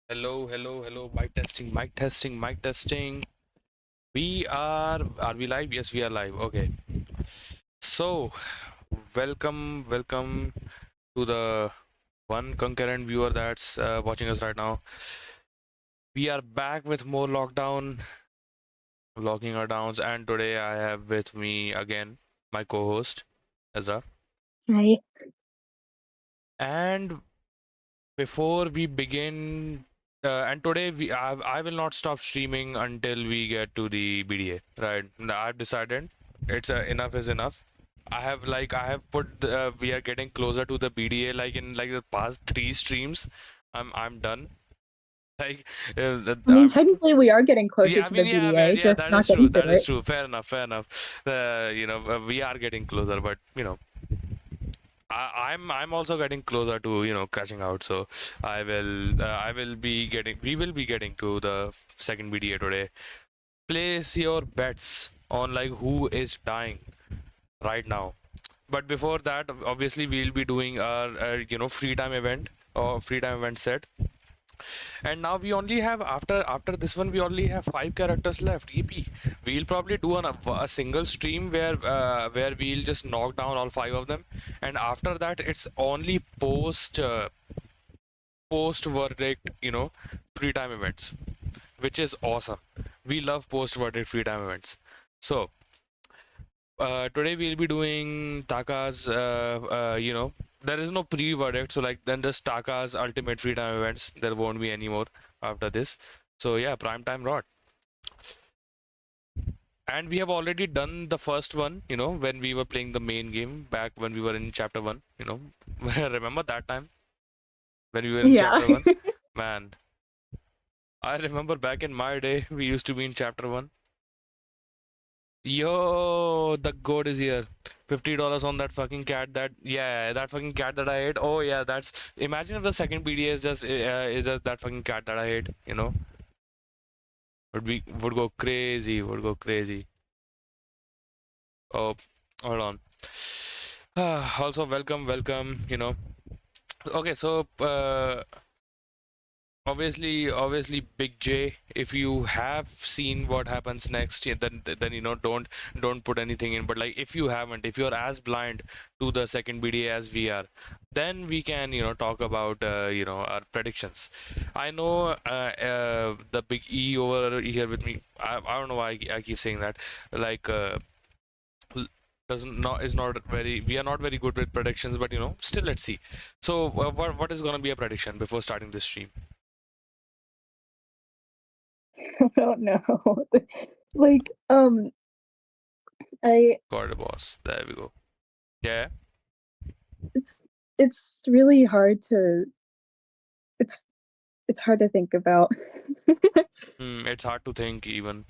Hello, hello, hello. Mic testing, mic testing, mic testing. Are we live? Yes, we are live. Okay. So, welcome to the one concurrent viewer that's watching us right now. We are back with more lockdown, locking our downs, and today I have with me again my co-host Ezra. Hi. And before we begin, and today I will not stop streaming until we get to the BDA. Right? I've decided it's enough is enough. I have put we are getting closer to the BDA like in like the past 3 streams. I'm done. Like I mean, I'm technically, we are getting closer yeah, I to the mean, yeah, man, BDA, yeah, just that not is true. getting to That is it. true. Fair enough, fair enough. We are getting closer, but I'm also getting closer to crashing out. So I will be getting we will be getting to the second BDA today. Place your bets on like who is dying right now. But before that, obviously we'll be doing our free time event or free time event set. And now we only have after this one we only have 5 characters left. EP. We'll probably do a single stream where we'll just knock down all 5 of them, and after that it's only post verdict free time events, which is awesome. We love post verdict free time events. So today we'll be doing Taka's there is no pre-verdict, so like then just Taka's ultimate free time events. There won't be any more after this. So yeah, prime time rot. And we have already done the first one, when we were playing the main game back when we were in chapter 1, remember that time when we were in Yeah. chapter 1? Man, I remember back in my day we used to be in chapter 1. Yo, the goat is here. $50 on that fucking cat. That fucking cat that I ate. Oh yeah, that's. Imagine if the second PDA is just that fucking cat that I ate. Would go crazy. Would go crazy. Oh, hold on. Also, welcome. Okay, so obviously Big J, if you have seen what happens next, yeah, then don't put anything in. But like if you haven't, if you're as blind to the second BDA as we are, then we can talk about our predictions. I know the Big E over here with me. I don't know why I keep saying that. Like doesn't not is not very we are not very good with predictions, but still let's see. So what is gonna be a prediction before starting this stream? I don't know. Like, I God boss. There we go. Yeah. it's it's really hard to it's it's hard to think about. It's hard to think even,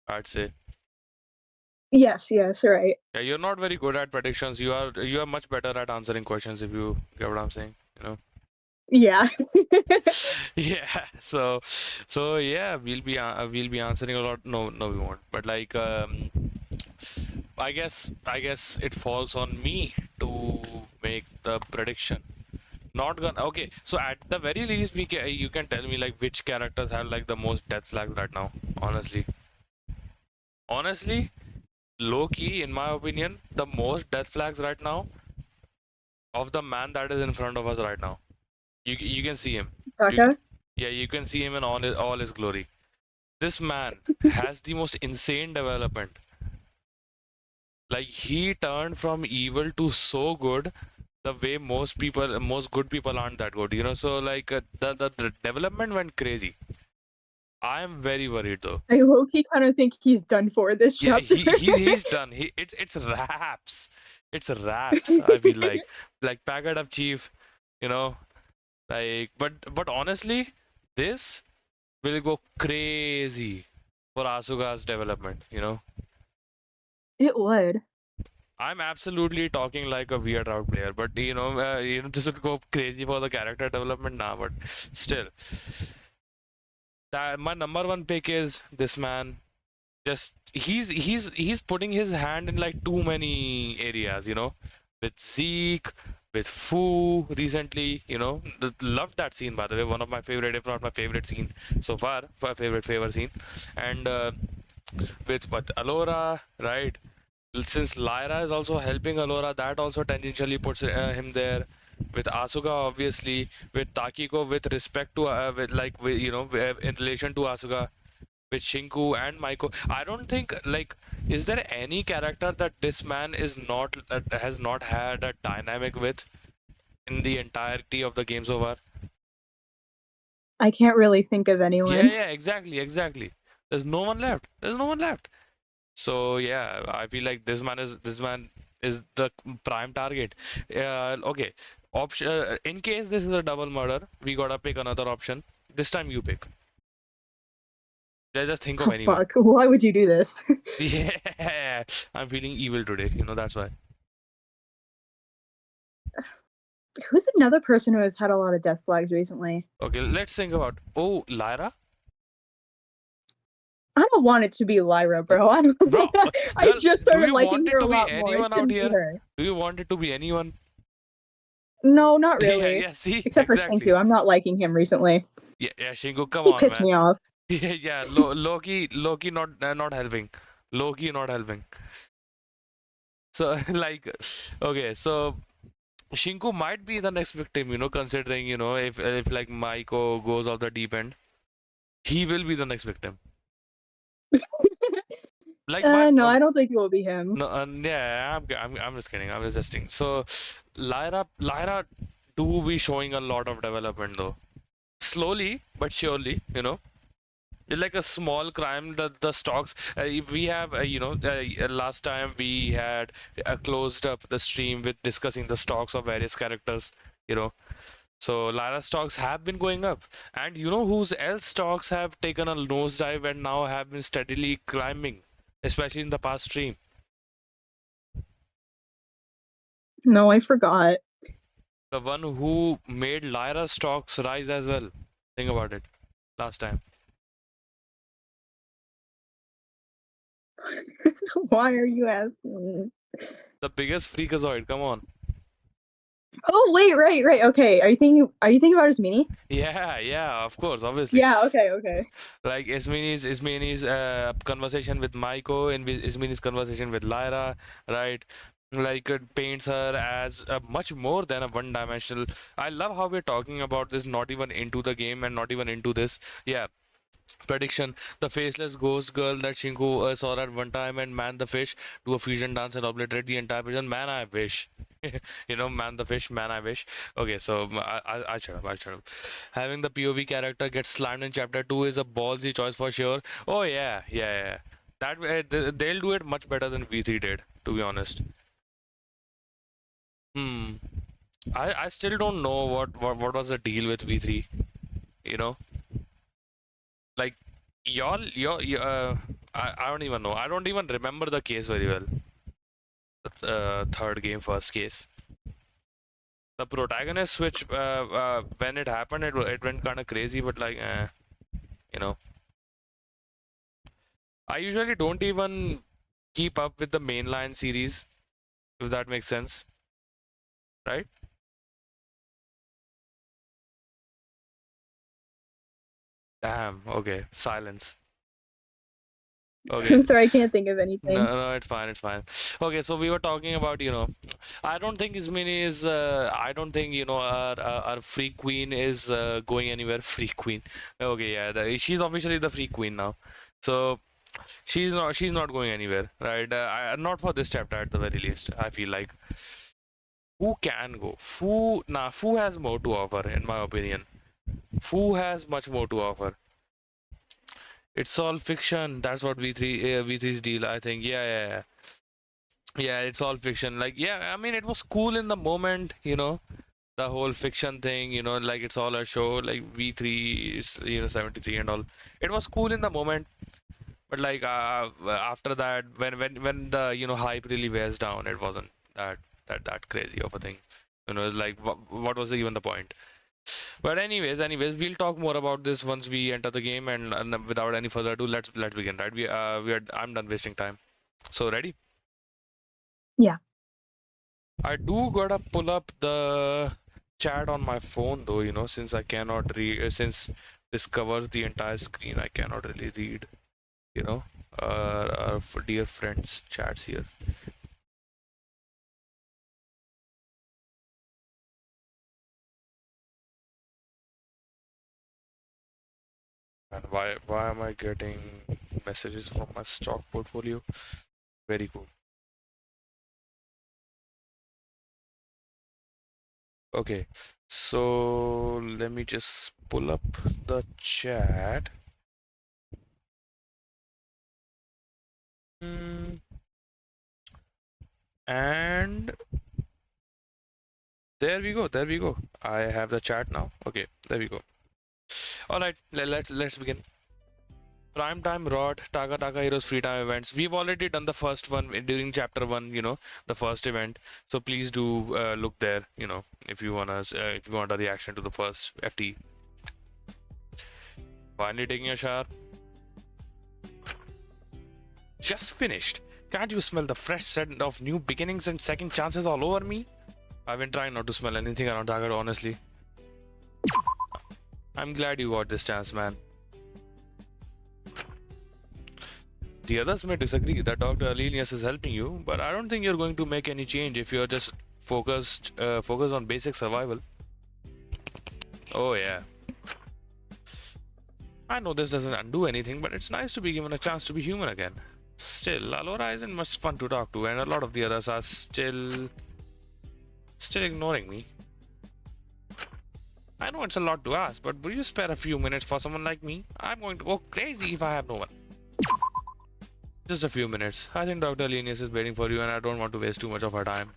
I'd say. Yes, right. Yeah, you're not very good at predictions. You are much better at answering questions if you get what I'm saying, Yeah. Yeah. So yeah, we'll be answering a lot. No, we won't. But like I guess it falls on me to make the prediction. Not gonna. Okay, so at the very least, you can tell me like which characters have like the most death flags right now. Honestly, low key, in my opinion, the most death flags right now of the man that is in front of us right now. You can see him. You Taka? yeah, you can see him in all his glory. This man has the most insane development. Like he turned from evil to so good the way most good people aren't that good, so like the development went crazy. I am very worried though. I low-key kind of think he's done for this Yeah, chapter. he's done. It's raps. It's raps. I feel like packet up chief, you know, like but honestly, this will go crazy for Asuga's development. It would. I'm absolutely talking like a weird out player, but this would go crazy for the character development now, but still. That my number one pick is this man. Just he's putting his hand in like too many areas, with Zeke, with Fu recently, loved that scene by the way. One of my favorite, if not my favorite scene so far, for favorite favor scene, and with what Alora, right? Since Lyra is also helping Alora, that also tangentially puts him there. With Asuka, obviously, with Takiko, with respect to, in relation to Asuka, with Shinku and Maiko. I don't think is there any character that this man is not has not had a dynamic with in the entirety of the game so far? I can't really think of anyone. Yeah, exactly. There's no one left. So yeah, I feel like this man is the prime target. Okay. Option. In case this is a double murder, we gotta pick another option. This time you pick. Just think of Oh anyone. fuck! Why would you do this? Yeah, I'm feeling evil today. That's why. Who's another person who has had a lot of death flags recently? Okay, let's think about. Oh, Lyra. I don't want it to be Lyra, Uh, bro. I don't. Bro, I girl, just do started you want liking it her to a be lot more. It anyone out shouldn't be here? her. Do you want it to be anyone? No, not Yeah, really. yeah. See, Except for exactly. Shinku. I'm not liking him recently. Yeah, yeah. Shingo, come He on, pissed man. me off. Yeah, yeah. Loki, not helping. Loki, not helping. So, like, okay, so Shinku might be the next victim. Considering if like Maiko goes off the deep end, he will be the next victim. Like my No, I don't think it will be him. no, yeah, I'm just kidding. I'm just testing. So, Lyra do be showing a lot of development though, slowly but surely. It's like a small crime that the stocks we have last time we had closed up the stream with discussing the stocks of various characters. you know so Lyra stocks have been going up, and whose else stocks have taken a nosedive and now have been steadily climbing, especially in the past stream. No, I forgot. The one who made Lyra stocks rise as well. Think about it. Last time. Why are you asking? The biggest freakazoid, come on. Oh wait, right. Okay. Are you thinking about his meanie? Yeah, yeah, of course, obviously. Yeah, okay. Like Ismini's conversation with Maiko, and Ismini's conversation with Lyra, right? Like it paints her as much more than a one-dimensional. I love how we're talking about this, not even into the game and not even into this. Yeah, prediction: the faceless ghost girl that Shinku saw at one time and man the fish do a fusion dance and obliterate the entire prison. Man, I wish. Man the fish, man, I wish. Okay, so I shut up. I shut up. Having the POV character get slammed in chapter 2 is a ballsy choice for sure. Oh, yeah, yeah, yeah. That way, they'll do it much better than V3 did, to be honest. Hmm. I still don't know what was the deal with V3, you know? Like, I don't even know. I don't even remember the case very well. The third game, first case. The protagonist switch, when it happened, it went kind of crazy, but like, you know, I usually don't even keep up with the mainline series, if that makes sense, right? Damn, okay, silence. Okay, I'm sorry, I can't think of no, anything. no, it's fine, it's fine. Okay, so we were talking about, I don't think Ismini is, I don't think, our freak queen is going anywhere. Freak queen. Okay, yeah, she's officially the freak queen now. So she's not going anywhere, right? Not for this chapter at the very least. I feel like Fu can go. Fu has more to offer, in my opinion. Fu has much more to offer. It's all fiction. That's what V3's deal. I think. Yeah, yeah, yeah. Yeah, it's all fiction. Like, yeah, I mean, it was cool in the moment. The whole fiction thing. Like it's all a show. Like V3 is 73 and all. It was cool in the moment. But like after that, when the hype really wears down, it wasn't that crazy of a thing. It's like what was even the point? But anyways, we'll talk more about this once we enter the game. And without any further ado, let's begin. Right? I'm done wasting time. So ready? Yeah. I do gotta pull up the chat on my phone though. Since I cannot read, since this covers the entire screen, I cannot really read. You know, our dear friends chats here. And why am I getting messages from my stock portfolio? Very cool. Okay, so let me just pull up the chat. Hmm. And there we go. There we go. I have the chat now. Okay, there we go. All right, let's begin. Prime time rot Taka Taka Heroes free time events. We've already done the first one during chapter one. The first event. So please do look there. If you if you want a reaction to the first FT. Finally taking a shower. Just finished. Can't you smell the fresh scent of new beginnings and second chances all over me? I've been trying not to smell anything around Taka, honestly. I'm glad you got this chance, man. The others may disagree that Dr. Alenius is helping you, but I don't think you're going to make any change if you're just focused on basic survival. Oh yeah. I know this doesn't undo anything, but it's nice to be given a chance to be human again. Still, Alora isn't much fun to talk to, and a lot of the others are still ignoring me. I know it's a lot to ask, but would you spare a few minutes for someone like me? I'm going to go crazy if I have no one. Just a few minutes. I think Dr. Linus is waiting for you and I don't want to waste too much of her time.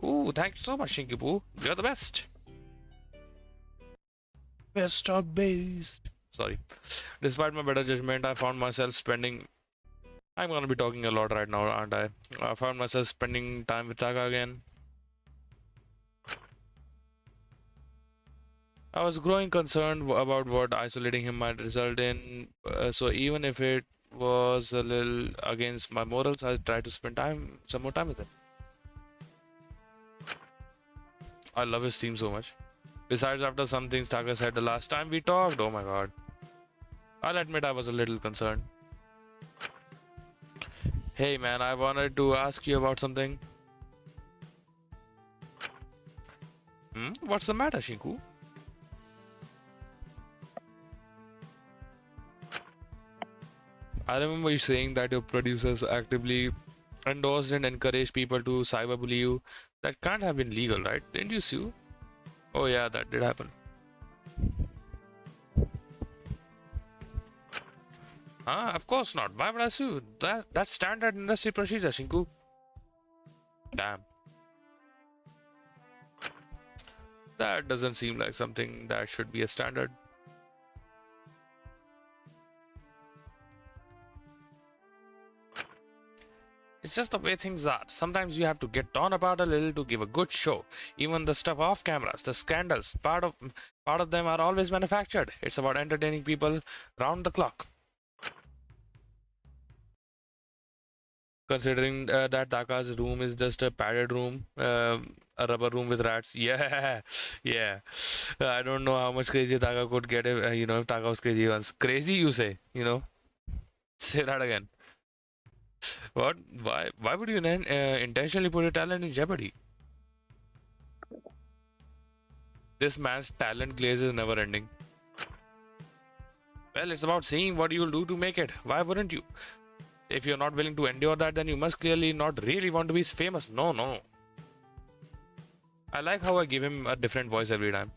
Ooh, thanks so much, Shinky Poo. You're the best. Best of best. Sorry. Despite my better judgment, I found myself spending... I'm gonna be talking a lot right now, aren't I? I found myself spending time with Taka again. I was growing concerned about what isolating him might result in, so even if it was a little against my morals, I tried to spend some more time with him. I love his theme so much. Besides, after some things Taka said the last time we talked, oh my god. I'll admit I was a little concerned. Hey man, I wanted to ask you about something. What's the matter, Shinku? I remember you saying that your producers actively endorsed and encouraged people to cyberbully you. That can't have been legal, right? Didn't you sue? Oh yeah, that did happen. Of course not. Why would I sue? That's standard industry procedure, Shinku. Damn. That doesn't seem like something that should be a standard. It's just the way things are. Sometimes you have to get on about a little to give a good show. Even the stuff off cameras, the scandals, part of them are always manufactured. It's about entertaining people round the clock. Considering that Taka's room is just a padded room, a rubber room with rats. Yeah, yeah. I don't know how much crazy Taka could get if Taka was crazy once. Crazy, you say? Say that again. What? Why would you intentionally put your talent in jeopardy? This man's talent glaze is never ending. Well, it's about seeing what you'll do to make it. Why wouldn't you? If you're not willing to endure that, then you must clearly not really want to be famous. No. I like how I give him a different voice every time.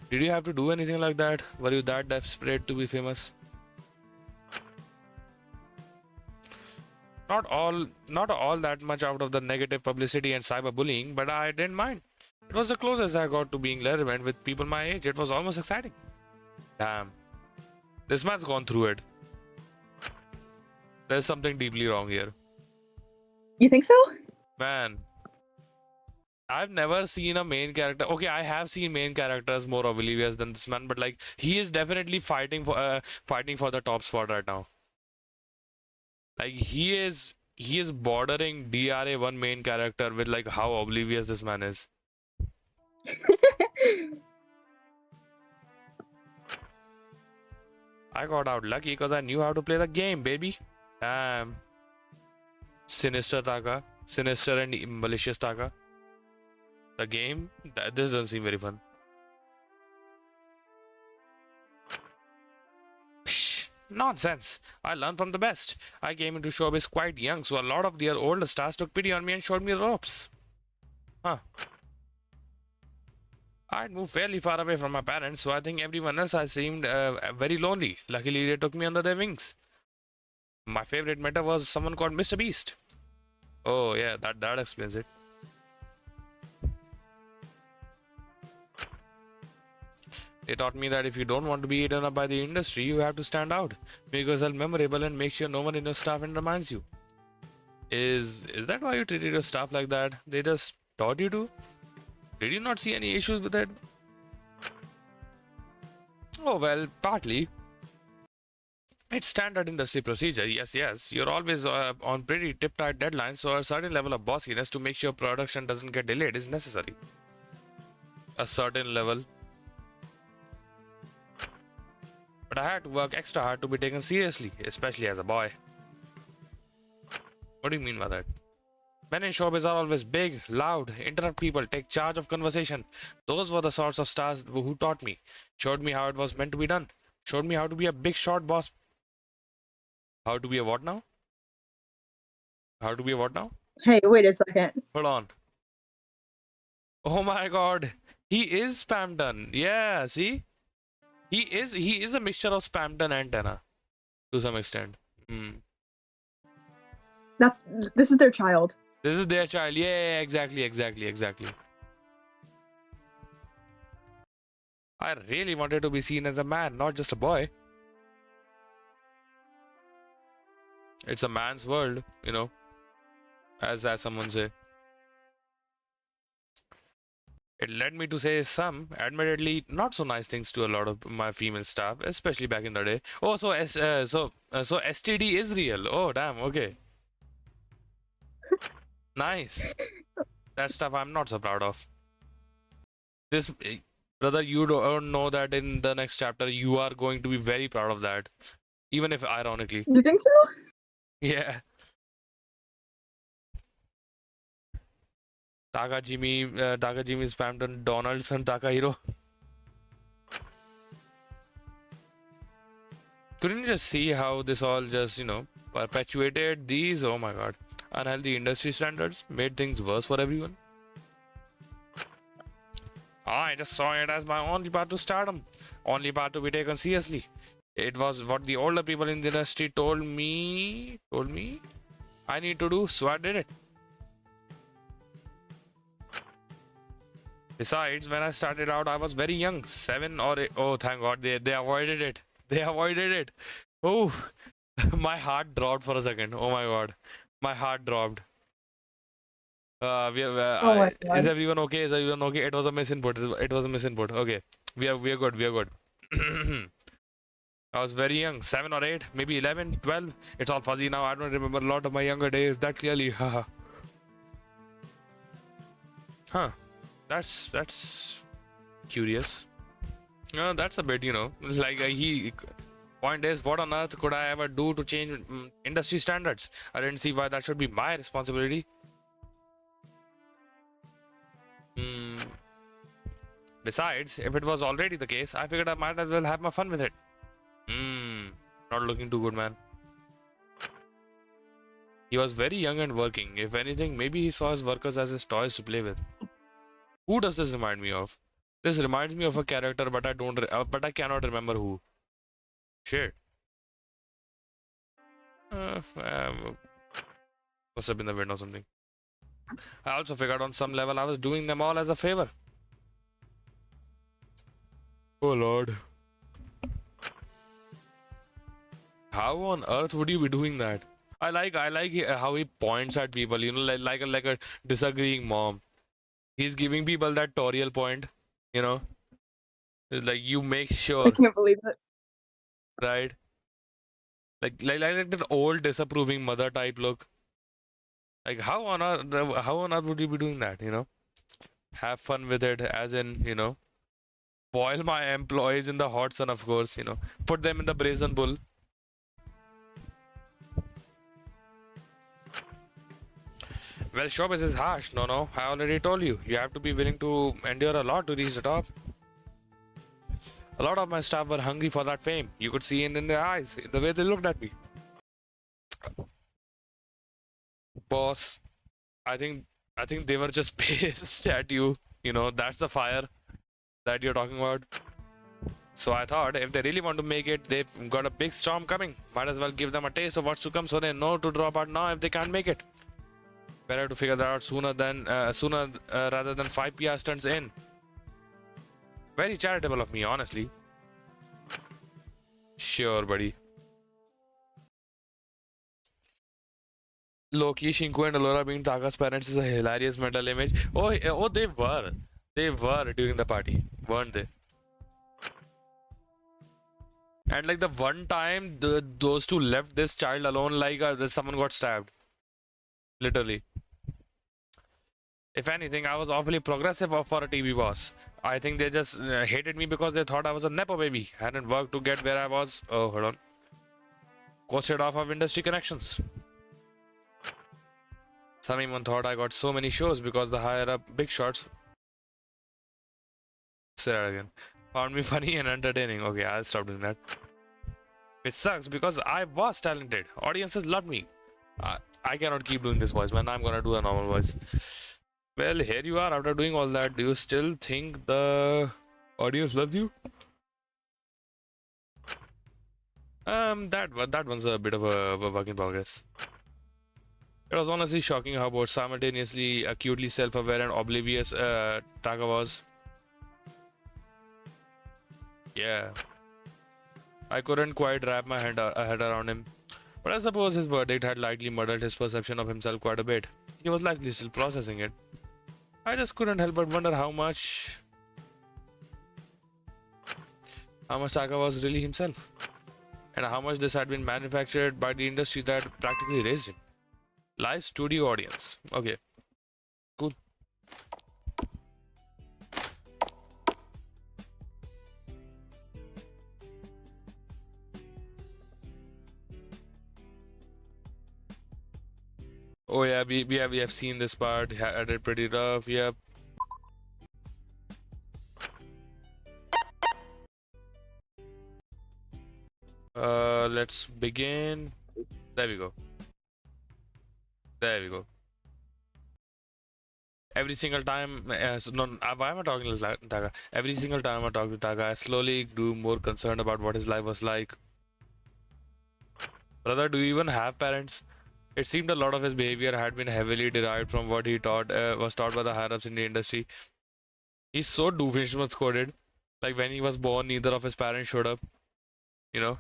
Did you have to do anything like that? Were you that desperate to be famous? Not all that much out of the negative publicity and cyberbullying, but I didn't mind. It was the closest I got to being relevant with people my age. It was almost exciting. Damn. This man's gone through it. There's something deeply wrong here. You think so? Man, I've never seen a main character. Okay, I have seen main characters more oblivious than this man, but like he is definitely fighting for the top spot right now. Like he is bordering DRA1 main character with like how oblivious this man is. I got out lucky because I knew how to play the game, baby. Sinister Taka, sinister and malicious Taka. The game, this doesn't seem very fun. Psh, nonsense. I learned from the best. I came into showbiz quite young, so a lot of their older stars took pity on me and showed me the ropes. Huh. I'd moved fairly far away from my parents, so I think everyone else I seemed very lonely. Luckily, they took me under their wings. My favorite mentor was someone called Mr. Beast. Oh yeah, that explains it. They taught me that if you don't want to be eaten up by the industry, you have to stand out, make yourself memorable, and make sure no one in your staff undermines you. Is that why you treated your staff like that? They just taught you to? Did you not see any issues with it? Oh well, partly. It's standard industry procedure. Yes. You're always on pretty tip-tight deadlines, so a certain level of bossiness to make sure production doesn't get delayed is necessary. A certain level. But I had to work extra hard to be taken seriously, especially as a boy. What do you mean by that? Men in showbiz are always big, loud, interrupt people, take charge of conversation. Those were the sorts of stars who taught me, showed me how it was meant to be done, showed me how to be a big shot boss. How to be a what now? How to be a what now? Hey, wait a second. Hold on. Oh my god. He is spam done. Yeah, see? He is a mixture of spam done and Tana to some extent. This is their child. This is their child. Yeah, exactly. I really wanted to be seen as a man, not just a boy. It's a man's world, you know, as someone say. It led me to say some, admittedly, not so nice things to a lot of my female staff, especially back in the day. Oh, so STD is real. Oh, damn. Okay, nice. That stuff I'm not so proud of. This, brother, you don't know that in the next chapter you are going to be very proud of that, even if ironically. You think so? Yeah. Takajimi spammed on Donaldson Takahiro. Couldn't you just see how this all just, perpetuated these, oh my god, unhealthy industry standards, made things worse for everyone? I just saw it as my only path to stardom, only path to be taken seriously. It was what the older people in the industry told me I need to do, so I did it. Besides, when I started out, I was very young, 7 or 8. Oh, thank God, they avoided it. They avoided it. Oh, my heart dropped for a second. Oh my God, my heart dropped. Oh my God. Is everyone okay? Is everyone okay? It was a misinput. It was a misinput. Okay, we are good. We are good. I was very young, 7 or 8, maybe 11, 12. It's all fuzzy now. I don't remember a lot of my younger days that clearly. Haha. Huh. That's curious. That's a bit, like he. Point is, what on earth could I ever do to change industry standards? I didn't see why that should be my responsibility. Besides, if it was already the case, I figured I might as well have my fun with it. Not looking too good, man. He was very young and working. If anything, maybe he saw his workers as his toys to play with. Who does this remind me of? This reminds me of a character, but I cannot remember who. Shit. Must have been the wind or something. I also figured on some level I was doing them all as a favor. Oh Lord. How on earth would you be doing that? I like how he points at people, like a disagreeing mom. He's giving people that tutorial point, like you make sure. I can't believe it. Right? Like that old disapproving mother type look. Like how on earth would you be doing that? Have fun with it, as in boil my employees in the hot sun, of course. Put them in the brazen bull. Well, showbiz is harsh. No, I already told you. You have to be willing to endure a lot to reach the top. A lot of my staff were hungry for that fame. You could see it in their eyes, in the way they looked at me. Boss, I think they were just pissed at you. That's the fire that you're talking about. So I thought if they really want to make it, they've got a big storm coming. Might as well give them a taste of what's to come so they know to drop out now if they can't make it. Better to figure that out sooner rather than 5 PR stunts in. Very charitable of me, honestly. Sure, buddy. Loki, Shinku, and Alora being Taka's parents is a hilarious mental image. Oh, they were. They were during the party, weren't they? And like the one time those two left this child alone, like someone got stabbed. Literally. If anything, I was awfully progressive for a TV boss. I think they just hated me because they thought I was a nepo baby. Hadn't worked to get where I was. Oh, hold on. Coasted off of industry connections. Some even thought I got so many shows because the higher up big shots. Say that again. Found me funny and entertaining. Okay, I'll stop doing that. It sucks because I was talented. Audiences loved me. I cannot keep doing this voice, man. I'm gonna do a normal voice. Well, here you are after doing all that. Do you still think the audience loves you? That one's a bit of a work in progress. It was honestly shocking how both simultaneously acutely self-aware and oblivious Taka was. Yeah. I couldn't quite wrap my head around him. But I suppose his verdict had likely muddled his perception of himself quite a bit. He was likely still processing it. I just couldn't help but wonder how much Taka was really himself. And how much this had been manufactured by the industry that practically raised him. Live studio audience. Okay. Cool. Oh yeah, we have seen this part. Had it pretty rough. Yep. Let's begin. There we go. There we go. Every single time, why am I talking to Taka? Every single time I talk to Taka, I slowly grew more concerned about what his life was like. Brother, do you even have parents? It seemed a lot of his behavior had been heavily derived from what he was taught by the higher-ups in the industry. He's so doofenshmirtz coded. Like when he was born, neither of his parents showed up. You know?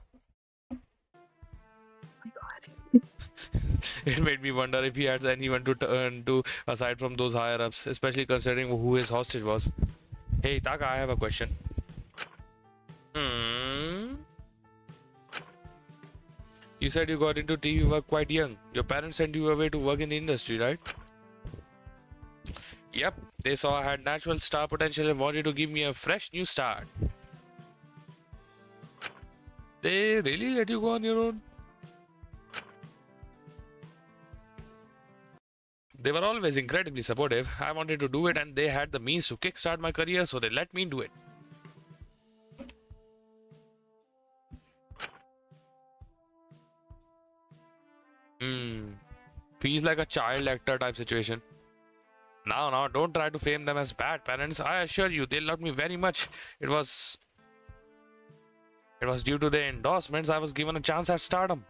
It made me wonder if he had anyone to turn to aside from those higher ups, especially considering who his hostage was. Hey, Taka, I have a question. You said you got into TV work quite young. Your parents sent you away to work in the industry, right? Yep, they saw I had natural star potential and wanted to give me a fresh new start. They really let you go on your own? They were always incredibly supportive. I wanted to do it and they had the means to kickstart my career, so they let me do it. Feels like a child actor type situation. Now, don't try to frame them as bad parents. I assure you, they loved me very much. It was due to their endorsements I was given a chance at stardom.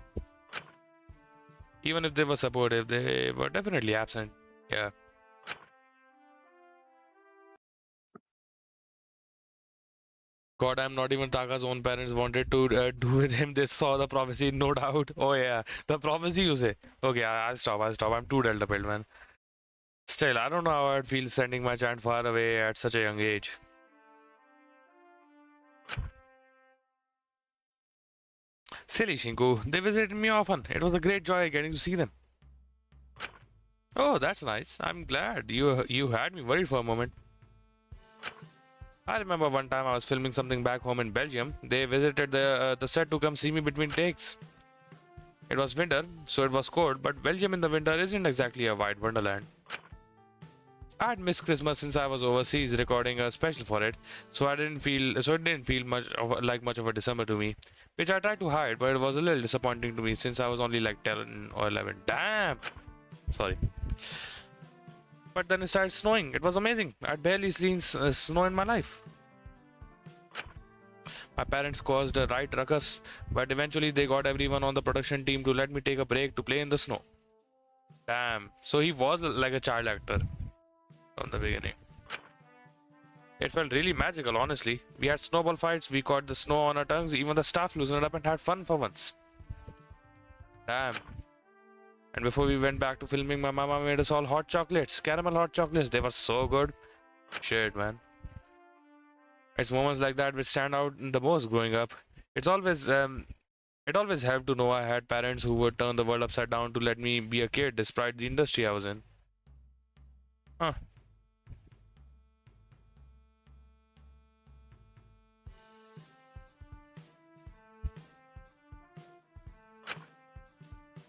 Even if they were supportive, they were definitely absent. Yeah. God, I'm not even Taka's own parents wanted to do with him. They saw the prophecy, no doubt. Oh yeah, the prophecy you say. Okay, I'll stop. I'm too delta pilled, man. Still, I don't know how I'd feel sending my child far away at such a young age. Silly Shinku, they visited me often. It was a great joy getting to see them. Oh, that's nice. I'm glad. You had me worried for a moment. I remember one time I was filming something back home in Belgium. They visited the set to come see me between takes. It was winter, so it was cold, but Belgium in the winter isn't exactly a white wonderland. I had missed Christmas since I was overseas recording a special for it, so it didn't feel much of a December to me, which I tried to hide, but it was a little disappointing to me since I was only like 10 or 11. Damn. Sorry. But then it started snowing. It was amazing. I'd barely seen snow in my life. My parents caused a right ruckus, but eventually they got everyone on the production team to let me take a break to play in the snow. Damn. So he was like a child actor from the beginning. It felt really magical, honestly. We had snowball fights, we caught the snow on our tongues, even the staff loosened up and had fun for once. Damn. And before we went back to filming, my mama made us all hot chocolates, caramel hot chocolates. They were so good. Shit, man. It's moments like that which stand out the most growing up. It's always it always helped to know I had parents who would turn the world upside down to let me be a kid despite the industry I was in. Huh.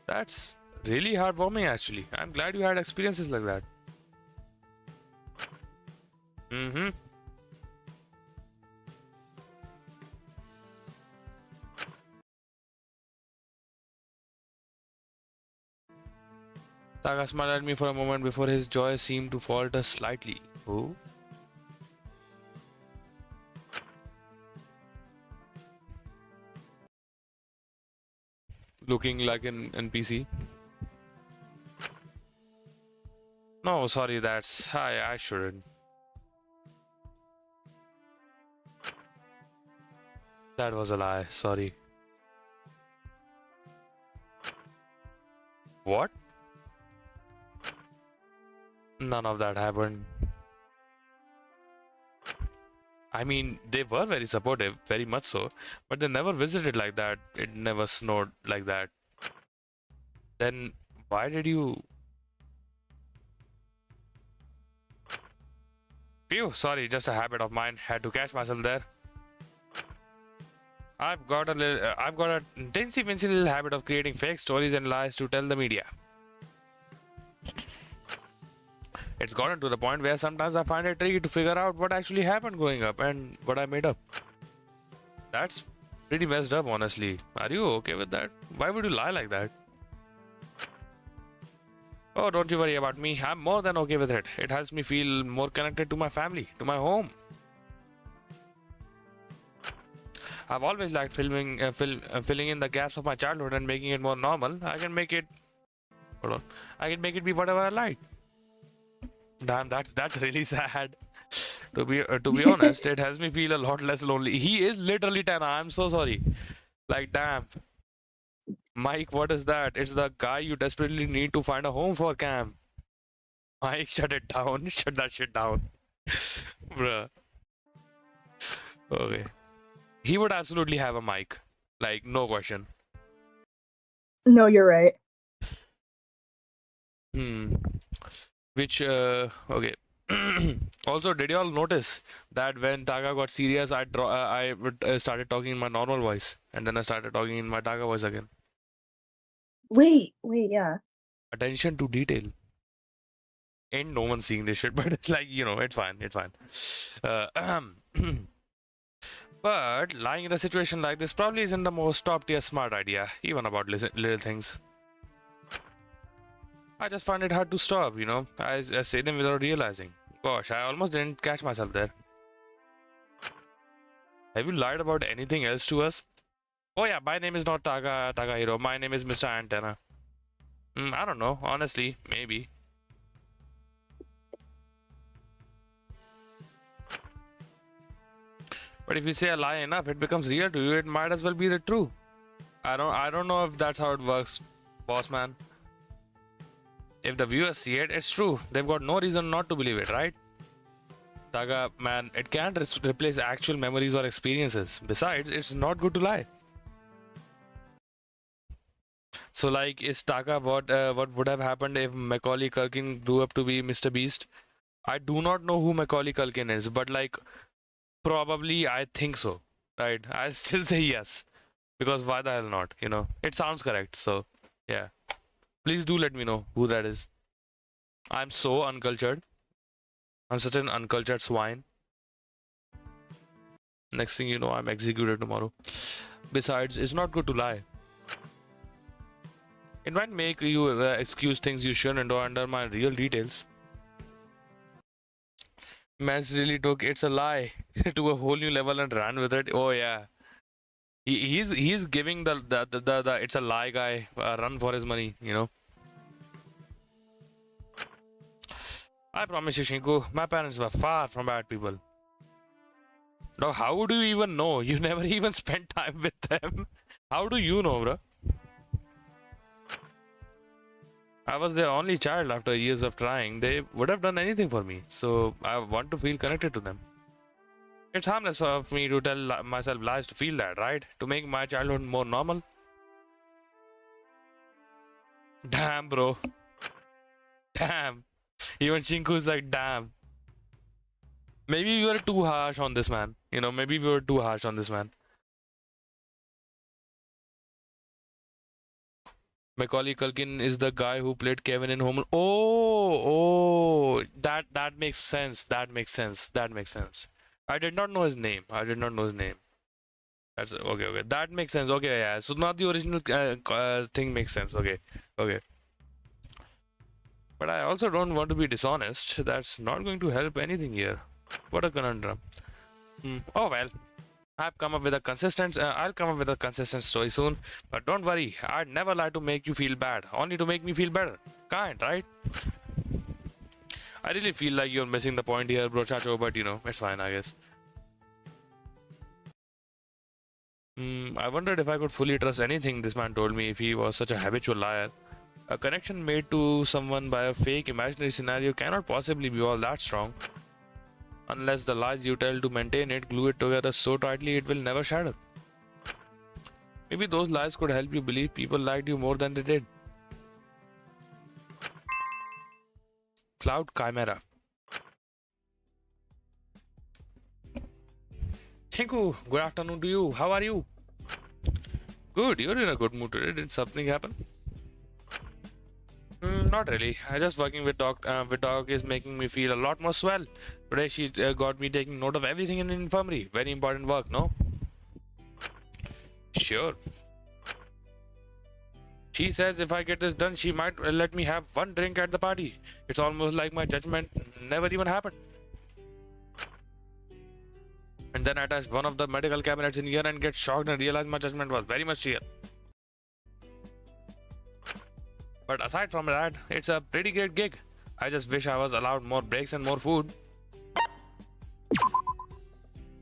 That's really heartwarming actually. I'm glad you had experiences like that. Mm-hmm. Saga smiled at me for a moment before his joy seemed to falter slightly. Oh? Looking like an NPC? No, sorry, that's... I shouldn't. That was a lie, sorry. What? None of that happened. I mean, they were very supportive, very much so, but they never visited like that. It never snowed like that. Then why did you... Phew, sorry, just a habit of mine. Had to catch myself there. I've got a teensy weensy little habit of creating fake stories and lies to tell the media. It's gotten to the point where sometimes I find it tricky to figure out what actually happened growing up and what I made up. That's pretty messed up, honestly. Are you okay with that? Why would you lie like that? Oh, don't you worry about me. I'm more than okay with it. It helps me feel more connected to my family, to my home. I've always liked filling in the gaps of my childhood and making it more normal. I can make it. Hold on. I can make it be whatever I like. Damn, that's really sad. To be honest, it helps me feel a lot less lonely. He is literally 10. I'm so sorry. Like, damn. Mike, what is that? It's the guy you desperately need to find a home for, Cam. Mike, shut it down. Shut that shit down. Bruh. Okay. He would absolutely have a mic. Like, no question. No, you're right. Hmm. Which, okay. Also, did you all notice that when Taga got serious, I started talking in my normal voice, and then I started talking in my Taga voice again. Wait, yeah. Attention to detail. Ain't no one seeing this shit, but it's like, it's fine, it's fine. Uh, but lying in a situation like this probably isn't the most top tier smart idea, even about little things. I just find it hard to stop, I say them without realizing. Gosh, I almost didn't catch myself there. Have you lied about anything else to us? Oh yeah, my name is not Takahiro. My name is Mr. Antenna. I don't know, honestly, maybe. But if you say a lie enough, it becomes real to you. It might as well be the truth. I don't know if that's how it works, boss man. If the viewers see it, it's true. They've got no reason not to believe it, right? Taga, man, it can't replace actual memories or experiences. Besides, it's not good to lie. So, like, is Taga what would have happened if Macaulay Culkin grew up to be Mr. Beast? I do not know who Macaulay Culkin is, but like, probably I think so, right? I still say yes, because why the hell not? It sounds correct. So, yeah, please do let me know who that is. I'm so uncultured. I'm such an uncultured swine. Next thing you know, I'm executed tomorrow. Besides, it's not good to lie. It might make you excuse things you shouldn't or undermine real details. Man's really took it's a lie to a whole new level and ran with it. Oh yeah, he's giving the it's a lie guy a run for his money. I promise you, Shinku, my parents were far from bad people. Now, how do you even know? You never even spent time with them. How do you know, bro? I was their only child after years of trying. They would have done anything for me, so I want to feel connected to them. It's harmless of me to tell myself lies to feel that, right? To make my childhood more normal. Damn, bro. Damn. Even Chinku's like, damn. Maybe we were too harsh on this man. You know, maybe we were too harsh on this man. Macaulay Culkin is the guy who played Kevin in Home. That makes sense. That makes sense. That makes sense. I did not know his name. I did not know his name. That's okay. Okay, that makes sense. Okay, yeah. So not the original thing makes sense. Okay, okay. But I also don't want to be dishonest. That's not going to help anything here. What a conundrum. Oh well. I've come up with a consistent. I'll come up with a consistent story soon. But don't worry. I'd never lie to make you feel bad. Only to make me feel better. Kind, right? I really feel like you're missing the point here, bro, Chacho. But you know, it's fine, I guess. I wondered if I could fully trust anything this man told me if he was such a habitual liar. A connection made to someone by a fake imaginary scenario cannot possibly be all that strong. Unless the lies you tell to maintain it glue it together so tightly it will never shatter. Maybe those lies could help you believe people liked you more than they did. Cloud Chimera. Tinku, good afternoon to you. How are you? Good, you're in a good mood today. Did something happen? Not really. I just working with dog is making me feel a lot more swell. Today she got me taking note of everything in the infirmary. Very important work, no? Sure. She says if I get this done, she might let me have one drink at the party. It's almost like my judgment never even happened. And then I touched one of the medical cabinets in here and get shocked and realize my judgment was very much real. But aside from that, it's a pretty great gig. I just wish I was allowed more breaks and more food.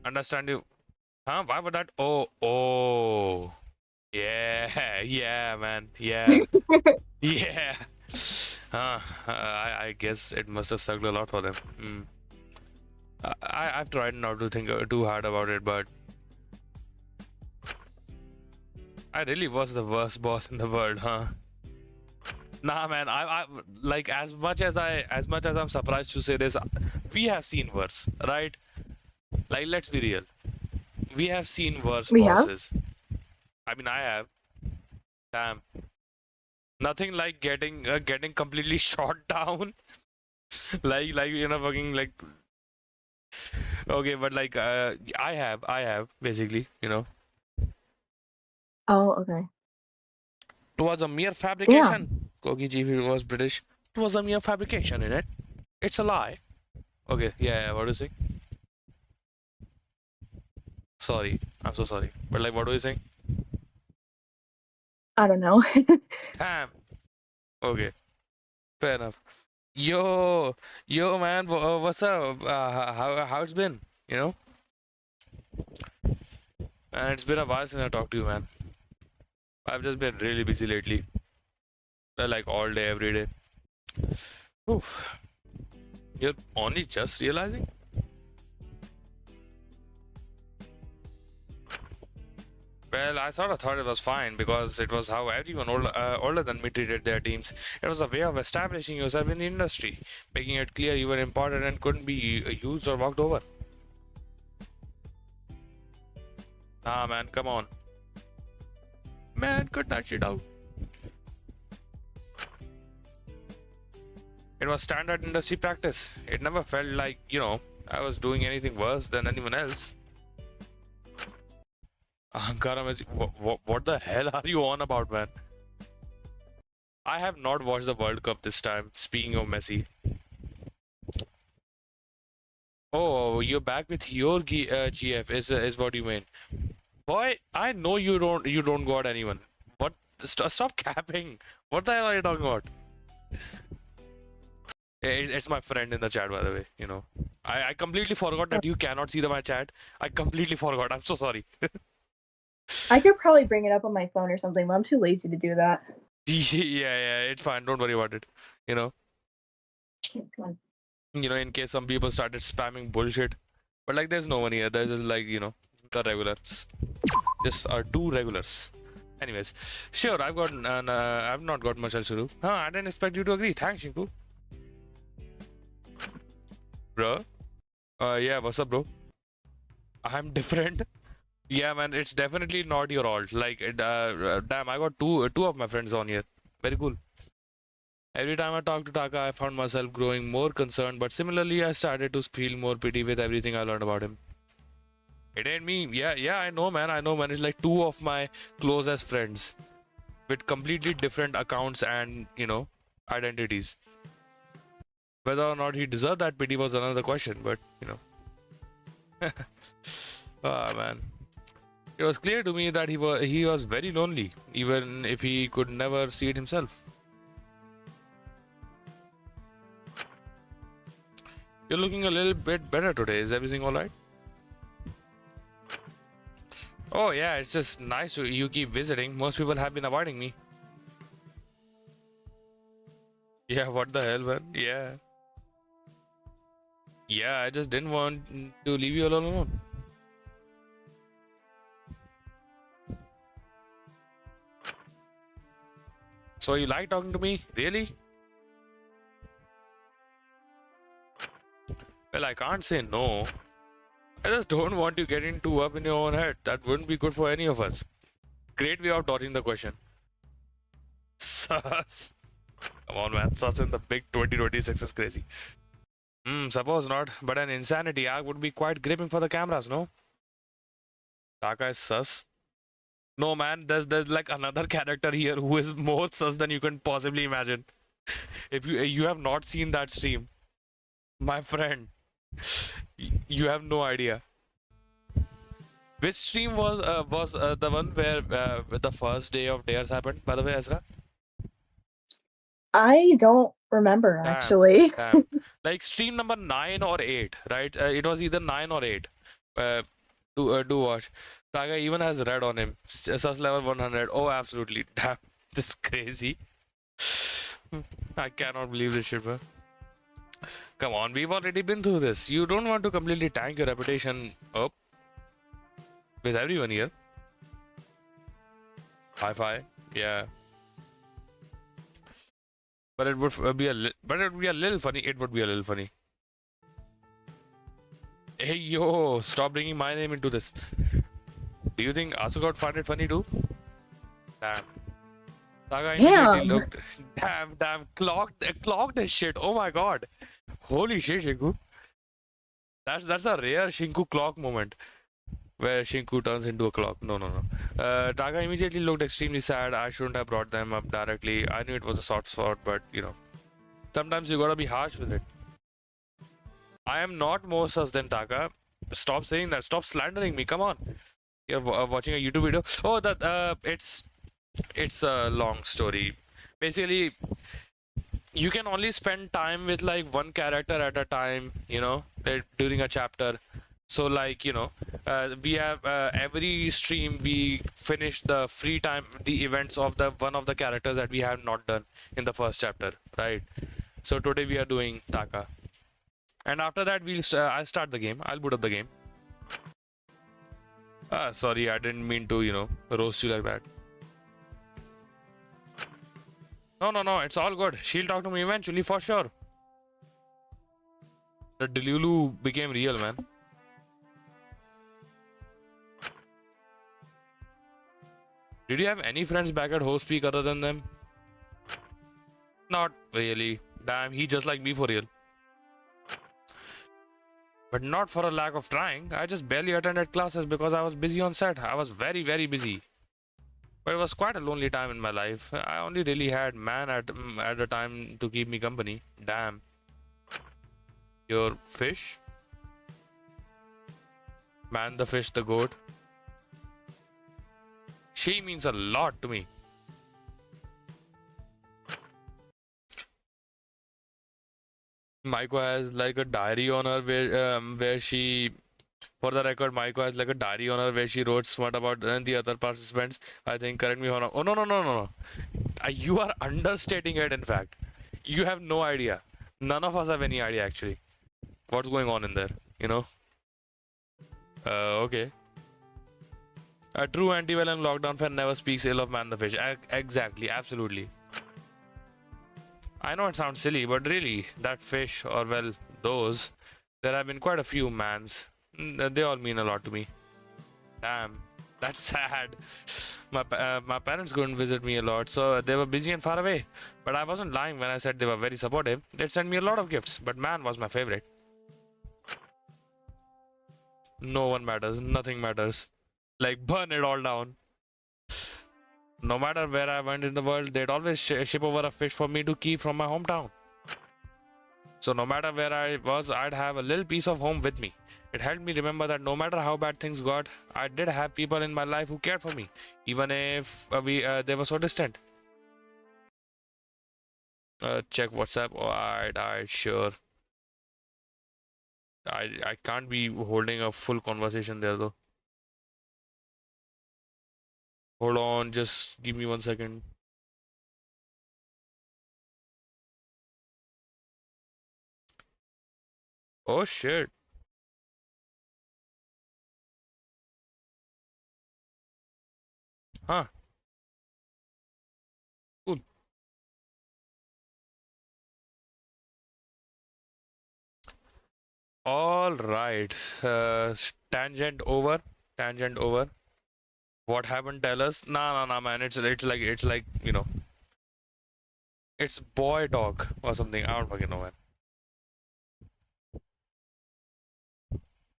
Understand you? Huh? Why would that? Oh. Yeah, yeah, man. Yeah, yeah. I guess it must have sucked a lot for them. I've tried not to think too hard about it, but I really was the worst boss in the world, huh? Nah, man. I like as much as I'm surprised to say this, we have seen worse, right? Like, let's be real. We have seen worse We have? bosses. I mean, I have. Damn. Nothing like getting completely shot down. like you know, fucking like. Okay, but like, I have basically, you know. Oh, okay. It was a mere Damn. fabrication. Kogi G was British. It was a mere fabrication in it. It's a lie. Okay, yeah, what do you say? Sorry, I'm so sorry. But like, what do you saying? I don't know. Damn. Okay, fair enough. Yo, man, what's up? How it's been? You know, and it's been a while since I talked to you, man. I've just been really busy lately, like all day, every day. Oof. You're only just realizing? Well, I sort of thought it was fine because it was how everyone older than me treated their teams. It was a way of establishing yourself in the industry, making it clear you were important and couldn't be used or walked over. Nah, man, come on. Man, cut that shit out. It was standard industry practice. It never felt like, you know, I was doing anything worse than anyone else. Ankara, what the hell are you on about, man? I have not watched the World Cup this time. Speaking of Messi. Oh, you're back with your GF is what you mean. Boy, I know you don't got anyone. What? Stop capping. What the hell are you talking about? It's my friend in the chat, by the way. I completely forgot that you cannot see my chat. I completely forgot. I'm so sorry. I could probably bring it up on my phone or something, but I'm too lazy to do that. Yeah, it's fine. Don't worry about it. You know, Come on. in case some people started spamming bullshit. But like, there's no one here. There's just like, the regulars. Just are two regulars. Anyways, sure. I've not got much else to do. Huh? I didn't expect you to agree. Thanks, Shinku. Bro. Yeah. What's up, bro? I'm different. Yeah, man. It's definitely not your alt. Like, damn. I got two of my friends on here. Very cool. Every time I talked to Taka, I found myself growing more concerned, but similarly, I started to feel more pity with everything I learned about him. It ain't me. Yeah, I know, man. I know, man. It's like two of my closest friends with completely different accounts and, identities. Whether or not he deserved that pity was another question, but, ah, man. It was clear to me that he was very lonely, even if he could never see it himself. You're looking a little bit better today. Is everything all right? Oh yeah, it's just nice to you keep visiting. Most people have been avoiding me. Yeah, what the hell, man? Yeah. Yeah, I just didn't want to leave you all alone. So you like talking to me? Really? Well, I can't say no. I just don't want you getting too up in your own head. That wouldn't be good for any of us. Great way of dodging the question. Sus. Come on, man. Sus in the big 2026 is crazy. Suppose not, but an insanity arc would be quite gripping for the cameras, no? Taka is sus. No, man, there's like another character here who is more sus than you can possibly imagine. If you have not seen that stream, my friend, you have no idea. Which stream was the one where the first day of dares happened? By the way, Ezra. I don't remember Damn, actually. damn. Like stream number 9 or 8, right? It was either 9 or 8. Uh, do watch. Saga even has red on him. Sus level 100. Oh, absolutely. Damn, this is crazy. I cannot believe this shit, bro. Come on, we've already been through this. You don't want to completely tank your reputation up with everyone here. Hi-fi, yeah. But it would be but it would be a little funny. It would be a little funny. Hey yo, stop bringing my name into this. Do you think Asugod found it funny too? Damn. Saga immediately Damn. looked. Damn. Clocked this shit. Oh my god. Holy shit, Shinku. That's a rare Shinku clock moment where Shinku turns into a clock. No. Taga immediately looked extremely sad. I shouldn't have brought them up directly. I knew it was a soft spot, but sometimes you gotta be harsh with it. I am not more sus than Taka. Stop saying that. Stop slandering me. Come on. You're watching a YouTube video. Oh, that it's a long story. Basically, you can only spend time with like one character at a time, during a chapter. So like, we have every stream we finish the free time, the events of the one of the characters that we have not done in the first chapter, right? So today we are doing Taka, and after that I'll start the game. I'll boot up the game. Sorry, I didn't mean to, roast you like that. No, it's all good. She'll talk to me eventually for sure. The Delulu became real, man. Did you have any friends back at Host Peak other than them? Not really. Damn, he just like me for real. But not for a lack of trying. I just barely attended classes because I was busy on set. I was very, very busy. But it was quite a lonely time in my life. I only really had man at the time to keep me company. Damn. Your fish? Man the fish, the goat. She means a lot to me. Maiko has like a diary on her where she, for the record, Maiko has like a diary on her where she wrote smart about the other participants. I think, correct me if I'm wrong. Oh, no, no, no, no, no. You are understating it, in fact. You have no idea. None of us have any idea, actually, what's going on in there, you know? Okay. A true Antebellum lockdown fan never speaks ill of Man the Fish. Exactly, absolutely. I know it sounds silly, but really, that fish, or well, those, there have been quite a few mans. They all mean a lot to me. Damn, that's sad. My parents couldn't visit me a lot, so they were busy and far away. But I wasn't lying when I said they were very supportive. They'd send me a lot of gifts, but man was my favorite. No one matters, nothing matters. Like, burn it all down. No matter where I went in the world, they'd always ship over a fish for me to keep from my hometown. So no matter where I was, I'd have a little piece of home with me. It helped me remember that no matter how bad things got, I did have people in my life who cared for me, even if they were so distant. Check WhatsApp. Alright, sure. I can't be holding a full conversation there though. Hold on, just give me 1 second. Oh shit. Huh. Cool. All right. Tangent over. Tangent over. What happened? Tell us. Nah, man. It's like it's boy talk or something. I don't fucking know, man.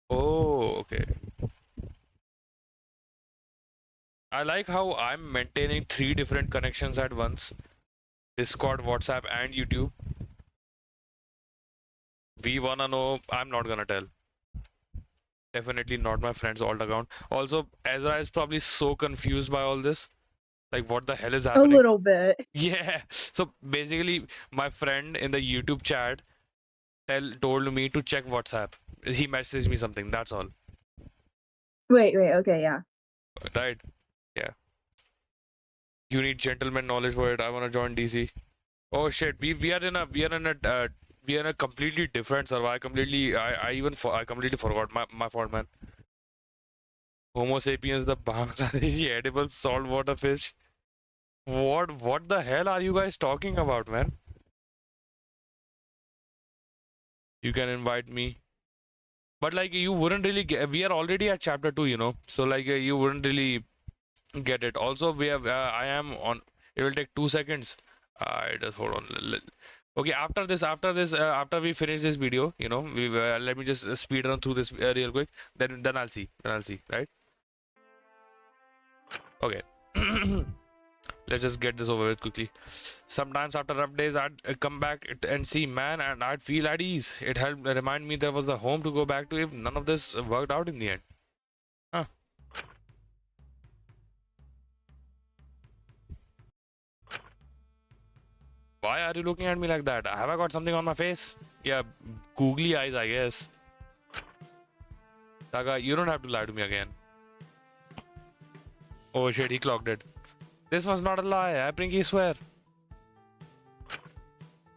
Oh, okay. I like how I'm maintaining 3 different connections at once: Discord, WhatsApp, and YouTube. We wanna know. I'm not gonna tell. Definitely not my friend's alt account. Also, Ezra is probably so confused by all this. Like, what the hell is A happening? little bit. Yeah. So basically, my friend in the YouTube chat told me to check WhatsApp. He messaged me something. That's all. Wait, okay, yeah. Right? Yeah. You need gentleman knowledge for it. I wanna join DC. Oh shit. We are in a completely different server. I completely forgot. My fault, man. Homo sapiens, the Bangladeshi edible saltwater fish. What the hell are you guys talking about, man? You can invite me. But like you wouldn't really get, we are already at chapter 2, so like you wouldn't really get it. Also, we have I am on, it will take 2 seconds. I just hold on. Okay, after we finish this video, let me just speed run through this real quick. Then I'll see, right? Okay. Let's just get this over with quickly. Sometimes after rough days, I'd come back and see man, and I'd feel at ease. It helped remind me there was a home to go back to if none of this worked out in the end. Huh. Why are you looking at me like that? Have I got something on my face? Yeah, googly eyes, I guess. Saga, you don't have to lie to me again. Oh shit, he clocked it. This was not a lie. I pinky swear.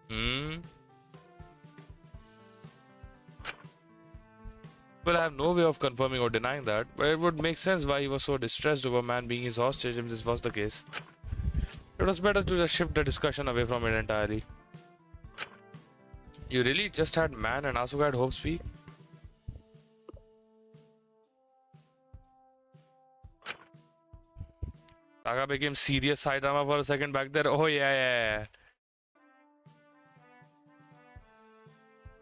Hmm. Well, I have no way of confirming or denying that, but it would make sense why he was so distressed over man being his hostage if this was the case. It was better to just shift the discussion away from it entirely. You really just had man and Asuka had Hope speak? Saga became serious side drama for a second back there. Oh, yeah.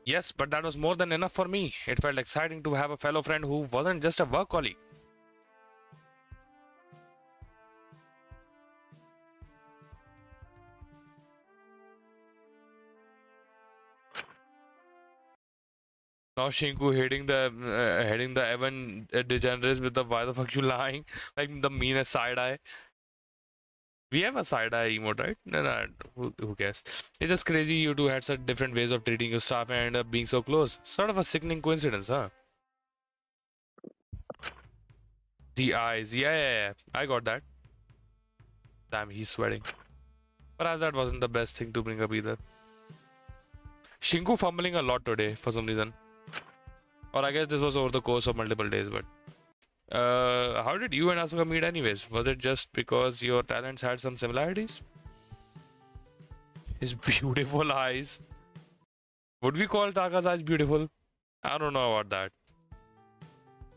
Yes, but that was more than enough for me. It felt exciting to have a fellow friend who wasn't just a work colleague. Now Shinku heading the Evan DeGeneres with the why the fuck you lying, like the meanest side eye. We have a side eye emote, right? No, no, who cares? It's just crazy you two had such different ways of treating your staff and end up being so close. Sort of a sickening coincidence, huh? The eyes. Yeah, yeah, yeah. I got that. Damn, he's sweating. Perhaps that wasn't the best thing to bring up either. Shinku fumbling a lot today for some reason. Or I guess this was over the course of multiple days, but how did you and Asuka meet anyways? Was it just because your talents had some similarities? His beautiful eyes. Would we call Taka's eyes beautiful? I don't know about that.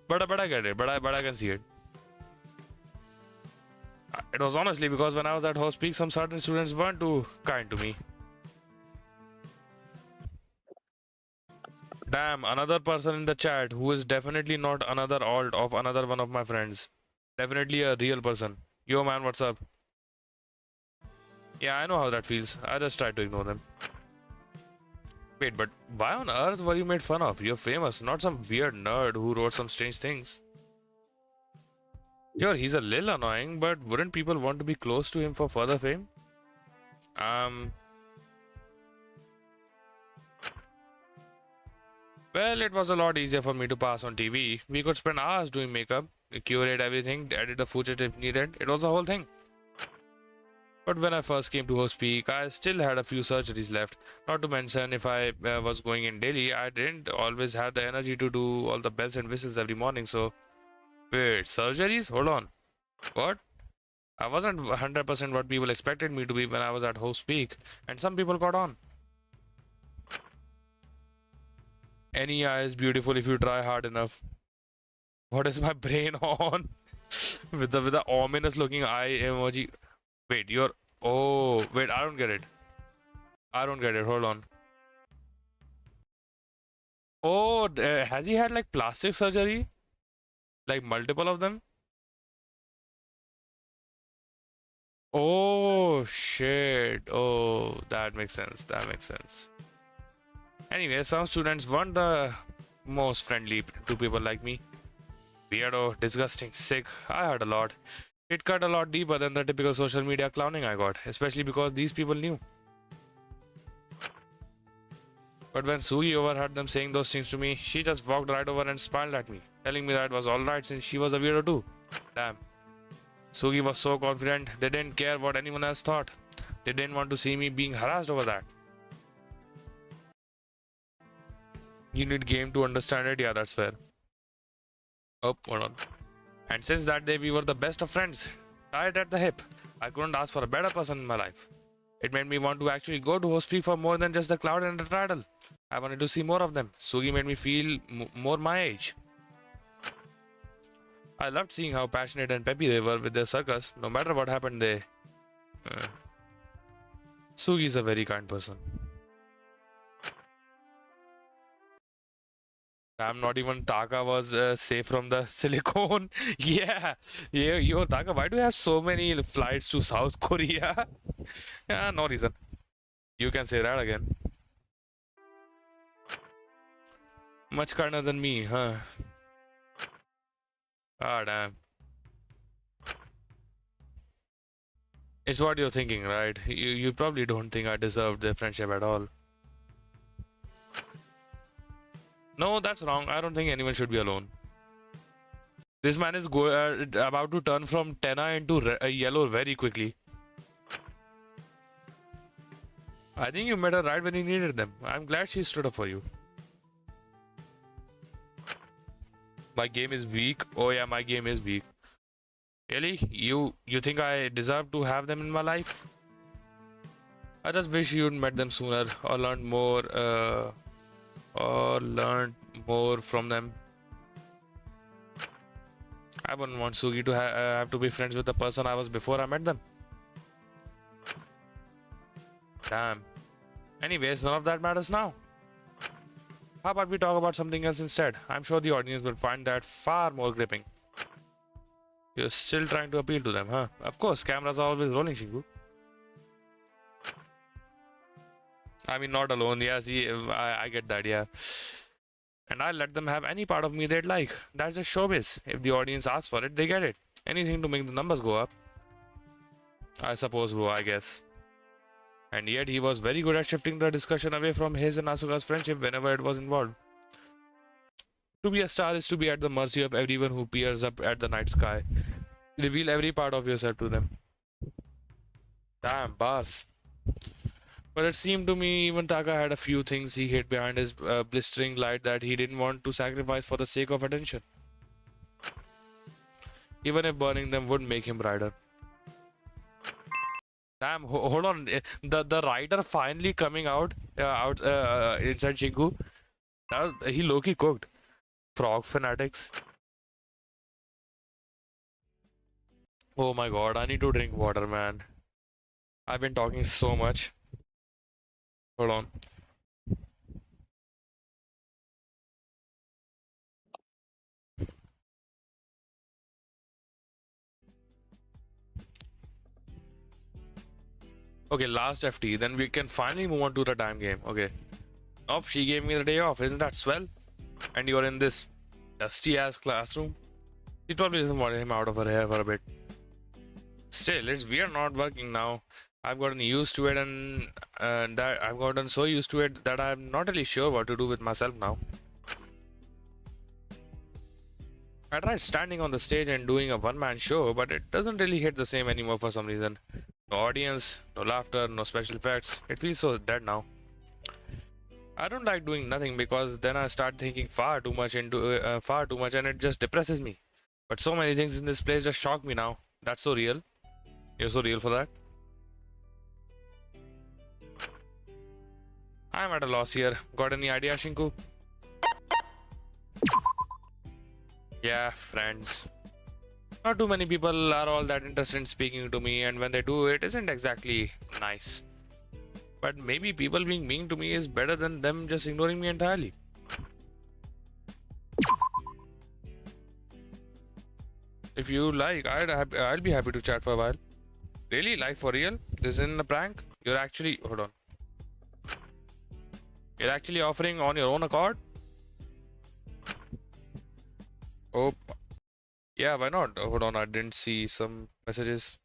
But I get it. But I can see it. It was honestly because when I was at Host Peak, some certain students weren't too kind to me. Damn, another person in the chat who is definitely not another alt of another one of my friends. Definitely a real person. Yo man, what's up? Yeah, I know how that feels. I just try to ignore them. Wait, but why on earth were you made fun of? You're famous, not some weird nerd who wrote some strange things. Sure, he's a little annoying, but wouldn't people want to be close to him for further fame? Um, well, it was a lot easier for me to pass on TV. We could spend hours doing makeup, curate everything, edit the footage if needed. It was a whole thing. But when I first came to Host Peak, I still had a few surgeries left. Not to mention, if I was going in daily, I didn't always have the energy to do all the bells and whistles every morning. So, wait, surgeries? Hold on. What? I wasn't 100% what people expected me to be when I was at Host Peak, and some people got on. Any eye is beautiful if you try hard enough. What is my brain on? With the ominous looking eye emoji. Wait, you're. Oh, wait, I don't get it. I don't get it. Hold on. Oh, has he had like plastic surgery? Like multiple of them? Oh, shit. Oh, that makes sense. That makes sense. Anyway, some students weren't the most friendly to people like me. Weirdo, disgusting, sick. I heard a lot. It cut a lot deeper than the typical social media clowning I got, especially because these people knew. But when Sugi overheard them saying those things to me, she just walked right over and smiled at me, telling me that it was alright since she was a weirdo too. Damn. Sugi was so confident, they didn't care what anyone else thought. They didn't want to see me being harassed over that. You need game to understand it, yeah, that's fair. Oh, hold on. And since that day, we were the best of friends, tied at the hip. I couldn't ask for a better person in my life. It made me want to actually go to Hospee for more than just the cloud and the title. I wanted to see more of them. Sugi made me feel more my age. I loved seeing how passionate and peppy they were with their circus. No matter what happened, they. Uh, Sugi is a very kind person. I'm not even Taka was safe from the silicone. Yeah, yeah, yo, Taka, why do you have so many flights to South Korea? Yeah, no reason. You can say that again. Much kinder than me, huh? Ah, damn. It's what you're thinking, right? You probably don't think I deserved their friendship at all. No, that's wrong. I don't think anyone should be alone. This man is about to turn from Tenna into yellow very quickly. I think you met her right when you needed them. I'm glad she stood up for you. My game is weak. Oh yeah, my game is weak. Really? You think I deserve to have them in my life? I just wish you'd met them sooner or learned more from them. I wouldn't want Sugi to have to be friends with the person I was before I met them. Damn. Anyways, none of that matters now. How about we talk about something else instead? I'm sure the audience will find that far more gripping. You're still trying to appeal to them, huh? Of course, cameras are always rolling, Shingu. I mean, not alone. Yeah, see, I get that, yeah. And I let them have any part of me they'd like. That's just showbiz. If the audience asks for it, they get it. Anything to make the numbers go up. I suppose, bro, I guess. And yet he was very good at shifting the discussion away from his and Asuka's friendship whenever it was involved. To be a star is to be at the mercy of everyone who peers up at the night sky. Reveal every part of yourself to them. Damn, boss. But it seemed to me even Taka had a few things he hid behind his blistering light that he didn't want to sacrifice for the sake of attention. Even if burning them would make him brighter. Damn, hold on. The writer finally coming out inside Shinku. He low-key cooked. Frog fanatics. Oh my god, I need to drink water, man. I've been talking so much. Hold on. Okay, last FT. Then we can finally move on to the time game. Okay. Oh, she gave me the day off. Isn't that swell? And you're in this dusty ass classroom. She probably doesn't want him out of her hair for a bit. Still, we are not working now. I've gotten used to it, and that I've gotten so used to it that I'm not really sure what to do with myself now. I tried standing on the stage and doing a one-man show, but it doesn't really hit the same anymore for some reason. No audience, no laughter, no special effects. It feels so dead now. I don't like doing nothing because then I start thinking far too much, and it just depresses me. But so many things in this place just shock me now. That's so real. You're so real for that. I'm at a loss here. Got any idea, Shinku? Yeah, friends. Not too many people are all that interested in speaking to me, and when they do, it isn't exactly nice. But maybe people being mean to me is better than them just ignoring me entirely. If you like, I'll be happy to chat for a while. Really? Like for real? This isn't a prank? You're actually... Hold on. You're actually offering on your own accord? Oh, yeah, why not? Hold on, I didn't see some messages.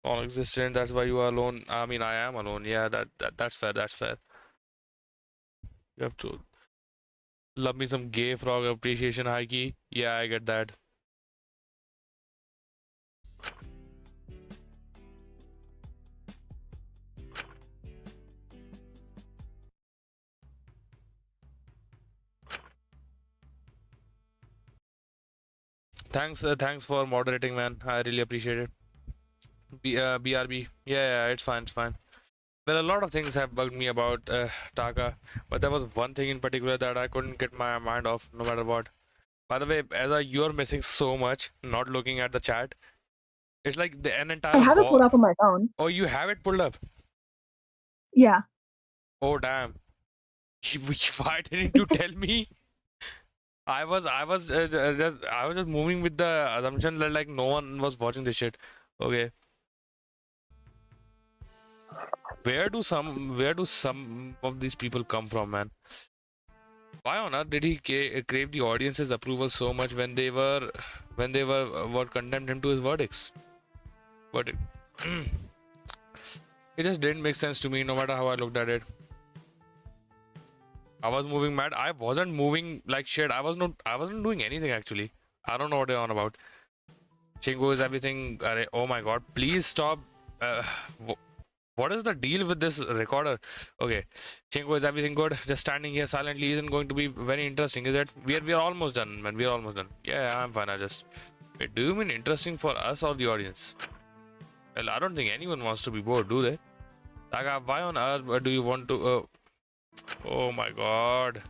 Non-existent, that's why you are alone. I mean, I am alone. Yeah, that's fair, that's fair. You have to love me some gay frog appreciation high key. Yeah, I get that. Thanks for moderating, man. I really appreciate it. BRB. Yeah, it's fine, it's fine. Well, a lot of things have bugged me about Taka, but there was one thing in particular that I couldn't get my mind off no matter what. By the way, you're missing so much, not looking at the chat. It's like an I entire have it pulled wall. up on my phone. Oh, you have it pulled up? Yeah. Oh, damn. Why didn't you tell me? I was just moving with the assumption that like no one was watching this shit. Okay. Where do some of these people come from, man? Why on earth did he crave the audience's approval so much when they were condemned him to his verdicts? But it just didn't make sense to me, no matter how I looked at it. I was moving mad. I wasn't moving like shit. I wasn't doing anything actually. I don't know what they're on about. Chingu is everything. Oh my god! Please stop. Uh, what is the deal with this recorder? Okay, Chingu, is everything good? Just standing here silently isn't going to be very interesting, is it? We are almost done, man. We are almost done. Yeah, I'm fine. I just. Wait, do you mean interesting for us or the audience? Well, I don't think anyone wants to be bored, do they? Like, why on earth do you want to? Oh my god.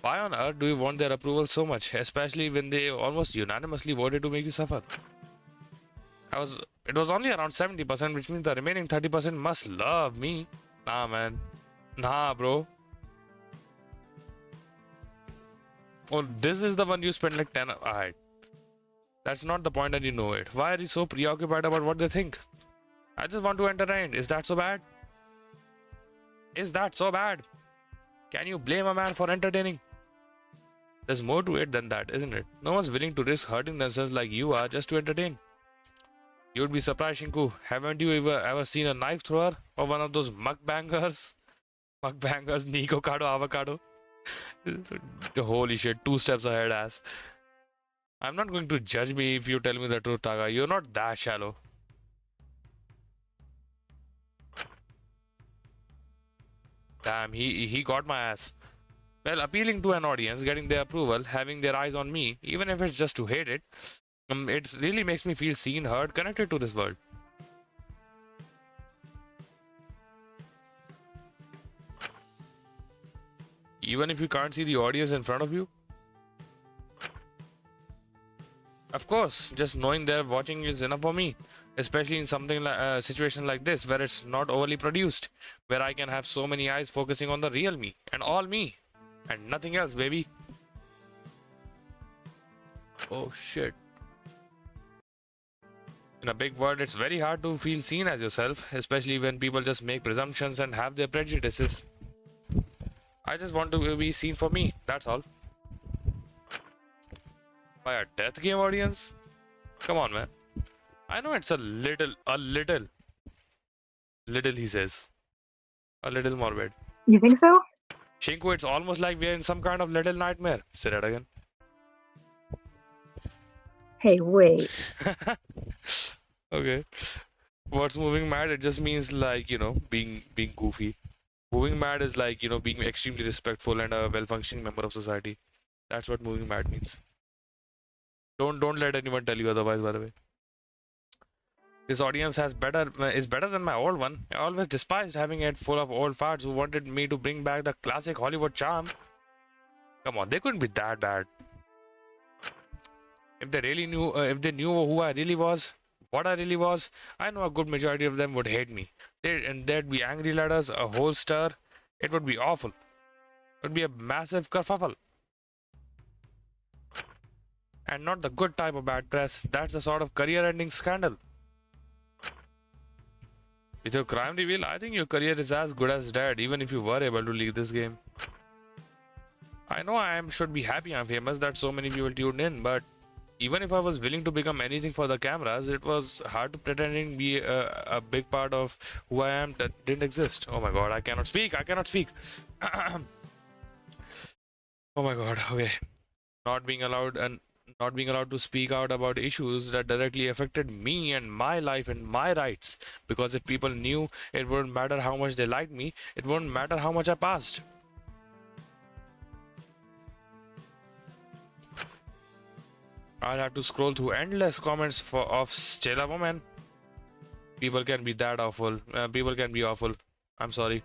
Why on earth do you want their approval so much, especially when they almost unanimously voted to make you suffer? It was only around 70%, which means the remaining 30% must love me. Nah, man. Nah, bro. Oh, this is the one you spend like 10. Alright. That's not the point, and you know it. Why are you so preoccupied about what they think? I just want to entertain. Is that so bad? Is that so bad? Can you blame a man for entertaining? There's more to it than that, isn't it? No one's willing to risk hurting themselves like you are just to entertain. You'd be surprised, Shinku. Haven't you ever seen a knife thrower or one of those mukbangers? Mukbangers, Nico Cado, Avocado. Holy shit, 2 steps ahead, ass. I'm not going to judge me if you tell me the truth, Taga. You're not that shallow. Damn, he got my ass. Well, appealing to an audience, getting their approval, having their eyes on me, even if it's just to hate it, it really makes me feel seen, heard, connected to this world. Even if you can't see the audience in front of you? Of course, just knowing they're watching is enough for me, especially in something like a situation like this where it's not overly produced, where I can have so many eyes focusing on the real me and all me and nothing else, baby. Oh shit. In a big world, it's very hard to feel seen as yourself, especially when people just make presumptions and have their prejudices. I just want to be seen for me, that's all. By a death game audience? Come on, man. I know it's a little, he says. A little morbid. You think so? Shinku, it's almost like we're in some kind of little nightmare. Say that again. Hey, wait. Okay. What's moving mad? It just means like, being goofy. Moving mad is like, being extremely respectful and a well-functioning member of society. That's what moving mad means. Don't let anyone tell you otherwise, by the way. This audience is better than my old one. I always despised having it full of old farts who wanted me to bring back the classic Hollywood charm. Come on, they couldn't be that bad. If they really knew, if they knew who I really was, what I really was, I know a good majority of them would hate me. There'd be angry letters, a whole stir. It would be awful. It would be a massive kerfuffle. And not the good type of bad press. That's the sort of career-ending scandal. With your crime reveal, I think your career is as good as dead, even if you were able to leave this game. I know should be happy I'm famous, that so many people tuned in, but even if I was willing to become anything for the cameras, it was hard to pretending be a big part of who I am that didn't exist. Oh my god, I cannot speak. Oh my god, okay. Not being allowed to speak out about issues that directly affected me and my life and my rights. Because if people knew, it wouldn't matter how much they liked me, it wouldn't matter how much I passed. I'll have to scroll through endless comments of Stella woman. People can be that awful. People can be awful. I'm sorry.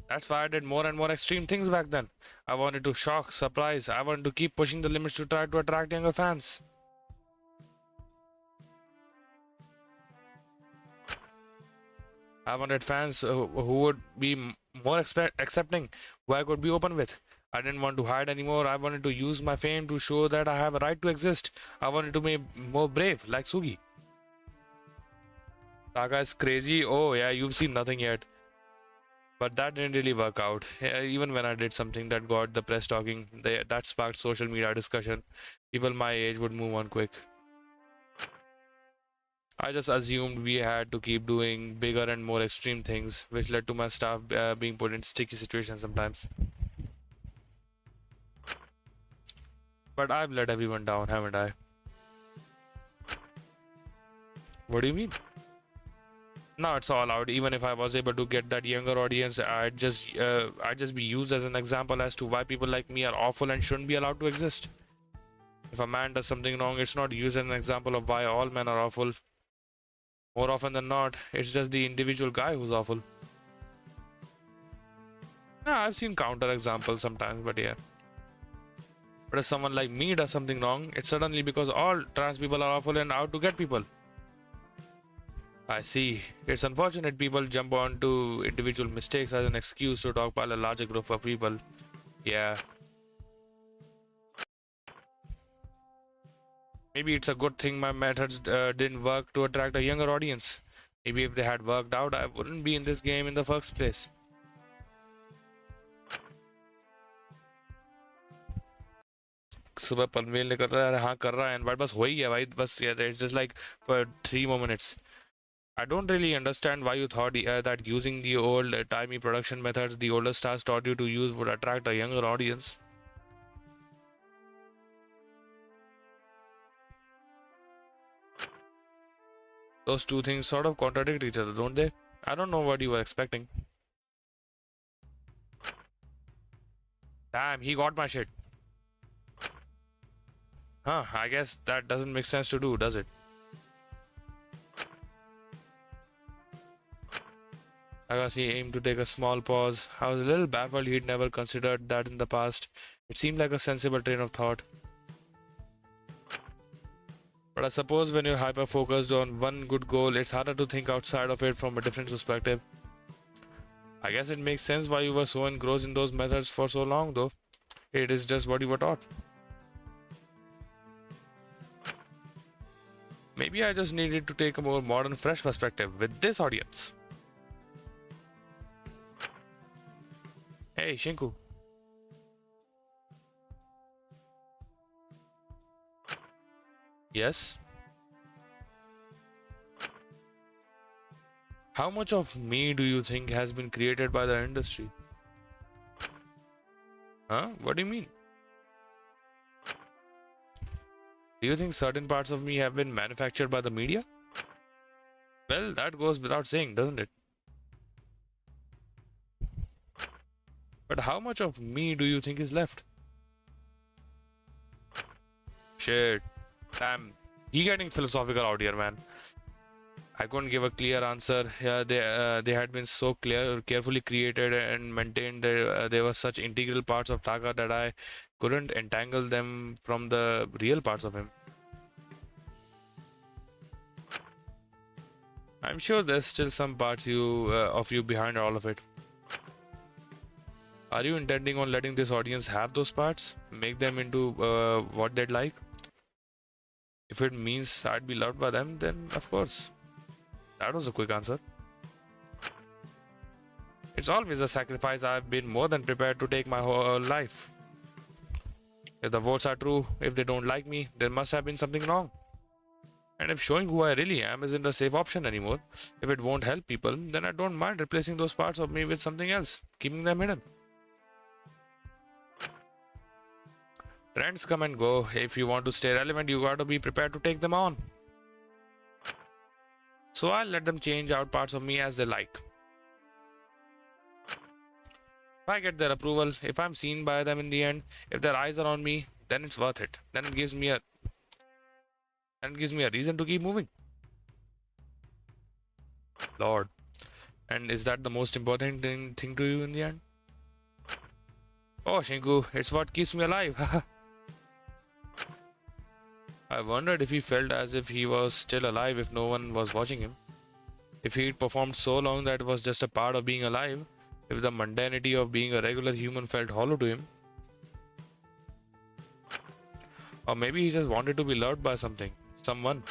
That's why I did more and more extreme things back then. I wanted to shock, surprise. I wanted to keep pushing the limits to try to attract younger fans. I wanted fans who would be more accepting, who I could be open with. I didn't want to hide anymore. I wanted to use my fame to show that I have a right to exist. I wanted to be more brave, like Sugi. Saga is crazy. Oh yeah, you've seen nothing yet. But that didn't really work out. Even when I did something that got the press talking, that sparked social media discussion. People my age would move on quick. I just assumed we had to keep doing bigger and more extreme things, which led to my staff being put in sticky situations sometimes. But I've let everyone down, haven't I? What do you mean? Now it's all out. Even if I was able to get that younger audience, I'd just be used as an example as to why people like me are awful and shouldn't be allowed to exist. If a man does something wrong, it's not used as an example of why all men are awful. More often than not, it's just the individual guy who's awful. Yeah, I've seen counter examples sometimes, but yeah. But if someone like me does something wrong, it's suddenly because all trans people are awful and out to get people. I see. It's unfortunate people jump onto individual mistakes as an excuse to talk about a larger group of people. Yeah. Maybe it's a good thing my methods didn't work to attract a younger audience. Maybe if they had worked out, I wouldn't be in this game in the first place. सुबह पनवेल ने कर रहा है, हाँ कर रहा है, but बस हो ही गया भाई, बस yeah, it's just like for 3 more minutes. I don't really understand why you thought that using the old timey production methods the older stars taught you to use would attract a younger audience. Those two things sort of contradict each other, don't they? I don't know what you were expecting. Damn, he got my shit. Huh, I guess that doesn't make sense to do, does it? Agassi aimed to take a small pause. I was a little baffled he'd never considered that in the past. It seemed like a sensible train of thought. But I suppose when you're hyper focused on one good goal, it's harder to think outside of it from a different perspective. I guess it makes sense why you were so engrossed in those methods for so long, though. It is just what you were taught. Maybe I just needed to take a more modern, fresh perspective with this audience. Hey, Shinku. Yes? How much of me do you think has been created by the industry? Huh? What do you mean? Do you think certain parts of me have been manufactured by the media? Well, that goes without saying, doesn't it? But how much of me do you think is left? Shit. Damn. He getting philosophical out here, man. I couldn't give a clear answer. Yeah, they had been so carefully created and maintained. They were such integral parts of Taka that I couldn't entangle them from the real parts of him. I'm sure there's still some parts of you behind all of it. Are you intending on letting this audience have those parts? Make them into what they'd like? If it means I'd be loved by them, then of course. That was a quick answer. It's always a sacrifice I've been more than prepared to take my whole life. If the votes are true, if they don't like me, there must have been something wrong. And if showing who I really am isn't a safe option anymore, if it won't help people, then I don't mind replacing those parts of me with something else, keeping them hidden. Trends come and go. If you want to stay relevant, you gotta be prepared to take them on. So I'll let them change out parts of me as they like. If I get their approval, if I'm seen by them in the end, if their eyes are on me, then it's worth it. Then it gives me a reason to keep moving. Lord. And is that the most important thing to you in the end? Oh, Shinku, it's what keeps me alive. I wondered if he felt as if he was still alive if no one was watching him. If he'd performed so long that it was just a part of being alive, if the mundanity of being a regular human felt hollow to him. Or maybe he just wanted to be loved by someone.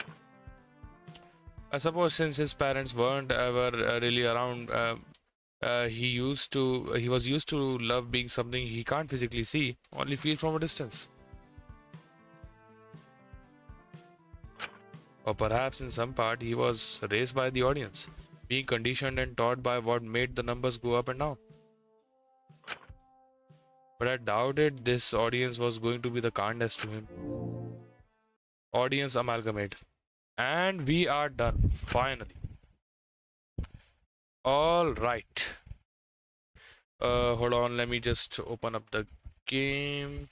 I suppose since his parents weren't ever really around, he was used to love being something he can't physically see, only feel from a distance. Or perhaps in some part he was raised by the audience, being conditioned and taught by what made the numbers go up and down. But I doubted this audience was going to be the kindest to him. Audience amalgamate. And we are done, finally. All right. Hold on, let me just open up the game.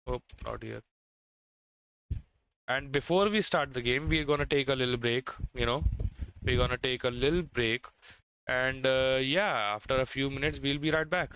Oh, not here. And before we start the game, we're gonna take a little break, We're gonna take a little break. And yeah, after a few minutes, we'll be right back.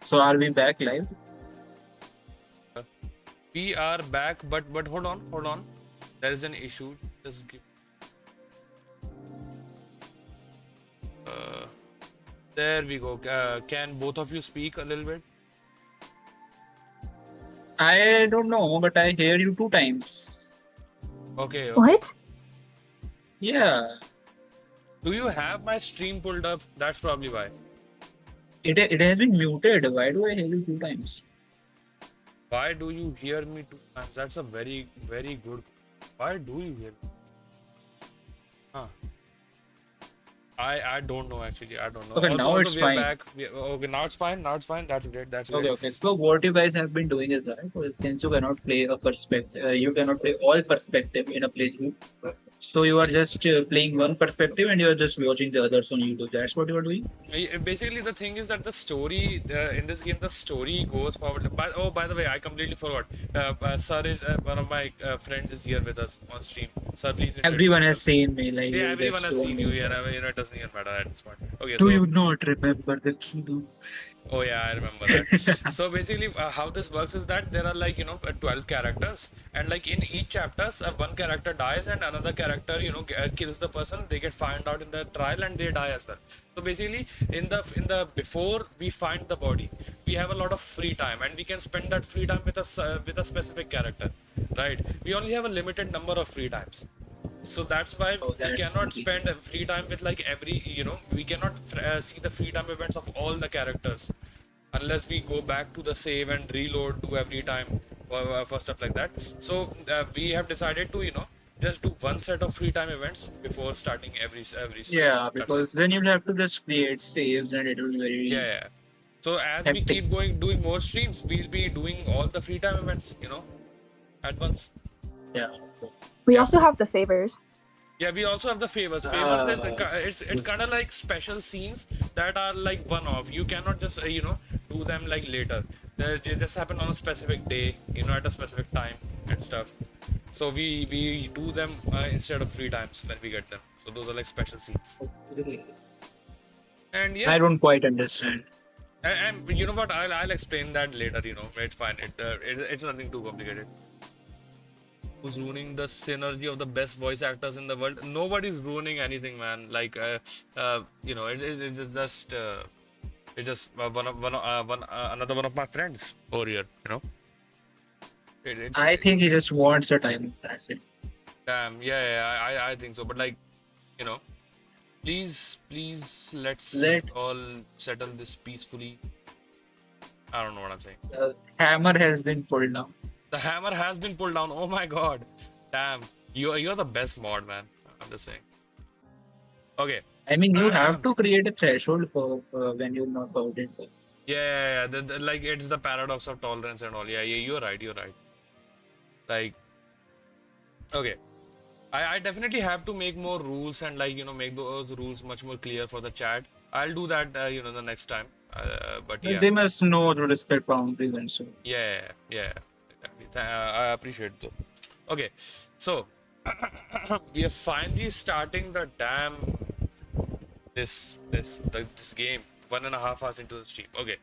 So are we back live? We are back, but hold on. There is an issue. Just give. Uh, there we go. Can both of you speak a little bit? I don't know, but I hear you 2 times. Okay, okay. What? Yeah, Do you have my stream pulled up? That's probably why. it has been muted. Why do I hear you 2 times? Why do you hear me 2 times? That's a very good. Why do you hear me? Huh. I don't know actually. I don't know. Okay, now Also it's we are fine. back. Okay, now it's fine. Now it's fine. That's great. That's great. Okay, okay. So what you guys have been doing is that since you cannot play a perspective, you cannot play all perspective in a playthrough. So you are just playing one perspective and you are just watching the others on YouTube. That's what you are doing. Basically, the thing is that the story in this game, the story goes forward. Oh, by the way, I completely forgot. Sir is one of my friends is here with us on stream. Sir, please introduce Everyone has yourself. seen me, like Yeah, you everyone just has told seen you. me. Yeah, it doesn't even matter at this point. Okay, Do so you not remember the keynote? oh yeah, I remember that. So basically, how this works is that there are like 12 characters, and like in each chapters, one character dies and another character kills the person. They get found out in the trial and they die as well. So basically, in the before we find the body, we have a lot of free time and we can spend that free time with a specific character, right? We only have a limited number of free times, so that's why Oh, we that's cannot silly. spend free time with like every we cannot see the free time events of all the characters unless we go back to the save and reload to every time for stuff like that. So we have decided to just do one set of free time events before starting every stream. Yeah, That's all. because then you'll have to just create saves and it will be Yeah, very yeah. So as we hectic. keep going doing more streams, we'll be doing all the free time events at once. Yeah. We Yeah. also have the favors. Yeah, we also have the favors. Favors is Uh, it's kind of like special scenes that are like one off. You cannot just do them like later. They just happen on a specific day, at a specific time and stuff. So we do them instead of free times when we get them. So those are like special scenes. And yeah, I don't quite understand. and you know what? I'll explain that later. It's fine. It's nothing too complicated. Who's ruining the synergy of the best voice actors in the world? Nobody's ruining anything, man. Like it's just another one of my friends over here. It's I think he just wants a time. That's it. damn, yeah, I think so. But like you know please let's all Let's. settle this peacefully. I don't know what I'm saying. The hammer has been pulled down. The hammer has been pulled down. Oh my god, damn, you're the best mod, man. I'm just saying. Okay. I mean, you have to create a threshold for when you knock out it. Yeah. Like it's the paradox of tolerance and all. Yeah, you're right. You're right. Like, okay, I definitely have to make more rules and like make those rules much more clear for the chat. I'll do that the next time. But But yeah, they must know to respect boundaries and so. yeah. Exactly. I appreciate it though. Okay, so we are finally starting the damn this game 1.5 hours into the stream. Okay.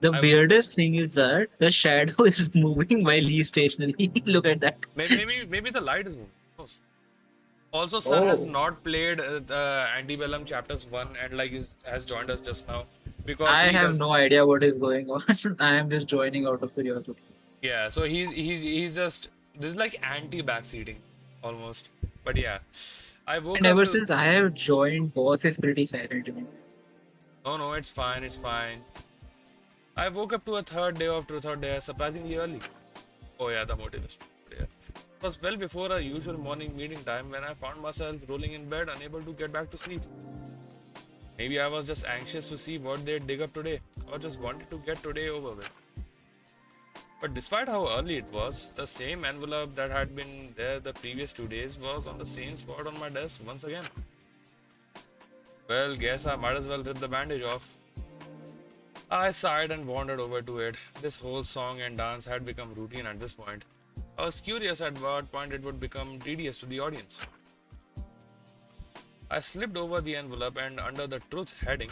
The I weirdest thing is that the shadow is moving while he's stationary. Look at that. maybe the light is moving. Who knows? Also, Sir has Oh, not played the Antebellum chapters 1 and like has joined us just now because I he have does. no idea what is going on. I am just joining out of curiosity. Yeah, so he's just this is like anti backseating almost. But yeah, I woke And up ever to. since I have joined, boss is pretty silent to me. No, it's fine, it's fine. I woke up to a third day surprisingly early. Oh yeah, the motivation. Yeah. It was well before our usual morning meeting time when I found myself rolling in bed, unable to get back to sleep. Maybe I was just anxious to see what they'd dig up today, or just wanted to get today over with. But despite how early it was, the same envelope that had been there the previous 2 days was on the same spot on my desk once again. Well, guess I might as well rip the bandage off. I sighed and wandered over to it. This whole song and dance had become routine at this point. I was curious at what point it would become tedious to the audience. I slipped over the envelope and under the truth heading.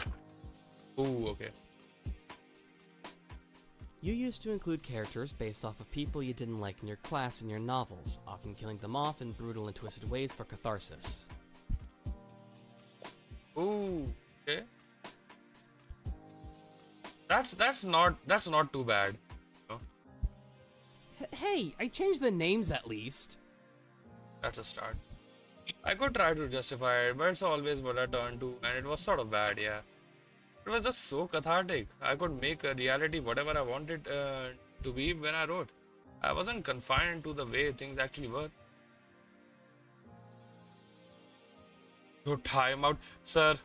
Ooh, okay. You used to include characters based off of people you didn't like in your class in your novels, often killing them off in brutal and twisted ways for catharsis. Ooh, okay. That's not too bad. No? Hey, I changed the names at least. That's a start. I could try to justify it, but it's always what I turn to, and it was sort of bad, yeah. It was just so cathartic. I could make a reality whatever I wanted to be when I wrote. I wasn't confined to the way things actually were. No time out, sir.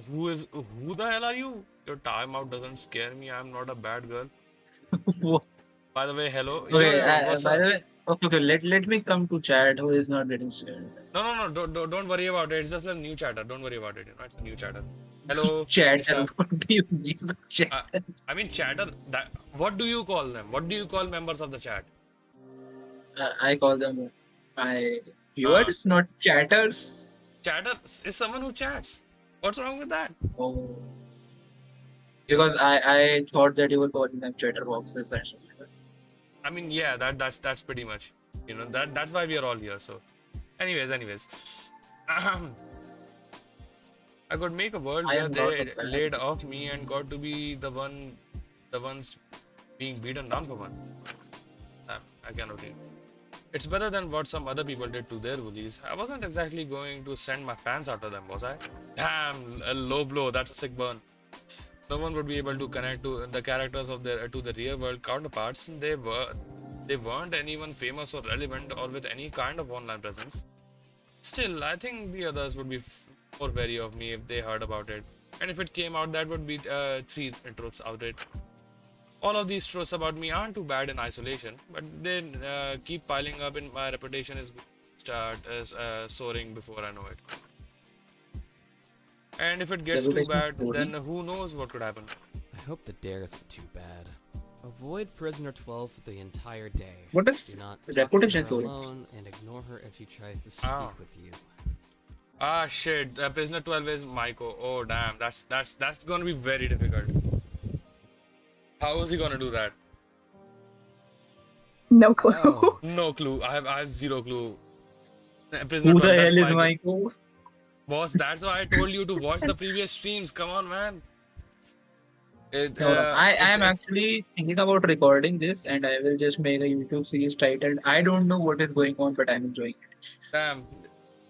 Who the hell are you? Your timeout doesn't scare me. I'm not a bad girl. What? By the way, hello. Okay, What's by up? the way, okay, let me come to chat who is not getting scared. No. Don't worry about it. It's just a new chatter. Don't worry about it. It's a new chatter. Hello, Chatter, Nisha. what do you mean chatter? I mean chatter. What do you call them? What do you call members of the chat? I call them my viewers, not chatters. Chatter is someone who chats. What's wrong with that? Oh. Because I thought that you were calling them chatter boxes or something. I mean, yeah, that's pretty much. That's why we are all here. So, anyways, I could make a world I where am not they a fan. laid off me and got to be the ones being beaten down for one. I cannot do. It's better than what some other people did to their bullies. I wasn't exactly going to send my fans after them, was I? Damn, a low blow. That's a sick burn. No one would be able to connect to the characters of their to the real world counterparts. They weren't anyone famous or relevant or with any kind of online presence. Still, I think the others would be more wary of me if they heard about it. And if it came out, that would be 3 truths out it. All of these truths about me aren't too bad in isolation, but they keep piling up, and my reputation is soaring before I know it. And if it gets too bad, then who knows what could happen. I hope the dare isn't too bad. Avoid prisoner 12 for the entire day. What Do is not reputation talk to her story? alone and ignore her if she tries to speak with you. Ah shit, prisoner 12 is Maiko. Oh damn, that's gonna be very difficult. How is he gonna do that? No clue. Oh, No clue. I have zero clue. Prisoner Who 12, the that's hell is Maiko. Maiko? Boss, that's why I told you to watch the previous streams. Come on, man. No, I am actually thinking about recording this, and I will just make a YouTube series titled "I don't know what is going on, but I'm enjoying it." Damn.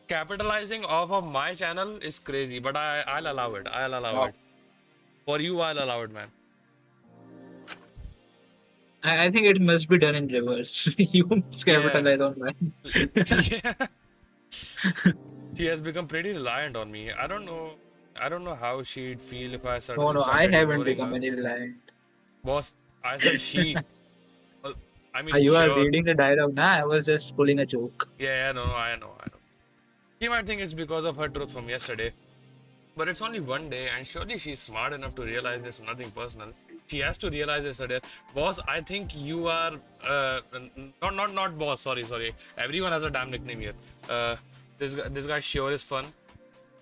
Capitalizing off of my channel is crazy, but I'll allow it. I'll allow Wow. it. For you, I'll allow it, man. I think it must be done in reverse. You must capitalize on mine. Yeah. She has become pretty reliant on me. I don't know how she'd feel if I No, suddenly I started haven't ignoring become her. any reliant. Boss, I said she. Well, I mean, You are sure. reading the dialogue now. I was just pulling a joke. Yeah, no, I know. He might think it's because of her truth from yesterday. But it's only one day, and surely she's smart enough to realize it's nothing personal. She has to realize this today. Boss, I think you are not boss. Sorry. Everyone has a damn nickname here. This guy sure is fun.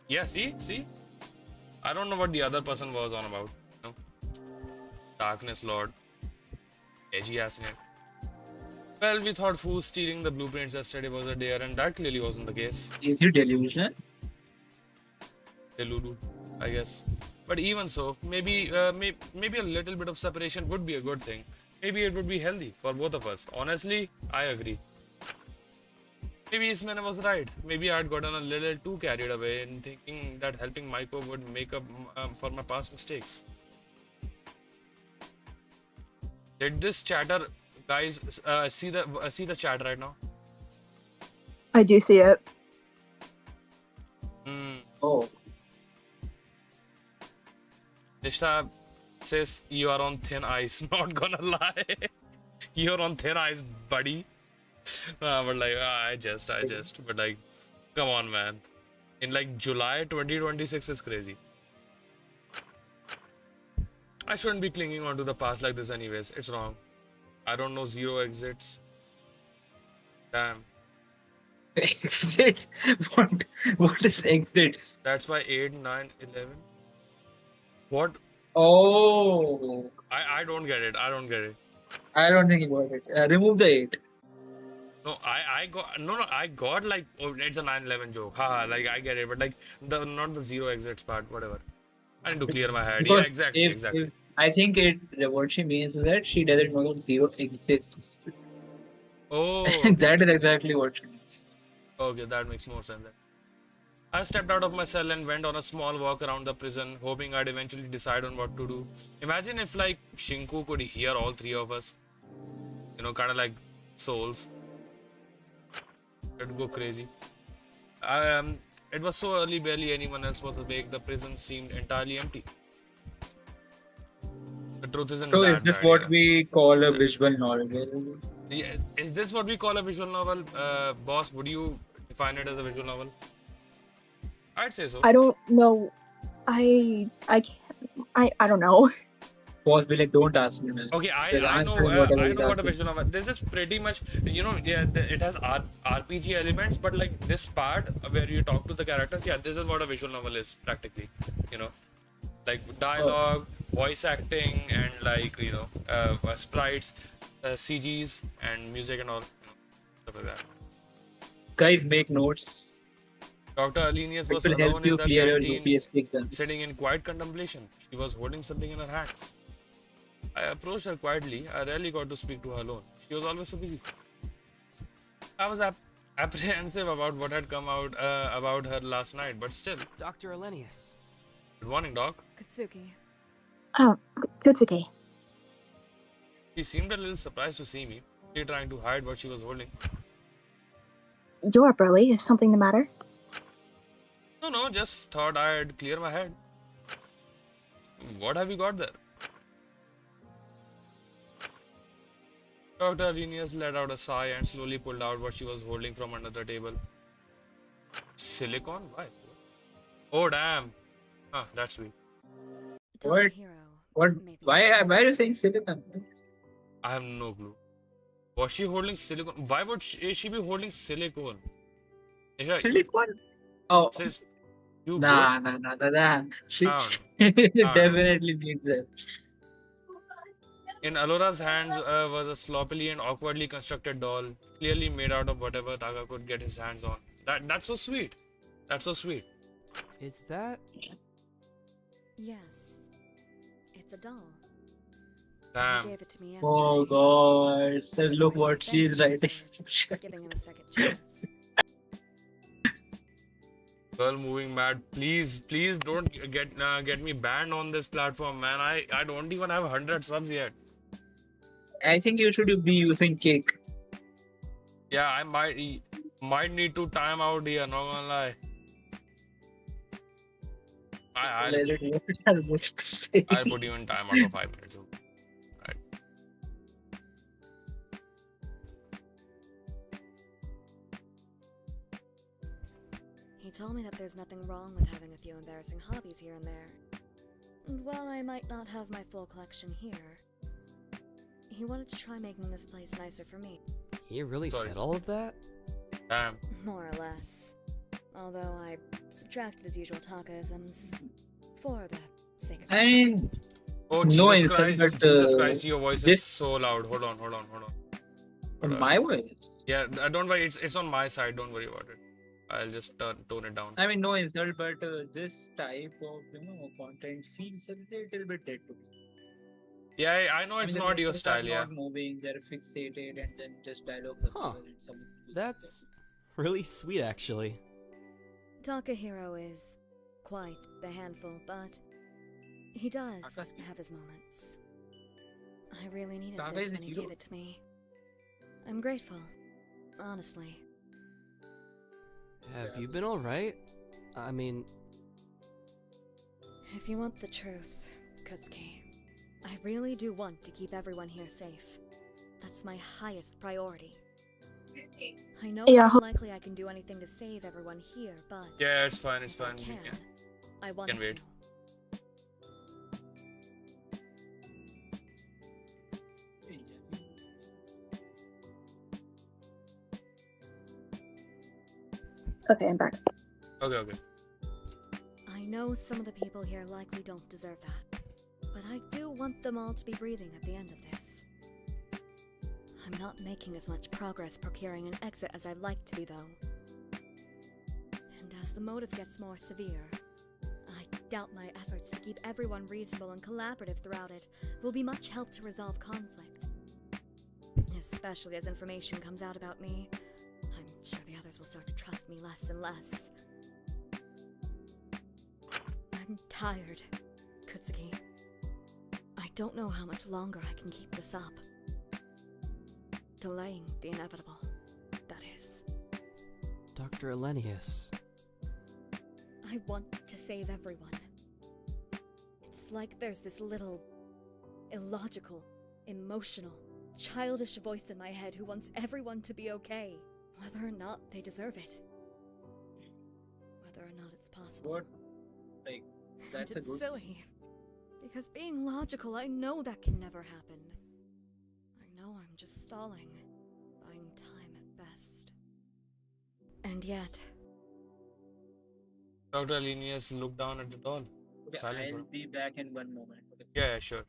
Yeah, see. I don't know what the other person was on about. No. Darkness Lord. Edgy ass name. Well, we thought Foo stealing the blueprints yesterday was a dare, and that clearly wasn't the case. Is he delusional? Delulu, I guess. But even so, maybe maybe a little bit of separation would be a good thing. Maybe it would be healthy for both of us. Honestly, I agree. Maybe Isman was right. Maybe I'd gotten a little too carried away in thinking that helping Maiko would make up for my past mistakes. Did this chatter, guys, see the chat right now? I do see it. Oh, Nishta says you are on thin ice. Not gonna lie, you're on thin ice, buddy. But like, I just. But like, come on, man. In like July 2026 is crazy. I shouldn't be clinging on to the past like this, anyways. It's wrong. I don't know zero exits. Damn. exits. What is exits? That's why 8, 9, 11. What? Oh, I don't get it. I don't get it. I don't think you got it. Remove the 8. No, I got no. I got like it's a 9/11 joke. Haha, like I get it, but like the not the zero exits part. Whatever. I need to clear my head. Yeah, Because exactly, if exactly. I think what she means is that she doesn't know that 0 exists. Oh, okay, That is okay. exactly what she means. Okay, that makes more sense then. I stepped out of my cell and went on a small walk around the prison, hoping I'd eventually decide on what to do. Imagine if like Shinku could hear all three of us. Kind of like souls. It'd go crazy. It was so early, barely anyone else was awake. The prison seemed entirely empty. The truth isn't So is that this bad, what yeah. we call a visual novel? Yeah, is this what we call a visual novel? Boss, would you define it as a visual novel? I'd say so. I don't know. I can't. I don't know. Boss be like, don't ask me. Man. Okay, Just I know answer whatever I he's know what a asking. visual novel. This is pretty much yeah, it has RPG elements, but like this part where you talk to the characters, yeah, this is what a visual novel is practically. You know, like dialogue, voice acting, and like sprites, CGs, and music and all, stuff like that. Guys, make notes. Dr. Alenius It was will help alone in you the clear your canteen, UPSC exams. sitting in quiet contemplation. She was holding something in her hands. I approached her quietly. I rarely got to speak to her alone. She was always so busy. I was apprehensive about what had come out about her last night, but still. Dr. Alenius. Good morning, Doc. Katsuki. Oh, Kutsuki. She seemed a little surprised to see me, really trying to hide what she was holding. You're up early. Is something the matter? No, just thought I'd clear my head. What have you got there? Dr. Arrhenius let out a sigh and slowly pulled out what she was holding from under the table. Silicon? Why? Oh, damn. Huh, that's sweet. What? Hero What? made Why this. are you saying silicon? I have no clue. Was she holding silicone? Why would she be holding silicone? Silicon? Oh, Says you nah. She I don't know. definitely needs it. In Alora's hands was a sloppily and awkwardly constructed doll, clearly made out of whatever Taka could get his hands on. That's so sweet. That's so sweet. Is that... Yes. It's a doll. Damn. He gave it to me yesterday. Oh God! So As a look way what to she's thank writing. him for giving him a second chance. Girl moving mad. Please don't get me banned on this platform, man. I don't even have 100 subs yet. I think you should be using cake. Yeah, I might need to time out here. Not gonna lie. I'll put you in time out for 5 minutes. Right. He told me that there's nothing wrong with having a few embarrassing hobbies here and there. And while I might not have my full collection here, he wanted to try making this place nicer for me. He really Sorry. said all of that? Damn. More or less. Although I subtracted his usual Taka-isms for the sake of I mean, Oh, no Jesus insult, Christ. but, Jesus Christ, your voice is this- so loud. Hold on. my voice. Yeah, don't worry. It's on my side. Don't worry about it. I'll just tone it down. I mean, no insult, but this type of content feels a little bit dead to me. Yeah, I know it's The not your characters style, are yeah. not moving, they're fixated, and then just dialogue. Huh. That's really sweet, actually. Takahiro is quite the handful, but he does have his moments. I really needed Taka this is a when he hero. gave it to me. I'm grateful, honestly. Have you been alright? I mean... If you want the truth, Kutsuki, I really do want to keep everyone here safe. That's my highest priority. I know Yeah. it's unlikely I can do anything to save everyone here, but Yeah, it's fine. if I can, I want Can wait. to. Okay, I'm back. Okay. I know some of the people here likely don't deserve that. But I do want them all to be breathing at the end of this. I'm not making as much progress procuring an exit as I'd like to be, though. And as the motive gets more severe, I doubt my efforts to keep everyone reasonable and collaborative throughout it will be much help to resolve conflict. Especially as information comes out about me, I'm sure the others will start to trust me less and less. I'm tired, Kutsuki. I don't know how much longer I can keep this up. Delaying the inevitable, that is. Dr. Elenius. I want to save everyone. It's like there's this little, illogical, emotional, childish voice in my head who wants everyone to be okay, whether or not they deserve it. Whether or not it's possible. What? Like, that's And a it's good silly. Because being logical, I know that can never happen. I know I'm just stalling, buying time at best. And yet, Dr. Linnaeus looked down at the doll. Okay, Silent for I'll a- be back in one moment. Okay. Yeah, sure.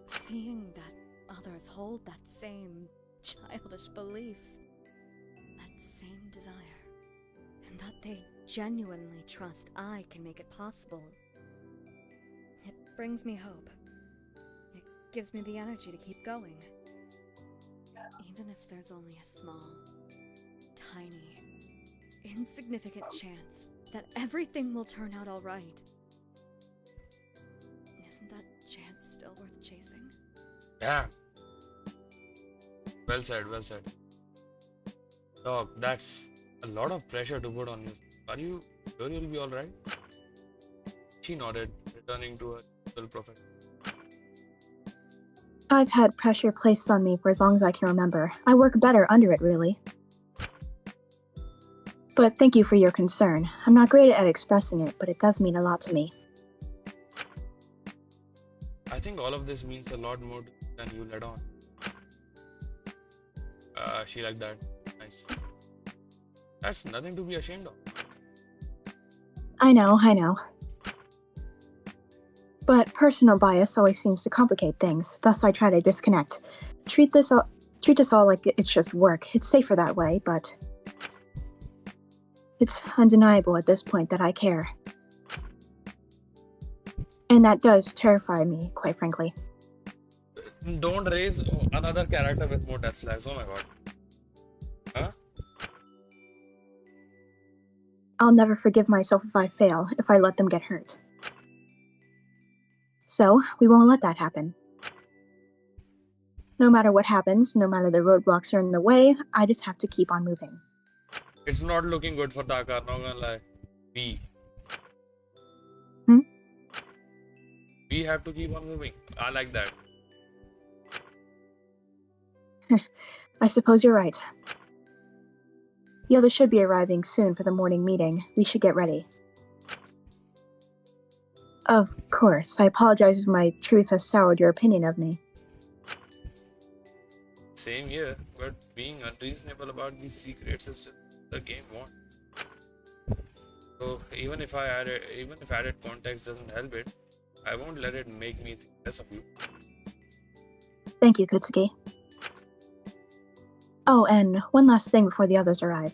seeing that others hold that same childish belief, that same desire, and that they genuinely trust I can make it possible, it brings me hope. It gives me the energy to keep going. Even if there's only a small, tiny, insignificant chance that everything will turn out all right. Isn't that chance still worth chasing? Damn. Well said, well said. Dog, that's a lot of pressure to put on you. Are you sure you'll be alright? She nodded, returning to her usual profession. I've had pressure placed on me for as long as I can remember. I work better under it, really. But thank you for your concern. I'm not great at expressing it, but it does mean a lot to me. I think all of this means a lot more than you let on. She liked that. Nice. That's nothing to be ashamed of. I know. But personal bias always seems to complicate things, thus I try to disconnect. Treat us all like it's just work. It's safer that way, but it's undeniable at this point that I care. And that does terrify me, quite frankly. Don't raise another character with more death flags. Oh my god. Huh? I'll never forgive myself if I fail, if I let them get hurt. So, we won't let that happen. No matter what happens, no matter the roadblocks are in the way, I just have to keep on moving. It's not looking good for Dakar, not gonna lie. We have to keep on moving. I like that. I suppose you're right. The others should be arriving soon for the morning meeting. We should get ready. Of course, I apologize if my truth has soured your opinion of me. Same here, but being unreasonable about these secrets is just the game wants. So even if added context doesn't help it, I won't let it make me think less of you. Thank you, Kutsuki. Oh, and one last thing before the others arrive.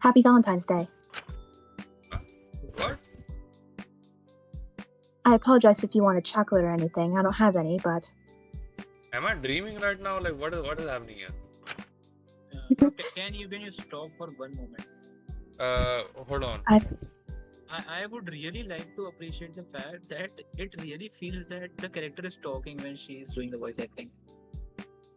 Happy Valentine's Day. What? I apologize if you wanted chocolate or anything. I don't have any, but... Am I dreaming right now? Like what is happening here? Can you stop for one moment? Hold on. I would really like to appreciate the fact that it really feels that the character is talking when she is doing the voice acting.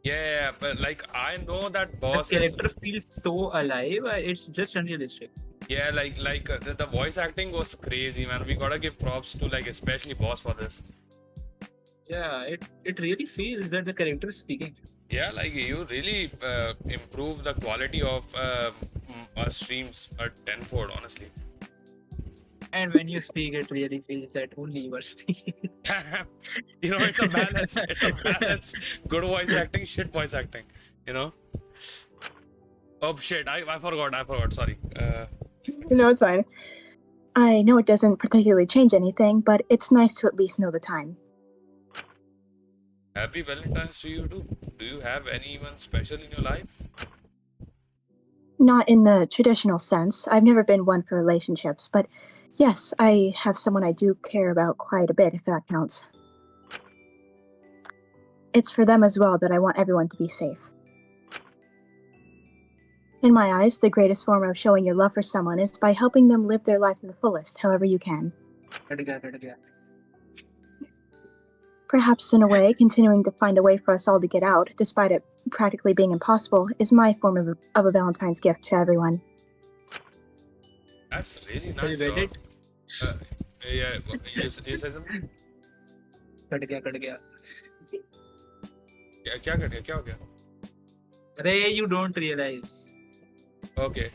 Yeah, but like I know that boss The is. character feels so alive. It's just unrealistic. Yeah, the voice acting was crazy, man. We gotta give props to like especially boss for this. Yeah, it really feels that the character is speaking. Yeah, like you really improve the quality of our streams tenfold, honestly. And when you speak, it really feels that only you are speaking. You know, it's a balance. It's a balance. Good voice acting, shit voice acting. You know. Oh shit! I forgot. Sorry. No, it's fine. I know it doesn't particularly change anything, but it's nice to at least know the time. Happy Valentine's to you too. Do you have anyone special in your life? Not in the traditional sense. I've never been one for relationships, but yes, I have someone I do care about quite a bit, if that counts. It's for them as well that I want everyone to be safe. In my eyes, the greatest form of showing your love for someone is by helping them live their life to the fullest, however you can. Perhaps in a way, continuing to find a way for us all to get out, despite it practically being impossible, is my form of a Valentine's gift to everyone. That's really You nice, get dog. it? Yeah, you say something? Cut गया क्या कर गया? क्या हो गया? अरे you don't realize. Okay.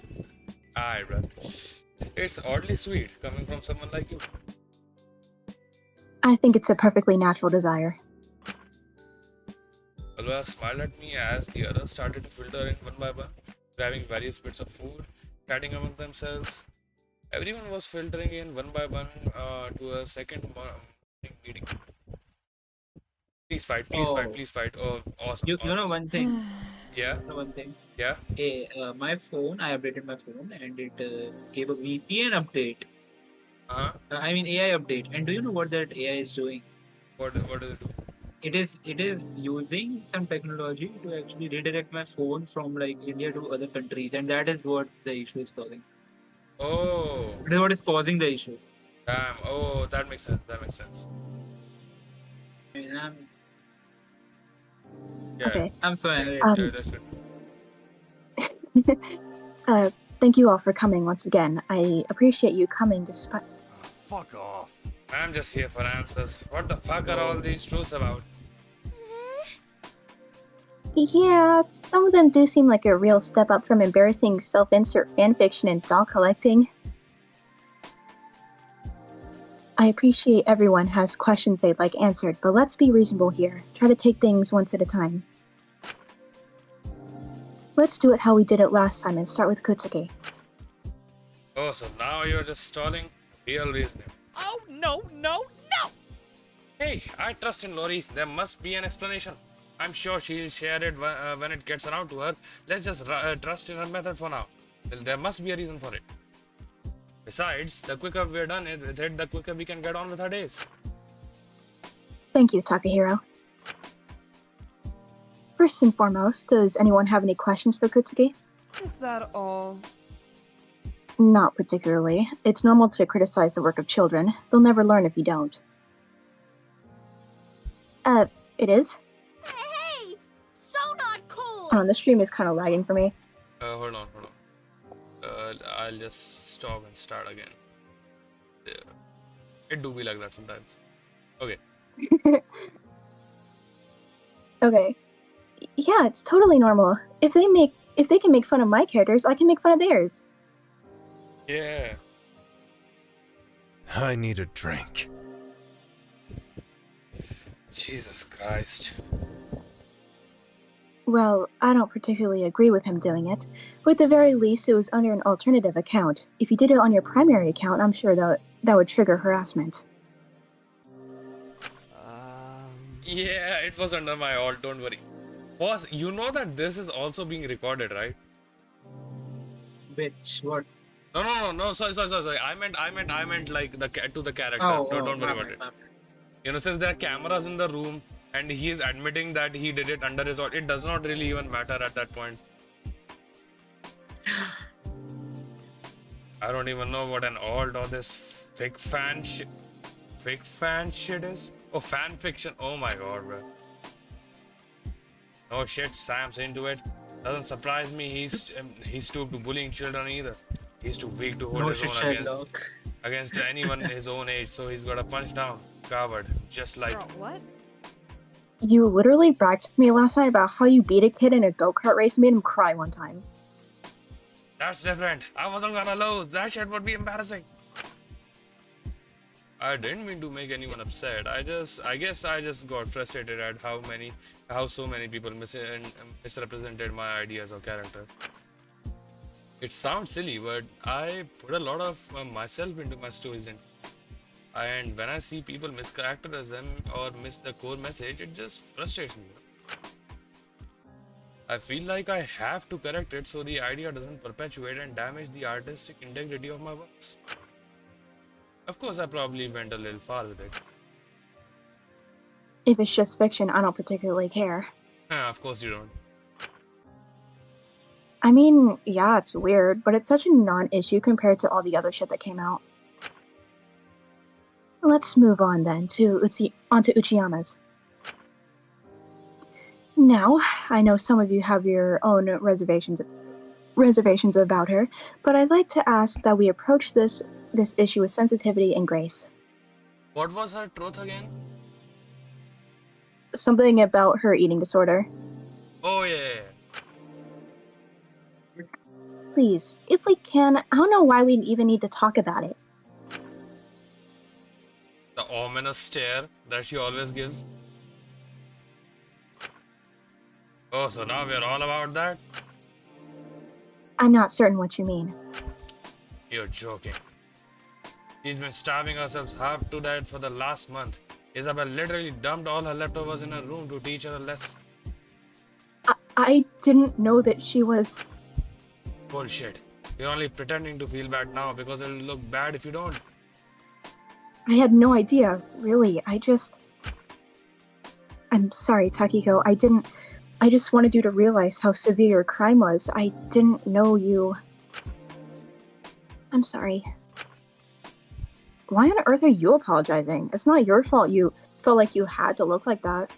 Alright, bro. It's oddly sweet coming from someone like you. I think it's a perfectly natural desire. Alva smiled at me as the others started to filter in one by one, grabbing various bits of food, chatting among themselves. Everyone was filtering in one by one to a second morning meeting. Please fight, please fight, Oh. please fight. Oh, awesome. You know awesome. one thing. Yeah, You know one thing. yeah. Hey, my phone. I updated my phone, and it gave a VPN update. Uh-huh. I mean AI update. And do you know what that AI is doing? What does it do? It is using some technology to actually redirect my phone from like India to other countries, and that is what the issue is causing. Oh, That is what is causing the issue. damn. Oh, that makes sense. That makes sense. I mean, Yeah. Okay. I'm so angry. Yeah, that's it. Thank you all for coming once again. I appreciate you coming despite. Fuck off. I'm just here for answers. What the fuck are all these truths about? Yeah, some of them do seem like a real step up from embarrassing self-insert fanfiction and doll collecting. I appreciate everyone has questions they'd like answered, but let's be reasonable here. Try to take things once at a time. Let's do it how we did it last time and start with Kutsuki. Oh, so now you're just stalling? Real reasoning. Oh, no. Hey, I trust in Lori. There must be an explanation. I'm sure she'll share it when it gets around to her. Let's just trust in her method for now. Well, there must be a reason for it. Besides, the quicker we're done with it, the quicker we can get on with our days. Thank you, Takahiro. First and foremost, does anyone have any questions for Kutsuki? Is that all? Not particularly. It's normal to criticize the work of children. They'll never learn if you don't. It is? Hey! So not cool! The stream is kind of lagging for me. Hold on. I'll just stop and start again. Yeah. It do be like that sometimes. Okay. Okay. Yeah, it's totally normal. If they can make fun of my characters, I can make fun of theirs. Yeah. I need a drink. Jesus Christ. Well, I don't particularly agree with him doing it, but at the very least it was under an alternative account. If you did it on your primary account, I'm sure that would trigger harassment. Yeah, it was under my alt, don't worry. Boss, you know that this is also being recorded, right? Which what? No, sorry. I meant like to the character. Don't worry about it. You know, since there are cameras in the room and he is admitting that he did it under his alt, it does not really even matter at that point. I don't even know what an alt or this fake fan shit is. Oh, fan fiction. Oh my god, bro. No shit, Sam's into it. Doesn't surprise me. He's stooped to bullying children either. He's too weak to hold his own against anyone his own age, so he's got a punch down. Coward, just like. Girl, what? You literally bragged to me last night about how you beat a kid in a go-kart race and made him cry one time. That's different. I wasn't gonna lose. That shit would be embarrassing. I didn't mean to make anyone upset. I guess I just got frustrated at how so many people misrepresented my ideas or characters. It sounds silly, but I put a lot of myself into my stories, and when I see people miss characters or miss the core message, it just frustrates me. I feel like I have to correct it so the idea doesn't perpetuate and damage the artistic integrity of my works. Of course, I probably went a little far with it. If it's just fiction, I don't particularly care. Of course you don't. I mean, yeah, it's weird, but it's such a non-issue compared to all the other shit that came out. Let's move on then onto Uchiyama's. Now, I know some of you have your own reservations about her, but I'd like to ask that we approach this issue with sensitivity and grace. What was her truth again? Something about her eating disorder. Oh yeah. Please, if we can, I don't know why we even need to talk about it. The ominous stare that she always gives. Oh, so now we're all about that? I'm not certain what you mean. You're joking. She's been starving herself half to death for the last month. Isabel literally dumped all her leftovers in her room to teach her a lesson. I didn't know that she was... Bullshit. You're only pretending to feel bad now because it'll look bad if you don't. I had no idea, really. I'm sorry, Takiko. I just wanted you to realize how severe your crime was. I didn't know you... I'm sorry. Why on earth are you apologizing? It's not your fault you felt like you had to look like that.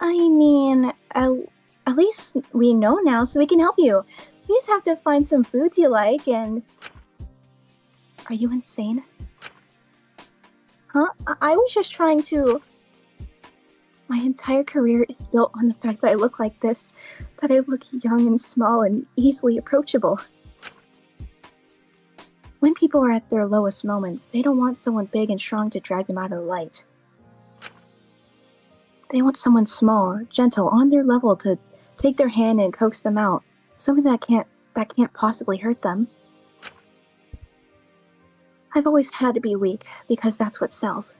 I mean, at least we know now, so we can help you. You just have to find some foods you like and... Are you insane? Huh? I was just trying to... My entire career is built on the fact that I look like this, that I look young and small and easily approachable. When people are at their lowest moments, they don't want someone big and strong to drag them out of the light. They want someone small, gentle, on their level to take their hand and coax them out. Something that can't possibly hurt them. I've always had to be weak, because that's what sells.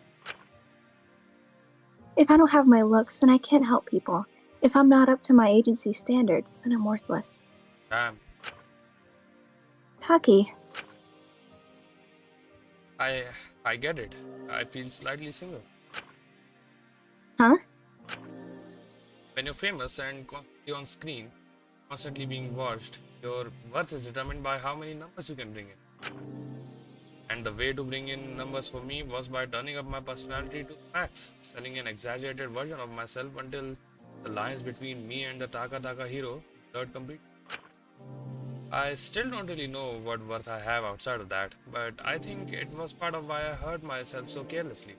If I don't have my looks, then I can't help people. If I'm not up to my agency standards, then I'm worthless. Damn. Taki. I get it. I feel slightly similar. Huh? When you're famous and constantly on screen, constantly being watched, your worth is determined by how many numbers you can bring in. And the way to bring in numbers for me was by turning up my personality to max, selling an exaggerated version of myself until the lines between me and the Taka hero blurred completely. I still don't really know what worth I have outside of that, but I think it was part of why I hurt myself so carelessly.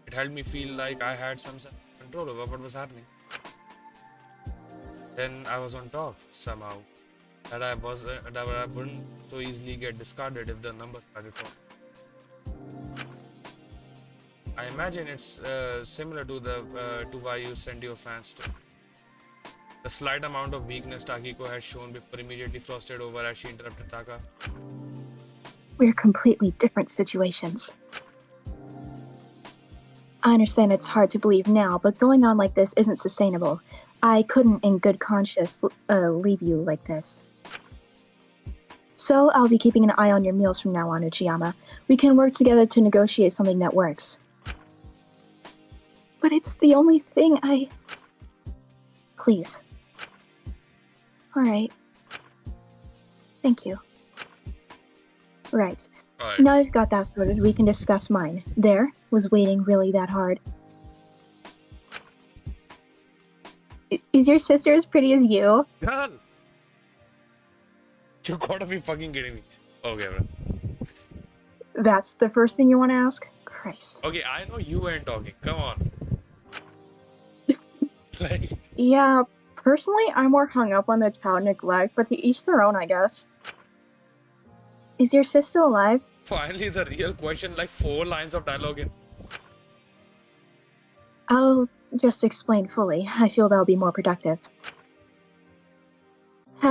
It helped me feel like I had some sense of control over what was happening. Then I was on top somehow, that I wouldn't so easily get discarded if the numbers started falling. I imagine it's similar to why you send your fans to. The slight amount of weakness Takiko had shown before immediately frosted over as she interrupted Taka. We're completely different situations. I understand it's hard to believe now, but going on like this isn't sustainable. I couldn't in good conscience leave you like this. So I'll be keeping an eye on your meals from now on, Uchiyama. We can work together to negotiate something that works. But it's the only thing Please. Alright. Thank you. Right. Alright. Now I've got that sorted, we can discuss mine. There, was waiting really that hard. Is your sister as pretty as you? Girl! You gotta be fucking kidding me. Okay, bro. That's the first thing you want to ask? Christ. Okay, I know you weren't talking. Come on. Like... Yeah, personally, I'm more hung up on the child neglect, but to each their own, I guess. Is your sis still alive? Finally, the real question, like 4 lines of dialogue in. I'll just explain fully. I feel that'll be more productive.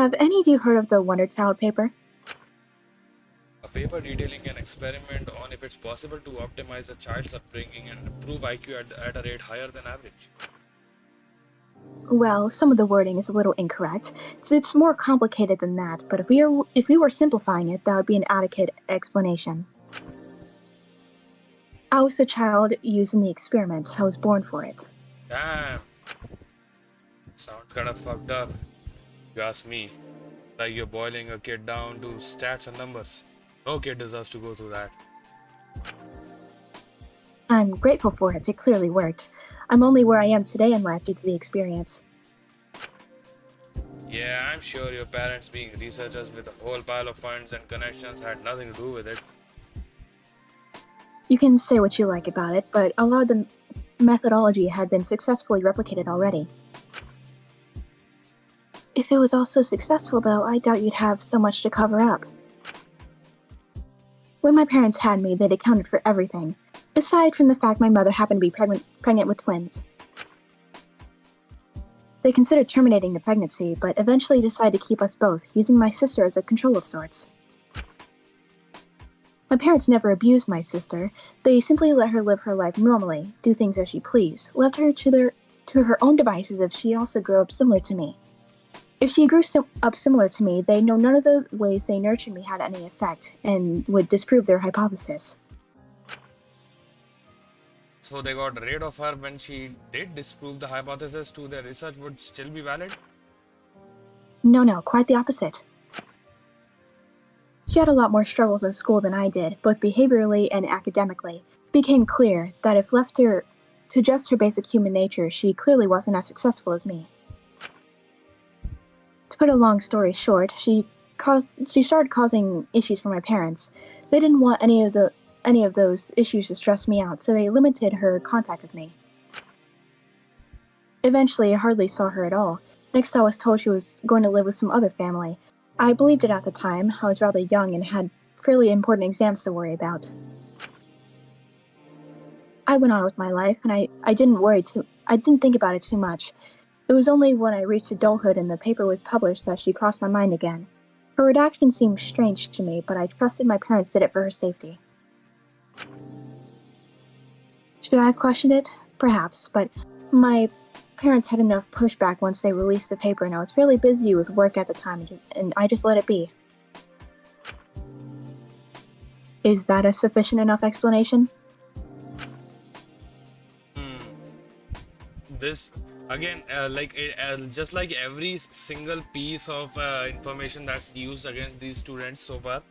Have any of you heard of the Wonder Child paper? A paper detailing an experiment on if it's possible to optimize a child's upbringing and improve IQ at a rate higher than average. Well, some of the wording is a little incorrect. It's more complicated than that, but if we were simplifying it, that would be an adequate explanation. I was the child used in the experiment. I was born for it. Damn. Sounds kind of fucked up. You ask me. Like you're boiling a kid down to stats and numbers. No kid deserves to go through that. I'm grateful for it. It clearly worked. I'm only where I am today in life due to the experience. Yeah, I'm sure your parents being researchers with a whole pile of funds and connections had nothing to do with it. You can say what you like about it, but a lot of the methodology had been successfully replicated already. If it was also successful, though, I doubt you'd have so much to cover up. When my parents had me, they'd accounted for everything, aside from the fact my mother happened to be pregnant with twins. They considered terminating the pregnancy, but eventually decided to keep us both, using my sister as a control of sorts. My parents never abused my sister. They simply let her live her life normally, do things as she pleased, left her to her own devices if she also grew up similar to me. If she grew up similar to me, they know none of the ways they nurtured me had any effect, and would disprove their hypothesis. So they got rid of her when she did disprove the hypothesis to their research would still be valid? No, quite the opposite. She had a lot more struggles in school than I did, both behaviorally and academically. It became clear that if left to just her basic human nature, she clearly wasn't as successful as me. To put a long story short, she started causing issues for my parents. They didn't want any of those issues to stress me out, so they limited her contact with me. Eventually, I hardly saw her at all. Next, I was told she was going to live with some other family. I believed it at the time. I was rather young and had fairly important exams to worry about. I went on with my life, and I didn't think about it too much. It was only when I reached adulthood and the paper was published that she crossed my mind again. Her redaction seemed strange to me, but I trusted my parents did it for her safety. Should I have questioned it? Perhaps, but my parents had enough pushback once they released the paper, and I was fairly busy with work at the time, and I just let it be. Is that a sufficient enough explanation? This again, just like every single piece of information that's used against these students so far,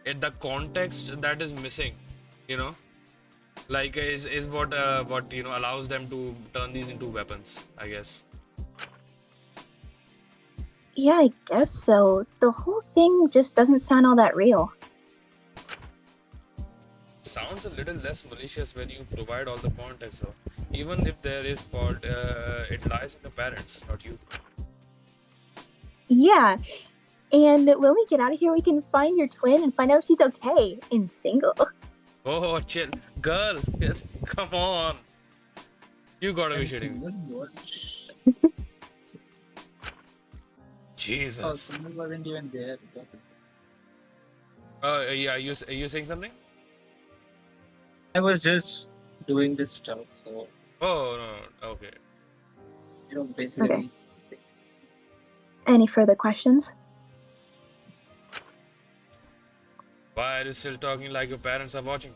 the context that is missing, like is what allows them to turn these into weapons, I guess. Yeah, I guess so. The whole thing just doesn't sound all that real. Sounds a little less malicious when you provide all the context, though. Even if there is fault, it lies in the parents, not you. Yeah, and when we get out of here, we can find your twin and find out if she's okay and single. Oh, chill. Girl, yes, come on. You gotta be shitting me. Jesus. Oh, someone wasn't even there. Yeah, you saying something? I was just doing this stuff, so Oh, no, okay. basically. Okay. Any further questions? Why are you still talking like your parents are watching?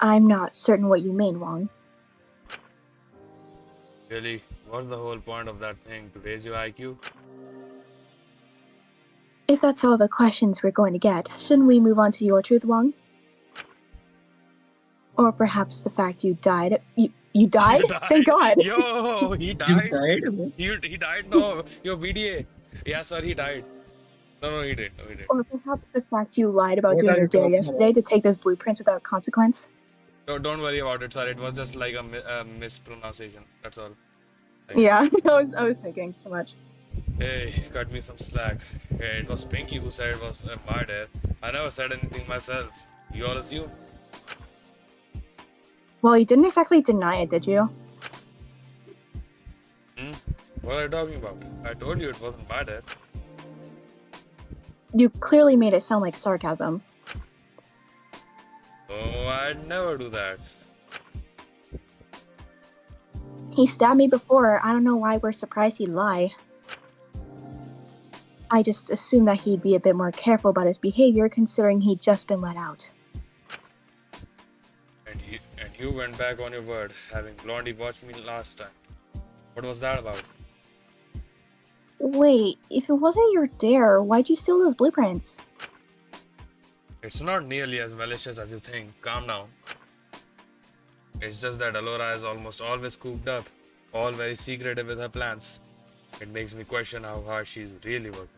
I'm not certain what you mean, Wong. Really? What's the whole point of that thing? To raise your IQ? If that's all the questions we're going to get, shouldn't we move on to your truth, Wong? Or perhaps the fact you died. You died? Thank God! Yo, he died? You died? He died? No, your BDA. Yeah, sir, he died. No, he didn't. Or perhaps the fact you lied about What doing are your you dare talking yesterday about? to take those blueprints without consequence. No, don't worry about it, sir. It was just like a mispronunciation. That's all. Yeah, I was thinking too much. Hey, cut me some slack. Hey, it was Pinky who said it was my dare. I never said anything myself. You all assume? Well, you didn't exactly deny it, did you? What are you talking about? I told you it wasn't my dad. You clearly made it sound like sarcasm. Oh, I'd never do that. He stabbed me before. I don't know why we're surprised he'd lie. I just assumed that he'd be a bit more careful about his behavior considering he'd just been let out. And you went back on your word, having Blondie watch me last time. What was that about? Wait, if it wasn't your dare, why'd you steal those blueprints? It's not nearly as malicious as you think. Calm down. It's just that Alora is almost always cooped up, all very secretive with her plans. It makes me question how hard she's really working.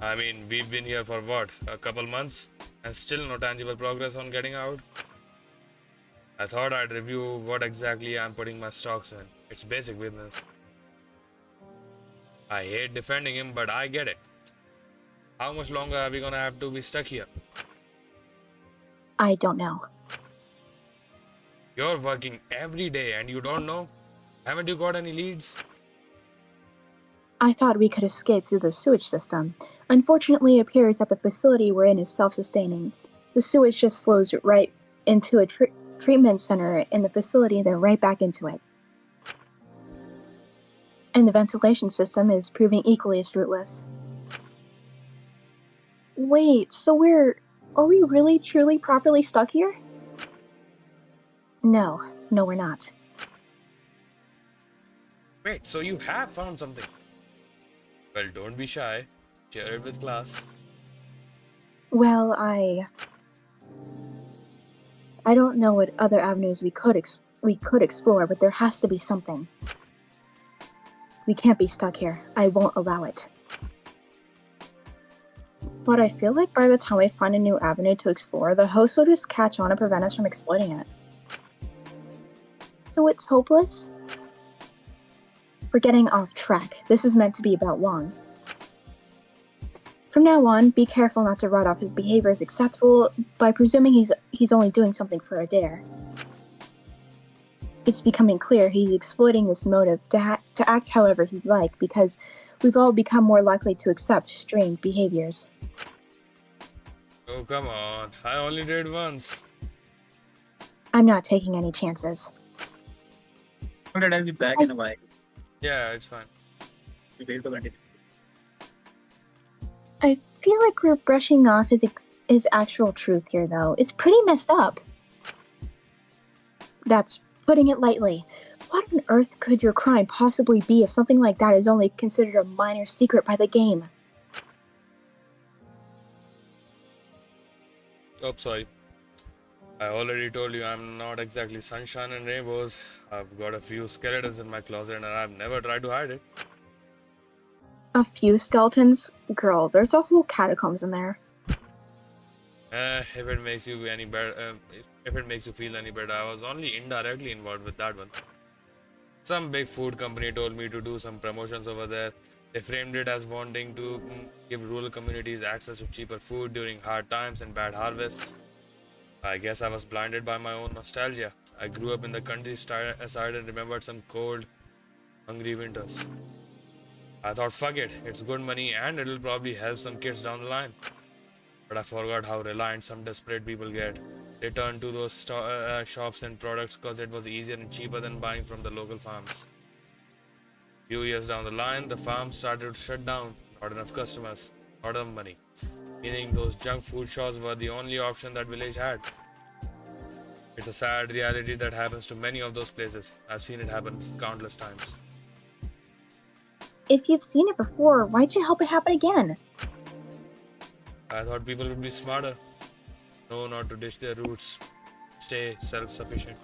I mean, we've been here for what, a couple months, and still no tangible progress on getting out? I thought I'd review what exactly I'm putting my stocks in. It's basic business. I hate defending him, but I get it. How much longer are we gonna have to be stuck here? I don't know. You're working every day and you don't know? Haven't you got any leads? I thought we could escape through the sewage system. Unfortunately, it appears that the facility we're in is self-sustaining. The sewage just flows right into a treatment center in the facility, then right back into it. And the ventilation system is proving equally as fruitless. Wait, so are we really, truly, properly stuck here? No, we're not. Wait, so you have found something? Well, don't be shy. Share it with class. Well, I don't know what other avenues we could explore, but there has to be something. We can't be stuck here. I won't allow it. But I feel like by the time we find a new avenue to explore, the host will just catch on and prevent us from exploiting it. So it's hopeless? We're getting off track. This is meant to be about Wong. From now on, be careful not to write off his behavior as acceptable by presuming he's only doing something for a dare. It's becoming clear he's exploiting this motive to act however he'd like because we've all become more likely to accept strange behaviors. Oh, come on. I only did once. I'm not taking any chances. Alright, I'll be back in a while. Yeah, it's fine. We will continue. I feel like we're brushing off his actual truth here, though. It's pretty messed up. That's putting it lightly. What on earth could your crime possibly be if something like that is only considered a minor secret by the game? Oh, sorry. I already told you I'm not exactly sunshine and rainbows. I've got a few skeletons in my closet and I've never tried to hide it. A few skeletons? Girl, there's a whole catacombs in there. If it makes you any better, if it makes you feel any better, I was only indirectly involved with that one. Some big food company told me to do some promotions over there. They framed it as wanting to give rural communities access to cheaper food during hard times and bad harvests. I guess I was blinded by my own nostalgia. I grew up in the countryside and remembered some cold, hungry winters. I thought, fuck it, it's good money and it'll probably help some kids down the line. But I forgot how reliant some desperate people get. They turned to those shops and products because it was easier and cheaper than buying from the local farms. Few years down the line, the farms started to shut down. Not enough customers, not enough money. Meaning those junk food shops were the only option that village had. It's a sad reality that happens to many of those places. I've seen it happen countless times. If you've seen it before, why'd you help it happen again? I thought people would be smarter. Know not to ditch their roots. Stay self-sufficient.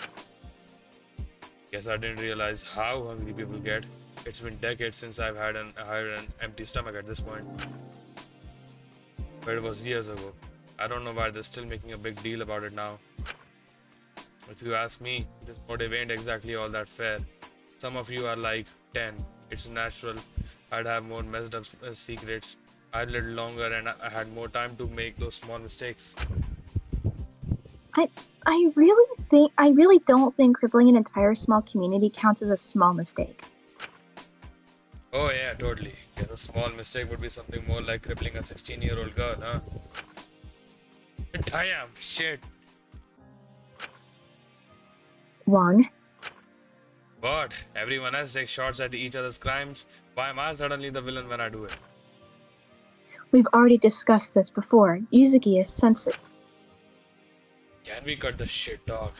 Guess I didn't realize how hungry people get. It's been decades since I've had an empty stomach at this point. But it was years ago. I don't know why they're still making a big deal about it now. If you ask me, this motive ain't exactly all that fair. Some of you are like 10. It's natural. I'd have more messed up secrets. I'd lived longer and I had more time to make those small mistakes. I really don't think crippling an entire small community counts as a small mistake. Oh yeah, totally. Yes, a small mistake would be something more like crippling a 16-year-old girl, huh? Damn, shit. Wang, What? Everyone else takes shots at each other's crimes. Why am I suddenly the villain when I do it? we've already discussed this before. Yuzuki is sensitive. Can we cut the shit, dog?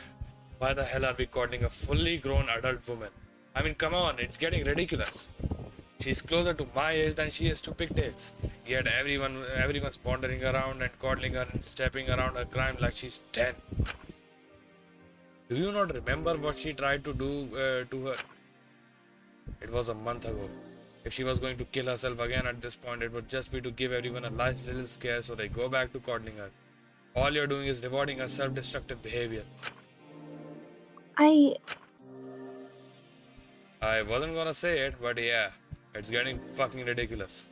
Why the hell are we courting a fully grown adult woman? I mean, come on, it's getting ridiculous. She's closer to my age than she is to pigtails. Yet everyone's wandering around and coddling her and stepping around her crime like she's 10. Do you not remember what she tried to do to her? It was a month ago. If she was going to kill herself again at this point, it would just be to give everyone a nice little scare so they go back to coddling her. All you're doing is rewarding her self-destructive behavior. I wasn't gonna say it, but yeah, it's getting fucking ridiculous.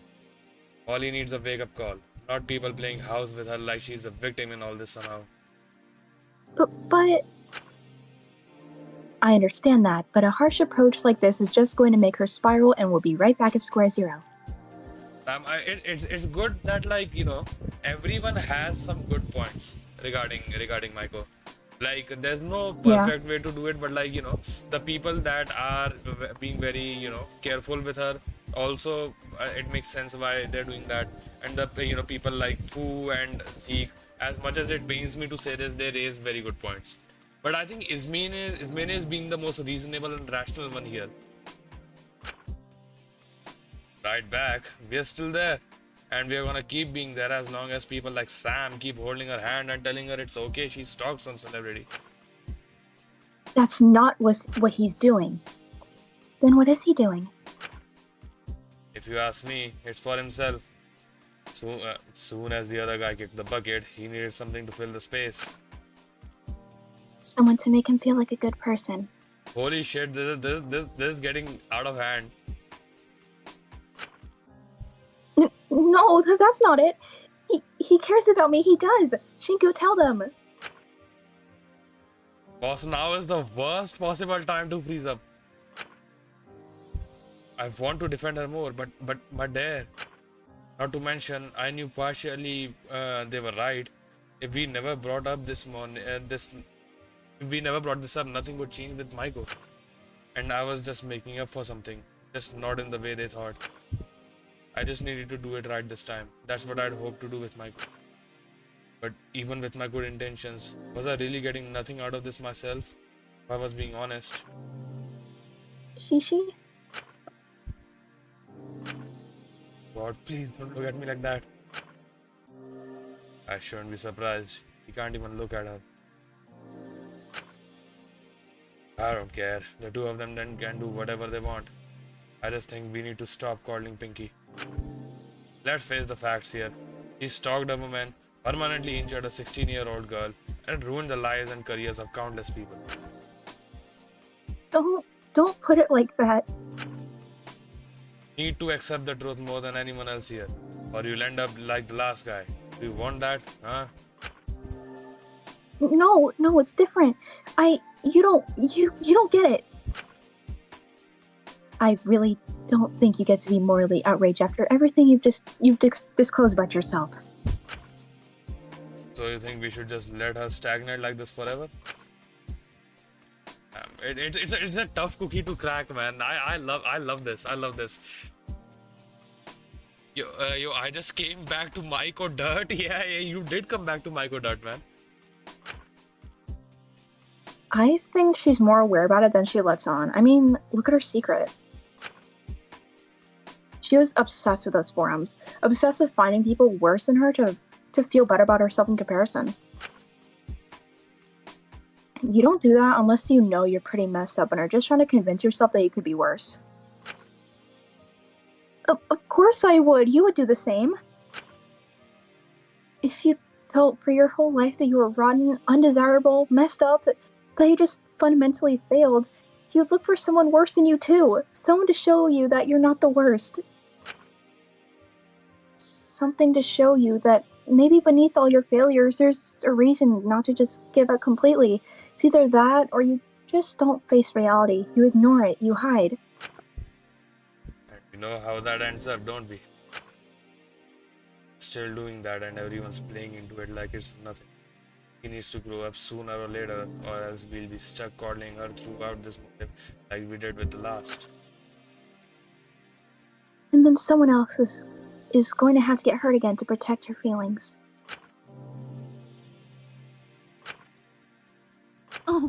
Ollie needs a wake-up call, not people playing house with her like she's a victim in all this somehow. But I understand that, but a harsh approach like this is just going to make her spiral and we'll be right back at square zero. It's good that, like, you know, everyone has some good points regarding Maiko. Like, there's no perfect way to do it, but, like, you know, the people that are being very, you know, careful with her, also it makes sense why they're doing that. And the, you know, people like Fu and Zeke, as much as it pains me to say this, they raise very good points. But I think Ismene is being the most reasonable and rational one here. Right back, we're still there. And we're gonna keep being there as long as people like Sam keep holding her hand and telling her it's okay, she's stalked some celebrity. That's not what he's doing. Then what is he doing? If you ask me, it's for himself. Soon as the other guy kicked the bucket, he needed something to fill the space. Someone to make him feel like a good person. Holy shit, this is getting out of hand. No, that's not it. He cares about me. He does. Shinko, tell them. Boss, now is the worst possible time to freeze up. I want to defend her more, but there. Not to mention, I knew partially they were right. If we never brought up this if we never brought this up, nothing would change with Maiko. And I was just making up for something, just not in the way they thought. I just needed to do it right this time. That's what I'd hoped to do with Maiko. But even with my good intentions, was I really getting nothing out of this myself? If I was being honest. Shishi? God, please don't look at me like that. I shouldn't be surprised. He can't even look at her. I don't care. The two of them then can do whatever they want. I just think we need to stop calling Pinky. Let's face the facts here. He stalked a woman, permanently injured a 16-year-old girl, and ruined the lives and careers of countless people. Don't put it like that. Need to accept the truth more than anyone else here, or you'll end up like the last guy. Do you want that, huh? No, it's different. You don't get it. I really don't think you get to be morally outraged after everything you've disclosed about yourself. So you think we should just let her stagnate like this forever? It's a tough cookie to crack, man. I love this. I love this. Yo, I just came back to Maiko Dirt. Yeah, you did come back to Maiko Dirt, man. I think she's more aware about it than she lets on. I mean, look at her secret. She was obsessed with those forums, obsessed with finding people worse than her to feel better about herself in comparison. You don't do that unless you know you're pretty messed up and are just trying to convince yourself that you could be worse. Of course I would. You would do the same. If you felt for your whole life that you were rotten, undesirable, messed up, that you just fundamentally failed, you'd look for someone worse than you too. Someone to show you that you're not the worst. Something to show you that maybe beneath all your failures, there's a reason not to just give up completely. It's either that or you just don't face reality. You ignore it. You hide. And We know how that ends up, don't we? Still doing that, and everyone's playing into it like it's nothing. He needs to grow up sooner or later, or else we'll be stuck coddling her throughout this motive like we did with the last. And then someone else is going to have to get hurt again to protect her feelings. Oh.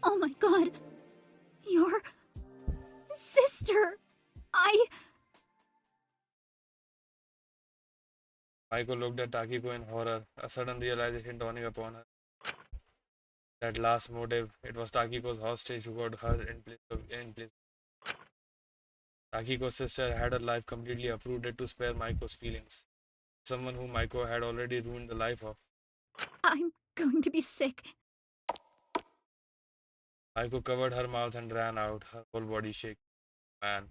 Oh my god. Your sister. Maiko looked at Takiko in horror, a sudden realization dawning upon her. That last motive, it was Takiko's hostage who got her in place. Takiko's sister had her life completely uprooted to spare Maiko's feelings. Someone whom Maiko had already ruined the life of. I'm going to be sick. Maiko covered her mouth and ran out, her whole body shaking. Man.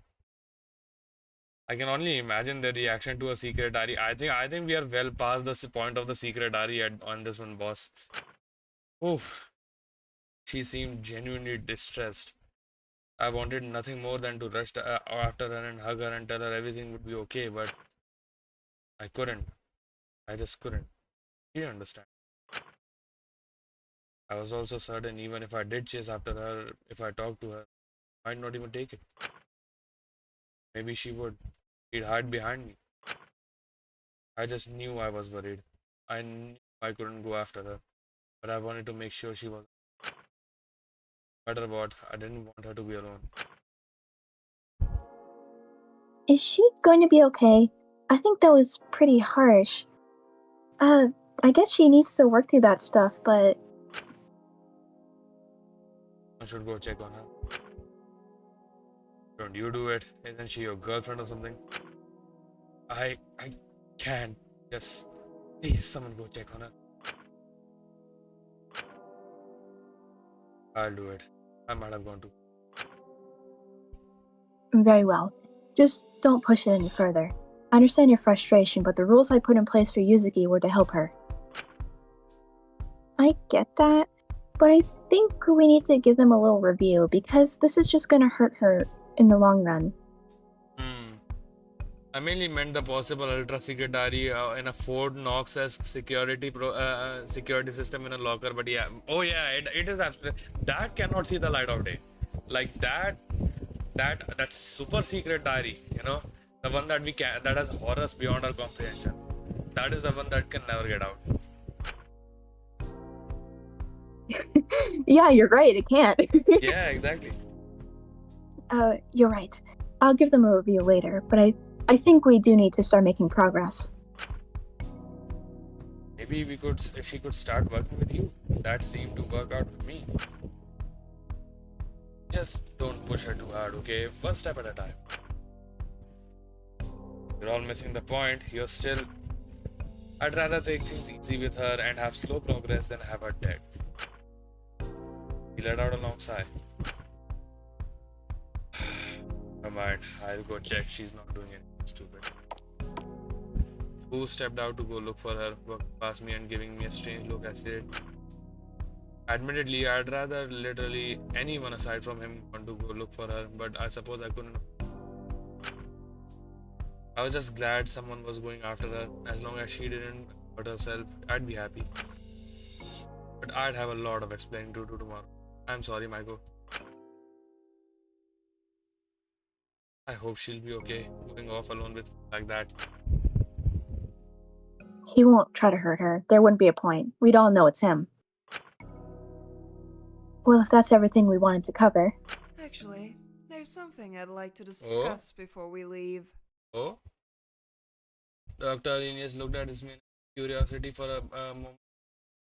I can only imagine the reaction to a secret diary. I think we are well past the point of the secret diary on this one, boss. Oof. She seemed genuinely distressed. I wanted nothing more than to rush after her and hug her and tell her everything would be okay, but I couldn't. I just couldn't. She didn't understand. I was also certain even if I did chase after her, if I talked to her, I might not even take it. Maybe she would. She'd hide behind me. I just knew I was worried. I knew I couldn't go after her, but I wanted to make sure she was. No matter what, I didn't want her to be alone. Is she going to be okay? I think that was pretty harsh. I guess she needs to work through that stuff, but... I should go check on her. Don't you do it? Isn't she your girlfriend or something? I can't. Yes. Please, someone go check on her. I'll do it. I might have gone too. Very well. Just don't push it any further. I understand your frustration, but the rules I put in place for Yuzuki were to help her. I get that, but I think we need to give them a little review, because this is just gonna hurt her in the long run. I mainly meant the possible ultra secret diary in a Fort Knox-esque security security system in a locker, but yeah. Oh yeah, it is absolutely. That cannot see the light of day. Like that super secret diary, you know, the one that that has horrors beyond our comprehension. That is the one that can never get out. Yeah, you're right, it can't. Yeah, exactly. You're right. I'll give them a review later, but I think we do need to start making progress. Maybe she could start working with you. That seemed to work out with me. Just don't push her too hard, okay? One step at a time. You're all missing the point. I'd rather take things easy with her and have slow progress than have her dead. He let out a long sigh. Never mind, I'll go check she's not doing anything stupid. Who stepped out to go look for her, walked past me and giving me a strange look as he did. Admittedly, I'd rather literally anyone aside from him want to go look for her, but I suppose I couldn't. I was just glad someone was going after her. As long as she didn't hurt herself, I'd be happy. But I'd have a lot of explaining to do tomorrow. I'm sorry, Maiko. I hope she'll be okay going off alone with like that. He won't try to hurt her. There wouldn't be a point. We'd all know it's him. Well, if that's everything we wanted to cover. Actually, there's something I'd like to discuss before we leave. Oh? Dr. Linus looked at his curiosity for a moment.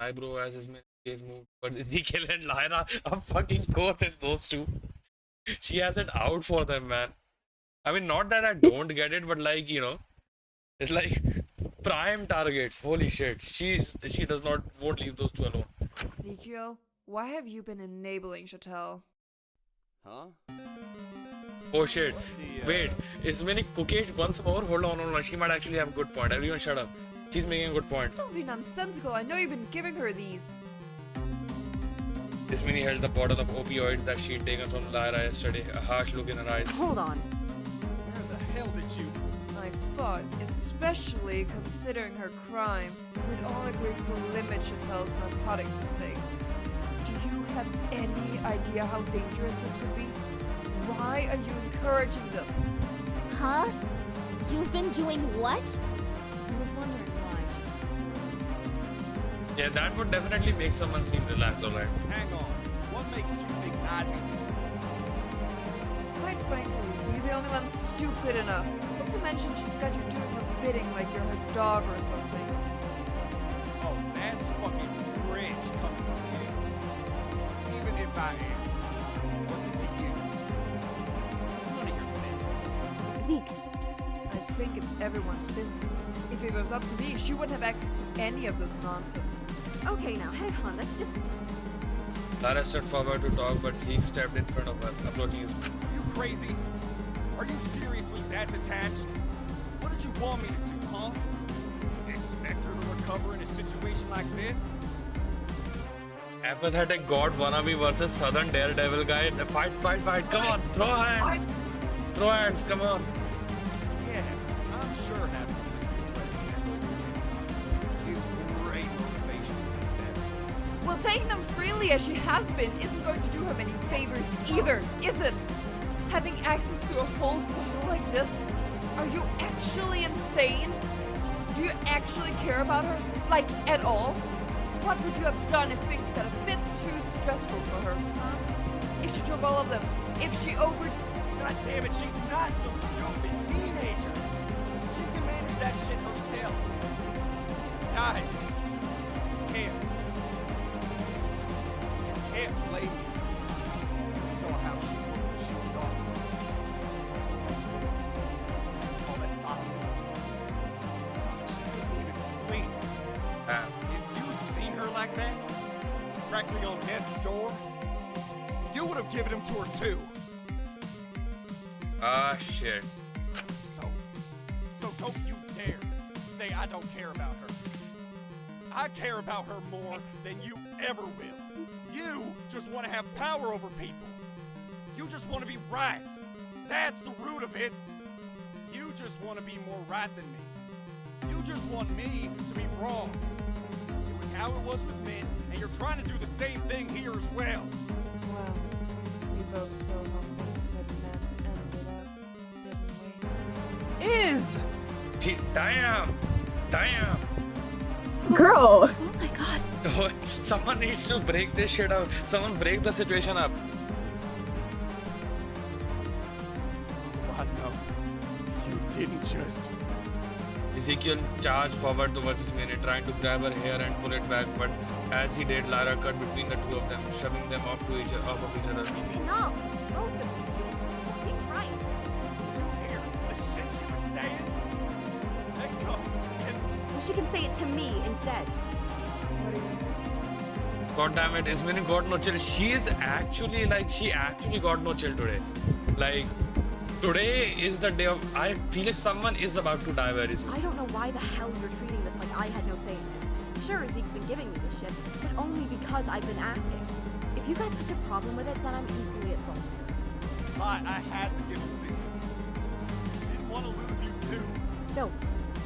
Eyebrow as his gaze moved. But Ezekiel and Lyra, of fucking course it's those two. She has it out for them, man. I mean, not that I don't get it, but like, you know, it's like prime targets. Holy shit. Won't leave those two alone. Ezekiel, why have you been enabling Chattel? Huh? Oh shit. Wait, is Minnie cookish once more? Hold on. She might actually have a good point. Everyone shut up. She's making a good point. Don't be nonsensical. I know you've been giving her these. Ismini held the bottle of opioids that she'd taken from Lyra yesterday, a harsh look in her eyes. Hold on. that you... I thought, especially considering her crime, we'd all agreed to limit Chatel's narcotics intake. Do you have any idea how dangerous this could be? Why are you encouraging this? Huh? You've been doing what? I was wondering why she seems so relaxed. Yeah, that would definitely make someone seem relaxed, alright. Hang on. What makes you think I'd be doing this? Quite frankly, you're the only one stupid enough. Not to mention she's got you doing her bidding like you're her dog or something. Oh, that's fucking rich coming from you. Even if I am, what's it to you? It's none of your business. Zeke, I think it's everyone's business. If it was up to me, she wouldn't have access to any of this nonsense. Okay, now hang on. Let's just. Lara stepped forward to talk, but Zeke stepped in front of her, approaching his. Are you crazy? Are you seriously that detached? What did you want me to do, huh? Expect her to recover in a situation like this? Apathetic god wannabe versus southern daredevil guy. Fight, fight, fight. Come on, throw hands. Throw hands, come on. Yeah, I'm sure having is great motivation to get better. Well, taking them freely as she has been isn't going to do her many favors either, is it? Having access to a whole bottle like this? Are you actually insane? Do you actually care about her? Like, at all? What would you have done if things got a bit too stressful for her, huh? If she took all of them? If she God damn it, she's not some stupid teenager. She can manage that shit herself. Besides, can't blame me. You saw how she looked when she was off. All that vomiting. She couldn't even sleep. If you'd seen her like that, practically on death's door, you would have given him to her too. Ah, shit. So don't you dare say I don't care about her. I care about her more than you ever will. You just want to have power over people. You just want to be right. That's the root of it. You just want to be more right than me. You just want me to be wrong. It was how it was with men, and you're trying to do the same thing here as well. Well, we both saw how things with men ended up, didn't we? Is! Damn! Damn! Girl! oh my god. Oh, someone needs to break this shit up. Someone break the situation up. Oh, I know. You didn't just... Ezekiel charged forward towards his minute, trying to grab her hair and pull it back, but as he did, Lara cut between the two of them, shoving them off of each other. Enough! Both of you. Jesus fucking Christ! Did you hear the shit she was saying? Let go. And Well, she can say it to me instead. God damn it, Ismini got no chill. She actually got no chill today. Like, today is the day of, I feel like someone is about to die very soon. I don't know why the hell you're treating this like I had no say in it. Sure, Zeke's been giving me this shit, but only because I've been asking. If you got such a problem with it, then I'm equally at fault. I had to give it to you. Didn't want to lose you too. So,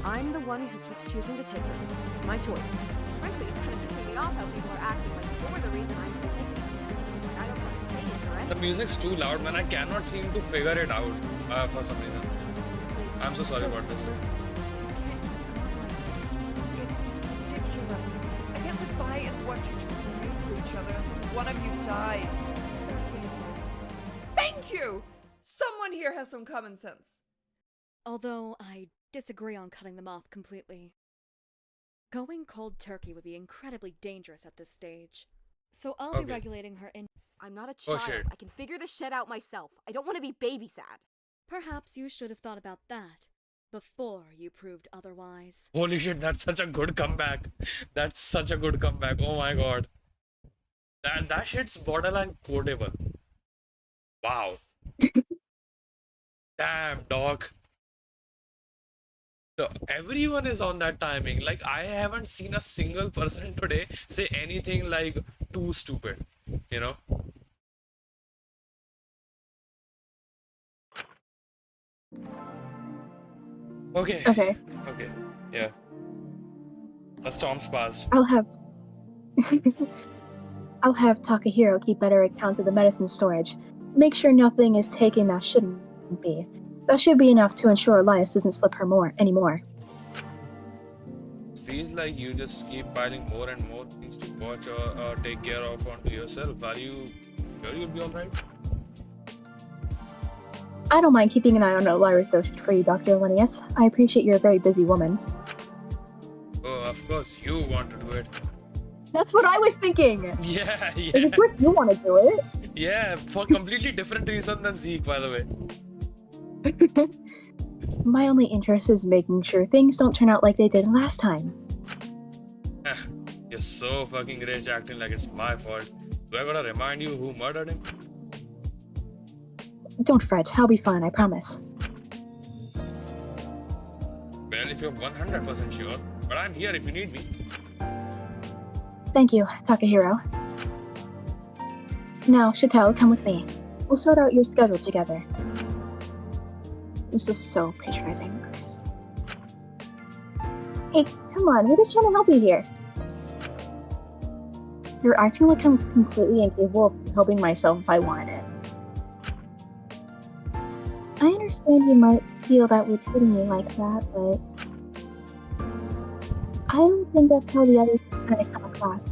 I'm the one who keeps choosing to take it. It's my choice. Frankly, it's kind of pissing me off how people are acting like you're the reason I'm still taking it. Like I don't have to say it or The anything. music's too loud, man. I cannot seem to figure it out for some reason. I'm so sorry about this. Listen, you can't keep going like this. It's ridiculous. I can't sit by and watch you two relate to each other until one of you dies. Cersei is right. Thank you! Someone here has some common sense. Although I disagree on cutting them off completely. Going cold turkey would be incredibly dangerous at this stage. So I'll be Okay. regulating her in. I'm not a Oh, child. shit. I can figure this shit out myself. I don't want to be babysat. Perhaps you should have thought about that before you proved otherwise. Holy shit, that's such a good comeback. That's such a good comeback. Oh my god. That shit's borderline quotable. Wow. Damn, dog. So everyone is on that timing. Like, I haven't seen a single person today say anything like too stupid, you know? Okay. Okay, Okay. Yeah. The storm's passed. I'll have I'll have Takahiro keep better account of the medicine storage. Make sure nothing is taken that shouldn't be. That should be enough to ensure Elias doesn't slip her anymore. Feels like you just keep piling more and more things to watch or take care of onto yourself. Are you sure you'll be alright? I don't mind keeping an eye on Lyra's dosage for you, Dr. Linnaeus. I appreciate you're a very busy woman. Oh, of course, you want to do it. That's what I was thinking! Yeah, Like, yeah. of course you want to do it! Yeah, for completely different reason than Zeke, by the way. My only interest is making sure things don't turn out like they did last time. You're so fucking rich acting like it's my fault. Do I gotta remind you who murdered him? Don't fret, I'll be fine, I promise. Well, if you're 100% sure, but I'm here if you need me. Thank you, Takahiro. Now, Chatel, come with me. We'll sort out your schedule together. This is so patronizing, Chris. Hey, come on, we're just trying to help you here. You're acting like I'm completely incapable of helping myself if I wanted it. I understand you might feel that we're treating you like that, but I don't think that's how the others are trying to come across.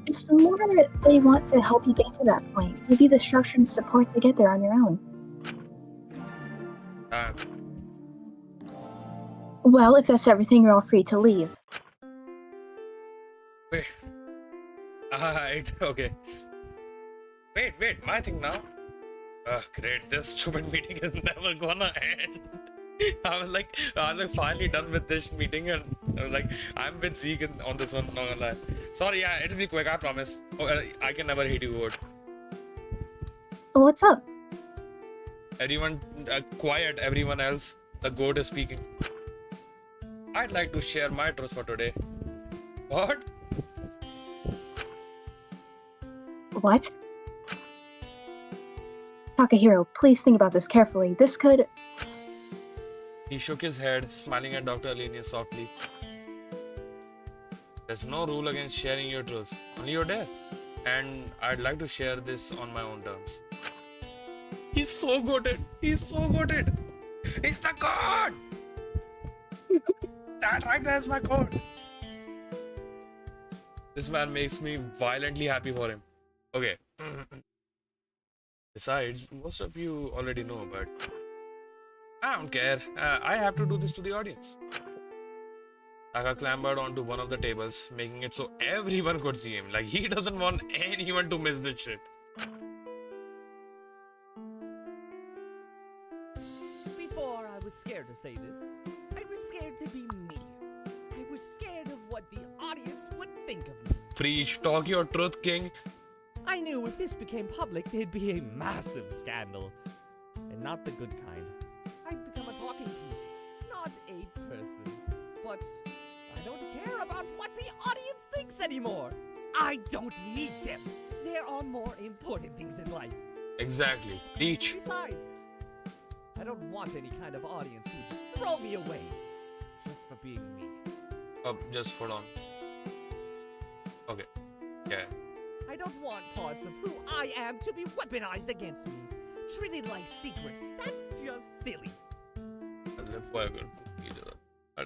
It's more they want to help you get to that point, give you the structure and support to get there on your own. Well, if that's everything, you're all free to leave. Wait. Alright, okay. Wait, my thing now? Great, this stupid meeting is never gonna end. I was like finally done with this meeting and I was like, I'm with Zeke on this one, not gonna lie. Sorry, yeah, it'll be quick, I promise. Oh, I can never hate you, word. What's up? Everyone, quiet, everyone else. The goat is speaking. I'd like to share my truth for today. What? What? Takahiro, please think about this carefully. This could... He shook his head, smiling at Dr. Alenia softly. There's no rule against sharing your truth, only your dare. And I'd like to share this on my own terms. He's so goated! He's so goated! It's the god! That right there is my god! This man makes me violently happy for him. Okay. Besides, most of you already know, but I don't care. I have to do this to the audience. Taka clambered onto one of the tables, making it so everyone could see him. Like, he doesn't want anyone to miss this shit. Before I was scared to say this, I was scared to be me. I was scared of what the audience would think of me. Preach, talk your truth, king. I knew if this became public, there'd be a massive scandal. And not the good kind. I'd become a talking piece, not a person. But I don't care about what the audience thinks anymore. I don't need them. There are more important things in life. Exactly. Preach. Besides, I don't want any kind of audience who just throw me away just for being me. Just hold on. Okay. Yeah. I don't want parts of who I am to be weaponized against me. Treated like secrets. That's just silly. I live forever.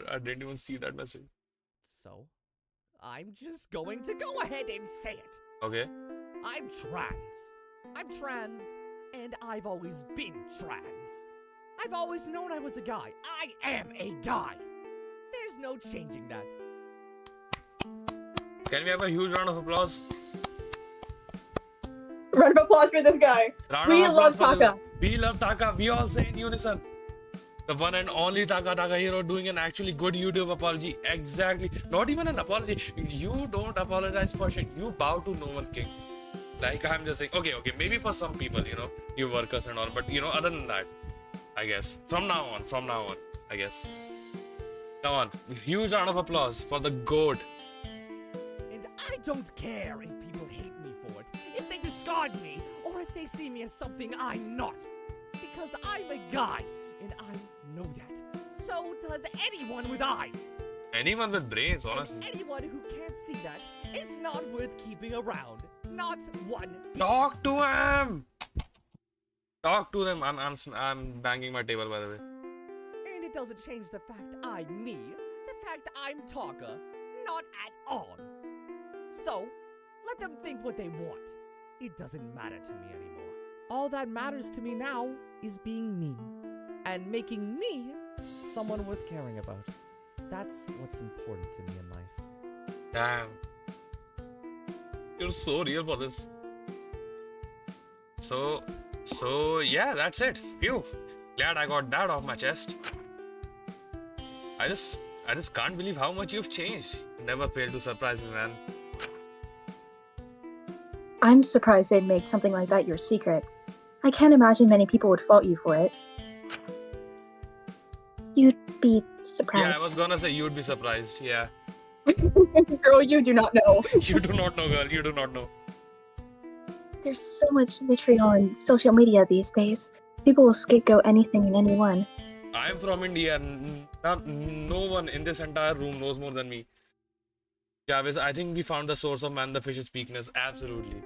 I didn't even see that message. So, I'm just going to go ahead and say it. Okay. I'm trans. I'm trans, and I've always been trans. I've always known I was a guy. I am a guy. There's no changing that. Can we have a huge round of applause? Round of applause for this guy. We love Taka. We love Taka. We all say in unison. The one and only Takahiro doing an actually good YouTube apology. Exactly. Not even an apology. You don't apologize for shit. You bow to no one, king. Like, I'm just saying, okay, maybe for some people, you know, you workers and all, but, you know, other than that, I guess. From now on, I guess. Come on. Huge round of applause for the goat. And I don't care if people hate me for it, if they discard me, or if they see me as something I'm not. Because I'm a guy, and I know that. So does anyone with eyes. Anyone with brains, honestly. And anyone who can't see that is not worth keeping around. Not one bit. Talk to him! Talk to them. I'm banging my table, by the way. And it doesn't change the fact I'm me, the fact I'm Taka. Not at all. So, let them think what they want. It doesn't matter to me anymore. All that matters to me now is being me. And making me someone worth caring about. That's what's important to me in life. Damn. You're so real for this. So yeah, that's it. Phew. Glad I got that off my chest. I just can't believe how much you've changed. Never failed to surprise me, man. I'm surprised they'd make something like that your secret. I can't imagine many people would fault you for it. You'd be surprised. Yeah, I was gonna say you'd be surprised. Yeah. Girl, you do not know. You do not know, girl. You do not know. There's so much vitriol on social media these days. People will scapegoat anything and anyone. I'm from India and no one in this entire room knows more than me. Jarvis, I think we found the source of Man the Fish's weakness. Absolutely.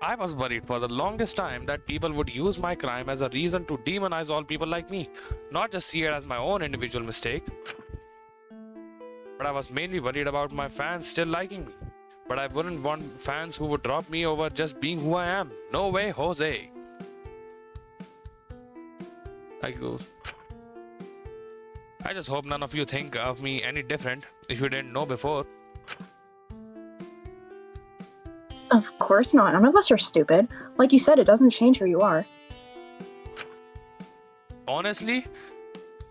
I was worried for the longest time that people would use my crime as a reason to demonize all people like me, not just see it as my own individual mistake. But I was mainly worried about my fans still liking me. But I wouldn't want fans who would drop me over just being who I am. No way, Jose. I just hope none of you think of me any different if you didn't know before. Of course not. None of us are stupid. Like you said, it doesn't change who you are. Honestly,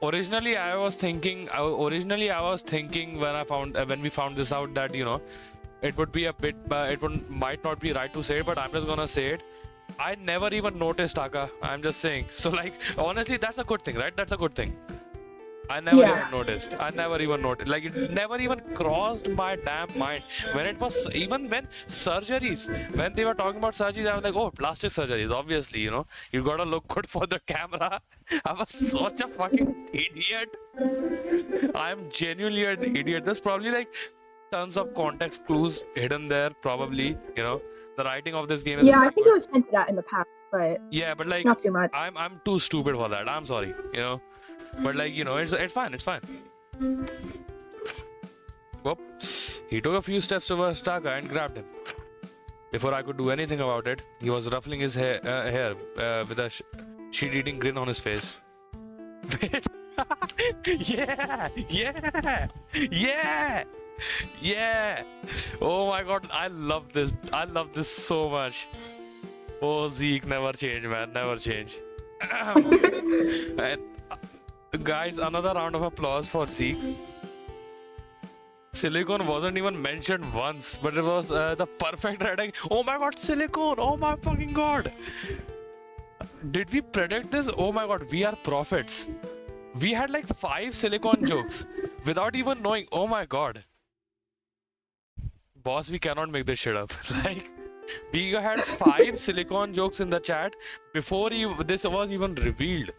originally I was thinking when we found this out that, you know, it would be a bit, might not be right to say it, but I'm just gonna say it. I never even noticed, Taka. I'm just saying. So, like, honestly, that's a good thing, right? That's a good thing. I never even noticed. I never even noticed. Like, it never even crossed my damn mind. When it was, even when surgeries, when they were talking about surgeries, I was like, oh, plastic surgeries, obviously, you know. You gotta look good for the camera. I was such a fucking idiot. I'm genuinely an idiot. There's probably, like, tons of context clues hidden there, probably, you know. The writing of this game is I think it was hinted at in the past, but yeah, but like not too much. I'm too stupid for that. I'm sorry, you know. But like, you know, it's fine, it's fine. Whoop. He took a few steps towards Taka and grabbed him. Before I could do anything about it, he was ruffling his hair with a shit-eating grin on his face. Yeah! Oh my god, I love this. I love this so much. Oh, Zeke, never change, man. Never change. And, guys, another round of applause for Zeke. Silicone wasn't even mentioned once, but it was the perfect writing. Oh my god, silicone! Oh my fucking god! Did we predict this? Oh my god, we are prophets. We had like 5 silicone jokes without even knowing. Oh my god. Boss, we cannot make this shit up. Like, we had 5 silicone jokes in the chat before this was even revealed.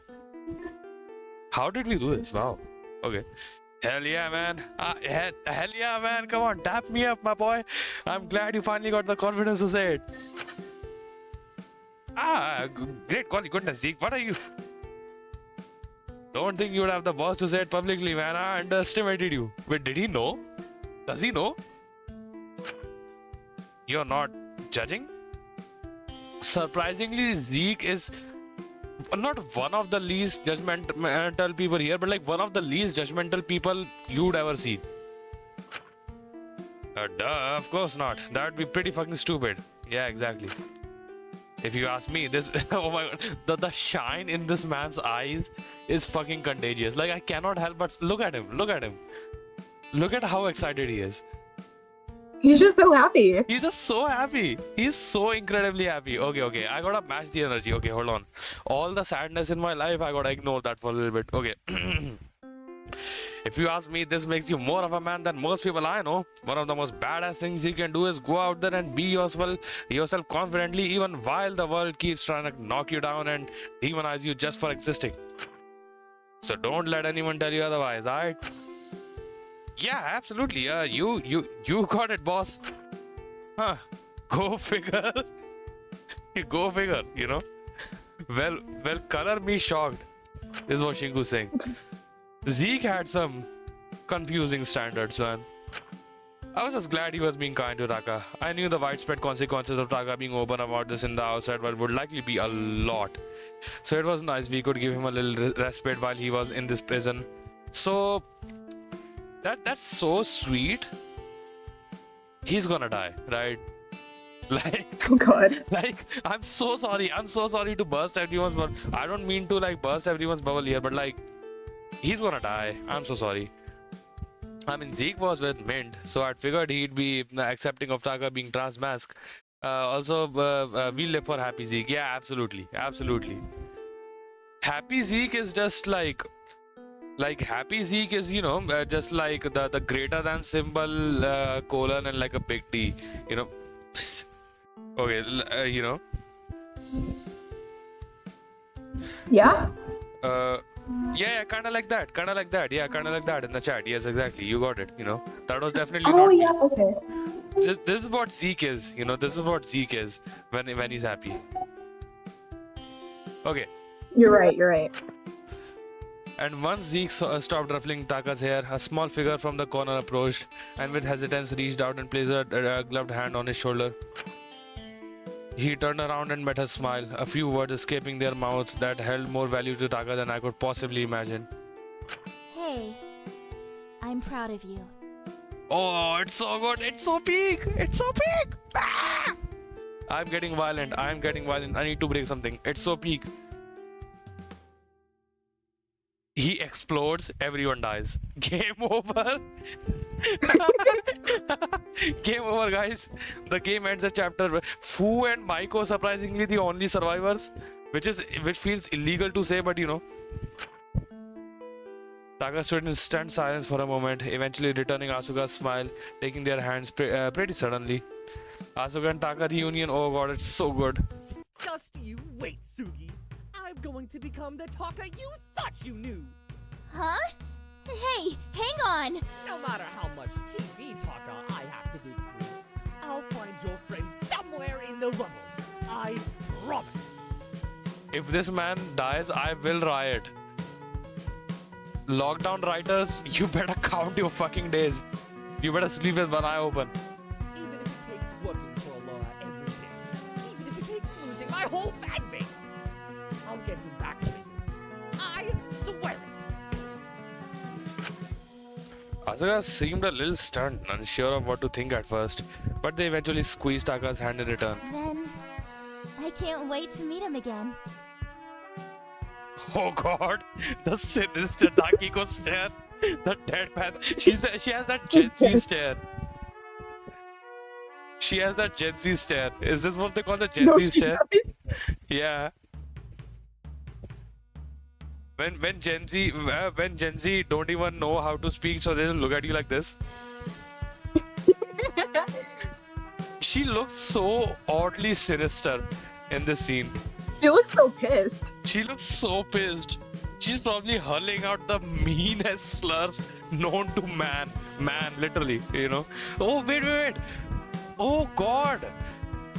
How did we do this? Wow. Okay. Hell yeah, man. Hell yeah, man. Come on, tap me up, my boy. I'm glad you finally got the confidence to say it. Great golly goodness, Zeke. What are you? Don't think you would have the balls to say it publicly, man. I underestimated you. Wait, did he know? Does he know? You're not judging? Surprisingly, Zeke is not one of the least judgmental people here, but like one of the least judgmental people you'd ever see. Duh, of course not. That would be pretty fucking stupid. Yeah, exactly. If you ask me, this oh my god, the shine in this man's eyes is fucking contagious. Like, I cannot help but look at him. Look at him. Look at how excited he is. He's just so happy. He's just so happy. He's so incredibly happy. Okay. I gotta match the energy. Okay, hold on. All the sadness in my life, I gotta ignore that for a little bit. Okay. If you ask me, this makes you more of a man than most people I know. One of the most badass things you can do is go out there and be yourself confidently, even while the world keeps trying to knock you down and demonize you just for existing. So don't let anyone tell you otherwise, alright? Yeah, absolutely. You got it, boss. Huh? Go figure. Go figure. You know. Well, color me shocked. Is what Shingu's saying. Zeke had some confusing standards, man. I was just glad he was being kind to Taka. I knew the widespread consequences of Taka being open about this in the outside, but would likely be a lot. So it was nice we could give him a little respite while he was in this prison. So that's so sweet. He's gonna die, right? Like, Oh god. like I'm so sorry. I'm so sorry to burst everyone's bubble. I don't mean to like burst everyone's bubble here, but like he's gonna die. I'm so sorry. I mean, Zeke was with Mint, so I figured he'd be accepting of Taka being trans mask. Also, we live for Happy Zeke. Yeah, absolutely, absolutely. Happy Zeke is just like Happy Zeke is, you know, just like the greater than symbol, colon and like a big T, you know. Okay, you know. Yeah? Yeah, kind of like that. Yeah, kind of like that in the chat. Yes, exactly. You got it. You know, that was definitely Oh not yeah, me. okay. This is what Zeke is. You know, this is what Zeke is when he's happy. Okay. You're right. And once Zeke stopped ruffling Taka's hair, a small figure from the corner approached and with hesitance reached out and placed a gloved hand on his shoulder. He turned around and met her smile, a few words escaping their mouths that held more value to Taka than I could possibly imagine. Hey, I'm proud of you. Oh, it's so good. It's so big. It's so big. Ah! I'm getting violent. I need to break something. It's so peak. He explodes. Everyone dies. Game over. Game over, guys. The game ends at chapter. Fu and Maiko, surprisingly, the only survivors, which feels illegal to say, but you know. Taka stood in stunned silence for a moment, eventually returning Asuka's smile, taking their hands pretty suddenly. Asuka and Taka reunion, oh god, it's so good. Just you wait, Sugi. I'm going to become the Taka you thought you knew. Huh? Hey, hang on! No matter how much TV Taka I have to dig through, I'll find your friend somewhere in the rubble. I promise. If this man dies, I will riot. Lockdown writers, you better count your fucking days. You better sleep with one eye open. Even if it takes working for Laura every day, even if it takes losing my whole fan base, I'll get him back for you. I swear it. Asuka seemed a little stunned, unsure of what to think at first, but they eventually squeezed Taka's hand in return. Then, I can't wait to meet him again. Oh god, the sinister Takiko stare, the deadpan. She has that Gen Z stare. She has that Gen Z stare. Is this what they call the Gen Z stare? Yeah. When Gen Z don't even know how to speak, so they just look at you like this. She looks so oddly sinister in this scene. She looks so pissed. She looks so pissed. She's probably hurling out the meanest slurs known to man, literally, you know. Oh, wait. Oh god.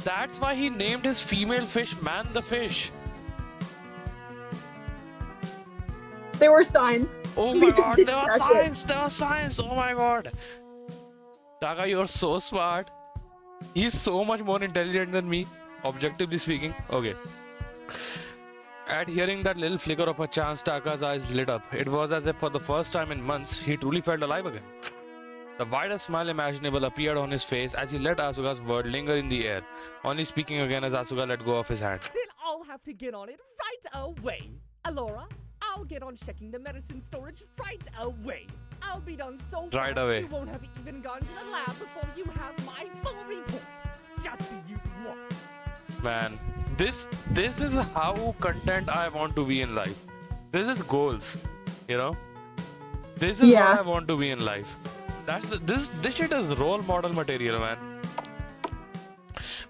That's why he named his female fish Man the Fish. There were signs. Oh my god, there were signs. Oh my god. Taka, you're so smart. He's so much more intelligent than me, objectively speaking. Okay. At hearing that little flicker of a chance, Taka's eyes lit up. It was as if for the first time in months, he truly felt alive again. The widest smile imaginable appeared on his face as he let Asuka's word linger in the air, only speaking again as Asuka let go of his hand. Then I'll have to get on it right away. Alora, I'll get on checking the medicine storage right away. I'll be done so Right fast away. you won't have even gone to the lab before you have my full report. Just you watch. Man, this is how content I want to be in life. This is goals, you know. This is what I want to be in life. This shit is role model material, man.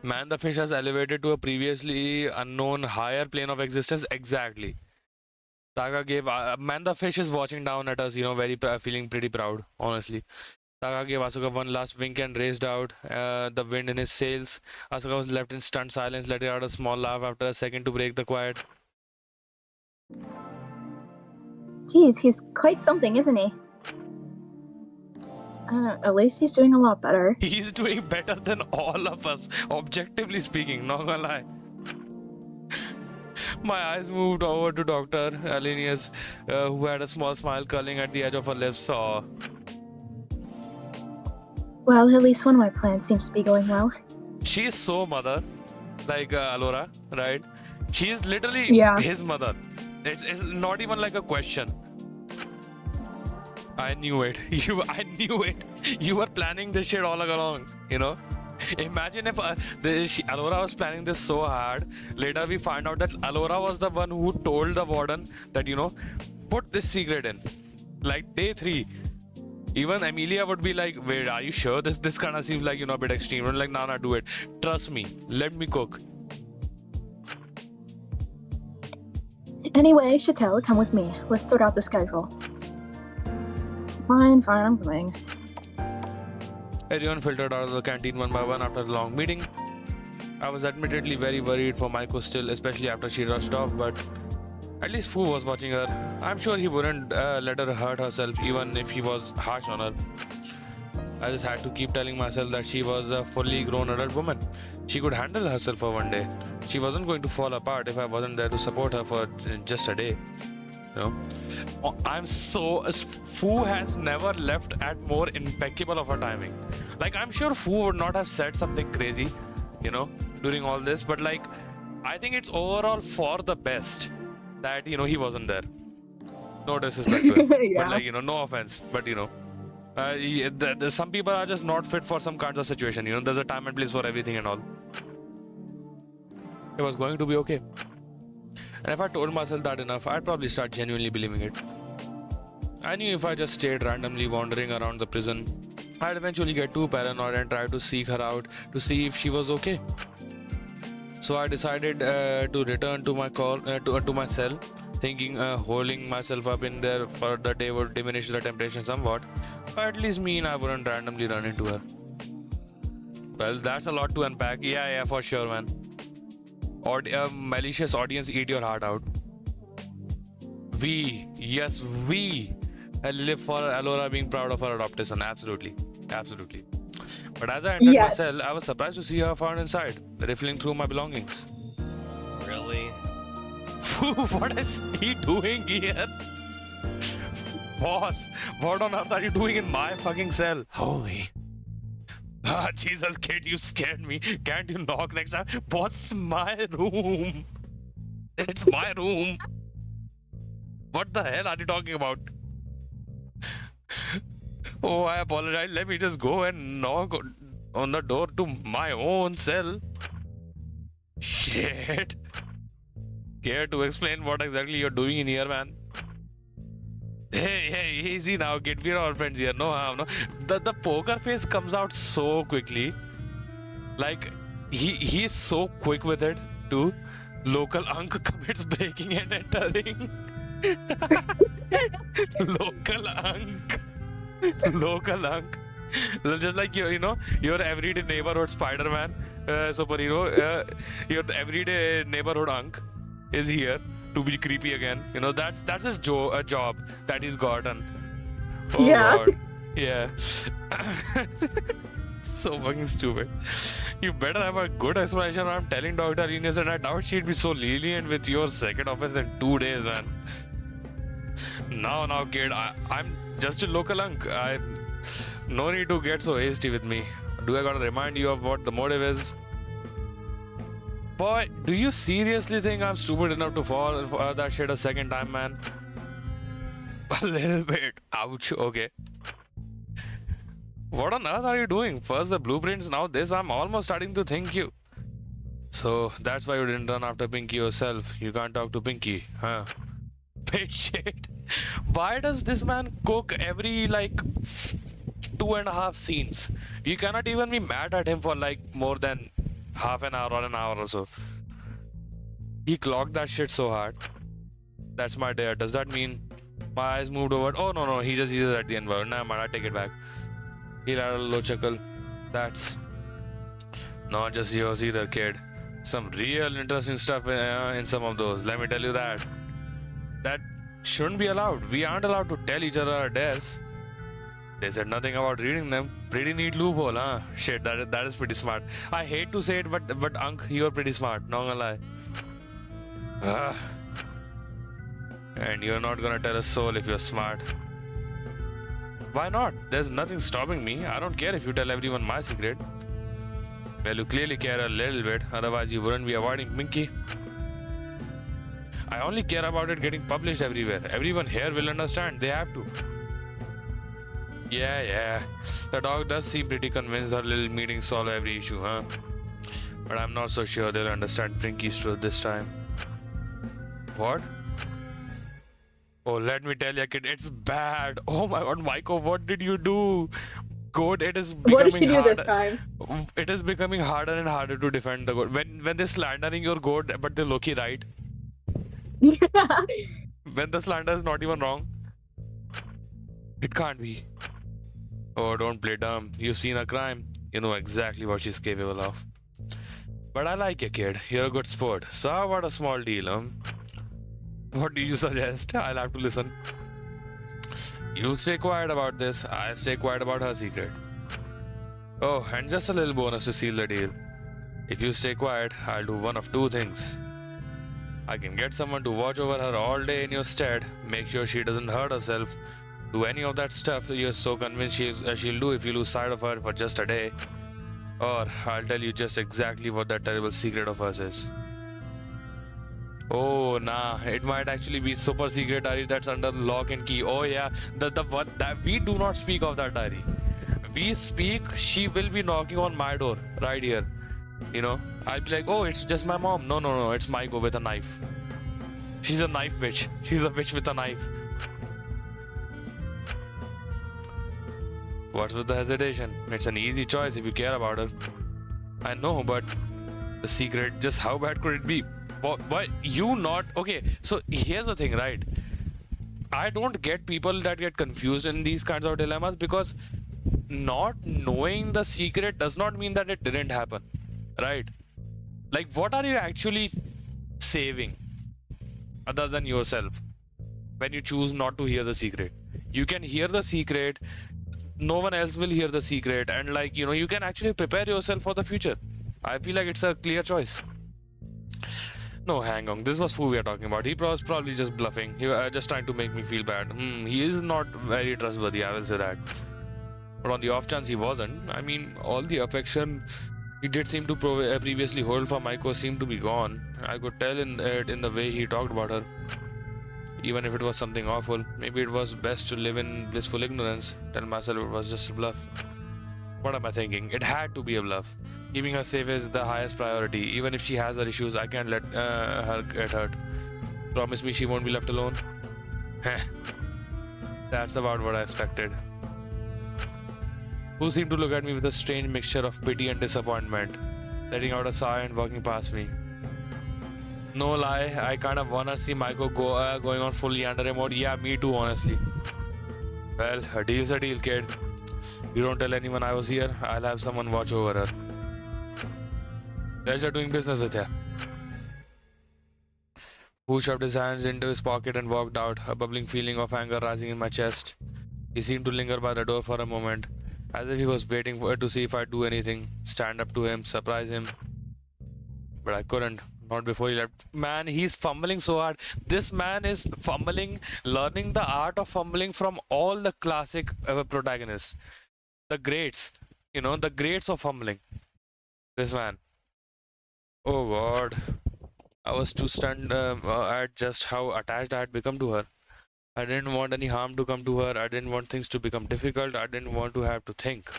Man the Fish has elevated to a previously unknown higher plane of existence. Exactly. Taga gave man. The fish is watching down at us. Very feeling pretty proud, honestly. Taga gave Asuka one last wink and raced out, the wind in his sails. Asuka was left in stunned silence, letting out a small laugh after a second to break the quiet. Geez, he's quite something, isn't he? At least he's doing a lot better. He's doing better than all of us, objectively speaking, not gonna lie. My eyes moved over to Dr. Alenius, who had a small smile curling at the edge of her lips. Well, at least one of my plans seems to be going well. She is so mother, like Alora, right? She is literally his mother. It's not even like a question. I knew it. I knew it. You were planning this shit all along, Imagine if Alora was planning this so hard. Later we find out that Alora was the one who told the warden that, put this secret in. Like day 3. Even Amelia would be like, wait, are you sure? This kind of seems like, a bit extreme. I'm like, nah, do it. Trust me. Let me cook. Anyway, Chatel, come with me. Let's sort out the schedule. Fine, I'm coming. Everyone filtered out of the canteen one by one after the long meeting. I was admittedly very worried for Maiko still, especially after she rushed off, but at least Fu was watching her. I'm sure he wouldn't let her hurt herself even if he was harsh on her. I just had to keep telling myself that she was a fully grown adult woman. She could handle herself for one day. She wasn't going to fall apart if I wasn't there to support her for just a day. Fu has never left at more impeccable of a timing. Like, I'm sure Fu would not have said something crazy, during all this, but like, I think it's overall for the best that, he wasn't there. No disrespect to him, but like, no offense, but some people are just not fit for some kinds of situation, there's a time and place for everything and all. It was going to be okay. And if I told myself that enough, I'd probably start genuinely believing it. I knew if I just stayed randomly wandering around the prison, I'd eventually get too paranoid and try to seek her out to see if she was okay. So I decided to return to my to my cell, thinking holding myself up in there for the day would diminish the temptation somewhat, or at least mean I wouldn't randomly run into her. Well, that's a lot to unpack. Yeah, for sure, man. Malicious audience, eat your heart out. We live for Alora being proud of her adopted son. Absolutely. But as I entered my cell, I was surprised to see her found inside, riffling through my belongings. Really? What is he doing here? Boss, what on earth are you doing in my fucking cell? Holy. Jesus, kid, you scared me. Can't you knock next time? Boss, it's my room. It's my room. What the hell are you talking about? Oh, I apologize. Let me just go and knock on the door to my own cell. Shit. Care to explain what exactly you're doing in here, man? Hey, easy now, kid. We're all friends here. No harm, no. The poker face comes out so quickly. Like, he's so quick with it, too. Local Unk commits breaking and entering. Local Unk. Just like your everyday neighborhood Spider-Man, superhero, your everyday neighborhood Unk is here to be creepy again. That's his job that he's gotten. Oh God. Yeah. So fucking stupid. You better have a good explanation. I'm telling Dr. Ines, and I doubt she'd be so lenient with your second offense in 2 days, man. Now, kid, I'm just a local Unk. No need to get so hasty with me. Do I gotta remind you of what the motive is? Boy, do you seriously think I'm stupid enough to fall for that shit a second time, man? A little bit. Ouch. Okay. What on earth are you doing? First the blueprints, now this. I'm almost starting to think you. So that's why you didn't run after Pinky yourself. You can't talk to Pinky, huh? Wait, shit. Why does this man cook every 2.5 scenes? You cannot even be mad at him for more than half an hour or an hour or so. He clocked that shit so hard. That's my dare. Does that mean my eyes moved over? Oh no, he just uses at the end word. Nah, man, I take it back. He'll add a low chuckle. That's not just yours either, kid. Some real interesting stuff in some of those. Let me tell you that. That shouldn't be allowed. We aren't allowed to tell each other our dares. They said nothing about reading them. Pretty neat loophole, huh? Shit, that is pretty smart. I hate to say it, but Ankh, you're pretty smart. Not gonna lie. And you're not gonna tell a soul if you're smart. Why not? There's nothing stopping me. I don't care if you tell everyone my secret. Well, you clearly care a little bit, otherwise you wouldn't be avoiding Pinky. I only care about it getting published everywhere. Everyone here will understand. They have to. Yeah. The dog does seem pretty convinced her little meetings solve every issue, huh? But I'm not so sure they'll understand Pinky's truth this time. What? Oh, let me tell you, kid, it's bad. Oh my god, Maiko, what did you do? Goat, it is becoming What did she do harder. this time? It is becoming harder and harder to defend the goat. When they're slandering your goat, but they're low-key right. When the slander is not even wrong. It can't be. Oh, don't play dumb. You've seen a crime. You know exactly what she's capable of. But I like you, kid. You're a good sport. So how about a small deal, What do you suggest? I'll have to listen. You stay quiet about this. I stay quiet about her secret. Oh, and just a little bonus to seal the deal. If you stay quiet, I'll do one of two things. I can get someone to watch over her all day in your stead, make sure she doesn't hurt herself, do any of that stuff you're so convinced she'll do if you lose sight of her for just a day. Or I'll tell you just exactly what that terrible secret of hers is. Oh nah, it might actually be super secret diary that's under lock and key. Oh yeah, the one that we do not speak of that diary. We speak, she will be knocking on my door right here. You know, I'll be like, oh, it's just my mom. No, it's Maiko with a knife. She's a knife witch. She's a witch with a knife. What's with the hesitation? It's an easy choice if you care about her. I know, but the secret, just how bad could it be? But you not okay. So here's the thing, right? I don't get people that get confused in these kinds of dilemmas, because not knowing the secret does not mean that it didn't happen, right? Like, what are you actually saving other than yourself when you choose not to hear the secret? You can hear the secret, no one else will hear the secret, and like, you know, you can actually prepare yourself for the future. I feel like it's a clear choice. No, hang on. This was who we are talking about. He was probably just bluffing. He was just trying to make me feel bad. He is not very trustworthy, I will say that. But on the off chance he wasn't, I mean, all the affection he did seem to previously hold for Maiko seemed to be gone. I could tell in the way he talked about her. Even if it was something awful, maybe it was best to live in blissful ignorance. Tell myself it was just a bluff. What am I thinking? It had to be a bluff. Keeping her safe is the highest priority. Even if she has her issues, I can't let her get hurt. Promise me she won't be left alone? Heh. That's about what I expected. Who seemed to look at me with a strange mixture of pity and disappointment, letting out a sigh and walking past me. No lie, I kind of wanna see Maiko going on full yandere mode. Yeah, me too, honestly. Well, a deal's a deal, kid. You don't tell anyone I was here, I'll have someone watch over her. Pleasure doing business with you. Wu shoved his hands into his pocket and walked out, a bubbling feeling of anger rising in my chest. He seemed to linger by the door for a moment, as if he was waiting to see if I'd do anything, stand up to him, surprise him. But I couldn't, not before he left. Man, he's fumbling so hard. This man is fumbling, learning the art of fumbling from all the classic protagonists. The greats, you know, the greats of fumbling. This man. Oh god. I was too stunned at just how attached I had become to her. I didn't want any harm to come to her. I didn't want things to become difficult. I didn't want to have to think.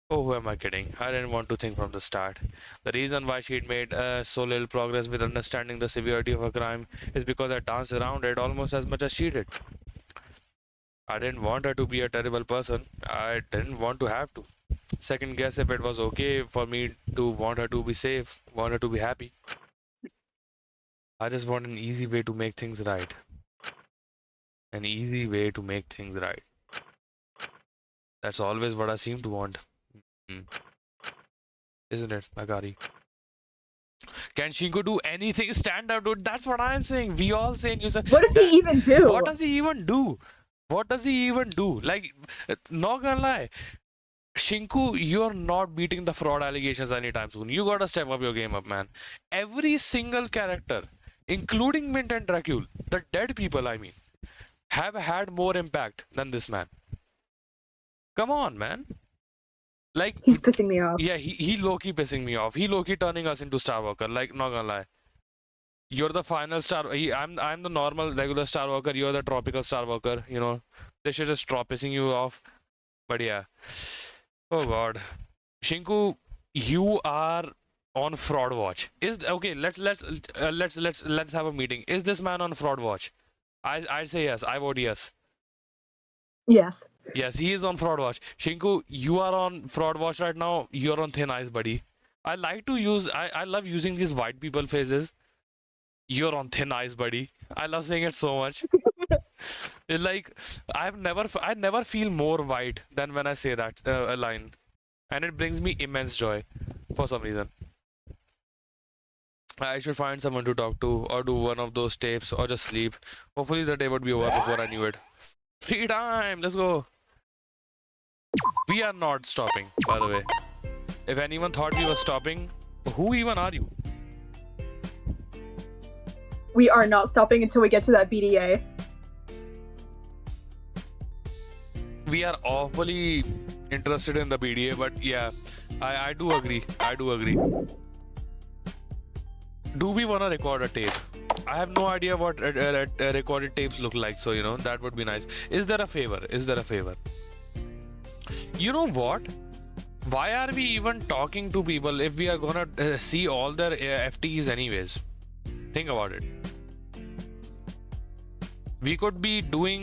Oh, who am I kidding? I didn't want to think from the start. The reason why she'd made so little progress with understanding the severity of her crime is because I danced around it almost as much as she did. I didn't want her to be a terrible person. I didn't want to have to second guess if it was okay for me to want her to be safe, want her to be happy. I just want an easy way to make things right. An easy way to make things right. That's always what I seem to want. Hmm. Isn't it, Nagari? Can Shinko do anything stand up, dude? That's what I'm saying. We all saying you said. What does he even do? What does he even do? What does he even do? Like, not gonna lie, Shinku, you're not beating the fraud allegations anytime soon. You gotta step up your game up, man. Every single character, including Mint and Dracule, the dead people, I mean, have had more impact than this man. Come on, man. Like, He's pissing me off. yeah, he low-key pissing me off. He low-key turning us into Star Walker. Like, not gonna lie. You're the final Star. I'm the normal regular Star Walker. You're the tropical Star Walker. You know, they should just stop pissing you off. But yeah. Oh God, Shinku, you are on fraud watch. Is okay. Let's have a meeting. Is this man on fraud watch? I say yes. I vote yes. Yes. Yes, he is on fraud watch. Shinku, you are on fraud watch right now. You're on thin ice, buddy. I like to use. I love using these white people phrases. You're on thin ice, buddy. I love saying it so much. It's like I never feel more white than when I say that line, and it brings me immense joy for some reason. I should find someone to talk to, or do one of those tapes, or just sleep. Hopefully the day would be over before I knew it. Free time, let's go. We are not stopping, by the way. If anyone thought we were stopping, who even are you? We are not stopping until we get to that BDA. We are awfully interested in the BDA, but yeah, I do agree. I do agree. Do we want to record a tape? I have no idea what recorded tapes look like, so you know that would be nice. Is there a favor? Is there a favor? You know what? Why are we even talking to people if we are gonna see all their FTs anyways? Think about it. We could be doing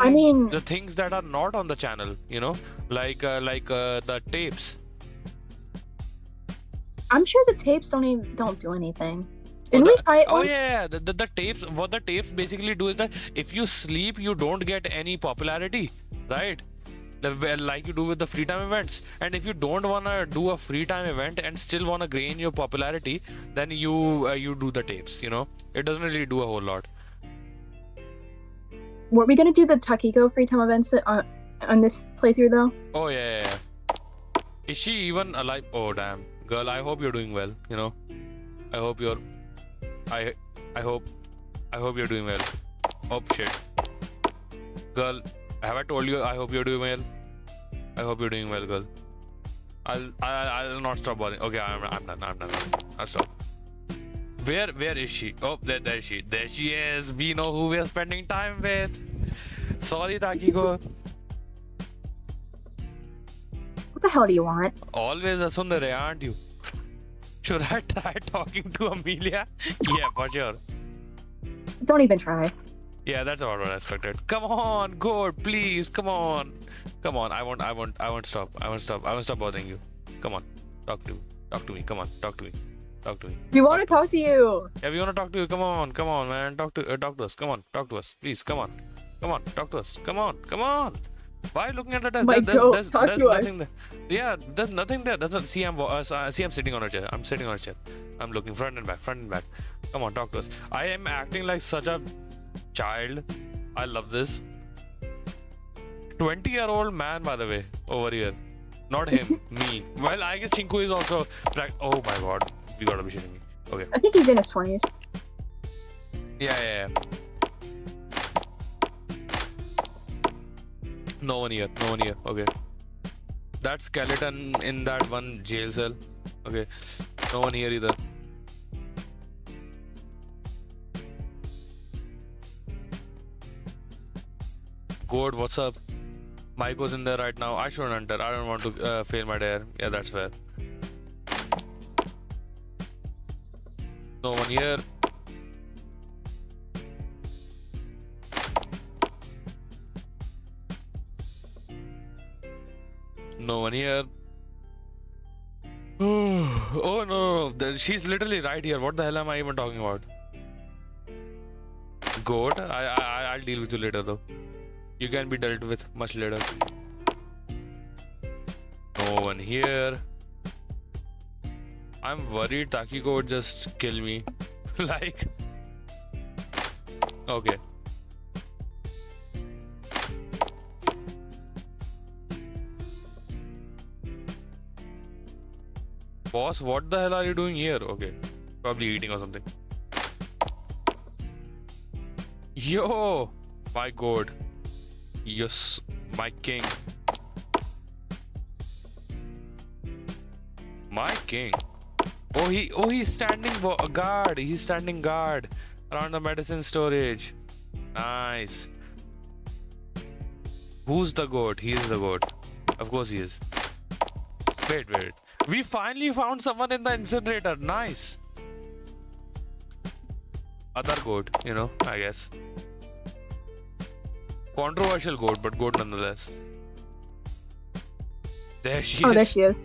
the things that are not on the channel, you know, like the tapes. I'm sure the tapes don't do anything. Didn't we try it once? Yeah, the tapes. What the tapes basically do is that if you sleep, you don't get any popularity, right? Like you do with the free time events. And if you don't wanna do a free time event and still wanna gain your popularity, then you do the tapes. You know, it doesn't really do a whole lot. Were we gonna do the Takiko free time events on this playthrough though? Oh yeah. Is she even alive? Oh damn, girl. I hope you're doing well. You know, I hope you're. I hope you're doing well. Oh shit, girl. Have I told you? I hope you're doing well. I hope you're doing well, girl. I'll not stop bothering. Okay, I'm done. I'll stop. Where is she? Oh, there she is. We know who we are spending time with. Sorry, Takiko. What the hell do you want? Always a Sundare, aren't you? Should I try talking to Amelia? Yeah, for sure. Don't even try. Yeah, that's about what I expected. Come on, God, please, come on. Come on, I won't stop. I won't stop bothering you. Come on, talk to me. Come on, talk to me. We want to talk to you. Yeah, we want to talk to you. Come on, man. Talk to us. Come on, talk to us. Please, come on, talk to us. Come on. Why looking at the desk? There's nothing there. Yeah, there's nothing there. See, I'm sitting on a chair. I'm looking front and back. Come on, talk to us. I am acting like such a child. I love this. 20-year-old man, by the way, over here. Not him, me. Well, I guess Chinku is also. Oh my God, you gotta be shitting me. Okay. I think he's in his 20s. Yeah. No one here. Okay. That skeleton in that one jail cell. Okay. No one here either. Good, what's up? Maiko's in there right now. I shouldn't enter. I don't want to fail my dare. Yeah, that's fair. No one here. No one here. Oh no, she's literally right here. What the hell am I even talking about? Goat? I'll deal with you later though. You can be dealt with much later. No one here. I'm worried Takiko would just kill me. Like, okay. Boss, what the hell are you doing here? Okay, probably eating or something. Yo, my god. Yes, my king. My king. He's standing guard. He's standing guard around the medicine storage. Nice. Who's the goat? He is the goat. Of course he is. Wait. We finally found someone in the incinerator. Nice. Other goat, you know, I guess. Controversial goat, but goat nonetheless. There she is. Oh, there she is.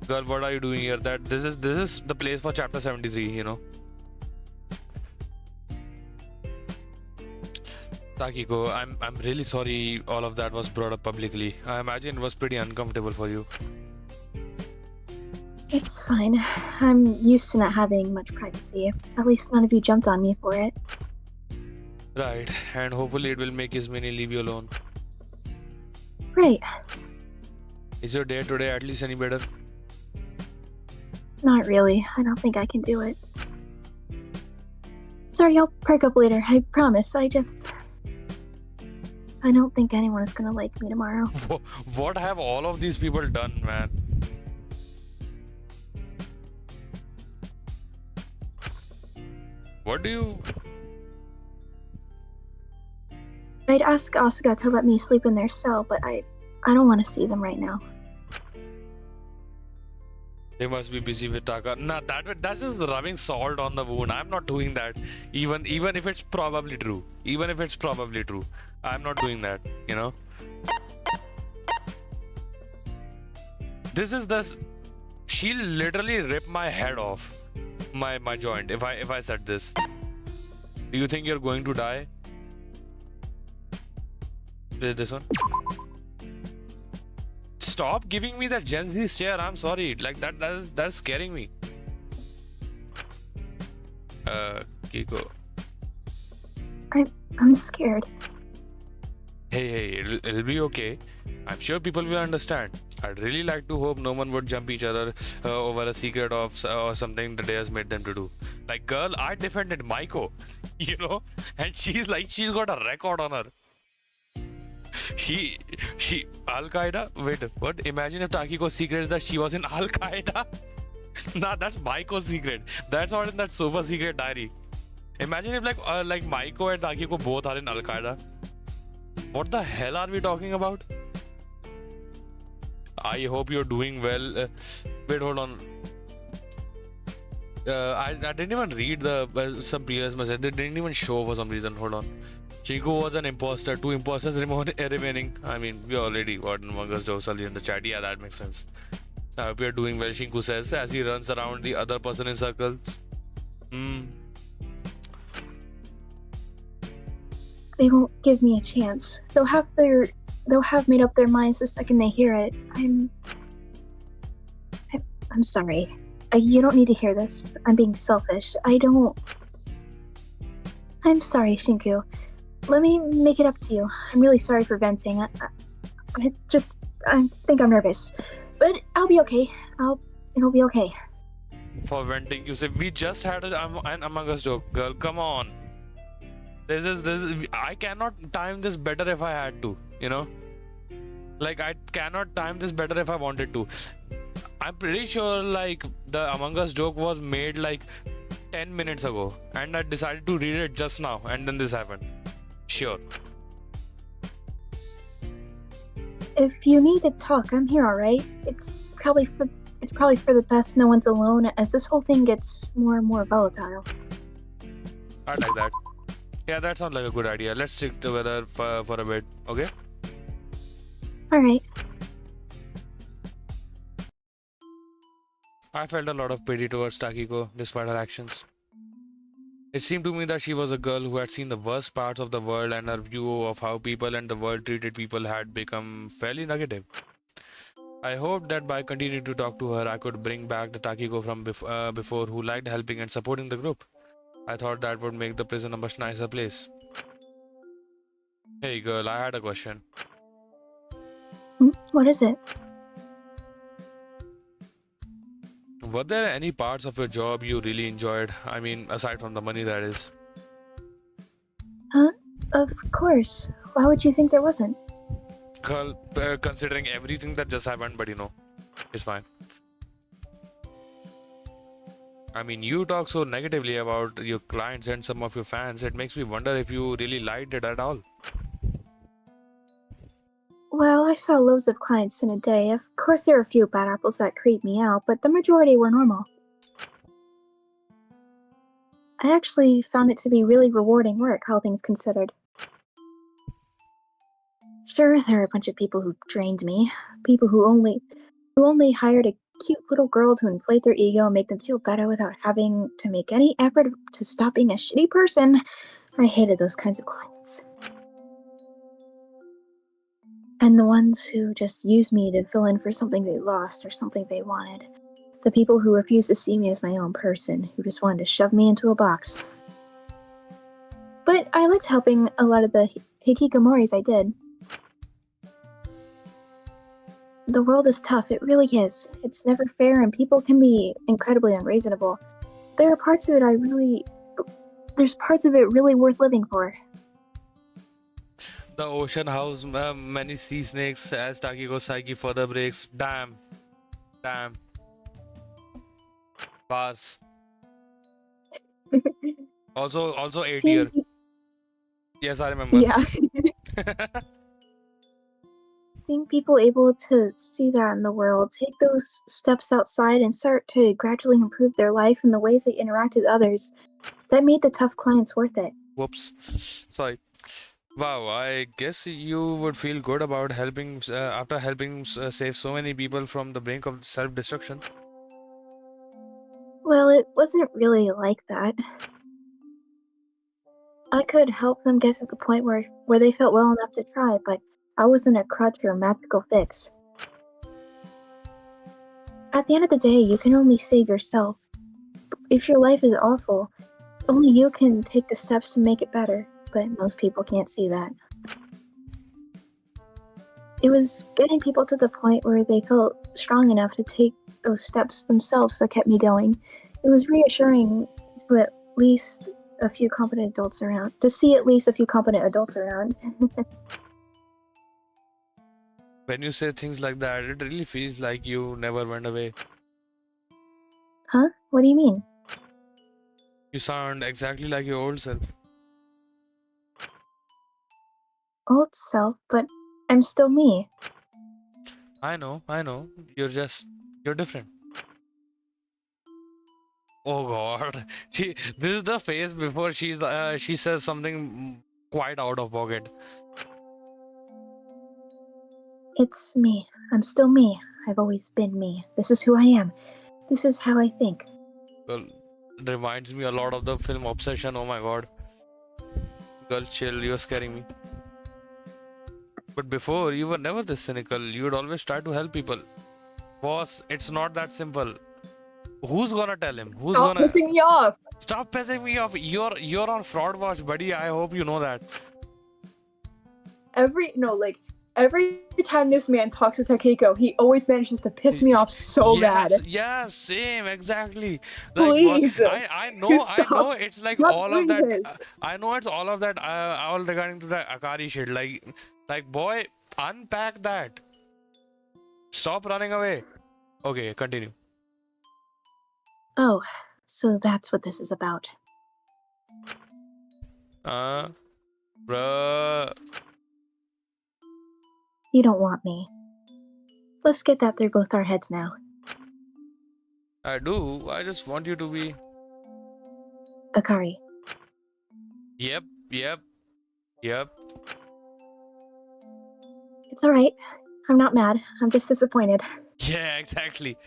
Girl, what are you doing here? This is the place for chapter 73, you know. Takiko, I'm really sorry all of that was brought up publicly. I imagine it was pretty uncomfortable for you. It's fine. I'm used to not having much privacy. At least none of you jumped on me for it. Right, and hopefully it will make Ismini leave you alone. Right. Is your day today at least any better? Not really. I don't think I can do it. Sorry, I'll perk up later. I promise. I don't think anyone is gonna like me tomorrow. What have all of these people done, man? What do you... I'd ask Asuka to let me sleep in their cell, but I don't want to see them right now. They must be busy with Taka. Nah, that's just rubbing salt on the wound. I'm not doing that. Even if it's probably true. Even if it's probably true. I'm not doing that, you know? She'll literally rip my head off. My joint if I said this. Do you think you're going to die? Is this one? Stop giving me that Gen Z stare. I'm sorry. Like that's scaring me. Kiko. I'm scared. Hey, it'll be okay. I'm sure people will understand. I'd really like to hope no one would jump each other over a secret of or something the day has made them to do. Like, girl, I defended Maiko, you know, and she's got a record on her. She Al Qaeda. Wait, what? Imagine if Takiko's secret is that she was in Al Qaeda. Nah, that's Maiko's secret. That's not in that super secret diary. Imagine if like Maiko and Takiko both are in Al Qaeda. What the hell are we talking about? I hope you're doing well. Wait, hold on. I didn't even read the some previous message. They didn't even show for some reason. Hold on. Chico was an imposter. 2 imposters remaining. I mean, we already got Among Us jokes earlier in the chat. Yeah, that makes sense. I hope you're doing well, Shinku says as he runs around the other person in circles. They won't give me a chance. They'll have made up their minds the second they hear it. I'm sorry. You don't need to hear this. I'm being selfish. I'm sorry, Shinku. Let me make it up to you. I'm really sorry for venting. I think I'm nervous. But I'll be okay. It'll be okay. For venting, you say we just had an Among Us joke, girl. Come on. This is I cannot time this better if I had to, you know? Like, I cannot time this better if I wanted to. I'm pretty sure like the Among Us joke was made like 10 minutes ago and I decided to read it just now and then this happened. Sure. If you need to talk, I'm here, alright? It's probably for the best no one's alone as this whole thing gets more and more volatile. I like that. Yeah, that sounds like a good idea. Let's stick together for a bit, okay? Alright. I felt a lot of pity towards Takiko despite her actions. It seemed to me that she was a girl who had seen the worst parts of the world, and her view of how people and the world treated people had become fairly negative. I hoped that by continuing to talk to her, I could bring back the Takiko from before who liked helping and supporting the group. I thought that would make the prison a much nicer place. Hey girl, I had a question. What is it? Were there any parts of your job you really enjoyed? I mean, aside from the money, that is. Huh? Of course. Why would you think there wasn't? Girl, considering everything that just happened, but it's fine. I mean, you talk so negatively about your clients and some of your fans, it makes me wonder if you really liked it at all. Well, I saw loads of clients in a day. Of course, there were a few bad apples that creeped me out, but the majority were normal. I actually found it to be really rewarding work, all things considered. Sure, there are a bunch of people who drained me. People who only hired a cute little girl to inflate their ego and make them feel better without having to make any effort to stop being a shitty person. I hated those kinds of clients. And the ones who just used me to fill in for something they lost or something they wanted. The people who refused to see me as my own person, who just wanted to shove me into a box. But I liked helping a lot of the hikikomoris I did. The world is tough, it really is. It's never fair and people can be incredibly unreasonable. There's parts of it really worth living for. The ocean house, many sea snakes as Takiko's psyche further breaks. Damn. Bars. Also 8 year. Yes, I remember. Yeah. Seeing people able to see that in the world, take those steps outside and start to gradually improve their life and the ways they interact with others, that made the tough clients worth it. Whoops. Sorry. Wow, I guess you would feel good about helping after helping save so many people from the brink of self-destruction. Well, it wasn't really like that. I could help them get to the point where they felt well enough to try, but I wasn't a crutch or a magical fix. At the end of the day, you can only save yourself. If your life is awful, only you can take the steps to make it better, but most people can't see that. It was getting people to the point where they felt strong enough to take those steps themselves that kept me going. It was reassuring to at least a few competent adults around. To see at least a few competent adults around. When you say things like that, it really feels like you never went away. Huh? What do you mean? You sound exactly like your old self. Old self, but I'm still me. I know. You're different. Oh God, this is the face before she says something quite out of pocket. It's me. I'm still me. I've always been me. This is who I am. This is how I think. Well, it reminds me a lot of the film Obsession. Oh my God. Girl, chill. You're scaring me. But before, you were never this cynical. You would always try to help people. Boss, it's not that simple. Who's gonna tell him? Stop pissing me off! Stop pissing me off. You're on fraud watch, buddy. I hope you know that. Every time this man talks to Takeko, he always manages to piss me off so bad. Yeah, same, exactly. Please. I know. It's like all of that. This. I know it's all of that. All regarding to the Akari shit. Like, boy, unpack that. Stop running away. Okay, continue. Oh, so that's what this is about. Bruh. You don't want me. Let's get that through both our heads now. I do. I just want you to be. Akari. Yep. It's alright. I'm not mad. I'm just disappointed. Yeah, exactly.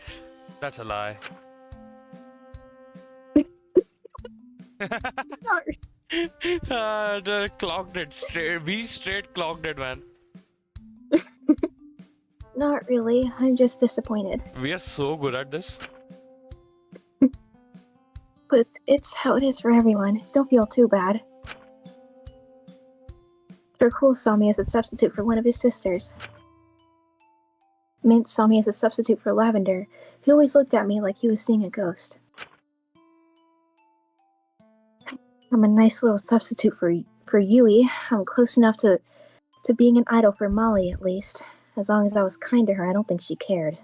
That's a lie. Clocked it straight. We straight clocked it, man. Not really. I'm just disappointed. We are so good at this. But it's how it is for everyone. Don't feel too bad. Dracul saw me as a substitute for one of his sisters. Mint saw me as a substitute for Lavender. He always looked at me like he was seeing a ghost. I'm a nice little substitute for Yui. I'm close enough to being an idol for Molly, at least. As long as I was kind to her, I don't think she cared.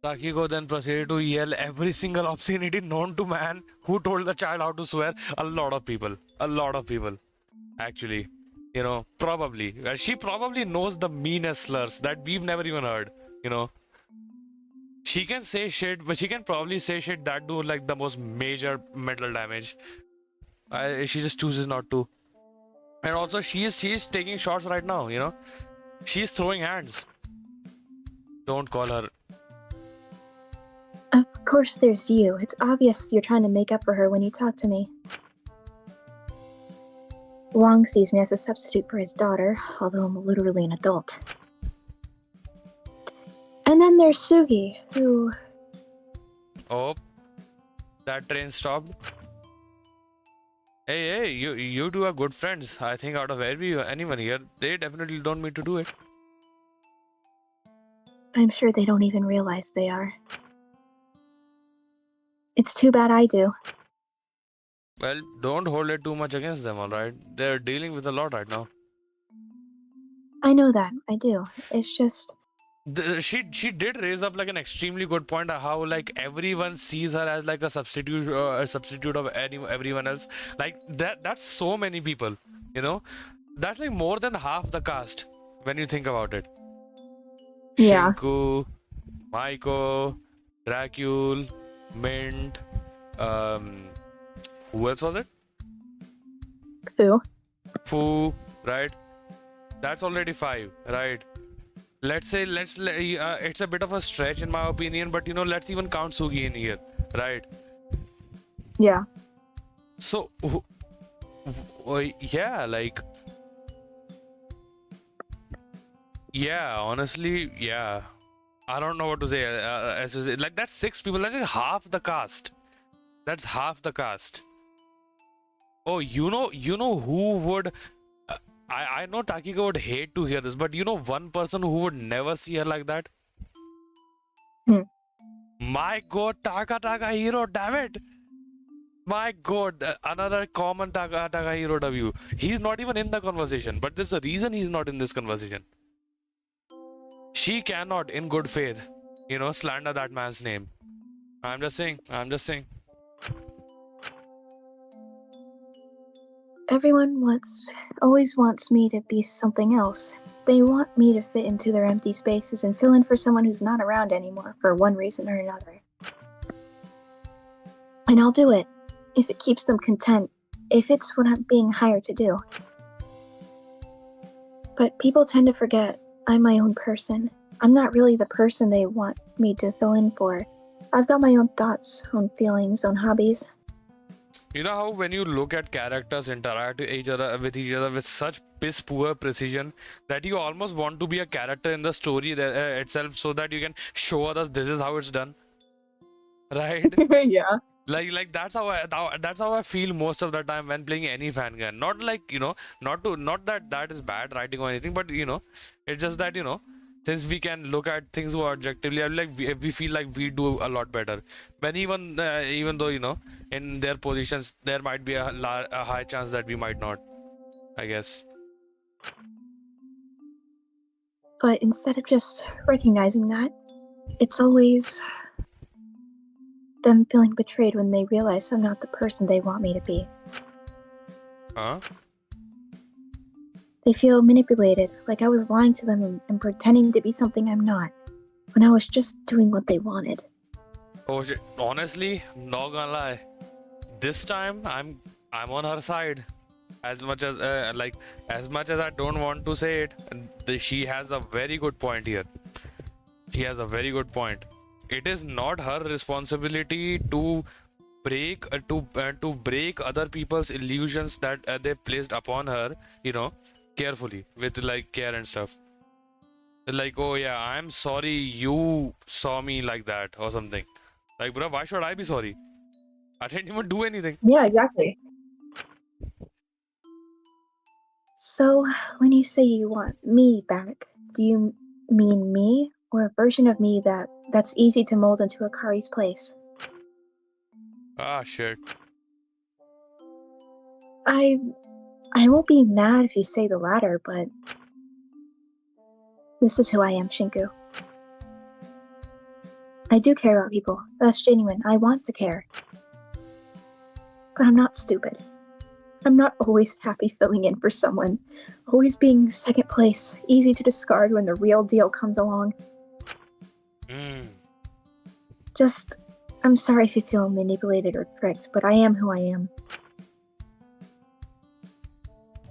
Takiko then proceeded to yell every single obscenity known to man. Who told the child how to swear? A lot of people. A lot of people. Actually. You know, probably. She probably knows the meanest slurs that we've never even heard. You know. She can say shit, but she can probably say shit that do like the most major mental damage. She just chooses not to. And also she is taking shots right now, you know. She's throwing hands. Don't call her. Of course there's you. It's obvious you're trying to make up for her when you talk to me. Wong sees me as a substitute for his daughter, although I'm literally an adult. And then there's Sugi, who... Oh, that train stopped. Hey, you two are good friends. I think out of anyone here, they definitely don't mean to do it. I'm sure they don't even realize they are. It's too bad I do. Well, don't hold it too much against them, alright? They're dealing with a lot right now. I know that, I do. It's just... She did raise up like an extremely good point of how like everyone sees her as like a substitute of everyone else. Like that's so many people, you know. That's like more than half the cast when you think about it. Yeah. Shinku, Maiko, Dracule, Mint, who else was it? Fu, right? That's already 5, right? Let's say it's a bit of a stretch in my opinion, but you know, let's even count Sugi in here, right? Yeah. So yeah, like yeah, honestly, yeah, I don't know what to say. Like that's 6 people. That's like half the cast. That's half the cast. Oh, you know who would I know Takiko would hate to hear this, but you know one person who would never see her like that? My god, Taka Hero, damn it! My god, another common Taka Hero W. He's not even in the conversation, but there's a reason he's not in this conversation. She cannot, in good faith, you know, slander that man's name. I'm just saying. Everyone always wants me to be something else. They want me to fit into their empty spaces and fill in for someone who's not around anymore for one reason or another. And I'll do it, if it keeps them content, if it's what I'm being hired to do. But people tend to forget I'm my own person. I'm not really the person they want me to fill in for. I've got my own thoughts, own feelings, own hobbies. You know how when you look at characters interact with each other with such piss poor precision that you almost want to be a character in the story itself so that you can show others this is how it's done, right? Yeah. Like that's how I feel most of the time when playing any fan gun. Not like, you know, not that is bad writing or anything, but you know, it's just that, you know, since we can look at things more objectively, I like we feel like we do a lot better. When even though, you know, in their positions there might be a high chance that we might not, I guess. But instead of just recognizing that, it's always them feeling betrayed when they realize I'm not the person they want me to be. Huh? They feel manipulated, like I was lying to them and pretending to be something I'm not, when I was just doing what they wanted. Oh shit, honestly, not gonna lie, this time I'm on her side. As much as I don't want to say it, she has a very good point here. She has a very good point. It is not her responsibility to break other people's illusions that they've placed upon her, carefully with like care and stuff. Like, oh yeah, I'm sorry you saw me like that or something. Like, bro, why should I be sorry? I didn't even do anything. Yeah, exactly. So, when you say you want me back, do you mean me or a version of me that's easy to mold into Akari's place? Ah, shit. I won't be mad if you say the latter, but this is who I am, Shinku. I do care about people. That's genuine. I want to care. But I'm not stupid. I'm not always happy filling in for someone, always being second place, easy to discard when the real deal comes along. Just, I'm sorry if you feel manipulated or tricked, but I am who I am.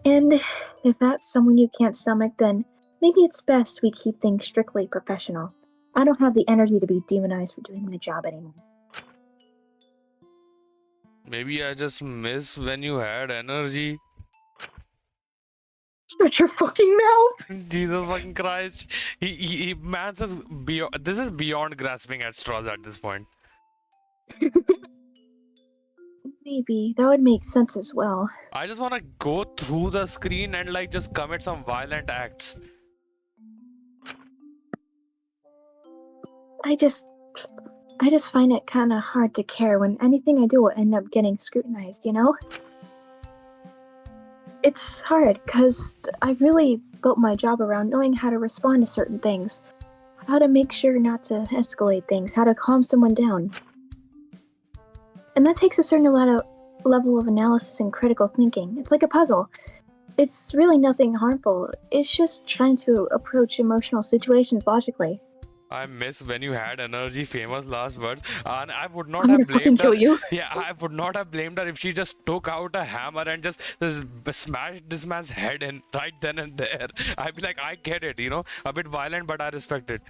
And if that's someone you can't stomach, then maybe it's best we keep things strictly professional. I don't have the energy to be demonized for doing my job anymore. Maybe I just miss when you had energy. Shut your fucking mouth! Jesus fucking Christ. Man says beyond, this is beyond grasping at straws at this point. Maybe. That would make sense as well. I just want to go through the screen and like just commit some violent acts. I just find it kind of hard to care when anything I do will end up getting scrutinized, you know? It's hard, because I really built my job around knowing how to respond to certain things, how to make sure not to escalate things, how to calm someone down. And that takes a certain level of analysis and critical thinking. It's like a puzzle. It's really nothing harmful. It's just trying to approach emotional situations logically. I miss when you had energy, famous last words, and I would not I'm have gonna fucking blamed her. kill you. Yeah, I would not have blamed her if she just took out a hammer and just smashed this man's head in right then and there. I'd be like, I get it, a bit violent, but I respect it.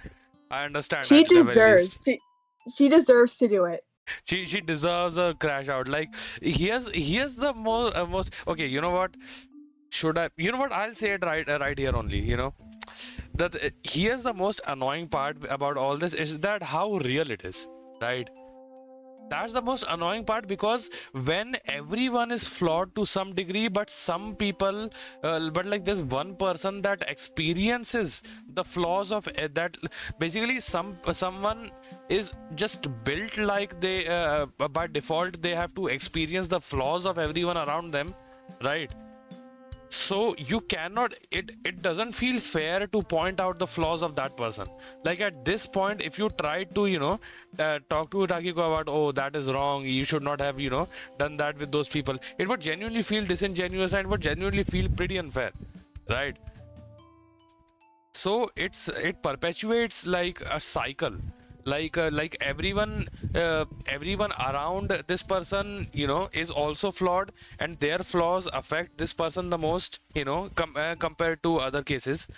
I understand. She at the very deserves. least. She deserves to do it. She deserves a crash out. Like here's the most okay. You know what? Should I? You know what? I'll say it right here only. That here's the most annoying part about all this is that how real it is, right? That's the most annoying part, because when everyone is flawed to some degree, but some people, but like there's one person that experiences the flaws of that. Basically, someone is just built like they by default they have to experience the flaws of everyone around them, right? So you cannot, it doesn't feel fair to point out the flaws of that person. Like at this point, if you try to talk to Takiko about, oh, that is wrong, you should not have done that with those people, it would genuinely feel disingenuous and would genuinely feel pretty unfair, right? So it perpetuates like a cycle, like everyone around this person is also flawed, and their flaws affect this person the most, compared to other cases.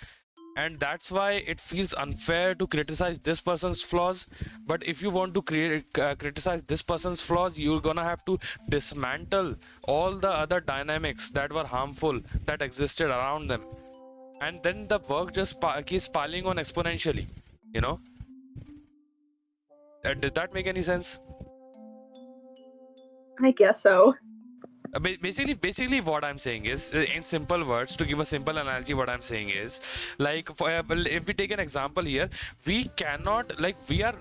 And that's why it feels unfair to criticize this person's flaws. But if you want to criticize this person's flaws, you're gonna have to dismantle all the other dynamics that were harmful that existed around them, and then the work just keeps piling on exponentially. Did that make any sense? I guess so. Basically what I'm saying is, in simple words, to give a simple analogy, what I'm saying is, like, if we take an example here, we are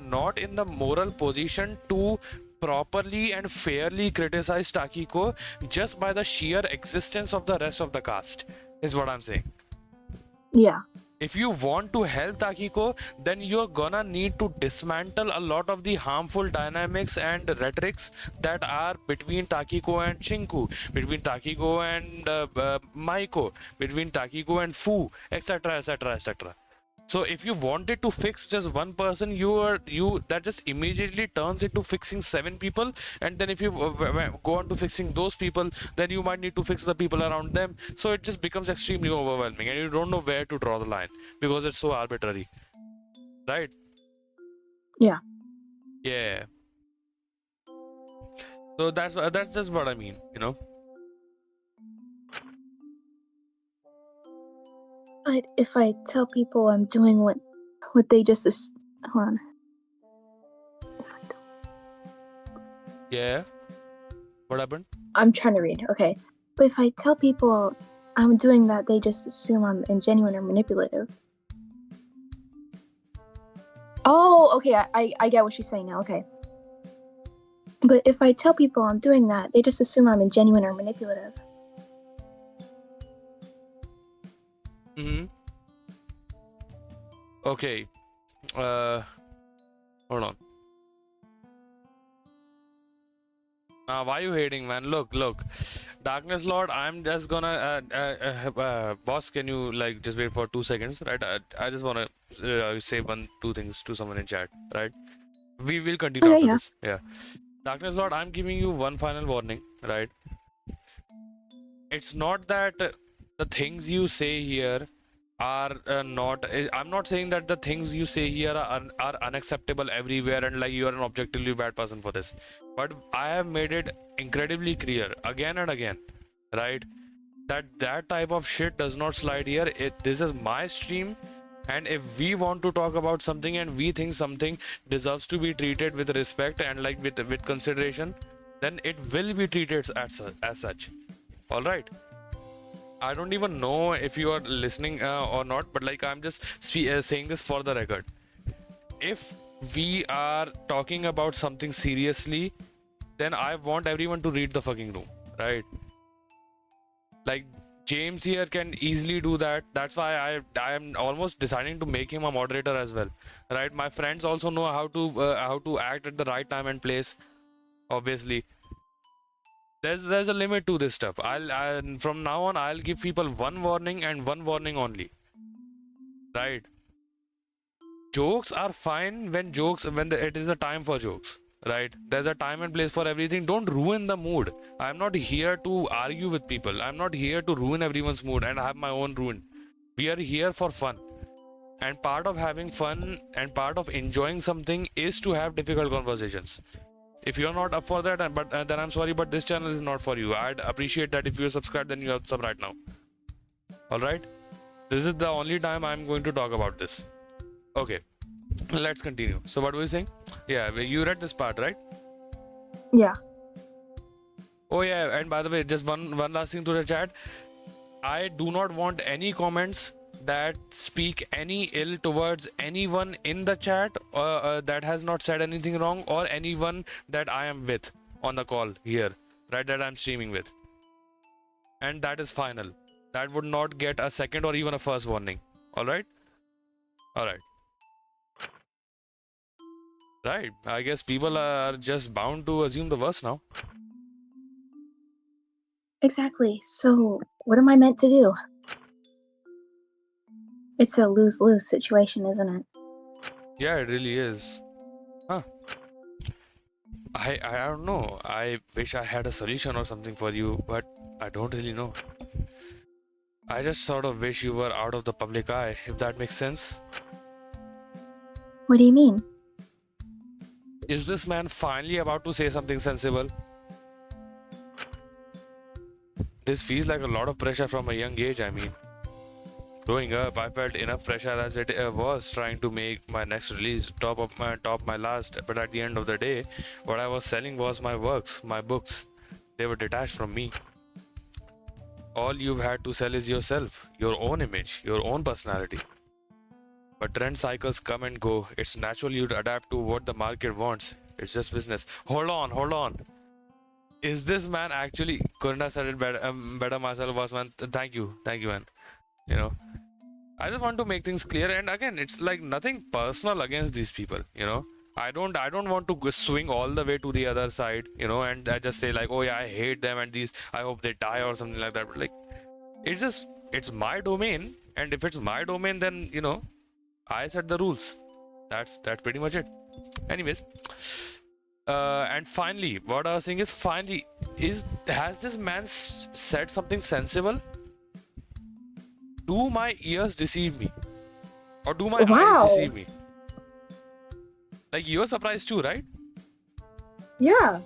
not in the moral position to properly and fairly criticize Takiko just by the sheer existence of the rest of the cast, is what I'm saying. Yeah. If you want to help Takiko, then you're gonna need to dismantle a lot of the harmful dynamics and rhetorics that are between Takiko and Shinku, between Takiko and Maiko, between Takiko and Fu, etc, etc, etc. So if you wanted to fix just one person, that just immediately turns into fixing 7 people, and then if you go on to fixing those people, then you might need to fix the people around them. So it just becomes extremely overwhelming, and you don't know where to draw the line because it's so arbitrary, right? Yeah. Yeah. So that's just what I mean, you know. But if I tell people I'm doing what they just hold on. If I don't, Yeah. What happened? I'm trying to read. Okay, but if I tell people I'm doing that, they just assume I'm ingenuine or manipulative. Oh, okay. I get what she's saying now. Okay. But if I tell people I'm doing that, they just assume I'm ingenuine or manipulative. Mm-hmm. Okay. Hold on. Why you hating, man? Look. Darkness Lord, I'm just gonna boss, can you like just wait for 2 seconds, right? I just wanna say two things to someone in chat, right? We will continue Okay, after yeah. this. Yeah. Darkness Lord, I'm giving you one final warning, right? It's not that the things you say here are I'm not saying that the things you say here are unacceptable everywhere and like you are an objectively bad person for this, but I have made it incredibly clear again and again, right, that type of shit does not slide here. This is my stream, and if we want to talk about something and we think something deserves to be treated with respect and like with consideration, then it will be treated as such. All right. I don't even know if you are listening or not, but like I'm just saying this for the record. If we are talking about something seriously, then I want everyone to read the fucking room, right? Like James here can easily do that. That's why I am almost deciding to make him a moderator as well, right? My friends also know how to act at the right time and place. Obviously, there's a limit to this stuff. From now on I'll give people one warning and one warning only, right? Jokes are fine when it is the time for jokes, right? There's a time and place for everything. Don't ruin the mood. I'm not here to argue with people. I'm not here to ruin everyone's mood and have my own ruin. We are here for fun, and part of having fun and part of enjoying something is to have difficult conversations. If you're not up for that, then I'm sorry, but this channel is not for you. I'd appreciate that if you're subscribed, then you're sub right now. All right, this is the only time I'm going to talk about this. Okay, let's continue. So what were you saying? Yeah, you read this part, right? Yeah. Oh yeah, and by the way, just one last thing to the chat. I do not want any comments that speak any ill towards anyone in the chat that has not said anything wrong, or anyone that I am with on the call here, right, that I'm streaming with. And that is final. That would not get a second or even a first warning. All right? All right. Right. I guess people are just bound to assume the worst now. Exactly. So, what am I meant to do? It's a lose-lose situation, isn't it? Yeah, it really is. Huh. I don't know. I wish I had a solution or something for you, but I don't really know. I just sort of wish you were out of the public eye, if that makes sense. What do you mean? Is this man finally about to say something sensible? This feels like a lot of pressure from a young age, I mean. Growing up, I felt enough pressure as it was trying to make my next release top my last, but at the end of the day, what I was selling was my works, my books. They were detached from me. All you've had to sell is yourself, your own image, your own personality. But trend cycles come and go. It's natural you to adapt to what the market wants. It's just business. Hold on. Is this man actually? Couldn't have said it better myself, boss man. Thank you, man. You know, I just want to make things clear. And again, it's like nothing personal against these people. You know, I don't want to swing all the way to the other side. You know, and I just say like, oh yeah, I hate them and these. I hope they die or something like that. But like, it's my domain, and if it's my domain, then you know, I set the rules. That's pretty much it. Anyways, and finally, what I was saying is, has this man said something sensible? Do my ears deceive me, or do my eyes deceive me? Like, you're surprised too, right? Yeah.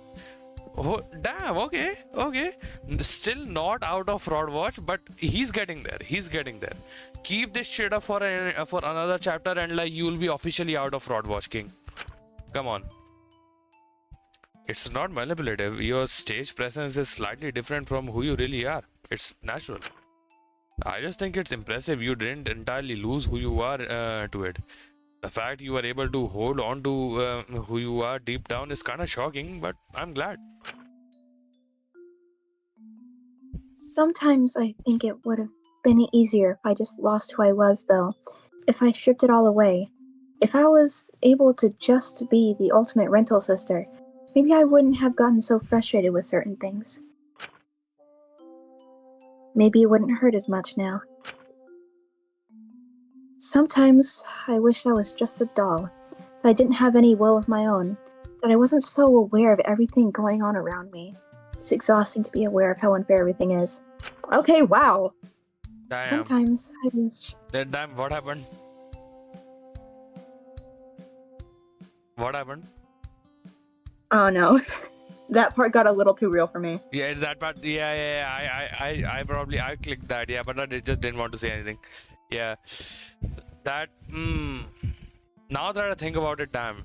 Oh, damn, okay, okay. Still not out of fraud watch, but he's getting there. He's getting there. Keep this shit up for another chapter, and like you'll be officially out of fraud watch, King. Come on. It's not manipulative. Your stage presence is slightly different from who you really are. It's natural. I just think it's impressive you didn't entirely lose who you are to it. The fact you were able to hold on to who you are deep down is kind of shocking, but I'm glad. Sometimes I think it would have been easier if I just lost who I was, though. If I stripped it all away. If I was able to just be the ultimate rental sister, maybe I wouldn't have gotten so frustrated with certain things. Maybe it wouldn't hurt as much now. Sometimes I wish I was just a doll, that I didn't have any will of my own, that I wasn't so aware of everything going on around me. It's exhausting to be aware of how unfair everything is. Okay, wow. Damn. Sometimes I wish... Damn, what happened? What happened? Oh no. That part got a little too real for me. Yeah, it's that part. Yeah. I probably clicked that. Yeah, but I just didn't want to say anything. Yeah, that. Now that I think about it, damn.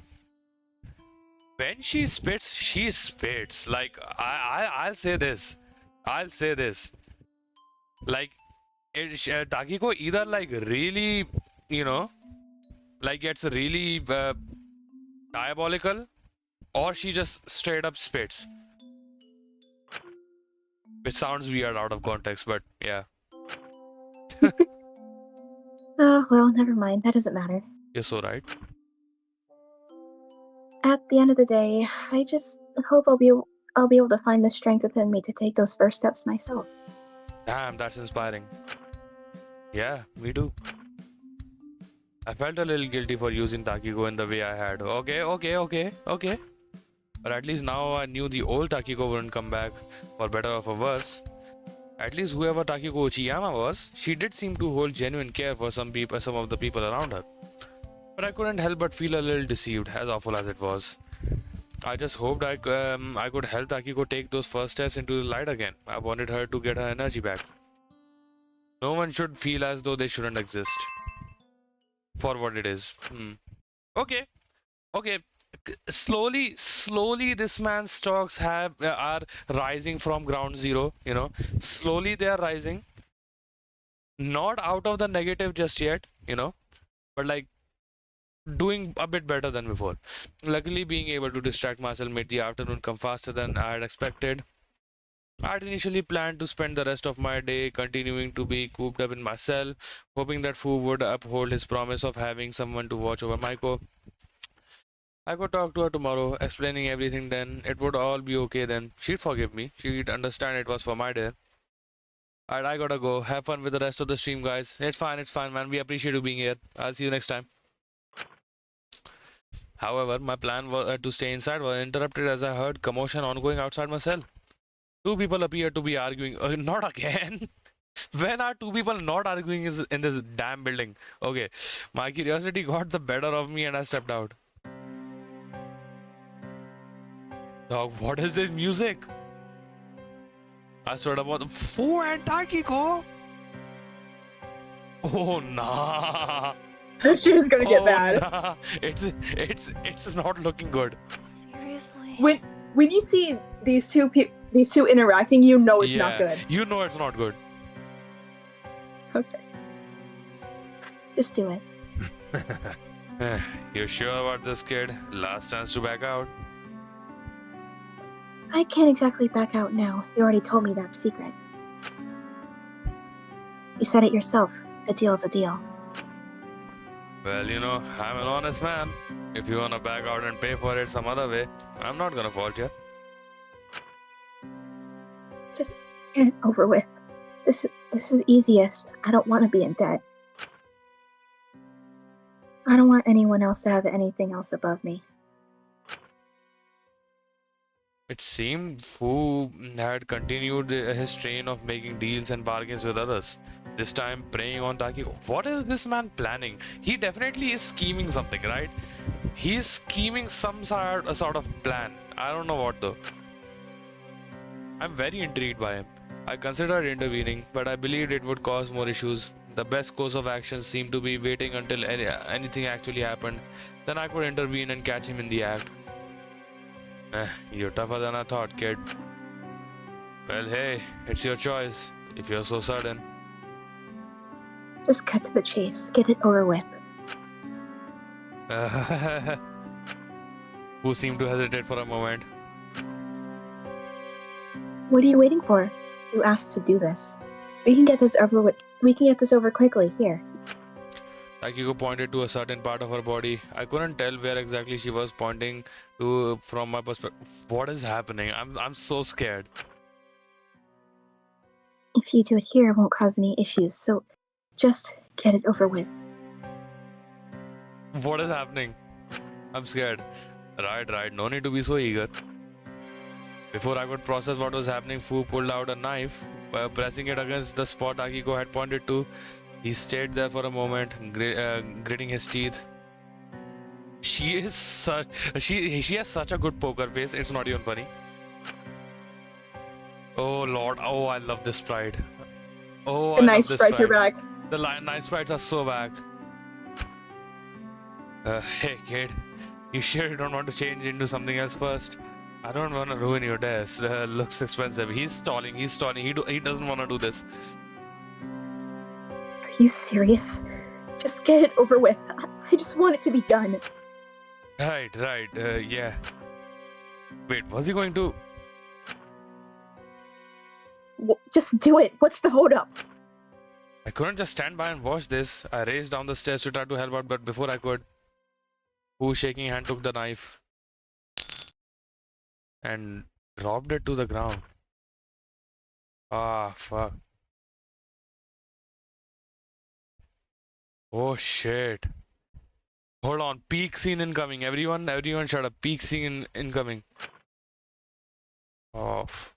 When she spits. Like I'll say this. Like, Takiko either like really, like gets really diabolical, or she just straight up spits. Which sounds weird out of context, but yeah. Oh, well, never mind. That doesn't matter. You're so right. At the end of the day, I just hope I'll be able to find the strength within me to take those first steps myself. Damn, that's inspiring. Yeah, me too. I felt a little guilty for using Takiko in the way I had. Okay. But at least now I knew the old Takiko wouldn't come back, for better or for worse. At least whoever Takiko Uchiyama was, she did seem to hold genuine care for some of the people around her. But I couldn't help but feel a little deceived, as awful as it was. I just hoped I could help Takiko take those first steps into the light again. I wanted her to get her energy back. No one should feel as though they shouldn't exist. For what it is. Okay. Slowly this man's stocks are rising from ground zero, Slowly they are rising. Not out of the negative just yet, but like doing a bit better than before. Luckily, being able to distract myself made the afternoon come faster than I had expected. I had initially planned to spend the rest of my day continuing to be cooped up in my cell, hoping that Fu would uphold his promise of having someone to watch over Maiko. I could talk to her tomorrow, explaining everything then. It would all be okay then. She'd forgive me. She'd understand it was for my day. Alright, I gotta go. Have fun with the rest of the stream, guys. It's fine, man. We appreciate you being here. I'll see you next time. However, my plan to stay inside was interrupted as I heard commotion ongoing outside my cell. Two people appeared to be arguing. Not again. When are two people not arguing in this damn building? Okay, my curiosity got the better of me and I stepped out. Dog, what is this music? I stood up on the Fu and Takiko. Oh nah. This shit is gonna get bad. Nah. It's not looking good. Seriously? When you see these two interacting, you know it's not good. You know it's not good. Okay. Just do it. You sure about this, kid? Last chance to back out. I can't exactly back out now. You already told me that secret. You said it yourself. A deal's a deal. Well, I'm an honest man. If you wanna back out and pay for it some other way, I'm not gonna fault you. Just get it over with. This is easiest. I don't want to be in debt. I don't want anyone else to have anything else above me. It seemed Fu had continued his train of making deals and bargains with others, this time preying on Takiko. What is this man planning? He definitely is scheming something, right? He is scheming some sort of plan. I don't know what though. I'm very intrigued by him. I considered intervening, but I believed it would cause more issues. The best course of action seemed to be waiting until anything actually happened. Then I could intervene and catch him in the act. You're tougher than I thought, kid. Well, hey, it's your choice, if you're so certain. Just cut to the chase. Get it over with. Who seemed to hesitate for a moment. What are you waiting for? You asked to do this. We can get this over with. We can get this over quickly. Here. Akiko pointed to a certain part of her body. I couldn't tell where exactly she was pointing to from my perspective. What is happening? I'm so scared. If you do it here, it won't cause any issues. So, just get it over with. What is happening? I'm scared. Right. No need to be so eager. Before I could process what was happening, Fu pulled out a knife, pressing it against the spot Akiko had pointed to. He stayed there for a moment, gritting his teeth. She has such a good poker face. It's not even funny. Oh Lord! Oh, I love this sprite. Oh, The knife sprites are back. The knife sprites are so back. Hey kid, you sure you don't want to change into something else first? I don't want to ruin your desk. Looks expensive. He's stalling. He doesn't want to do this. Are you serious? Just get it over with. I just want it to be done. Right. Yeah. Wait, was he going to? Just do it. What's the holdup? I couldn't just stand by and watch this. I raced down the stairs to try to help out, but before I could, Who's shaking hand took the knife and dropped it to the ground. Ah, fuck. Oh shit. Hold on, peak scene incoming. Everyone shut up. Peak scene incoming. Off.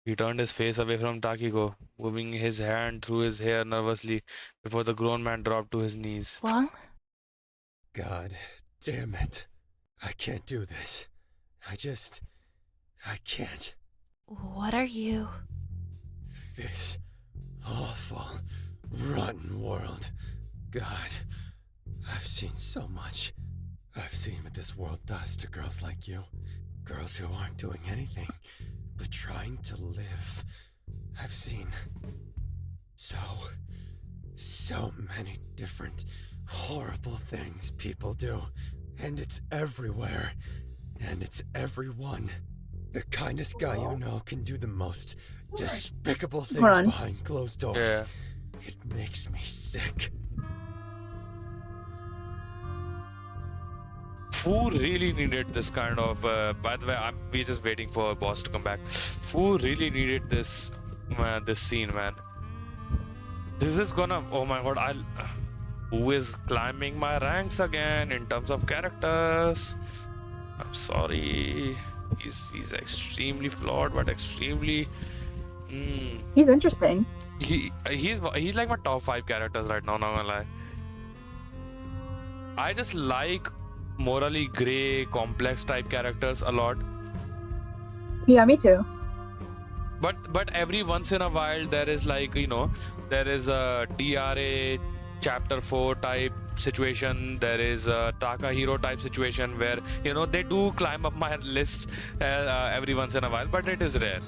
He turned his face away from Takiko, moving his hand through his hair nervously before the grown man dropped to his knees. Wang? God damn it. I can't do this. I can't. What are you? This awful, rotten world. God, I've seen so much. I've seen what this world does to girls like you. Girls who aren't doing anything but trying to live. I've seen so many different horrible things people do. And it's everywhere. And it's everyone. The kindest guy you know can do the most despicable things behind closed doors. Yeah. It makes me sick. Fu really needed this kind of. By the way, we're just waiting for our boss to come back. Fu really needed this, this scene, man. This is gonna. Oh my god! Who is climbing my ranks again in terms of characters? I'm sorry. He's extremely flawed, but extremely. He's interesting. He's like my top 5 characters right now. Not gonna lie. I just like morally grey, complex type characters a lot. Yeah, me too. But every once in a while there is like, there is a DRA chapter 4 type situation, there is a Takahiro type situation where they do climb up my list every once in a while, but it is rare.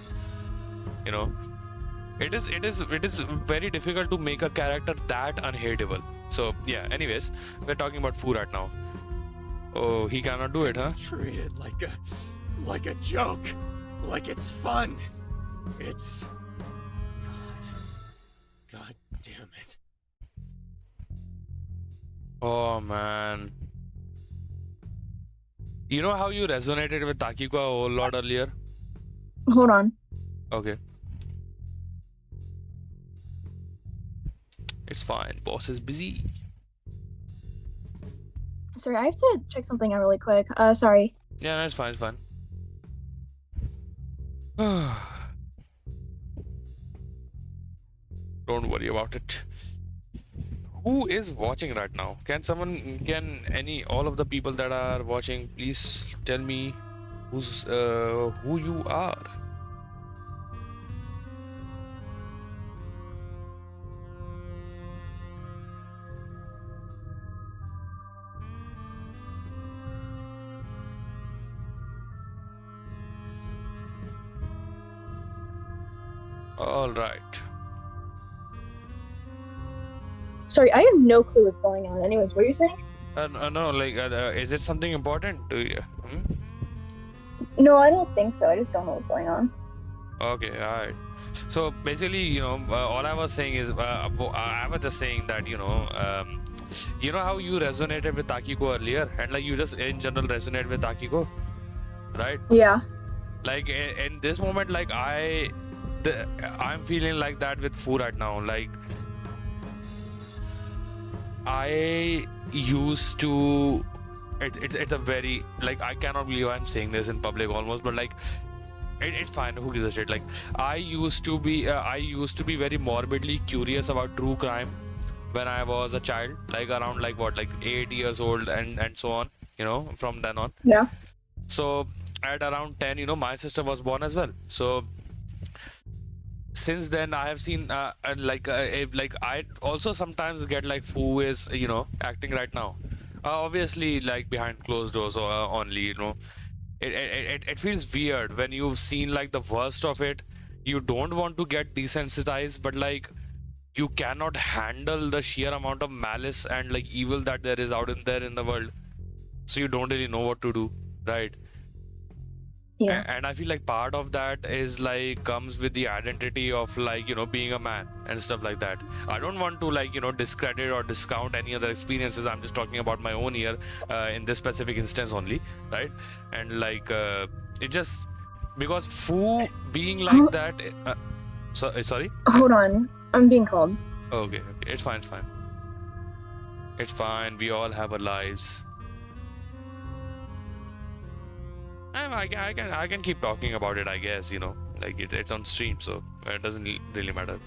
It is very difficult to make a character that unhateable. So yeah, anyways, we're talking about Fu right now. Oh, he cannot do it, huh? Treat it like a joke, like it's fun. It's God damn it. Oh man. You know how you resonated with Takiko a whole lot earlier? Hold on. Okay. It's fine. Boss is busy. Sorry, I have to check something out really quick. Sorry. Yeah, no, it's fine. It's fine. Don't worry about it. Who is watching right now? All of the people that are watching, please tell me who you are. All right. Sorry, I have no clue what's going on. Anyways, what are you saying? No, like, is it something important to you? No, I don't think so. I just don't know what's going on. Okay, alright. So basically, all I was saying is, I was just saying that, you know how you resonated with Takiko earlier, and like you just in general resonate with Takiko, right? Yeah. Like in this moment, like I'm feeling like that with Fu right now. Like I used to. It's a very, like, I cannot believe I'm saying this in public almost, but like it's fine, who gives a shit. Like I used to be very morbidly curious about true crime when I was a child, like around like what, like 8 years old and so on, from then on. Yeah. So at around 10, my sister was born as well. So since then I have seen like I also sometimes get like Fu is acting right now, obviously like behind closed doors or only, it feels weird when you've seen like the worst of it. You don't want to get desensitized, but like you cannot handle the sheer amount of malice and like evil that there is out in there in the world, so you don't really know what to do, right? Yeah. And I feel like part of that is like comes with the identity of like being a man and stuff like that. I don't want to like discredit or discount any other experiences. I'm just talking about my own here in this specific instance only, right? And like it just because Fu being like that. Sorry. Hold on, I'm being called. Okay, it's fine. It's fine. We all have our lives. I can keep talking about it, I guess, like it's on stream, so it doesn't really matter.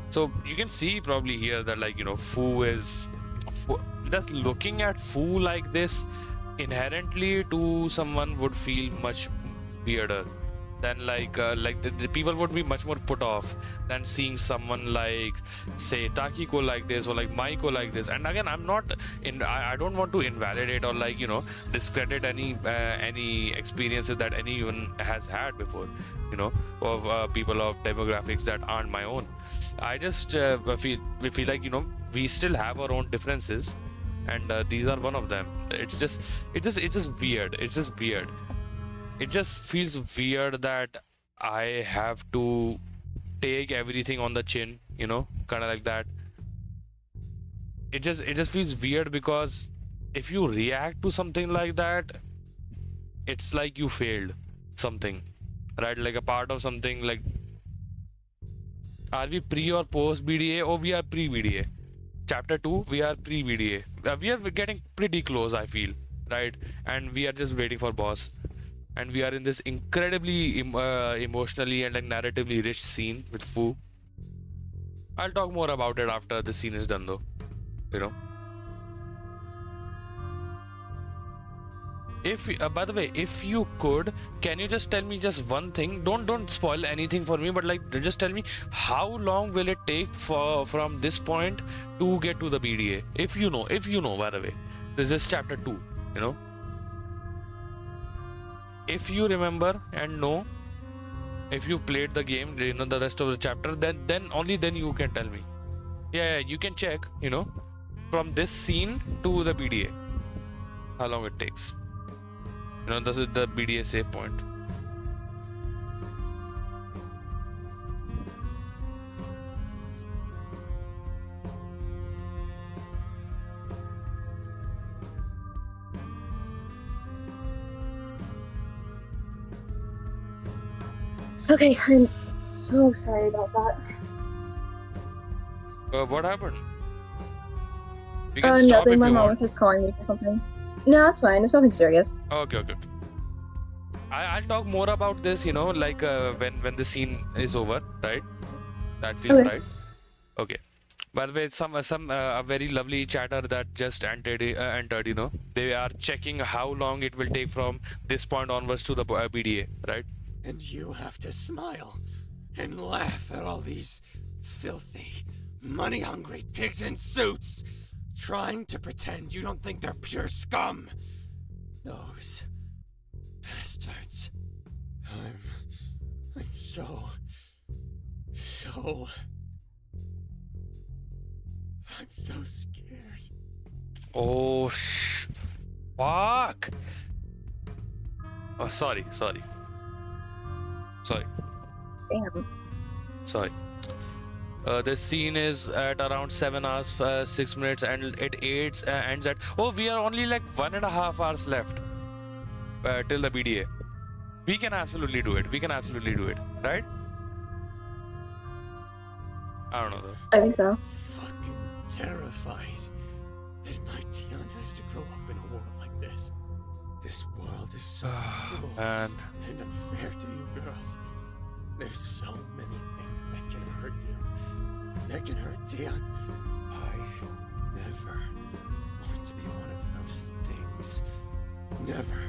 So you can see probably here that like Fu is just looking at Fu like this inherently to someone would feel much weirder than like the people would be much more put off than seeing someone like say Takiko like this or like Maiko like this. And again, I don't want to invalidate or like discredit any experiences that anyone has had before, of people of demographics that aren't my own. I just feel like we still have our own differences, and these are one of them. It's just weird. It's just weird. It just feels weird that I have to take everything on the chin, kind of like that. It just feels weird because if you react to something like that, it's like you failed something, right? Like a part of something. Like, are we pre or post BDA? Oh, we are pre BDA. Chapter 2, we are pre BDA. We are getting pretty close, I feel, right? And we are just waiting for boss. And we are in this incredibly emotionally and like narratively rich scene with Fu. I'll talk more about it after the scene is done, though. If by the way, if you could, can you just tell me just one thing? Don't spoil anything for me, but like just tell me how long will it take from this point to get to the BDA? If you know, by the way, this is chapter 2. If you remember and know, if you've played the game, the rest of the chapter, then only then you can tell me. Yeah, you can check, from this scene to the BDA, how long it takes. This is the BDA save point. Okay, I'm so sorry about that. What happened? You can stop nothing. if My you mom want. was calling me for something. No, it's fine. It's nothing serious. Okay. I'll talk more about this, like when the scene is over, right? That feels Okay. right. Okay. By the way, some a very lovely chatter that just entered. You know, they are checking how long it will take from this point onwards to the BDA, right? And you have to smile and laugh at all these filthy, money-hungry pigs in suits trying to pretend you don't think they're pure scum. Those bastards. I'm so... I'm so scared. Oh, fuck. Oh, sorry. Damn. Sorry. This scene is at around 7 hours 6 minutes, and it ends at. Oh, we are only like 1.5 hours left till the BDA. We can absolutely do it. Right? I don't know though. I think so. Fucking terrified that my Tian has to grow up in a world like this. This world is so cruel Man. and unfair to you girls. There's so many things that can hurt you. That can hurt Tian. I never want to be one of those things. Never.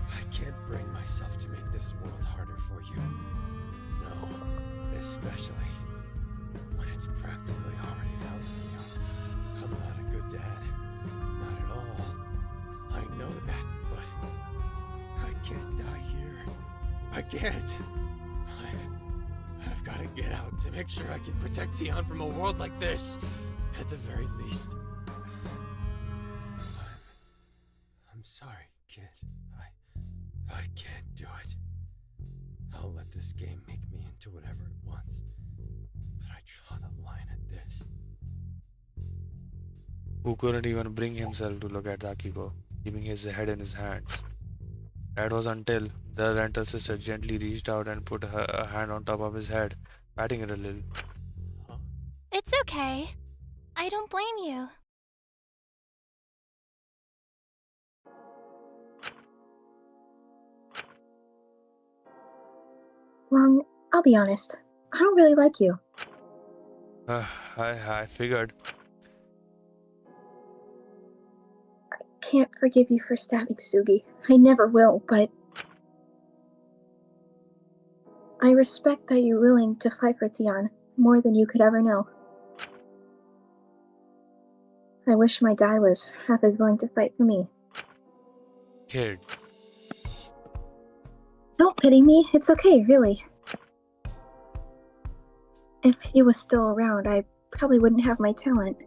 I can't bring myself to make this world harder for you. No. Especially when it's practically already hell for you. I'm not a good dad. Not at all. I know that, but I can't die here. I can't. I've got to get out to make sure I can protect Tian from a world like this. At the very least. I'm sorry, kid. I can't do it. I'll let this game make me into whatever it wants. But I draw the line at this. Who couldn't even bring himself to look at Akiko, keeping his head in his hands. That was until the rental sister gently reached out and put a hand on top of his head, patting it a little. It's okay. I don't blame you. Long, I'll be honest. I don't really like you. I figured. Can't forgive you for stabbing Sugi. I never will, but I respect that you're willing to fight for Tian more than you could ever know. I wish my dad was half as willing to fight for me. Kid. Don't pity me. It's okay, really. If he was still around, I probably wouldn't have my talent.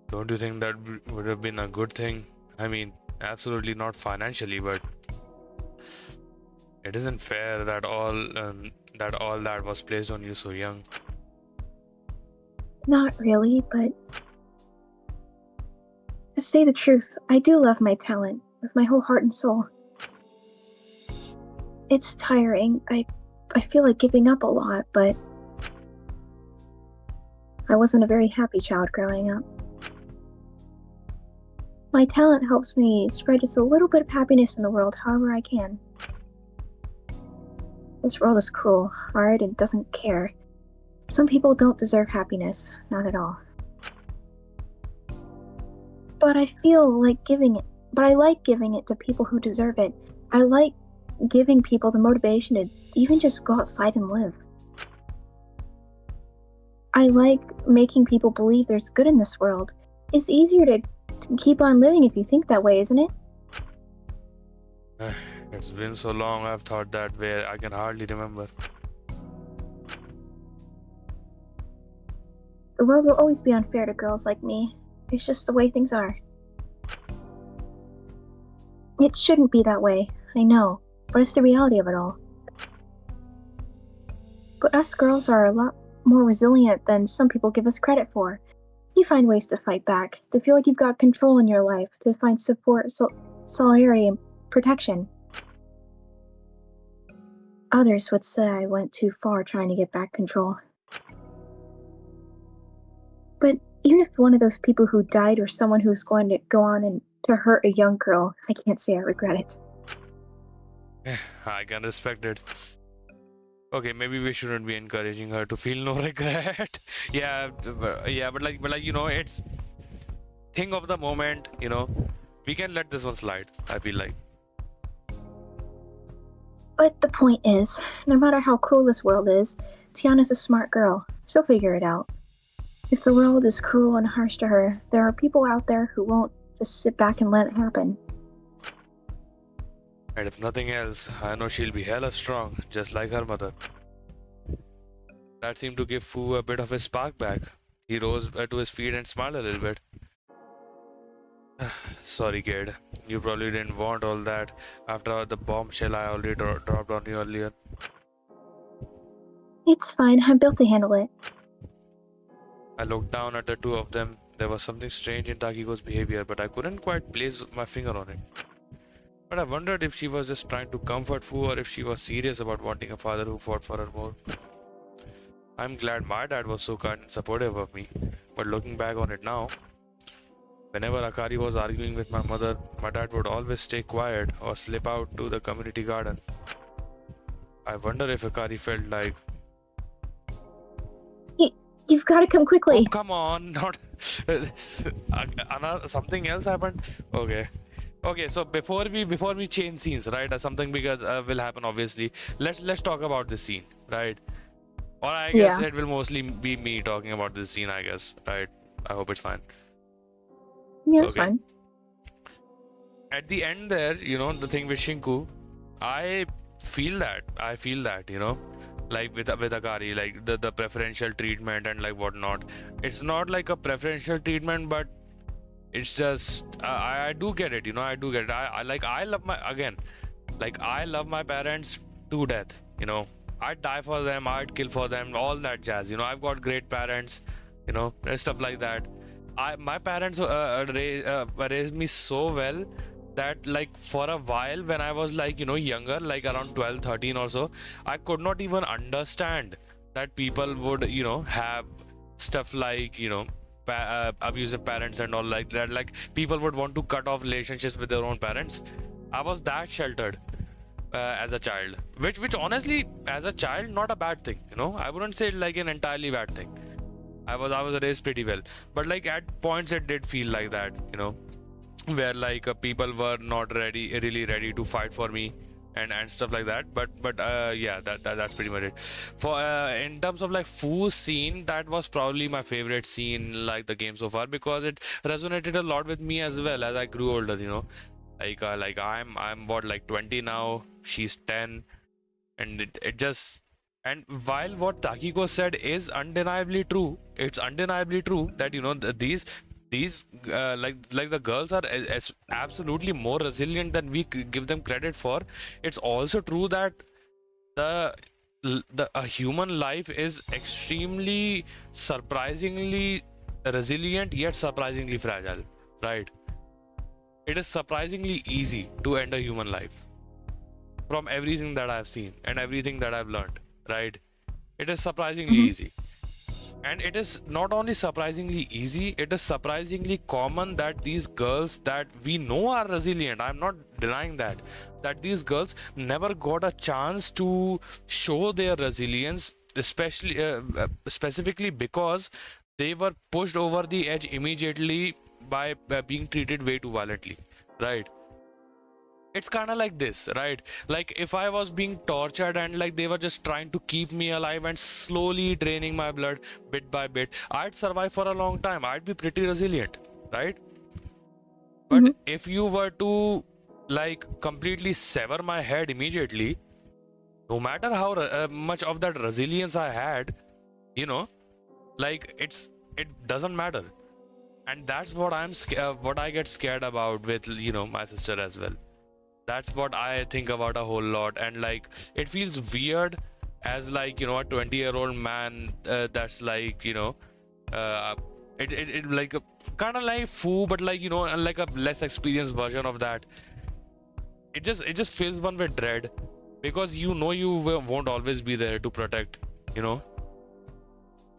Don't you think that would have been a good thing? I mean, absolutely not financially, but it isn't fair that all that was placed on you so young. Not really, but to say the truth, I do love my talent with my whole heart and soul. It's tiring. I feel like giving up a lot, but I wasn't a very happy child growing up. My talent helps me spread just a little bit of happiness in the world however I can. This world is cruel, hard, and doesn't care. Some people don't deserve happiness, not at all. But I like giving it to people who deserve it. I like giving people the motivation to even just go outside and live. I like making people believe there's good in this world. It's easier to keep on living if you think that way, isn't it? It's been so long I've thought that way, I can hardly remember. The world will always be unfair to girls like me. It's just the way things are. It shouldn't be that way, I know, but it's the reality of it all. But us girls are a lot more resilient than some people give us credit for. You find ways to fight back, to feel like you've got control in your life, to find support, solidarity, and protection. Others would say I went too far trying to get back control. But even if one of those people who died or someone who's going to go on and to hurt a young girl, I can't say I regret it. I can respect it. Okay, maybe we shouldn't be encouraging her to feel no regret. Yeah, but like it's thing of the moment. We can let this one slide. I feel like. But the point is, no matter how cruel this world is, Tiana's a smart girl. She'll figure it out. If the world is cruel and harsh to her, there are people out there who won't just sit back and let it happen. And if nothing else, I know she'll be hella strong, just like her mother. That seemed to give Fu a bit of a spark back. He rose to his feet and smiled a little bit. Sorry, kid. You probably didn't want all that after the bombshell I already dropped on you earlier. It's fine. I'm built to handle it. I looked down at the two of them. There was something strange in Takiko's behavior, but I couldn't quite place my finger on it. But I wondered if she was just trying to comfort Fu or if she was serious about wanting a father who fought for her more. I'm glad my dad was so kind and supportive of me, but looking back on it now, whenever Akari was arguing with my mother, my dad would always stay quiet or slip out to the community garden. I wonder if Akari felt like... You've got to come quickly. Oh, come on, not... something else happened? Okay, so before we change scenes, right? Something bigger will happen, obviously. Let's talk about this scene, right? Or I guess it will mostly be me talking about this scene, I guess, right? I hope it's fine. Yeah, it's fine. At the end there, the thing with Shinku, I feel that, like with Akari, like the preferential treatment and like whatnot. It's not like a preferential treatment, but it's just I do get it, I do get it. I love my parents to death, I'd die for them, I'd kill for them, all that jazz. I've got great parents, and stuff like that. My parents raised me so well that like for a while when I was like younger, like around 12, 13 or so, I could not even understand that people would have stuff like abusive parents and all like that. Like people would want to cut off relationships with their own parents. I was that sheltered as a child, which honestly as a child not a bad thing. I wouldn't say like an entirely bad thing. I was raised pretty well, but like at points it did feel like that, where like people were not really ready to fight for me and stuff like that. But yeah, that's pretty much it. For in terms of like Fu's scene, that was probably my favorite scene like the game so far, because it resonated a lot with me as well as I grew older. Like I'm what, like 20 now, she's 10, and it just... And while what Takiko said is undeniably true, it's undeniably true that these like the girls are absolutely more resilient than we give them credit for. It's also true that a human life is extremely surprisingly resilient yet surprisingly fragile, right? It is surprisingly easy to end a human life from everything that I've seen and everything that I've learned, right? It is surprisingly easy. And it is not only surprisingly easy, it is surprisingly common that these girls that we know are resilient, I'm not denying that these girls never got a chance to show their resilience, especially specifically because they were pushed over the edge immediately by being treated way too violently, right? It's kind of like this, right? Like if I was being tortured and like they were just trying to keep me alive and slowly draining my blood bit by bit, I'd survive for a long time. I'd be pretty resilient, right? But if you were to like completely sever my head immediately, no matter how much of that resilience I had, like it doesn't matter. And that's what what I get scared about with my sister as well. That's what I think about a whole lot. And like it feels weird as like a 20-year-old man that's like it like kind of like Fu, but like like a less experienced version of that. It just fills one with dread, because you won't always be there to protect,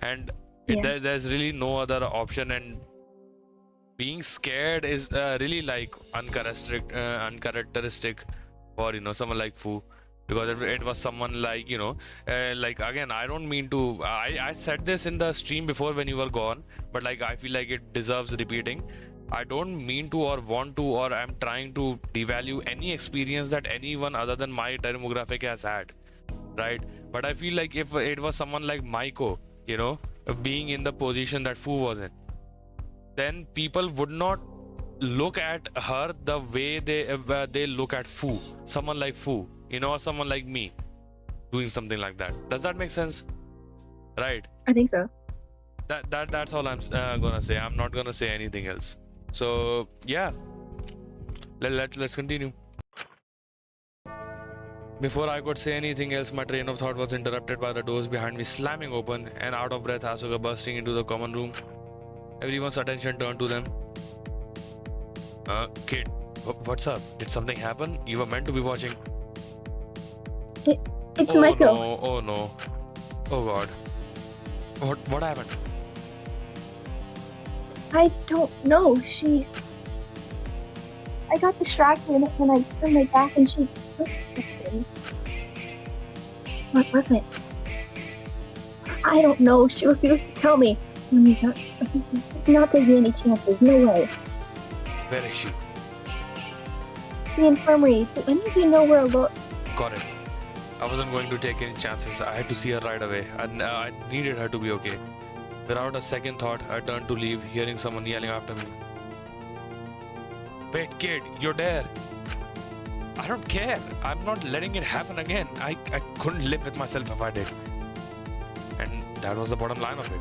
and there's really no other option. And being scared is really like uncharacteristic for someone like Fu. because it was someone like, you know, like again, I don't mean to. I said this in the stream before when you were gone, but like I feel like it deserves repeating. I don't mean to or want to or I'm trying to devalue any experience that anyone other than my demographic has had, right? But I feel like if it was someone like Maiko, you know, being in the position that Fu was in, then people would not look at her the way they look at Fu, someone like Fu, you know, or someone like me doing something like that. Does that make sense? Right? I think so. That's all I'm gonna say. I'm not gonna say anything else. So yeah, let's continue. Before I could say anything else, my train of thought was interrupted by the doors behind me slamming open, and out of breath, Asuka bursting into the common room. Everyone's attention turned to them. Kid, what's up? Did something happen? You were meant to be watching. It's Oh Maiko. no! Oh no! Oh god! What happened? I don't know. I got distracted when I turned my back and she. What was it? I don't know. She refused to tell me. It's not taking any chances. No way. Where is she? The infirmary. Do any of you know where Got it. I wasn't going to take any chances. I had to see her right away. I needed her to be okay. Without a second thought, I turned to leave, hearing someone yelling after me. Wait, kid, you're there. I don't care. I'm not letting it happen again. I couldn't live with myself if I did. And that was the bottom line of it.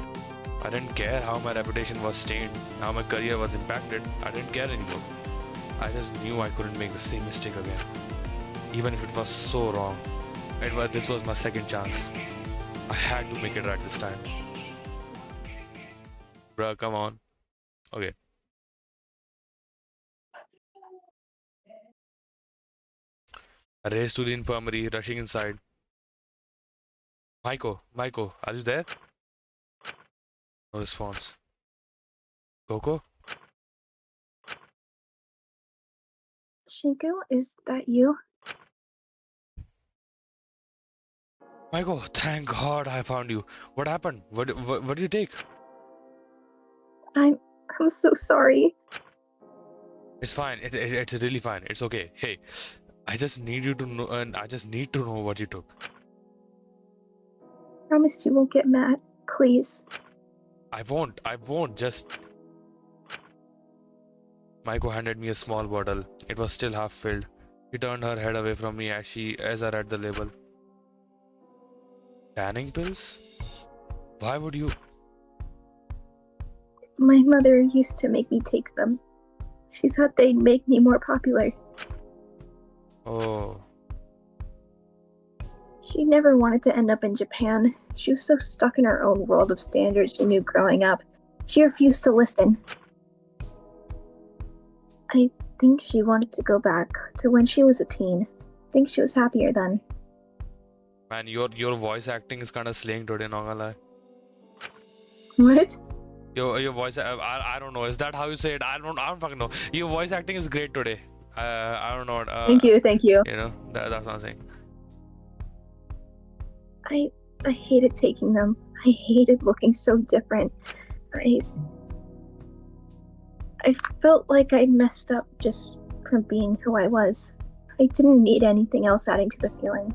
I didn't care how my reputation was stained, how my career was impacted. I didn't care anymore. I just knew I couldn't make the same mistake again. Even if it was so wrong. This was my second chance. I had to make it right this time. Bruh, come on. Okay. I raced to the infirmary, rushing inside. Maiko, are you there? No response. Coco? Shinku, is that you? Maiko, thank God I found you. What happened? What did you take? I'm so sorry. It's fine. It's really fine. It's okay. Hey, I just need you to know, and I just need to know what you took. Promise you won't get mad, please. I won't. Just. Maiko handed me a small bottle. It was still half filled. She turned her head away from me as I read the label. Tanning pills? Why would you? My mother used to make me take them. She thought they'd make me more popular. Oh. She never wanted to end up in Japan. She was so stuck in her own world of standards she knew growing up. She refused to listen. I think she wanted to go back to when she was a teen. I think she was happier then. Man, your voice acting is kind of slaying today, not gonna lie. What? Your voice, I don't know. Is that how you say it? I don't fucking know. Your voice acting is great today. I don't know. Thank you. You know, that's what I'm saying. I hated taking them. I hated looking so different. I felt like I messed up just from being who I was. I didn't need anything else adding to the feeling.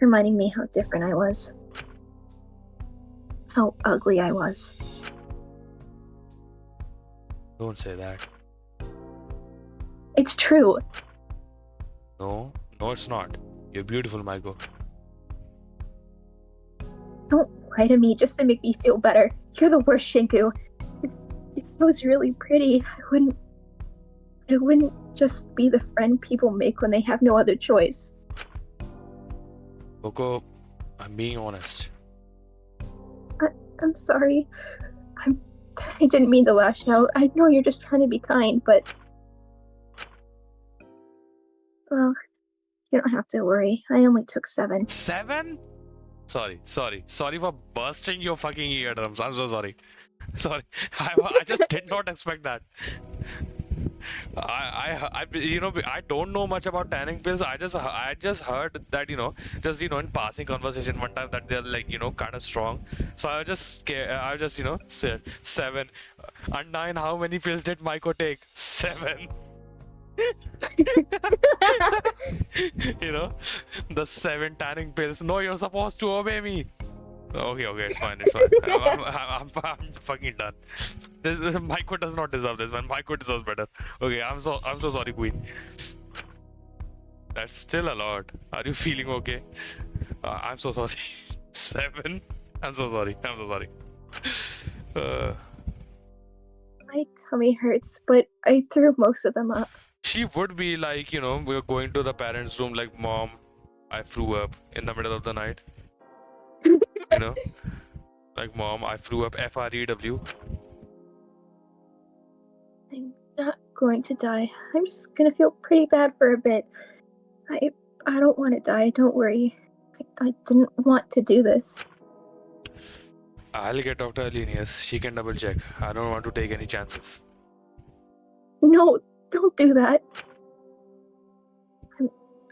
Reminding me how different I was. How ugly I was. Don't say that. It's true. No, it's not. You're beautiful, Maiko. Don't lie to me just to make me feel better. You're the worst, Shinku. If I was really pretty, I wouldn't just be the friend people make when they have no other choice. Coco, I'm being honest. I'm sorry. I didn't mean to lash out. I know you're just trying to be kind, but... Well, you don't have to worry. I only took 7. 7? Sorry for bursting your fucking eardrums. I'm so sorry. Sorry. I just did not expect that. I don't know much about tanning pills. I just heard that in passing conversation one time that they're like kind of strong. So I was just scared. I was just said 7 and 9. How many pills did Maiko take? 7. The 7 tanning pills. No, you're supposed to obey me. Okay, it's fine. I'm fucking done. This Maiko does not deserve this, man. Maiko deserves better. Okay, I'm so sorry, Queen. That's still a lot. Are you feeling okay? I'm so sorry. 7. I'm so sorry. My tummy hurts, but I threw most of them up. She would be like, we're going to the parents' room, like, Mom, I threw up in the middle of the night. Like, Mom, I threw up FREW. I'm not going to die. I'm just gonna feel pretty bad for a bit. I don't want to die. Don't worry. I didn't want to do this. I'll get Dr. Alenius. She can double check. I don't want to take any chances. No, don't do that.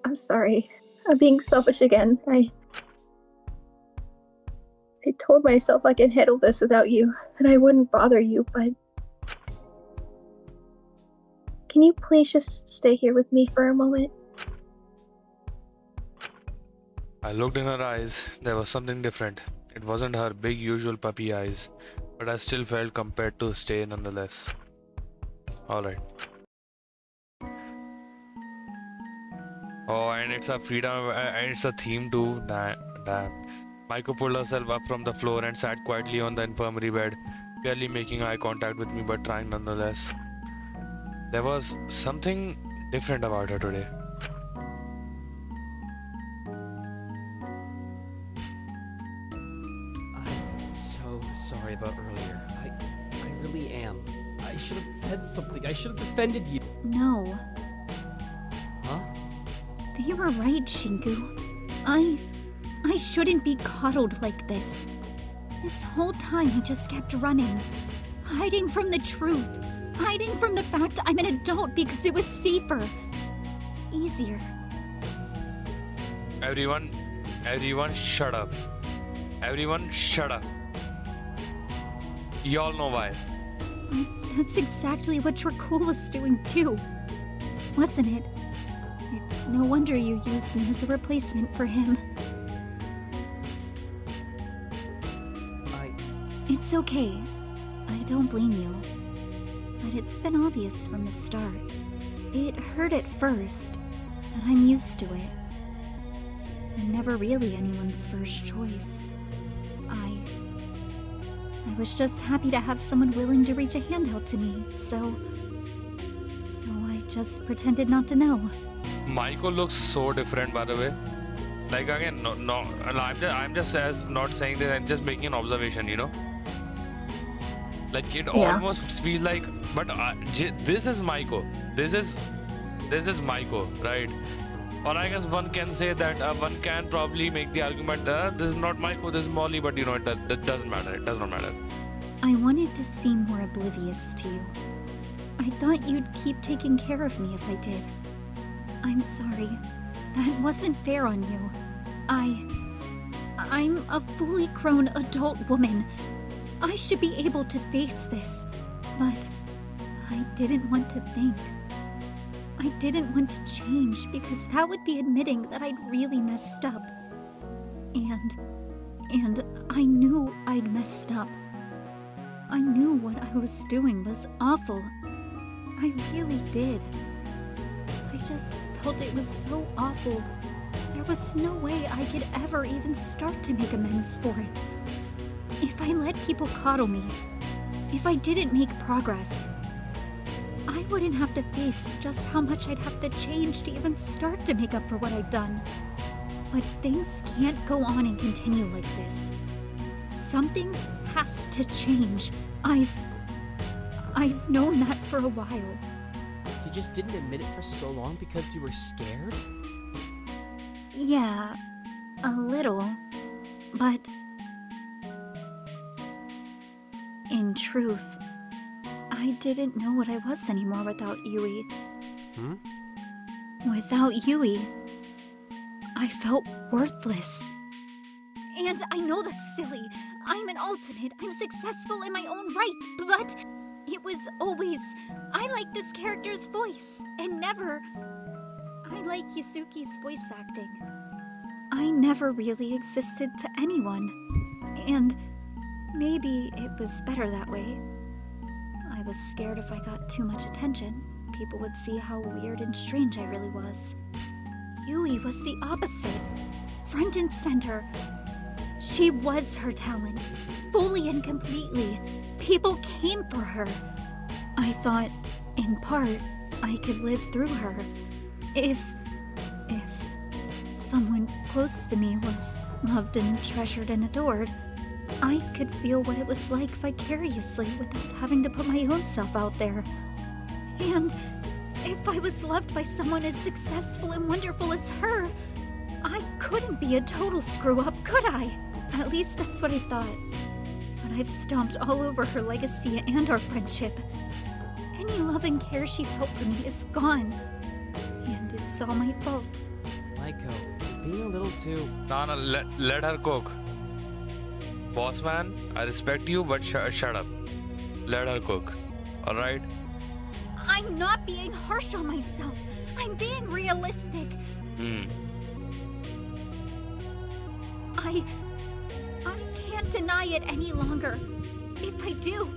I'm sorry. I'm being selfish again. I told myself I could handle this without you, and I wouldn't bother you, but... Can you please just stay here with me for a moment? I looked in her eyes. There was something different. It wasn't her big usual puppy eyes, but I still felt compelled to stay nonetheless. Alright. Oh, and it's a freedom, and it's a theme too. Damn. Maiko pulled herself up from the floor and sat quietly on the infirmary bed, barely making eye contact with me but trying nonetheless. There was something different about her today. I'm so sorry about earlier. I really am. I should have said something. I should have defended you. No. Huh? They were right, Shinku. I shouldn't be coddled like this. This whole time I just kept running, hiding from the truth, hiding from the fact I'm an adult because it was safer, easier. Everyone shut up. Everyone shut up. Y'all know why. That's exactly what Dracul was doing too, wasn't it? It's no wonder you used me as a replacement for him. It's okay. I don't blame you. But it's been obvious from the start. It hurt at first, but I'm used to it. I'm never really anyone's first choice. I was just happy to have someone willing to reach a hand out to me, so I just pretended not to know. Maiko looks so different, by the way. Like, again, no, I'm just not saying this, I'm just making an observation, Like, it almost feels like, but this is Maiko. This is Maiko, right? Or I guess one can say that one can probably make the argument this is not Maiko, this is Molly, but it doesn't matter. It does not matter. I wanted to seem more oblivious to you. I thought you'd keep taking care of me if I did. I'm sorry. That wasn't fair on you. I'm a fully grown adult woman. I should be able to face this, but I didn't want to think. I didn't want to change because that would be admitting that I'd really messed up. And I knew I'd messed up. I knew what I was doing was awful. I really did. I just felt it was so awful. There was no way I could ever even start to make amends for it. If I let people coddle me, if I didn't make progress, I wouldn't have to face just how much I'd have to change to even start to make up for what I'd done. But things can't go on and continue like this. Something has to change. I've known that for a while. You just didn't admit it for so long because you were scared? Yeah, a little. But in truth, I didn't know what I was anymore without Yui. Hmm? Without Yui, I felt worthless. And I know that's silly. I'm an ultimate. I'm successful in my own right. But it was always, I like this character's voice. And never, I like Yusuke's voice acting. I never really existed to anyone. And maybe it was better that way. I was scared if I got too much attention, people would see how weird and strange I really was. Yui was the opposite. Front and center. She was her talent, fully and completely. People came for her. I thought, in part, I could live through her. If someone close to me was loved and treasured and adored, I could feel what it was like vicariously without having to put my own self out there. And if I was loved by someone as successful and wonderful as her, I couldn't be a total screw-up, could I? At least that's what I thought. But I've stomped all over her legacy and our friendship. Any love and care she felt for me is gone. And it's all my fault. Maiko, being a little too... Nana, let her cook. Boss man, I respect you, but shut up. Let her cook. Alright? I'm not being harsh on myself. I'm being realistic. I can't deny it any longer. If I do,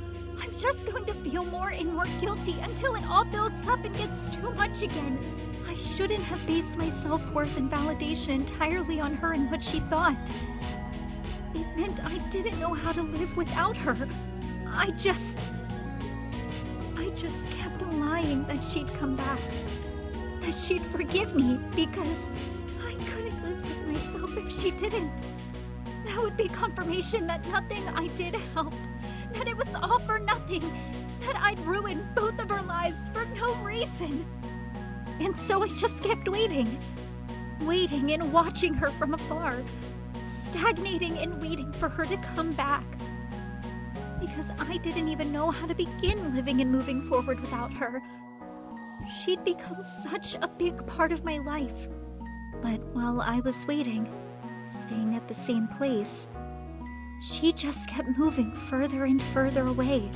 I'm just going to feel more and more guilty until it all builds up and gets too much again. I shouldn't have based my self-worth and validation entirely on her and what she thought. It meant I didn't know how to live without her. I just kept lying that she'd come back. That she'd forgive me because I couldn't live with myself if she didn't. That would be confirmation that nothing I did helped. That it was all for nothing. That I'd ruined both of our lives for no reason. And so I just kept waiting. Waiting and watching her from afar. Stagnating and waiting for her to come back. Because I didn't even know how to begin living and moving forward without her. She'd become such a big part of my life. But while I was waiting, staying at the same place, she just kept moving further and further away.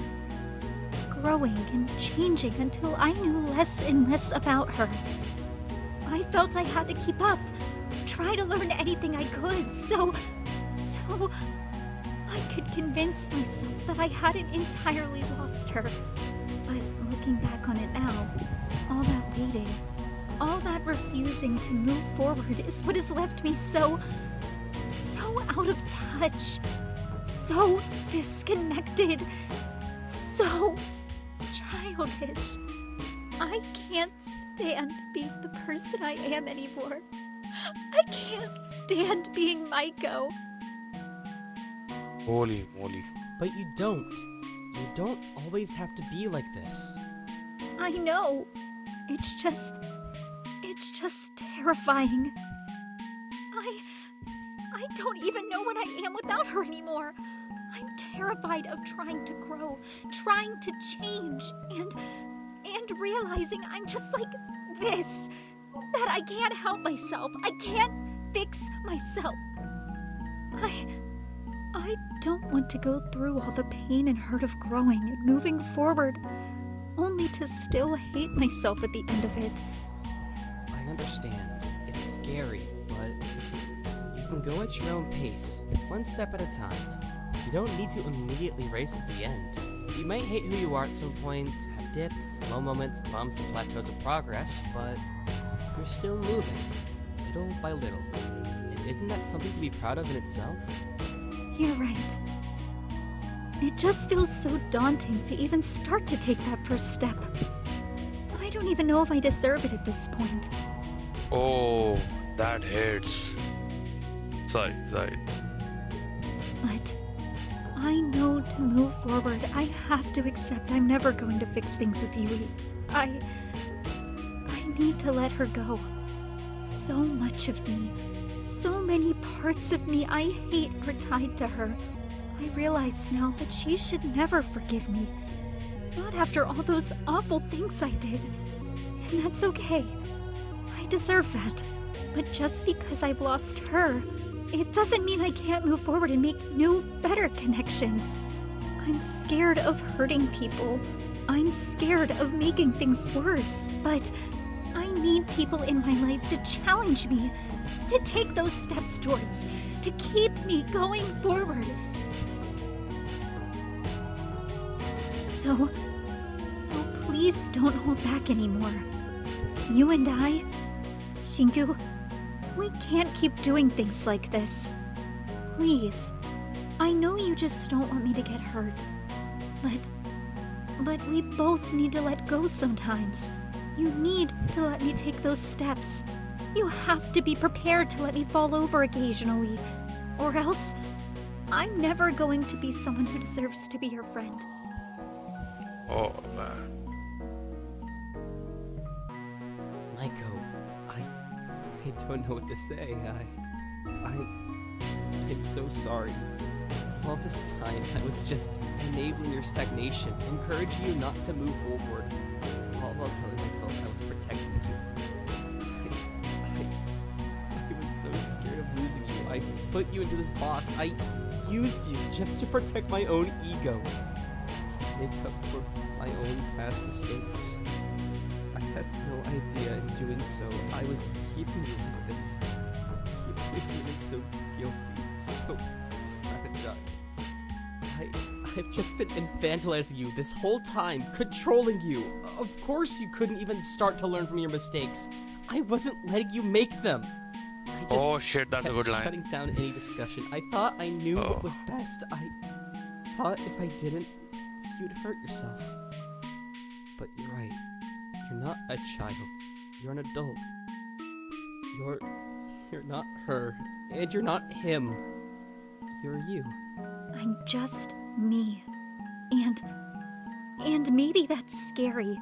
Growing and changing until I knew less and less about her. I felt I had to keep up. Try to learn anything I could, so I could convince myself that I hadn't entirely lost her. But looking back on it now, all that waiting, all that refusing to move forward is what has left me so out of touch, so disconnected, so childish. I can't stand being the person I am anymore. I can't stand being Maiko. Holy moly. But you don't. You don't always have to be like this. I know. It's just terrifying. I don't even know what I am without her anymore. I'm terrified of trying to grow, trying to change, and realizing I'm just like this. That I can't help myself. I can't fix myself. I don't want to go through all the pain and hurt of growing and moving forward, only to still hate myself at the end of it. I understand. It's scary, but you can go at your own pace, one step at a time. You don't need to immediately race to the end. You might hate who you are at some points, have dips, low moments, bumps, and plateaus of progress, but you're still moving, little by little. And isn't that something to be proud of in itself? You're right. It just feels so daunting to even start to take that first step. I don't even know if I deserve it at this point. Oh, that hurts. Sorry. But I know to move forward, I have to accept I'm never going to fix things with Yui. I need to let her go. So much of me, so many parts of me I hate are tied to her. I realize now that she should never forgive me. Not after all those awful things I did. And that's okay. I deserve that. But just because I've lost her, it doesn't mean I can't move forward and make new, better connections. I'm scared of hurting people. I'm scared of making things worse, but I need people in my life to challenge me, to take those steps towards, to keep me going forward. So please don't hold back anymore. You and I, Shinku, we can't keep doing things like this. Please. I know you just don't want me to get hurt. But we both need to let go sometimes. You need to let me take those steps. You have to be prepared to let me fall over occasionally. Or else, I'm never going to be someone who deserves to be your friend. Oh, man. Maiko, I don't know what to say. I'm so sorry. All this time, I was just enabling your stagnation, encouraging you not to move forward, all while telling myself I was protecting you. I was so scared of losing you. I put you into this box. I used you just to protect my own ego, to make up for my own past mistakes. I had no idea in doing so I was keeping you like this, keeping you feeling so guilty, so fragile. I've just been infantilizing you this whole time, controlling you. Of course you couldn't even start to learn from your mistakes. I wasn't letting you make them. I just Oh shit, that's a kept good line. shutting down any discussion. I thought I knew what was best. I thought if I didn't, you'd hurt yourself. But you're right. You're not a child. You're an adult. You're not her. And you're not him. You're you. I'm just me. And maybe that's scary.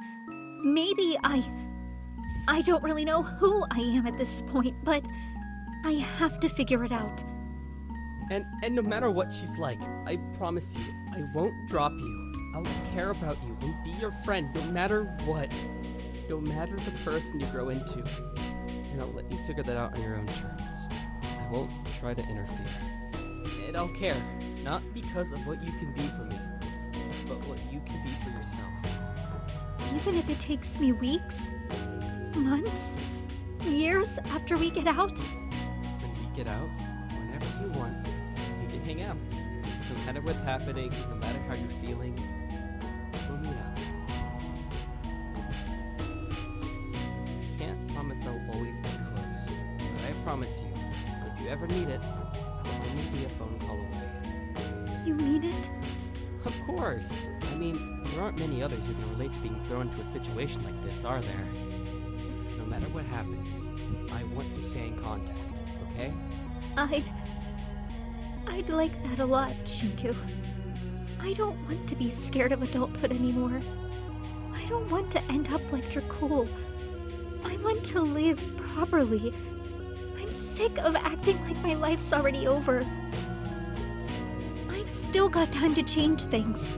Maybe I don't really know who I am at this point, but I have to figure it out. And no matter what she's like, I promise you, I won't drop you. I'll care about you and be your friend no matter what. No matter the person you grow into. And I'll let you figure that out on your own terms. I won't try to interfere. And I'll care, not because of what you can be for me, but what you can be for yourself. Even if it takes me weeks, months, years after we get out? When we get out, whenever you want, we can hang out. No matter what's happening, no matter how you're feeling, we'll meet up. I can't promise I'll always be close, but I promise you, if you ever need it, I'll only be a phone call away. You mean it? Of course. I mean, there aren't many others who can relate to being thrown into a situation like this, are there? No matter what happens, I want to stay in contact, okay? I'd like that a lot, Shinku. I don't want to be scared of adulthood anymore. I don't want to end up like Dracul. I want to live properly. I'm sick of acting like my life's already over. I've still got time to change things.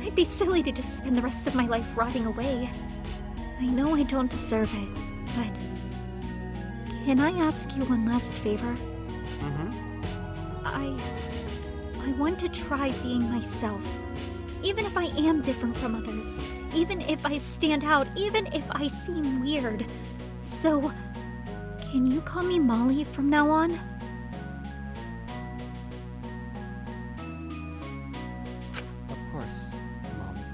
I'd be silly to just spend the rest of my life rotting away. I know I don't deserve it, but can I ask you one last favor? I want to try being myself. Even if I am different from others. Even if I stand out. Even if I seem weird. So, can you call me Molly from now on? Of course, Molly.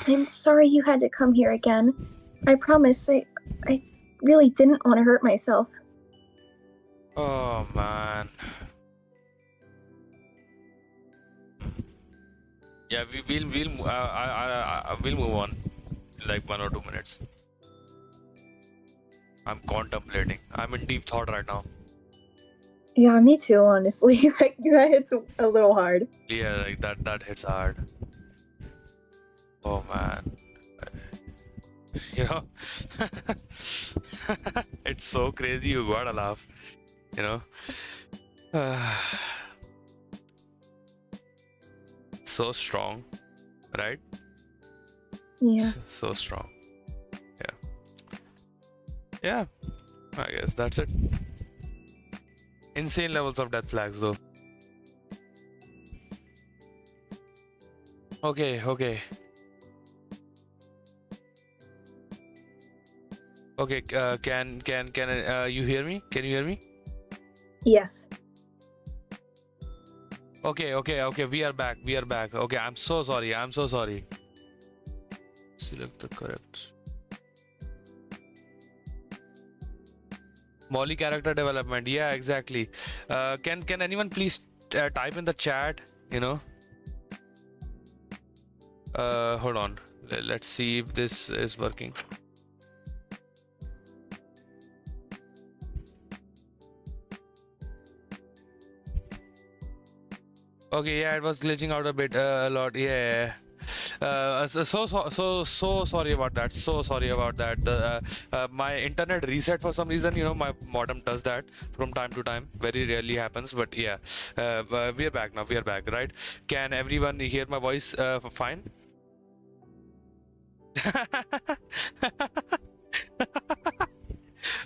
I'm sorry you had to come here again. I promise, I really didn't want to hurt myself. Oh man. Yeah, we'll move on in like 1 or 2 minutes. I'm contemplating. I'm in deep thought right now. Yeah, me too, honestly. Like, that hits a little hard. Yeah, like that hits hard. Oh man. You know, it's so crazy. You gotta laugh. You know. so strong, right? Yeah. So strong. Yeah, I guess that's it. Insane levels of death flags though. Okay. Can you hear me? Can you hear me? Yes. Okay. We are back. Okay, I'm so sorry. Select the correct. Molly character development. Yeah, exactly. Can anyone please type in the chat? Hold on. Let's see if this is working. Okay, yeah, it was glitching out a bit, a lot. Yeah. So sorry about that. So sorry about that. My internet reset for some reason. My modem does that from time to time. Very rarely happens, but yeah. We are back now. We are back, right? Can everyone hear my voice fine?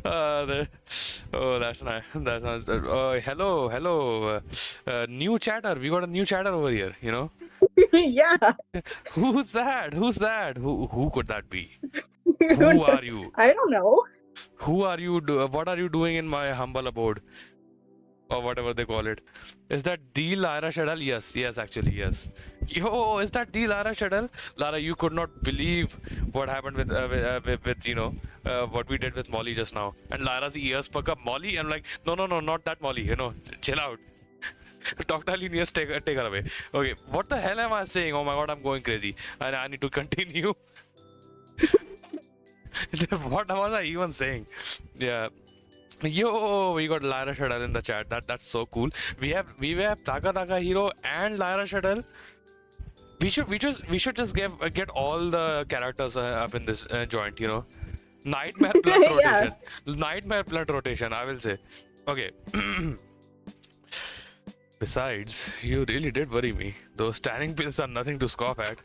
That's nice. That's nice. Hello. New chatter. We got a new chatter over here. Yeah. Who's that? Who could that be? Who are you? I don't know. Who are you? What are you doing in my humble abode? Or whatever they call it. Is that the Lara Shadal? Yes, actually, yes. Yo, is that the Lara Shadal? Lara, you could not believe what happened with what we did with Molly just now. And Lara's ears perk up. Molly? I'm like, no, not that Molly. Chill out. Dr. Linus, take her away. Okay, what the hell am I saying? Oh my god, I'm going crazy. And I need to continue. What was I even saying? Yeah. Yo, we got Lyra Shuttle in the chat. That's so cool. We have Taka Hero and Lyra Shuttle. We should just get all the characters up in this joint. Nightmare blood rotation. Nightmare blood rotation. I will say. Okay. Besides, you really did worry me. Those tanning pills are nothing to scoff at.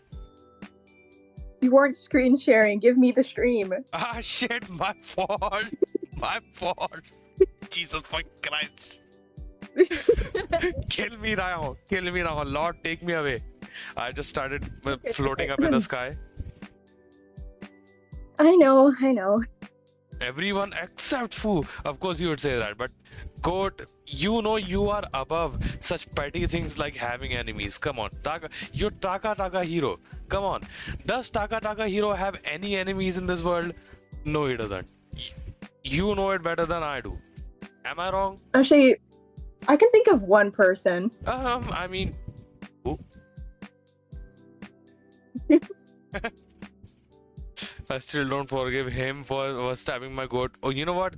You weren't screen sharing. Give me the stream. Ah shit, my fault. My fault. Jesus fucking Christ. Kill me now. Lord, take me away. I just started floating up in the sky. I know. Everyone except Fu. Of course you would say that, but Goat, you are above such petty things like having enemies. Come on. You're Taka Hero. Come on. Does Taka Hero have any enemies in this world? No, he doesn't. You know it better than I do. Am I wrong? Actually, I can think of one person. I mean, who? I still don't forgive him for stabbing my goat. Oh, you know what?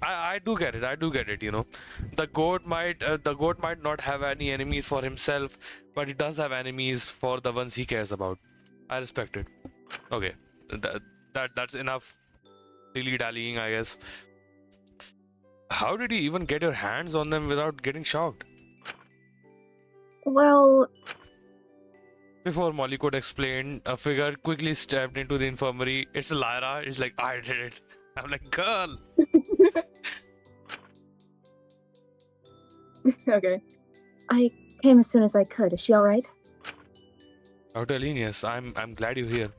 I do get it. The goat might not have any enemies for himself, but he does have enemies for the ones he cares about. I respect it. Okay, that's enough dilly-dallying, I guess. How did you even get your hands on them without getting shocked? Well, before Molly could explain, a figure quickly stepped into the infirmary. It's Lyra. It's like, I did it. I'm like, girl. Okay. I came as soon as I could. Is she alright? Dr. Linus, I'm glad you're here.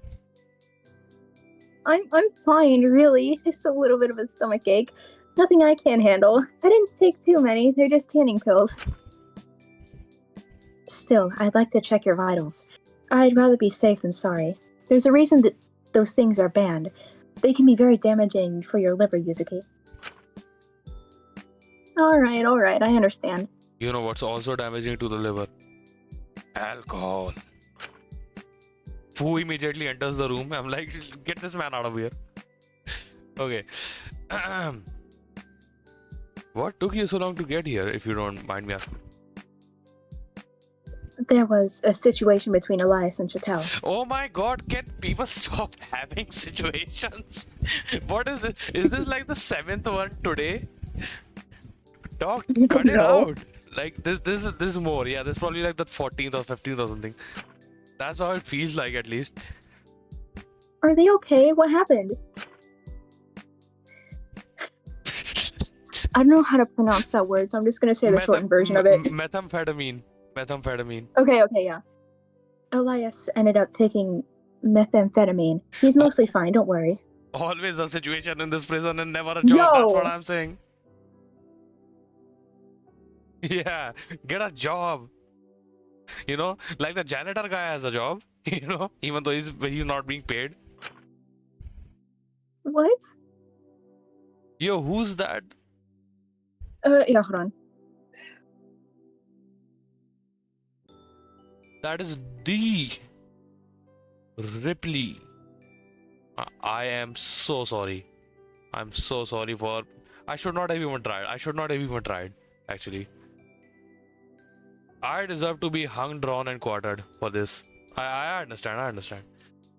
I'm fine, really. Just a little bit of a stomach ache. Nothing I can't handle. I didn't take too many. They're just tanning pills. Still, I'd like to check your vitals. I'd rather be safe than sorry. There's a reason that those things are banned. They can be very damaging for your liver, Yuzuki. Alright, I understand. You know what's also damaging to the liver? Alcohol. Fu immediately enters the room. I'm like, get this man out of here. Okay. What took you so long to get here, if you don't mind me asking? There was a situation between Elias and Chattel. Oh my god, can people stop having situations? What is it? Is this like the 7th one today? Dog, cut it out. Like this is more. Yeah, this is probably like the 14th or 15th or something. That's how it feels like, at least. Are they okay? What happened? I don't know how to pronounce that word, so I'm just gonna say the shortened version of it. Methamphetamine. Methamphetamine. Okay, yeah. Elias ended up taking methamphetamine. He's mostly fine, don't worry. Always a situation in this prison and never a job. That's what I'm saying. Yeah, get a job. You know, like the janitor guy has a job. You know, even though he's not being paid. What? Yo, who's that? Yeah, hold on. That is the Ripley. I am so sorry. I'm so sorry for. I should not have even tried. Actually. I deserve to be hung, drawn, and quartered for this. I understand.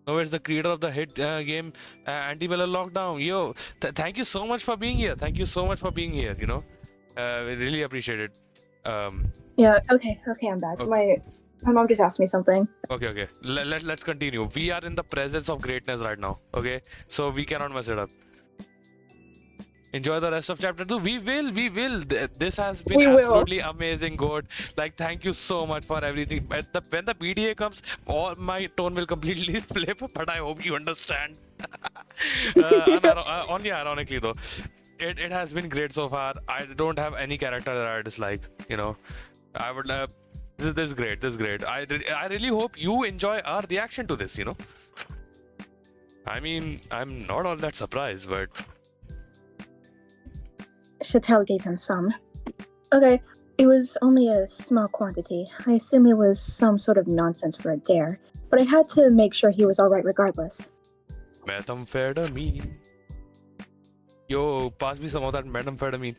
No, it's the creator of the hit game Antebellum LOCKDOwn. Yo, thank you so much for being here. You know, we really appreciate it. Yeah. Okay. I'm back. Okay. My mom just asked me something. Okay. Let's continue. We are in the presence of greatness right now. Okay, so we cannot mess it up. Enjoy the rest of chapter 2. We will. This has been absolutely amazing, God. Like, thank you so much for everything. But when the PDA comes, all my tone will completely flip. But I hope you understand. Only ironically though, it has been great so far. I don't have any character that I dislike. You know, I would. This is great. I really hope you enjoy our reaction to this. You know, I mean, I'm not all that surprised, but. Chattel gave him some. Okay, it was only a small quantity. I assume it was some sort of nonsense for a dare, but I had to make sure he was alright regardless. Methamphetamine. Yo, pass me some of that methamphetamine.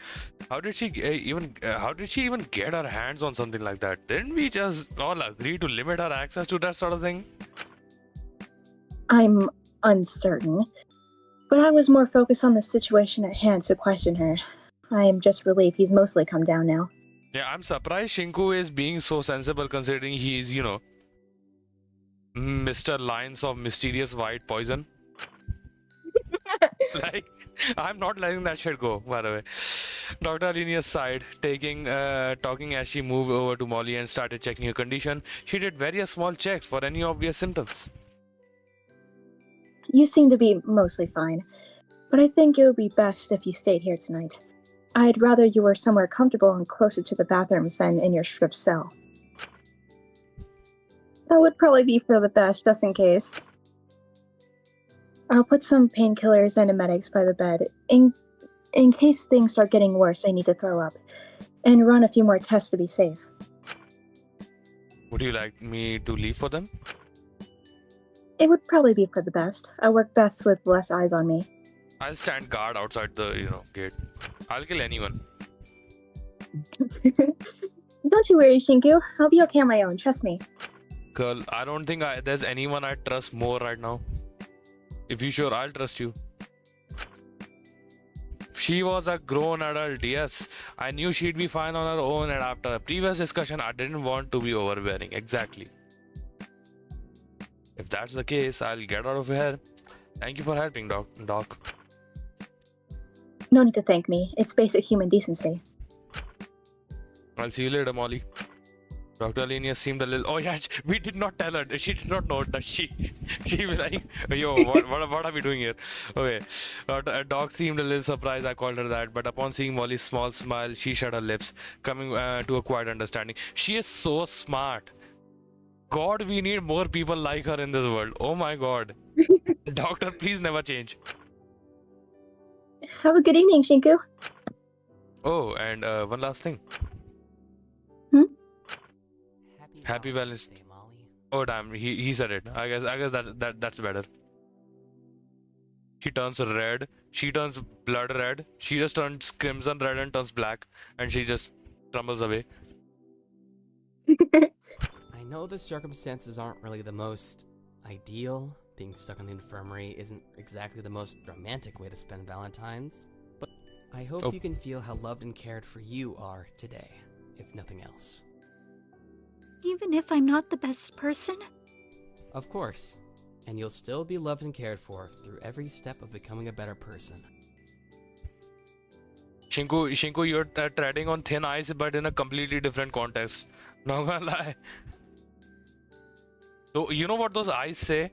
How did she even get her hands on something like that? Didn't we just all agree to limit her access to that sort of thing? I'm uncertain, but I was more focused on the situation at hand to question her. I am just relieved he's mostly come down now. Yeah, I'm surprised Shinku is being so sensible considering he's, you know, Mr. Lines of Mysterious White Poison. Like, I'm not letting that shit go, by the way. Dr. Alinia's sighed, talking as she moved over to Molly and started checking her condition. She did various small checks for any obvious symptoms. You seem to be mostly fine, but I think it would be best if you stayed here tonight. I'd rather you were somewhere comfortable and closer to the bathrooms than in your strip cell. That would probably be for the best, just in case. I'll put some painkillers and emetics by the bed. In case things start getting worse, I need to throw up. And run a few more tests to be safe. Would you like me to leave for them? It would probably be for the best. I work best with less eyes on me. I'll stand guard outside the, gate. I'll kill anyone. Don't you worry, Shinku. I'll be okay on my own, trust me. Girl, I don't think there's anyone I trust more right now. If you're sure, I'll trust you. She was a grown adult, yes. I knew she'd be fine on her own, and after a previous discussion, I didn't want to be overbearing. Exactly. If that's the case, I'll get out of here. Thank you for helping, Doc. No need to thank me. It's basic human decency. I'll see you later, Molly. Dr. Alenia seemed a little... Oh yeah, we did not tell her. She did not know that she was like, yo, what are we doing here? Okay. Doc seemed a little surprised I called her that, but upon seeing Molly's small smile, she shut her lips, coming to a quiet understanding. She is so smart. God, we need more people like her in this world. Oh my God. Doctor, please never change. Have a good evening, Shinku. Oh, and one last thing. Happy Valentine's Day, Molly. Oh damn, he said it. I guess that's better. She turns red. She turns blood red. She just turns crimson red and turns black, and she just crumbles away. I know the circumstances aren't really the most ideal. Being stuck in the infirmary isn't exactly the most romantic way to spend Valentine's, but I hope you can feel how loved and cared for you are today, if nothing else. Even if I'm not the best person? Of course. And you'll still be loved and cared for through every step of becoming a better person. Shinku, you're treading on thin ice, but in a completely different context. Not gonna lie. So, you know what those eyes say?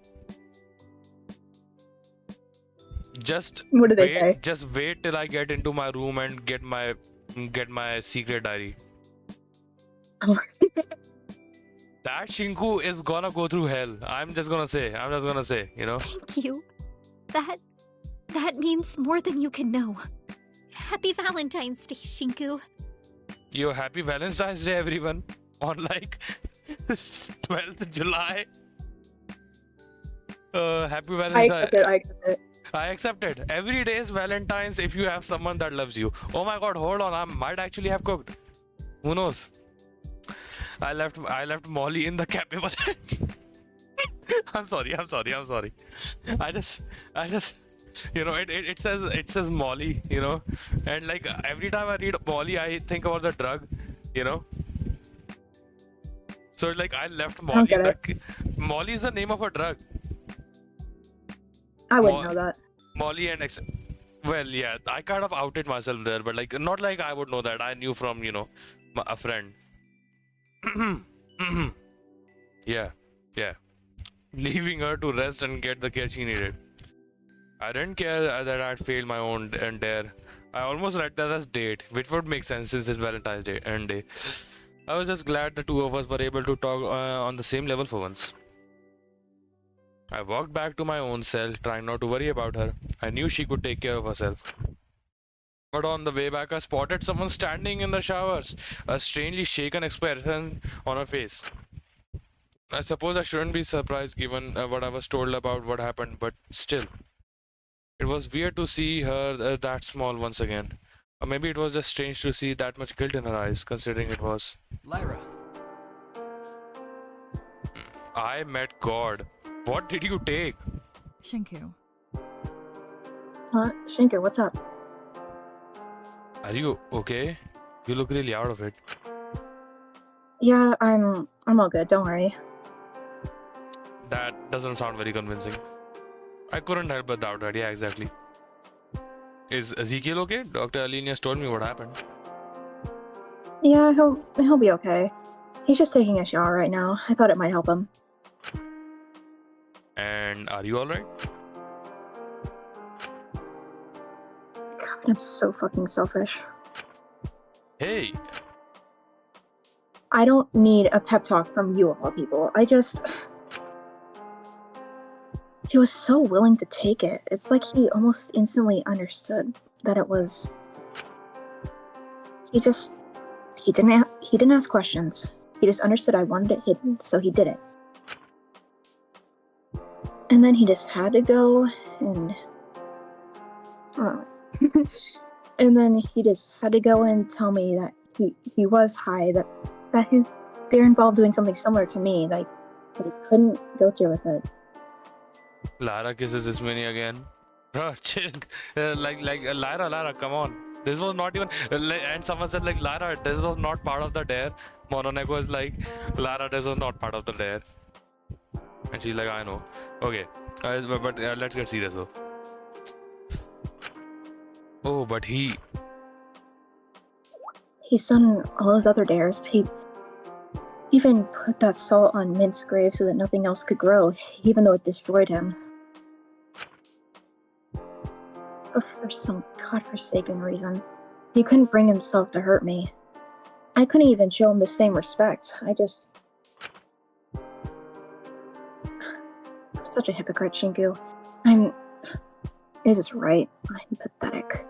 Just What do they wait, say? just wait till I get into my room and get my secret diary. Oh. That Shinku is gonna go through hell. I'm just gonna say, you know. Thank you. That means more than you can know. Happy Valentine's Day, Shinku. Yo, happy Valentine's Day, everyone. On like 12th July. Happy Valentine's Day. I accept it. I accept it. Every day is Valentine's if you have someone that loves you. Oh my god, hold on. I might actually have cooked. Who knows? I left Molly in the cafe. I'm sorry. I just you know, it says Molly, you know, and like every time I read Molly I think about the drug, you know. So like I left Molly in the Molly is the name of a drug. I wouldn't know that. Molly and well, yeah, I kind of outed myself there, but like not like I would know that. I knew from, you know, a friend. Yeah. Leaving her to rest and get the care she needed. I didn't care that I'd failed my own dare. I almost read that as date, which would make sense since it's Valentine's Day and day. I was just glad the two of us were able to talk on the same level for once. I walked back to my own cell, trying not to worry about her. I knew she could take care of herself. But on the way back, I spotted someone standing in the showers, a strangely shaken expression on her face. I suppose I shouldn't be surprised given what I was told about what happened, but still. It was weird to see her that small once again. Or maybe it was just strange to see that much guilt in her eyes, considering it was. Lyra. I met God. What did you take? Shinku. Huh? Shinku, what's up? Are you okay? You look really out of it. Yeah, I'm all good, don't worry. That doesn't sound very convincing. I couldn't help but doubt that. Yeah, exactly. Is Ezekiel okay? Dr. Alinius told me what happened. Yeah, he'll be okay. He's just taking a shower right now. I thought it might help him. And are you alright? God, I'm so fucking selfish. Hey! I don't need a pep talk from you of all people. He was so willing to take it. It's like he almost instantly understood that it was... He didn't ask questions. He just understood I wanted it hidden, so he did it. And then he just had to go and... and then he just had to go and tell me that he was high, that they're involved doing something similar to me, like, that he couldn't go through with it. Lara kisses Ismini again. Bro, chill. Lara, come on. This was not even... and someone said, like, Lara, this was not part of the dare. Mononeko is like, Lara, this was not part of the dare. And she's like, I know. Okay. But let's get serious though. Oh, but he's done all his other dares. He even put that salt on Mint's grave so that nothing else could grow, even though it destroyed him. But for some godforsaken reason, he couldn't bring himself to hurt me. I couldn't even show him the same respect. I'm such a hypocrite, Shinku. This is right. I'm pathetic.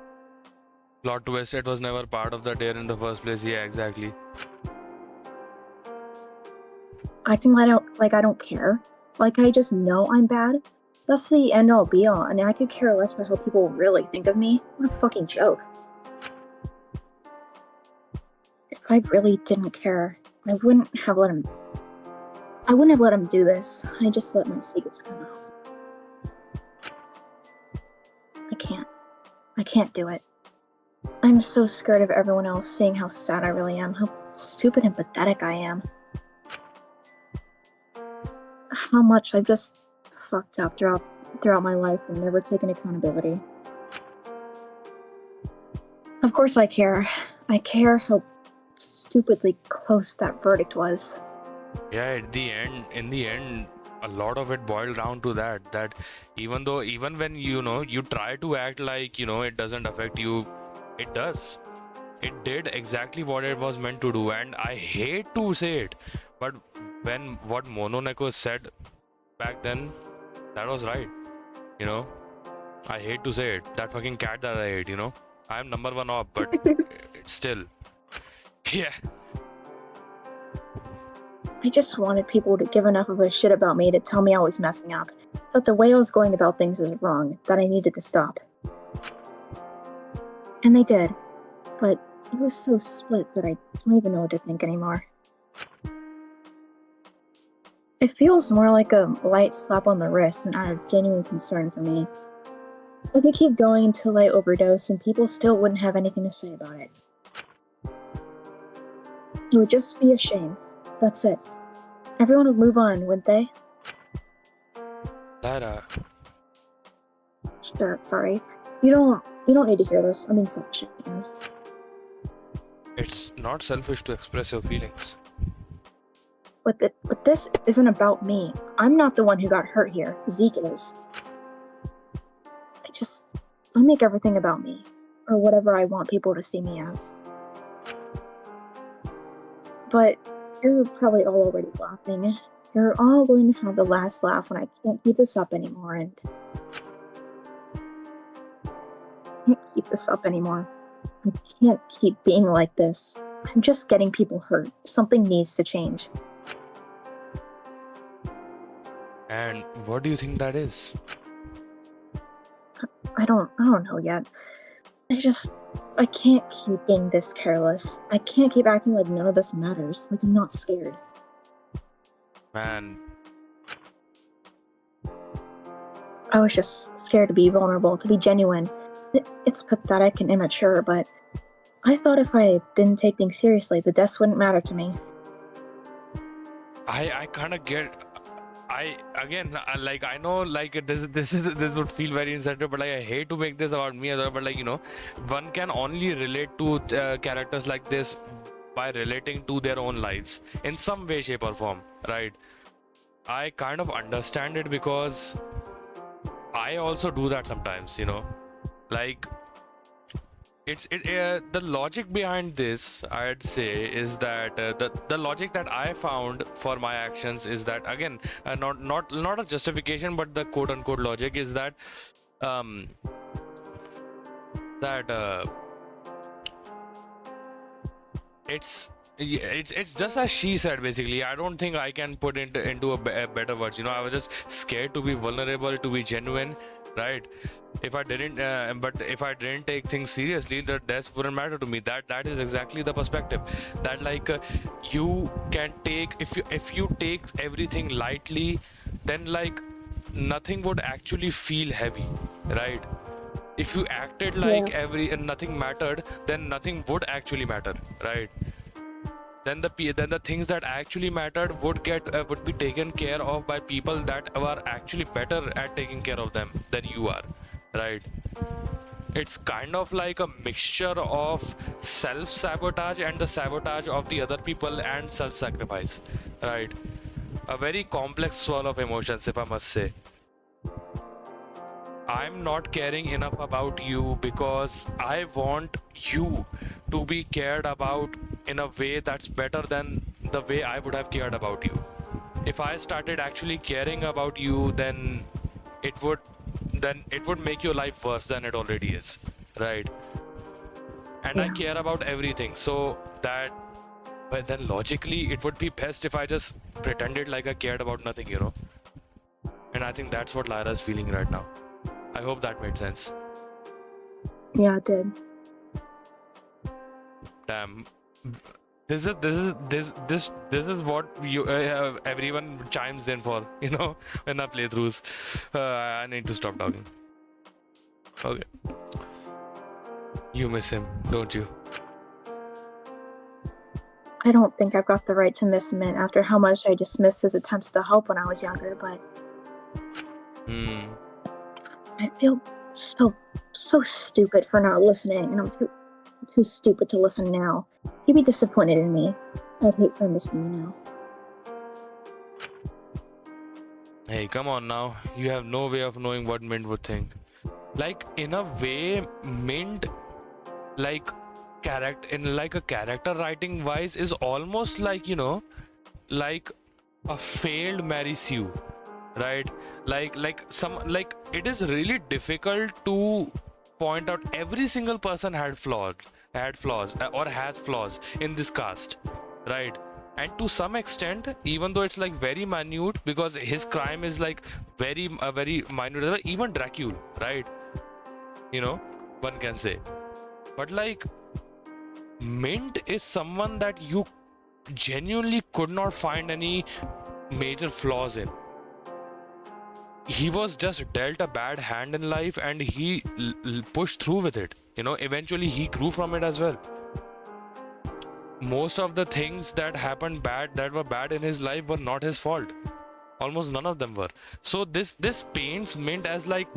Plot twist, it was never part of the dare in the first place. Yeah, exactly. Acting like I don't care. Like I just know I'm bad. That's the end all be all, and I could care less about how people really think of me. What a fucking joke. If I really didn't care, I wouldn't have let him do this. I just let my secrets come out. I can't do it. I'm so scared of everyone else seeing how sad I really am, how stupid and pathetic I am. how much I've just fucked up throughout my life and never taken accountability. Of course I care. I care how stupidly close that verdict was. Yeah, in the end, a lot of it boiled down to that even when you try to act like it doesn't affect you, it does. It did exactly what it was meant to do, and I hate to say it, but when what Mononeko said back then, that was right. I hate to say it, that fucking cat that I ate, I'm number one op, but it's still, yeah. I just wanted people to give enough of a shit about me to tell me I was messing up, that the way I was going about things was wrong, that I needed to stop. And they did, but it was so split that I don't even know what to think anymore. It feels more like a light slap on the wrist and out of genuine concern for me. I could keep going until I overdose and people still wouldn't have anything to say about it. It would just be a shame. That's it. Everyone would move on, wouldn't they? Lara. Sure, sorry. You don't need to hear this. I mean, selfish again. It's not selfish to express your feelings. But this isn't about me. I'm not the one who got hurt here. Zeke is. I make everything about me. Or whatever I want people to see me as. But you're probably all already laughing. You're all going to have the last laugh when I can't keep this up anymore, and... I can't keep this up anymore. I can't keep being like this. I'm just getting people hurt. Something needs to change. And what do you think that is? I don't know yet. I can't keep being this careless. I can't keep acting like none of this matters, like I'm not scared. Man. I was just scared to be vulnerable, to be genuine. It's pathetic and immature, but I thought if I didn't take things seriously, the deaths wouldn't matter to me. I kind of get... I know this would feel very insensitive, but I hate to make this about me as well, but one can only relate to characters like this by relating to their own lives in some way, shape or form, right? I kind of understand it because I also do that sometimes, like the logic behind this, I'd say, is that the logic that I found for my actions is that, again, not a justification, but the quote unquote logic is that it's just as she said, basically. I don't think I can put into a better words. I was just scared to be vulnerable, to be genuine, right? If I didn't take things seriously, the deaths wouldn't matter to me. That is exactly the perspective. That you can take, if you take everything lightly, then nothing would actually feel heavy, right? If you acted like nothing mattered, then nothing would actually matter, right? Then the things that actually mattered would be taken care of by people that are actually better at taking care of them than you are, right? It's kind of like a mixture of self-sabotage and the sabotage of the other people and self-sacrifice, right? A very complex swirl of emotions, if I must say. I'm not caring enough about you because I want you to be cared about in a way that's better than the way I would have cared about you. If I started actually caring about you, then it would make your life worse than it already is, right? And I care about everything, so but then logically it would be best if I just pretended like I cared about nothing, And I think that's what Lyra's feeling right now. I hope that made sense. Yeah, it did. Damn. This is what you everyone chimes in for, in our playthroughs. I need to stop talking. Okay. You miss him, don't you? I don't think I've got the right to miss Mint after how much I dismissed his attempts to help when I was younger, but I feel so stupid for not listening, and I'm too stupid to listen now. He'd be disappointed in me. I'd hate for him to see me now. Hey, come on now. You have no way of knowing what Mint would think. Like, in a way, Mint, like, a character writing wise, is almost like, you know, like a failed Mary Sue, right? Like it is really difficult to point out every single person had flaws, or has flaws in this cast, right? And to some extent, even though it's like very minute, because his crime is like very minute, even Dracula, right? You know, one can say. But like, Mint is someone that you genuinely could not find any major flaws in. He was just dealt a bad hand in life, and he pushed through with it. You know, eventually he grew from it as well. Most of the things that happened that were bad in his life were not his fault. Almost none of them were. So this paints Mint as like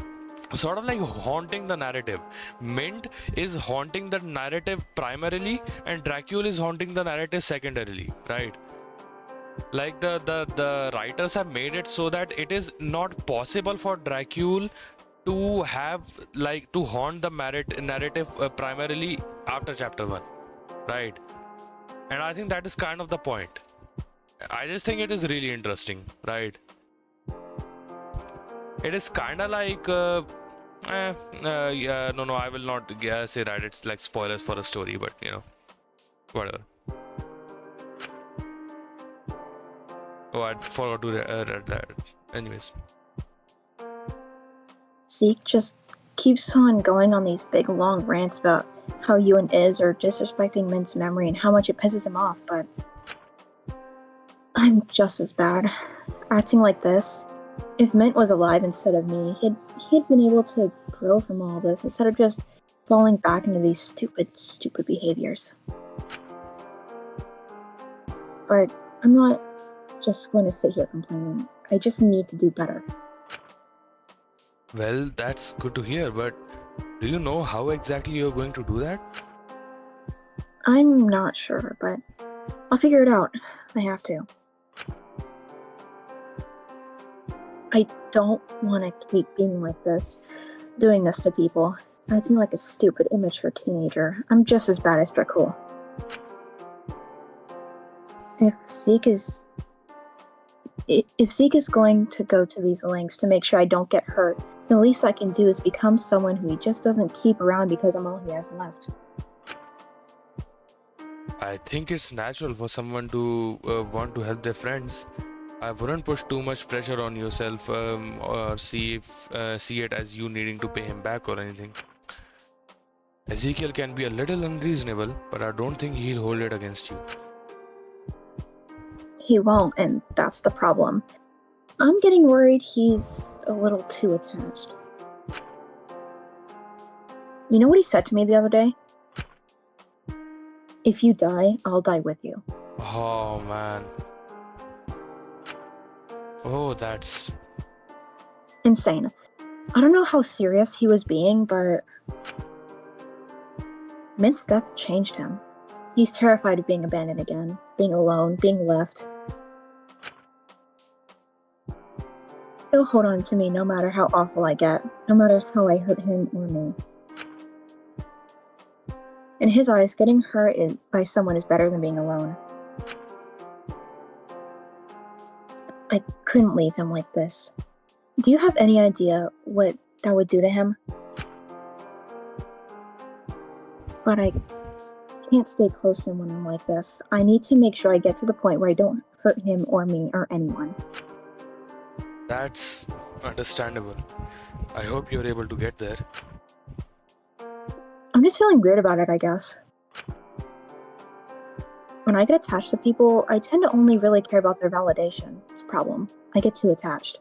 sort of like haunting the narrative. Mint is haunting the narrative primarily, and Dracula is haunting the narrative secondarily, right? Like the writers have made it so that it is not possible for Dracula to have like to haunt the narrative primarily after chapter 1, right? And I think that is kind of the point. I just think it is really interesting, right? It is kind of like yeah, no, I will not say that it's like spoilers for a story, but you know, whatever. Oh, I forgot to read that. Anyways. Zeke just keeps on going on these big long rants about how you and Iz are disrespecting Mint's memory and how much it pisses him off, but I'm just as bad. Acting like this. If Mint was alive instead of me, he'd been able to grow from all this instead of just falling back into these stupid behaviors. But I'm not just going to sit here complaining. I just need to do better. Well, that's good to hear, but do you know how exactly you're going to do that? I'm not sure, but I'll figure it out. I have to. I don't want to keep being like this, doing this to people, acting like a stupid, immature teenager. I'm just as bad as Dracula. If Zeke is going to go to these lengths to make sure I don't get hurt, the least I can do is become someone who he just doesn't keep around because I'm all he has left. I think it's natural for someone to want to help their friends. I wouldn't push too much pressure on yourself or see it as you needing to pay him back or anything. Ezekiel can be a little unreasonable, but I don't think he'll hold it against you. He won't, and that's the problem. I'm getting worried he's a little too attached. You know what he said to me the other day? If you die, I'll die with you. Oh man. Oh, that's insane. I don't know how serious he was being, but Mint's death changed him. He's terrified of being abandoned again, being alone, being left. He'll hold on to me no matter how awful I get, no matter how I hurt him or me. In his eyes, getting hurt by someone is better than being alone. I couldn't leave him like this. Do you have any idea what that would do to him? But I can't stay close to him when I'm like this. I need to make sure I get to the point where I don't hurt him or me or anyone. That's understandable. I hope you're able to get there. I'm just feeling weird about it, I guess. When I get attached to people, I tend to only really care about their validation. It's a problem. I get too attached.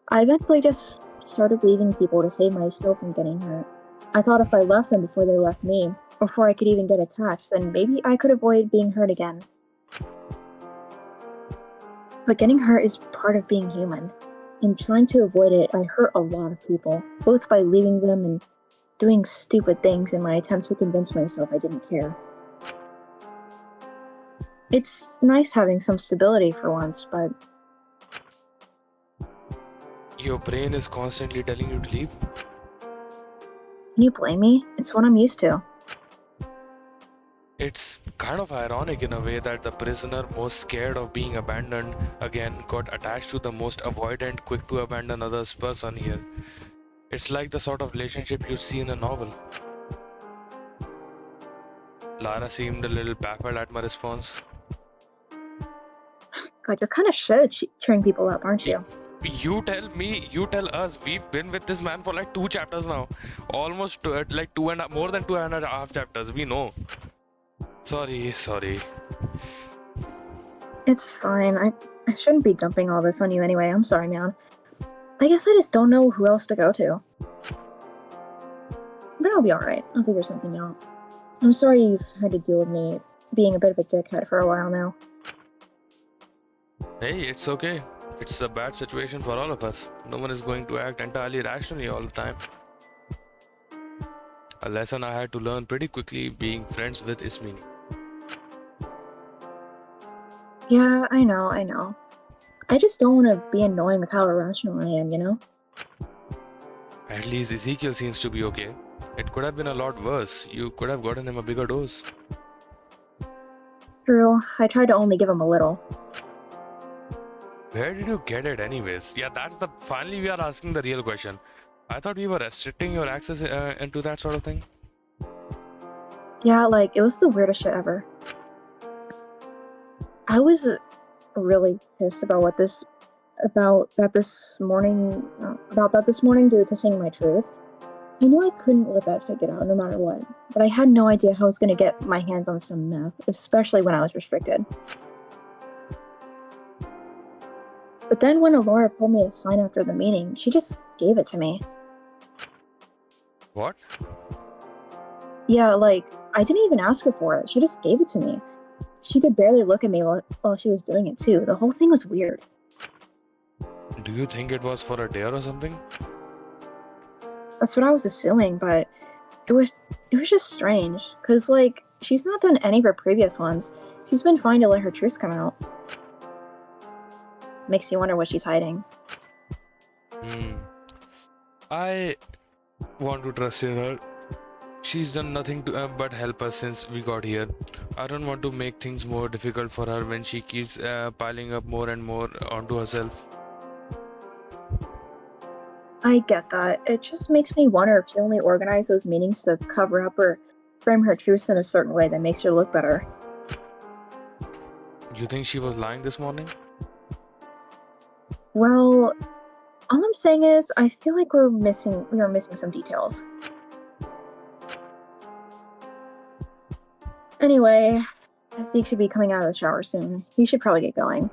I eventually just started leaving people to save myself from getting hurt. I thought if I left them before they left me, before I could even get attached, then maybe I could avoid being hurt again. But getting hurt is part of being human. In trying to avoid it, I hurt a lot of people, both by leaving them and doing stupid things in my attempt to convince myself I didn't care. It's nice having some stability for once, but... Your brain is constantly telling you to leave? Can you blame me? It's what I'm used to. It's kind of ironic in a way that the prisoner most scared of being abandoned again got attached to the most avoidant, quick to abandon others person here. It's like the sort of relationship you see in a novel. Lara seemed a little baffled at my response. God, you're kind of shit at cheering people up, aren't you? You tell me, you tell us. We've been with this man for like 2 chapters now. Almost like more than 2.5 chapters. We know. Sorry. It's fine. I shouldn't be dumping all this on you anyway. I'm sorry, man. I guess I just don't know who else to go to. But I'll be alright. I'll figure something out. I'm sorry you've had to deal with me being a bit of a dickhead for a while now. Hey, it's okay. It's a bad situation for all of us. No one is going to act entirely rationally all the time. A lesson I had to learn pretty quickly being friends with Ismini. Yeah, I know. I just don't want to be annoying with how irrational I am, you know? At least Ezekiel seems to be okay. It could have been a lot worse. You could have gotten him a bigger dose. True, I tried to only give him a little. Where did you get it anyways? Yeah, finally we are asking the real question. I thought we were restricting your access into that sort of thing. Yeah, like, it was the weirdest shit ever. I was really pissed about this morning due to seeing my truth. I knew I couldn't let that figure out no matter what, but I had no idea how I was going to get my hands on some meth, especially when I was restricted. But then when Alora pulled me a sign after the meeting, she just gave it to me. What? Yeah, like, I didn't even ask her for it. She just gave it to me. She could barely look at me while she was doing it too. The whole thing was weird. Do you think it was for a dare or something? That's what I was assuming, but it was just strange. Cause like, she's not done any of her previous ones. She's been fine to let her truths come out. Makes you wonder what she's hiding. I want to trust in her. She's done nothing to but help us since we got here. I don't want to make things more difficult for her when she keeps piling up more and more onto herself. I get that. It just makes me wonder if she only organized those meetings to cover up or frame her truths in a certain way that makes her look better. You think she was lying this morning? Well, all I'm saying is I feel like we are missing some details. Anyway, Zeke should be coming out of the shower soon. He should probably get going.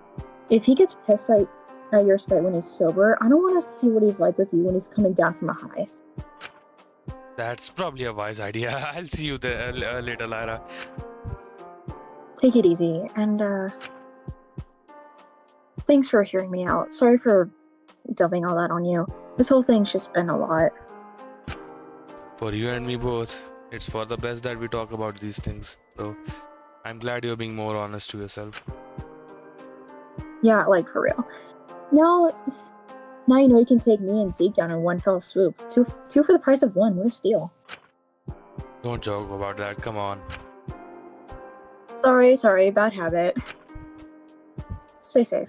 If he gets pissed at your sight when he's sober, I don't want to see what he's like with you when he's coming down from a high. That's probably a wise idea. I'll see you there later, Lyra. Take it easy, and thanks for hearing me out. Sorry for dumping all that on you. This whole thing's just been a lot. For you and me both. It's for the best that we talk about these things. So, I'm glad you're being more honest to yourself. Yeah, like for real. Now you know you can take me and Zeke down in one fell swoop. Two for the price of one. What a steal. Don't joke about that. Come on. Sorry. Bad habit. Stay safe.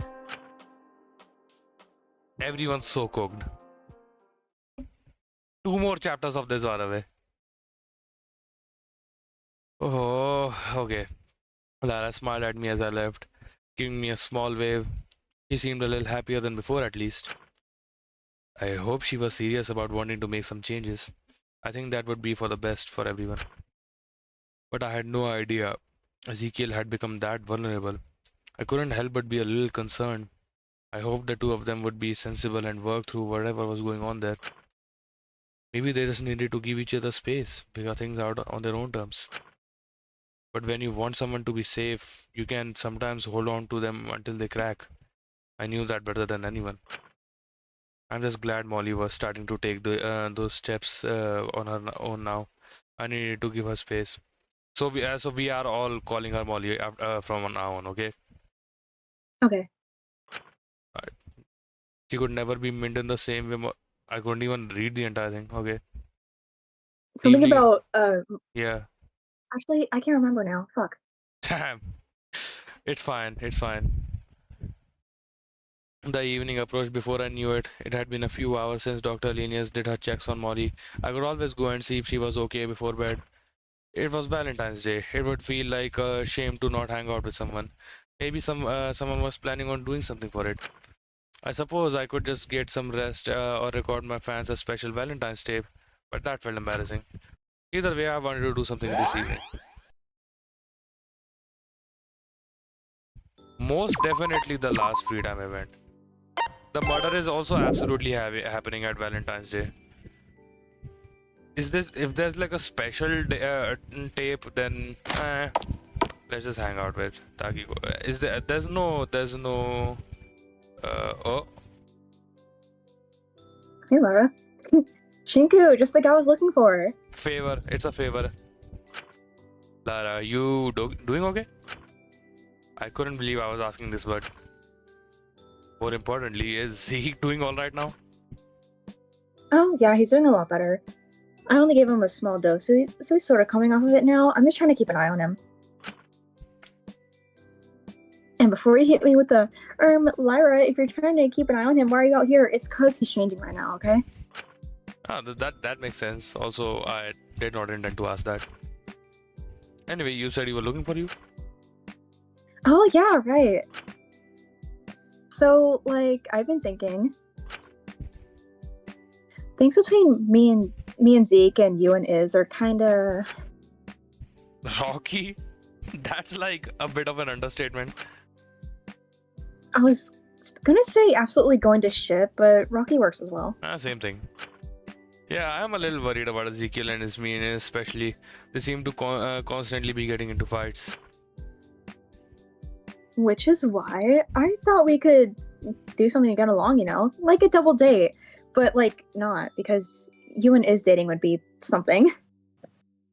Everyone's so cooked. 2 more chapters of this, by the way. Oh, okay. Lara smiled at me as I left, giving me a small wave. She seemed a little happier than before, at least. I hope she was serious about wanting to make some changes. I think that would be for the best for everyone. But I had no idea Ezekiel had become that vulnerable. I couldn't help but be a little concerned. I hoped the two of them would be sensible and work through whatever was going on there. Maybe they just needed to give each other space, figure things out on their own terms. But when you want someone to be safe, you can sometimes hold on to them until they crack. I knew that better than anyone. I'm just glad Molly was starting to take those steps on her own now. I needed to give her space. So we are all calling her Molly from now on, okay? Okay. She could never be mint in the same way. I couldn't even read the entire thing, okay? Something Evening, about yeah. actually I can't remember now. Fuck. Damn. It's fine, it's fine. The evening approached before I knew it. It had been a few hours since Dr. Linus did her checks on Molly. I could always go and see if she was okay before bed. It was Valentine's Day. It would feel like a shame to not hang out with someone. Maybe someone was planning on doing something for it. I suppose I could just get some rest or record my fans a special Valentine's tape, but that felt embarrassing. Either way, I wanted to do something this evening. Most definitely the last free time event. The murder is also absolutely happening at Valentine's Day. Is this if there's like a special tape, then let's just hang out with Taki. Is there's no oh, Hey Lara. Shinku, just the guy I was looking for. favor. It's a favor. Lara, you doing okay? I couldn't believe I was asking this, but more importantly, is Zeke doing all right now? Oh yeah, he's doing a lot better. I only gave him a small dose, so he's sort of coming off of it now. I'm just trying to keep an eye on him. And before you hit me with the, Lyra, if you're trying to keep an eye on him, why are you out here? It's cause he's changing right now, okay? Ah, that makes sense. Also, I did not intend to ask that. Anyway, you said you were looking for you? Oh yeah, right. So, like, I've been thinking. Things between me and Zeke and you and Iz are kinda Rocky? That's like a bit of an understatement. I was gonna say absolutely going to shit, but Rocky works as well. Same thing. Yeah, I'm a little worried about Ezekiel and his meanness, especially. They seem to constantly be getting into fights. Which is why I thought we could do something to get along, you know? Like a double date. But, like, not, because you and Iz dating would be something.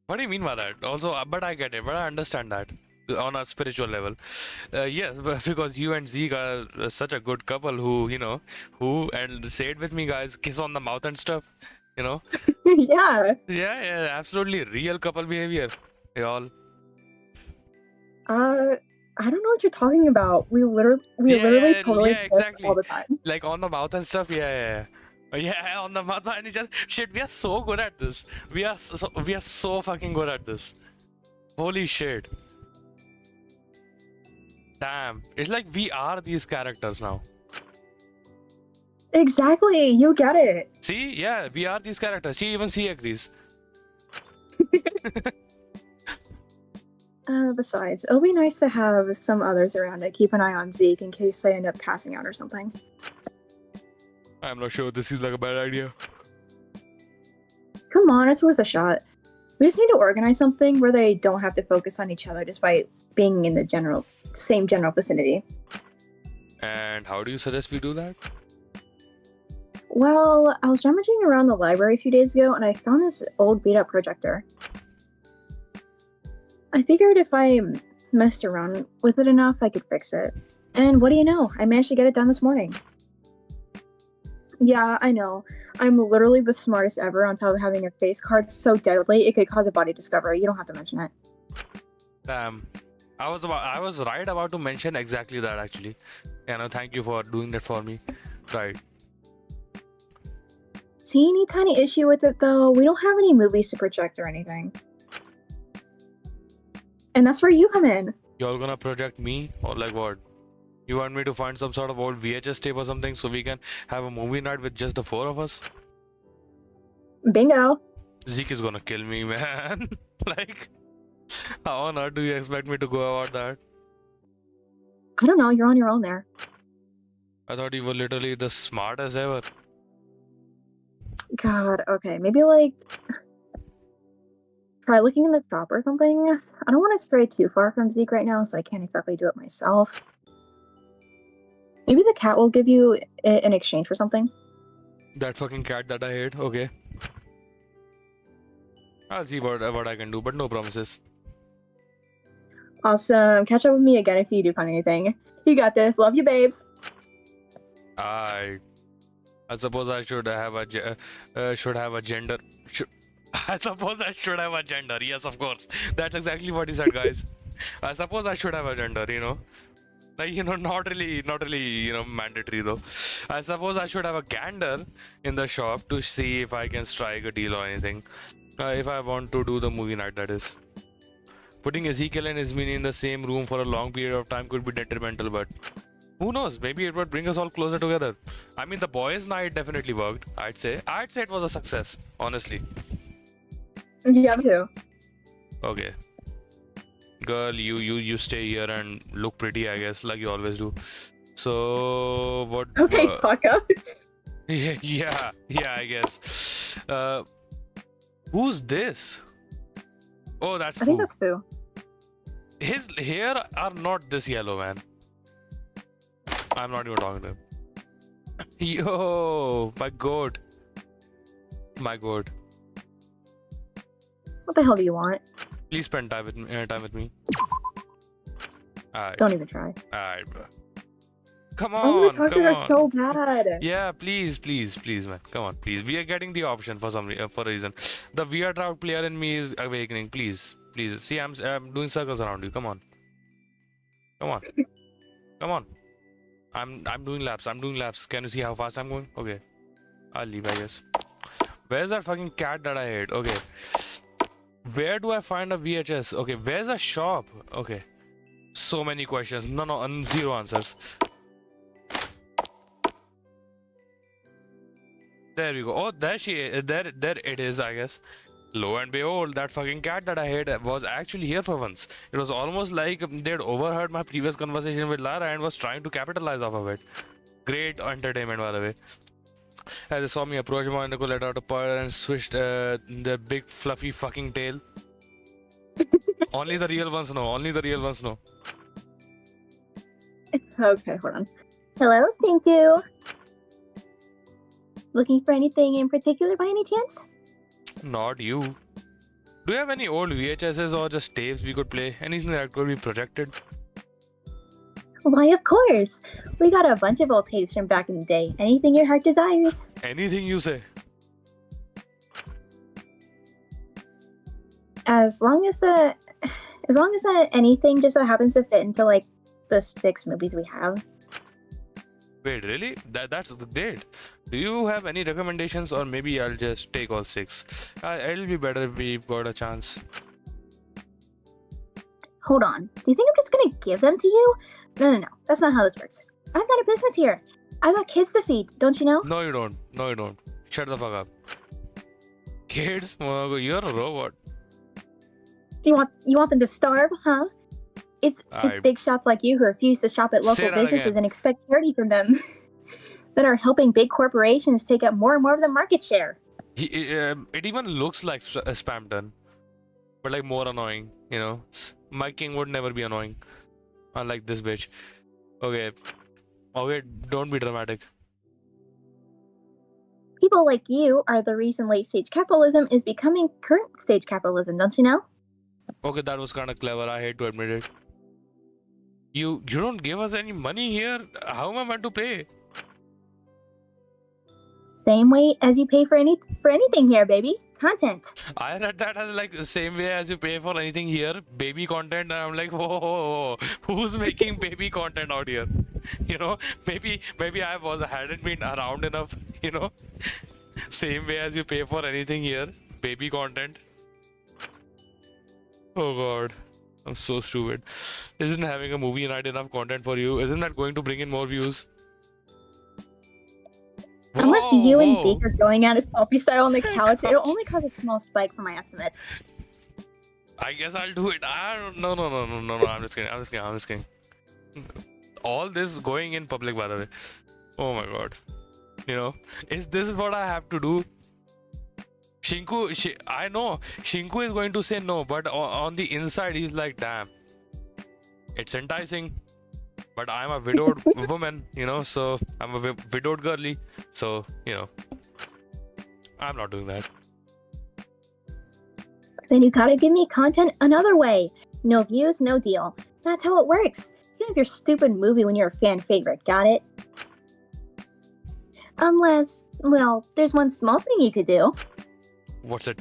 What do you mean by that? Also, but I get it, but I understand that on a spiritual level. Yes, but because you and Zeke are such a good couple who, and say it with me, guys, kiss on the mouth and stuff, you know? Yeah. Yeah, absolutely. Real couple behavior. Y'all. I don't know what you're talking about. We literally totally kiss exactly. all the time. Like on the mouth and stuff. Yeah, on the mouth, and just shit. We are so good at this. We are so fucking good at this. Holy shit. Damn. It's like we are these characters now. Exactly. You get it. See? Yeah, we are these characters. She agrees. Besides, it'll be nice to have some others around to keep an eye on Zeke in case they end up passing out or something. I'm not sure this is like a bad idea. Come on, it's worth a shot. We just need to organize something where they don't have to focus on each other despite being in the same general vicinity. And how do you suggest we do that? Well, I was rummaging around the library a few days ago and I found this old beat-up projector. I figured if I messed around with it enough, I could fix it. And what do you know? I managed to get it done this morning. Yeah, I know. I'm literally the smartest ever on top of having a face card so deadly it could cause a body discovery. You don't have to mention it. Damn. I was right about to mention exactly that actually. Thank you for doing that for me. Right. Teeny tiny issue with it though, we don't have any movies to project or anything. And that's where you come in. You're gonna project me or like what? You want me to find some sort of old VHS tape or something so we can have a movie night with just the four of us? Bingo. Zeke is gonna kill me, man. Like, how on earth do you expect me to go about that? I don't know, you're on your own there. I thought you were literally the smartest ever. God, okay, maybe like try looking in the shop or something. I don't want to stray too far from Zeke right now, so I can't exactly do it myself. Maybe the cat will give you it in exchange for something. That fucking cat that I hate. Okay. I'll see what I can do, but no promises. Awesome. Catch up with me again if you do find anything. You got this. Love you, babes. I suppose I should have a gender. I suppose I should have a gender. Yes, of course. That's exactly what he said, guys. I suppose I should have a gender. Like, not really, mandatory though. I suppose I should have a gander in the shop to see if I can strike a deal or anything. If I want to do the movie night, that is. Putting Ezekiel and Ismini in the same room for a long period of time could be detrimental, but who knows? Maybe it would bring us all closer together. I mean, the boys' night definitely worked. I'd say it was a success, honestly. Yeah, me too. Okay. Girl, you stay here and look pretty, I guess, like you always do. So what? Okay, Taka. Yeah, I guess. Who's this? Oh, that's I think Fu. that's Fu. His hair are not this yellow, man. I'm not even talking to him. Yo, my god. My god. What the hell do you want? Please spend time with me. Alright. Don't even try. Alright, bro. Come I want on, to talk to come her on. so bad. Yeah, please, man. Come on, please. We are getting the option for for a reason. The weird out player in me is awakening. Please. See, I'm doing circles around you. Come on. Come on. I'm doing laps. Can you see how fast I'm going? Okay. I'll leave, I guess. Where's that fucking cat that I hate? Okay. Where do I find a VHS? Okay, where's a shop? Okay. So many questions. No, zero answers. There we go. Oh, there it is, I guess. Lo and behold, that fucking cat that I hate was actually here for once. It was almost like they'd overheard my previous conversation with Lara and was trying to capitalize off of it. Great entertainment, by the way. As they saw me approach, Monaco let out a purr and swished their big fluffy fucking tail. Only the real ones know. Okay, hold on. Hello, thank you. Looking for anything in particular by any chance? Not you. Do you have any old VHSs or just tapes we could play? Anything that could be projected? Why, of course. We got a bunch of old tapes from back in the day. Anything your heart desires. Anything you say. As long as anything just so happens to fit into like the 6 movies we have. Wait, really? That's great. Do you have any recommendations, or maybe I'll just take all 6? It'll be better if we've got a chance. Hold on. Do you think I'm just gonna give them to you? No. That's not how this works. I've got a business here. I've got kids to feed, don't you know? No, you don't. Shut the fuck up. Kids? You're a robot. You want them to starve, huh? It's big shots like you who refuse to shop at local businesses and expect charity from them that are helping big corporations take up more and more of the market share. It even looks like a spam done, but like more annoying, My king would never be annoying, unlike this bitch. Okay, don't be dramatic. People like you are the reason late-stage capitalism is becoming current-stage capitalism, don't you know? Okay, that was kind of clever. I hate to admit it. You don't give us any money here. How am I meant to pay? Same way as you pay for anything here, baby. Content. I read that as like the same way as you pay for anything here, baby content, and I'm like, whoa, who's making baby content out here? Maybe I hadn't been around enough. Same way as you pay for anything here, baby content. Oh god, I'm so stupid. Isn't having a movie night enough content for you? Isn't that going to bring in more views? Unless you and Zeke are going out as Poppy style on the couch, it'll only cause a small spike for my estimates. I guess I'll do it. No. I'm just kidding. All this going in public, by the way. Oh my god. This is what I have to do I know Shinku is going to say no, but on the inside he's like, damn, it's enticing. But I'm a widowed woman, you know, so I'm a widowed girly, so you know, I'm not doing that. Then you gotta give me content another way. No views, no deal. That's how it works. You have your stupid movie when you're a fan favorite, got it? Unless, well, there's one small thing you could do. What's it?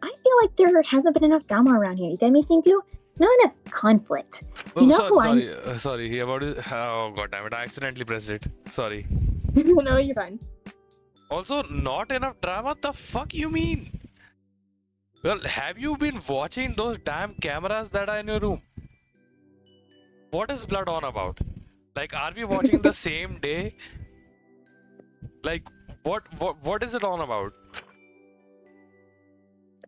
I feel like there hasn't been enough drama around here. You get me, Shinku? Not enough conflict. Oh, You know sorry. He about it. Oh god damn it! I accidentally pressed it. Sorry. No, you're fine. Also, not enough drama. The fuck you mean? Well, have you been watching those damn cameras that are in your room? What is blood on about? Like, are we watching the same day? Like, what is it on about?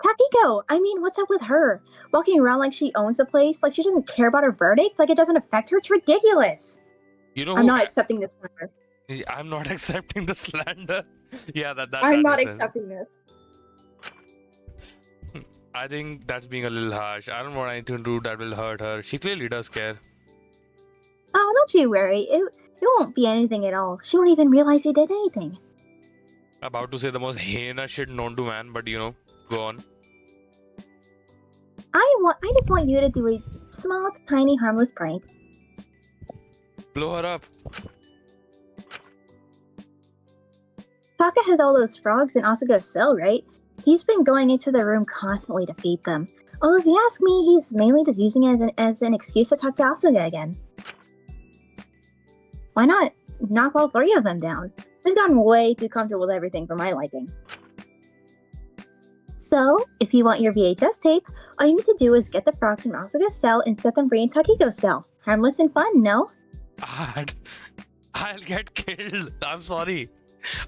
Takiko, I mean, what's up with her? Walking around like she owns the place, like she doesn't care about her verdict, like it doesn't affect her. It's ridiculous. You know, I'm not accepting this slander. I'm not accepting the slander. Yeah, I'm not makes sense. accepting this. I think that's being a little harsh. I don't want anything to do that will hurt her. She clearly does care. Oh, don't you worry. It won't be anything at all. She won't even realize you did anything. About to say the most heinous shit known to man, but you know, go on. I just want you to do a small, tiny, harmless prank. Blow her up. Taka has all those frogs in Asuka's cell, right? He's been going into the room constantly to feed them. Although if you ask me, he's mainly just using it as an excuse to talk to Asuka again. Why not knock all three of them down? They've gotten way too comfortable with everything for my liking. So, if you want your VHS tape, all you need to do is get the frogs from Asuka's cell and set them free in Takiko's cell. Harmless and fun, no? I'll get killed. I'm sorry.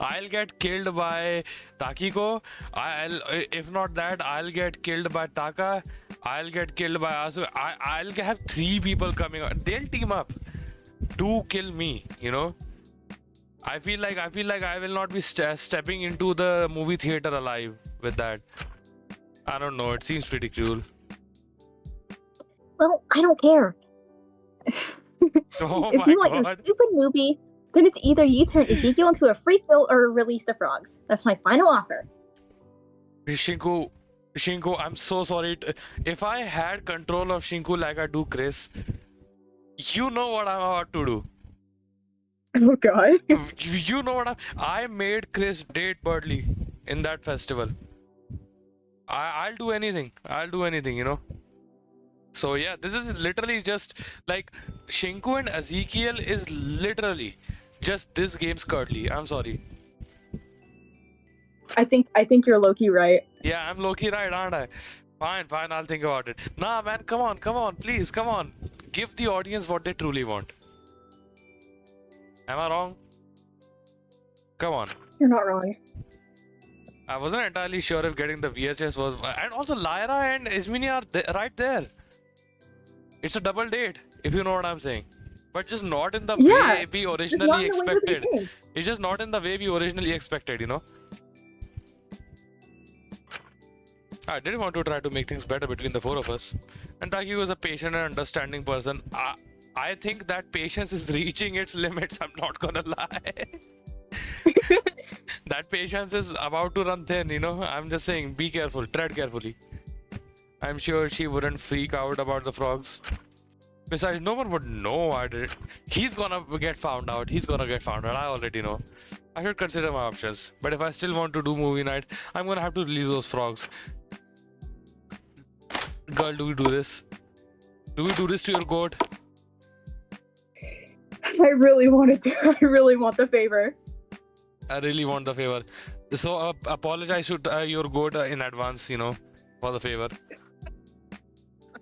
I'll get killed by Takiko. If not that, I'll get killed by Taka. I'll get killed by Asuka. I'll have 3 people coming out. They'll team up to kill me, you know. I feel like I will not be stepping into the movie theater alive with that. I don't know, it seems pretty cruel. Well, I don't care. Oh If you want your stupid movie, then it's either you turn Ezekiel into a freak girl or release the frogs. That's my final offer. Shinku, I'm so sorry. If I had control of Shinku like I do Chris, you know what I'm about to do. Oh god. You know what I made Chris date Birdly in that festival. I'll do anything. You know. So yeah, this is literally just like Shinku and Ezekiel is literally just this game's Curdly. I'm sorry. I think you're low-key right. Yeah, I'm low-key right, aren't I? Fine, I'll think about it. Nah, man, come on, please, come on. Give the audience what they truly want. Am I wrong? Come on. You're not wrong. I wasn't entirely sure if getting the VHS was... And also, Lyra and Ismini are right there. It's a double date, if you know what I'm saying. But just not in the way we originally expected. It's just not in the way we originally expected, you know? I did want to try to make things better between the 4 of us. And Taki was a patient and understanding person. I think that patience is reaching its limits, I'm not gonna lie. That patience is about to run thin, you know? I'm just saying, be careful, tread carefully. I'm sure she wouldn't freak out about the frogs. Besides, no one would know I did it. He's gonna get found out. I already know. I should consider my options. But if I still want to do movie night, I'm gonna have to release those frogs. Girl, do we do this? Do we do this to your goat? I really want the favor. I really want the favor. So apologize to your goat in advance, you know, for the favor.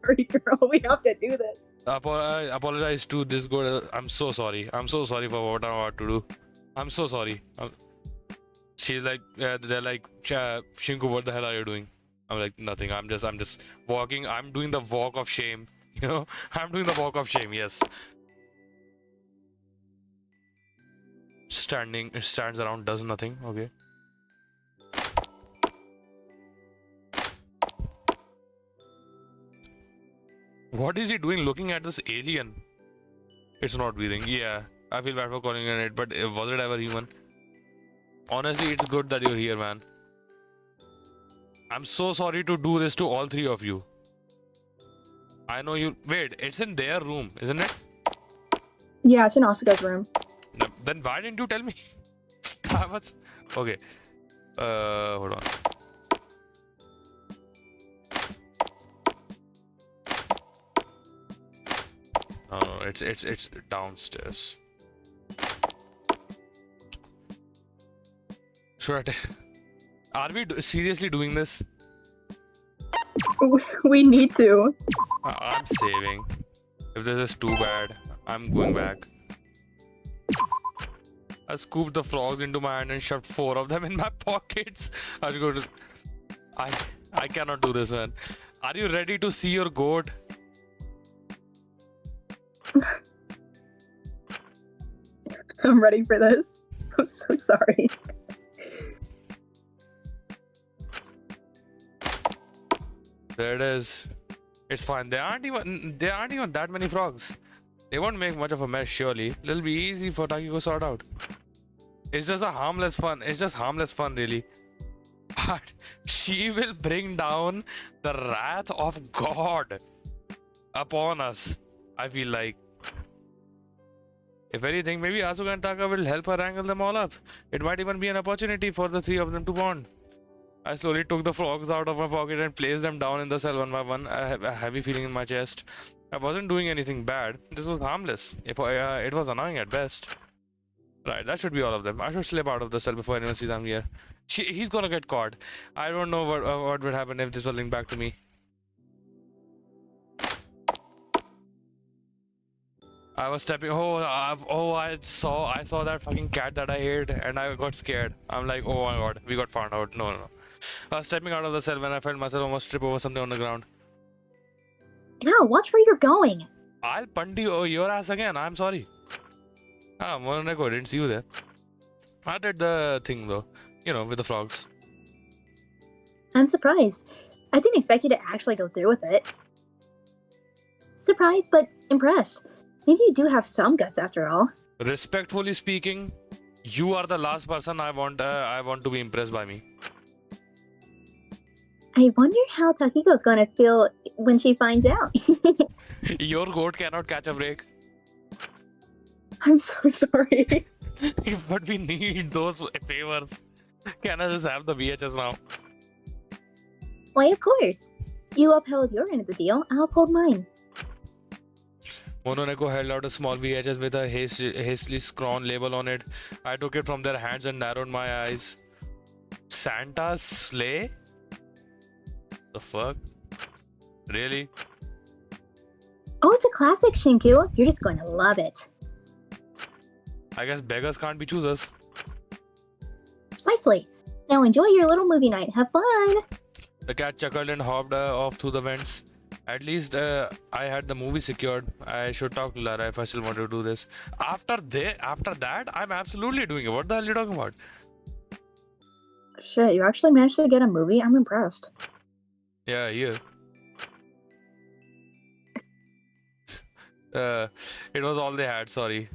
Sorry, girl. We have to do this. I apologize to this goat. I'm so sorry. I'm so sorry for what I'm about to do. I'm so sorry. She's like, they're like, Shinku, what the hell are you doing? I'm like, nothing. I'm just walking. I'm doing the walk of shame. You know, I'm doing the walk of shame. Yes. Stands around, does nothing. Okay. What is he doing looking at this alien? It's not breathing. Yeah, I feel bad for calling it, but was it ever human? Honestly, it's good that you're here, man. I'm so sorry to do this to all three of you. I know you. Wait, it's in their room, isn't it? Yeah, it's in Asuka's room. No, then why didn't you tell me? I was. Okay. Hold on. No, it's downstairs. Should are we seriously doing this? We need to. I'm saving. If this is too bad, I'm going back. I scooped the frogs into my hand and shoved 4 of them in my pockets. I was going to. I cannot do this, man. Are you ready to see your goat? I'm ready for this. I'm so sorry. There it is. It's fine. There aren't even that many frogs. They won't make much of a mess, surely. It'll be easy for Taki to sort out. It's just a harmless fun. It's just harmless fun, really. But she will bring down the wrath of God upon us, I feel like. If anything, maybe Asuka and Taka will help her wrangle them all up. It might even be an opportunity for the 3 of them to bond. I slowly took the frogs out of my pocket and placed them down in the cell one by one. I have a heavy feeling in my chest. I wasn't doing anything bad. This was harmless. It was annoying at best. Right, that should be all of them. I should slip out of the cell before anyone sees I'm here. He's gonna get caught. I don't know what would happen if this was linked back to me. I was stepping. I saw that fucking cat that I hate, and I got scared. I'm like, oh my god, we got found out. No. I was stepping out of the cell when I felt myself almost trip over something on the ground. Now, watch where you're going. I'll punt your ass again. I'm sorry. Mononeko, didn't see you there. I did the thing though, with the frogs. I'm surprised. I didn't expect you to actually go through with it. Surprised, but impressed. Maybe you do have some guts after all. Respectfully speaking, you are the last person I want to be impressed by me. I wonder how Takiko's gonna feel when she finds out. Your goat cannot catch a break. I'm so sorry. But we need those favors. Can I just have the VHS now? Why, of course. You upheld your end of the deal, I'll uphold mine. Mononeko held out a small VHS with a hastily scrawled label on it. I took it from their hands and narrowed my eyes. Santa's sleigh? The fuck? Really? Oh, it's a classic, Shinku. You're just going to love it. I guess beggars can't be choosers. Precisely. Now enjoy your little movie night. Have fun. The cat chuckled and hopped off through the vents. At least I had the movie secured. I should talk to Lara if I still want to do this. After that, I'm absolutely doing it. What the hell are you talking about? Shit, you actually managed to get a movie? I'm impressed. Yeah. It was all they had. Sorry.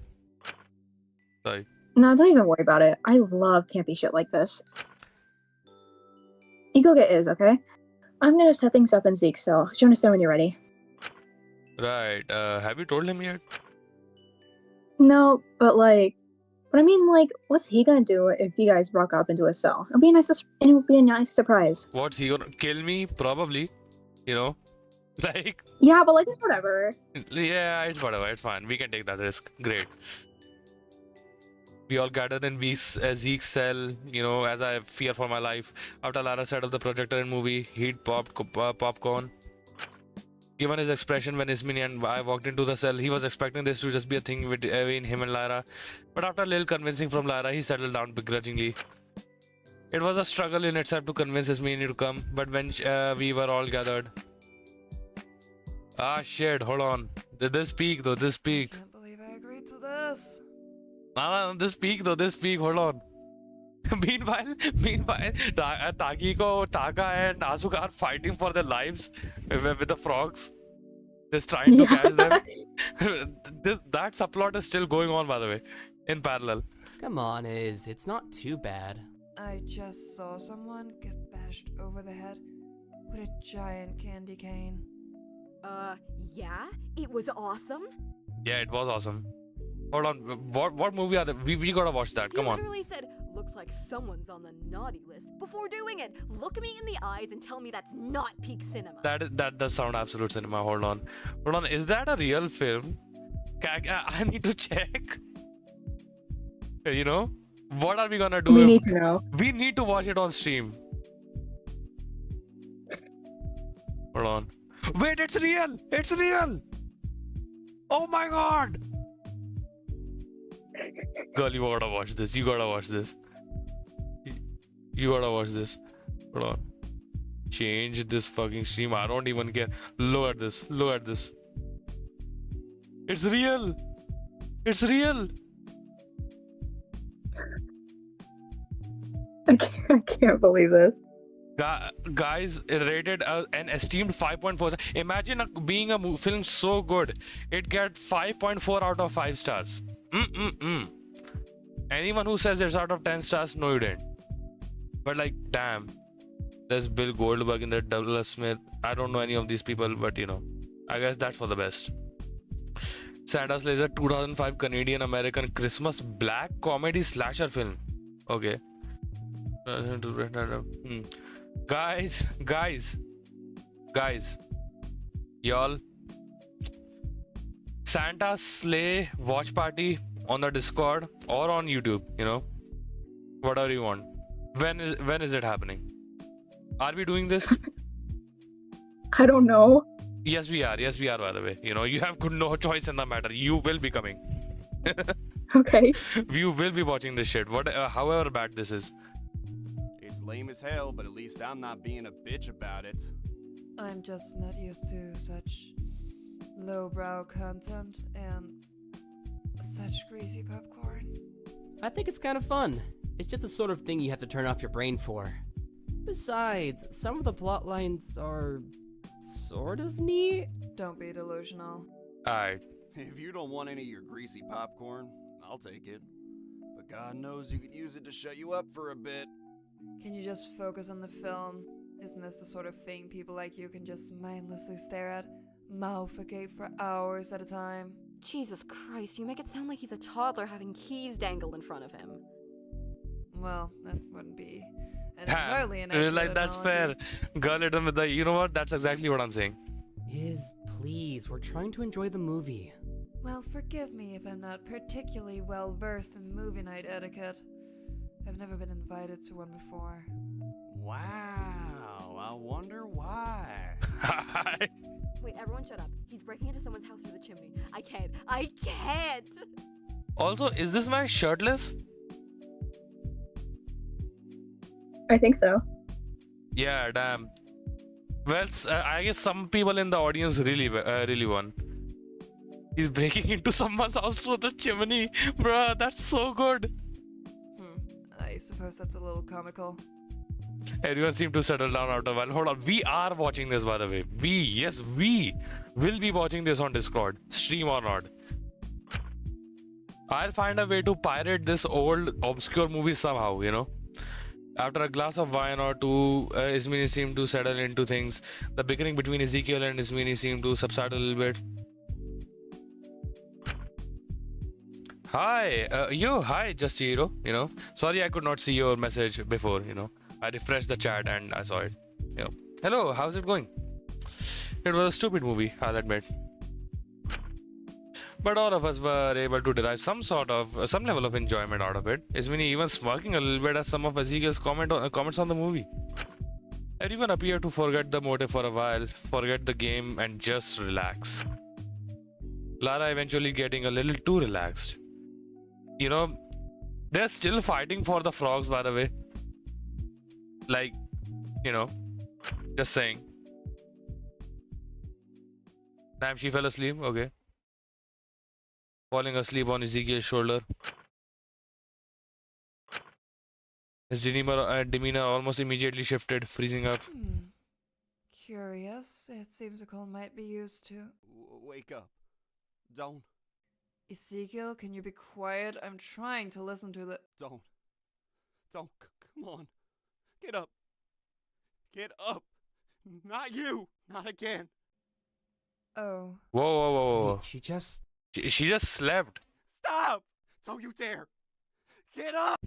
No, don't even worry about it. I love campy shit like this. You go get Iz, okay? I'm gonna set things up in Zeke's cell. Show us when you're ready. Right. Have you told him yet? No, but I mean, what's he gonna do if you guys rock up into his cell? It would be a nice surprise. What's he gonna kill me? Probably. Yeah, but it's whatever. Yeah, it's whatever. It's fine. We can take that risk. Great. We all gathered in Zeke's cell, as I fear for my life. After Lara set up the projector and movie, he'd popped popcorn. Given his expression when Ismini and I walked into the cell, he was expecting this to just be a thing between him and Lara. But after a little convincing from Lara, he settled down begrudgingly. It was a struggle in itself to convince Ismini to come, but when we were all gathered... Ah shit, hold on. This peak though, this peak. I can't believe I agreed to this. No, this peak, hold on. Meanwhile, Takiko, Taka and Asuka are fighting for their lives with the frogs. Just trying to Yeah. catch them. That subplot is still going on, by the way, in parallel. Come on, it's not too bad. I just saw someone get bashed over the head with a giant candy cane. Yeah? It was awesome? Yeah, it was awesome. Hold on, what movie are they? We gotta watch that. Come You on. literally said, looks like someone's on the naughty list before doing it. Look me in the eyes and tell me that's not peak cinema. That does sound absolute cinema. Hold on. Is that a real film? I need to check. You know, what are we gonna do? We need to know. We need to watch it on stream. Hold on. Wait, it's real! It's real! Oh my god! Girl, you gotta watch this. You gotta watch this. You gotta watch this. Hold on. Change this fucking stream. I don't even care. Look at this. Look at this. It's real! It's real! I can't believe this. Guys, it rated an esteemed 5.4. Imagine being a film so good, it get 5.4 out of 5 stars. Anyone who says it's out of 10 stars, no, you didn't. But like, damn, there's Bill Goldberg in there, Douglas Smith. I don't know any of these people, but you know, I guess that's for the best. Santa's Laser, 2005 Canadian American Christmas black comedy slasher film. Okay. Guys, y'all, Santa's sleigh watch party on the Discord or on YouTube, you know, whatever you want. When is it happening? Are we doing this? I don't know. Yes, we are. Yes, we are. By the way, you know, you have no choice in the matter. You will be coming. Okay. You will be watching this shit. However bad this is. It's lame as hell, but at least I'm not being a bitch about it. I'm just not used to such lowbrow content and such greasy popcorn. I think it's kind of fun. It's just the sort of thing you have to turn off your brain for. Besides, some of the plot lines are sort of neat. Don't be delusional. Alright. If you don't want any of your greasy popcorn, I'll take it. But God knows you could use it to shut you up for a bit. Can you just focus on the film? Isn't this the sort of thing people like you can just mindlessly stare at, mouth agape for hours at a time? Jesus Christ, you make it sound like he's a toddler having keys dangled in front of him. Well, that wouldn't be an entirely inaccurate like, that's fair. analogy. Girl, hit him with the, you know what? That's exactly what I'm saying. Please, we're trying to enjoy the movie. Well, forgive me if I'm not particularly well versed in movie night etiquette. I've never been invited to one before. Wow, I wonder why. Wait, everyone shut up. He's breaking into someone's house through the chimney. I can't! Also, is this man shirtless? I think so. Yeah, damn. Well, I guess some people in the audience really won. He's breaking into someone's house through the chimney. Bruh, that's so good. I suppose that's a little comical. Everyone seemed to settle down after a while. Hold on, we are watching this, by the way. We will be watching this on Discord, stream or not. I'll find a way to pirate this old obscure movie somehow, you know. After a glass of wine or two, Ismini seemed to settle into things. The bickering between Ezekiel and Ismini seemed to subside a little bit. Hi, hi, Just Hero, you know. Sorry I could not see your message before, you know. I refreshed the chat and I saw it. You know. Hello, how's it going? It was a stupid movie, I'll admit. But all of us were able to derive some level of enjoyment out of it. Ismini even smirking a little bit at some of Ezekiel's comments on the movie. Everyone appeared to forget the motive for a while, forget the game and just relax. Lara eventually getting a little too relaxed. You know, they're still fighting for the frogs, by the way. Like, you know, just saying. Damn, she fell asleep. Okay. Falling asleep on Ezekiel's shoulder. His demeanor almost immediately shifted, freezing up. curious. It seems a call might be used to. Wake up. Don't. Ezekiel, can you be quiet? I'm trying to listen to the. Don't. Come on. Get up. Get up. Not you. Not again. Oh. Whoa, whoa, whoa, whoa. She just... She just slept. Stop! Don't you dare. Get up!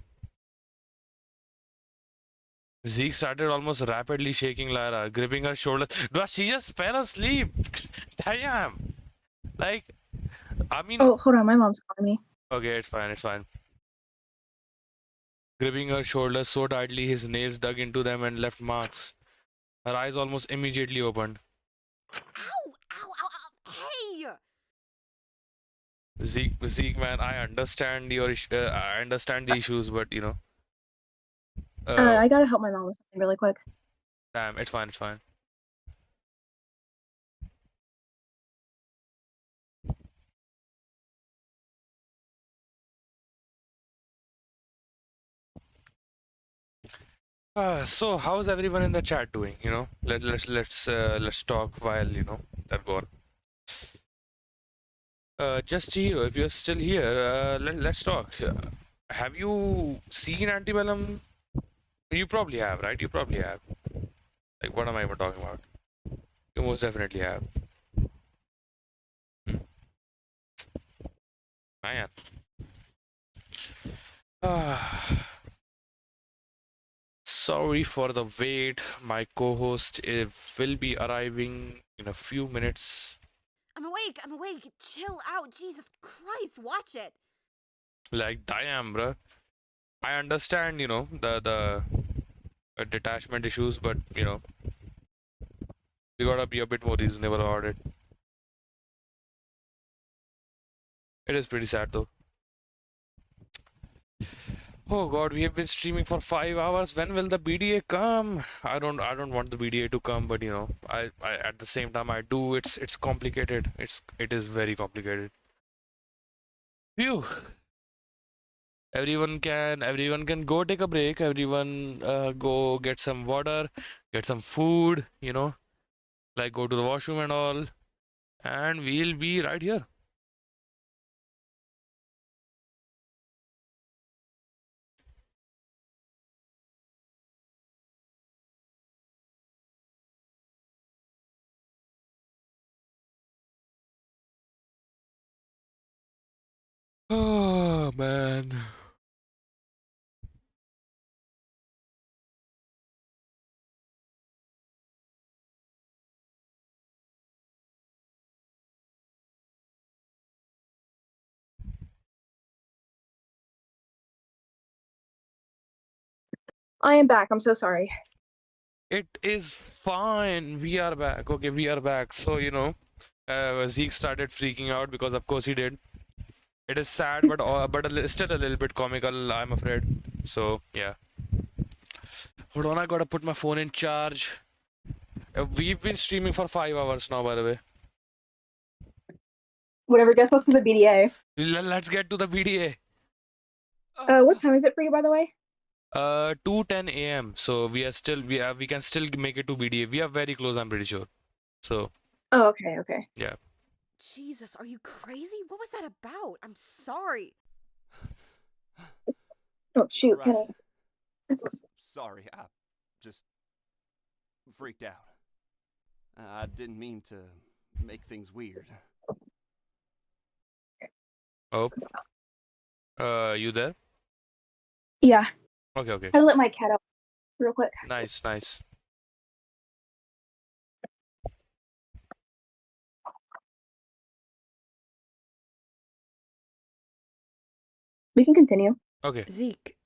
Zeke started almost rapidly shaking Lara, gripping her shoulder. Bro, she just fell asleep. Damn. Like, I mean... Oh, hold on, my mom's calling me. Okay, it's fine, it's fine. Gripping her shoulders so tightly, his nails dug into them and left marks. Her eyes almost immediately opened. Ow! Ow! Ow! Ow! Hey! Zeke, man, I understand your I understand the issues, but you know. I gotta help my mom with something really quick. Damn, it's fine, it's fine. So how's everyone in the chat doing? You know, let's talk while you know that go on. Just Hero, if you're still here, let's talk. Have you seen Antebellum? You probably have, right? You probably have. Like, what am I even talking about? You most definitely have. Man. Sorry for the wait. My co-host will be arriving in a few minutes. I'm awake. I'm awake. Chill out. Jesus Christ. Watch it. Like, damn, bruh. I understand, you know, the detachment issues, but you know, we gotta be a bit more reasonable about it. It is pretty sad though. Oh god, we have been streaming for 5 hours. When will the BDA come? I don't want the BDA to come, but you know, I at the same time I do. It's complicated. It is very complicated. Phew. Everyone can go take a break. Everyone go get some water, get some food, you know, like go to the washroom and all, and we'll be right here. Oh man. I am back. I'm so sorry. It is fine. We are back. Okay, we are back. So, you know, Zeke started freaking out because of course he did. It is sad, but still a little bit comical, I'm afraid. So, yeah. Hold on, I gotta put my phone in charge. We've been streaming for 5 hours now, by the way. Whatever gets us to the BDA. Let's get to the BDA. What time is it for you, by the way? 2:10 a.m. So we can still make it to BDA. We are very close, I'm pretty sure. So. Oh, okay, okay. Yeah. Jesus, are you crazy? What was that about? I'm sorry. Oh, shoot, Right. Sorry, I just freaked out. I didn't mean to make things weird. Oh. You there? Yeah. Okay, okay. I let my cat out real quick. Nice, nice. We can continue. Okay. Zeke,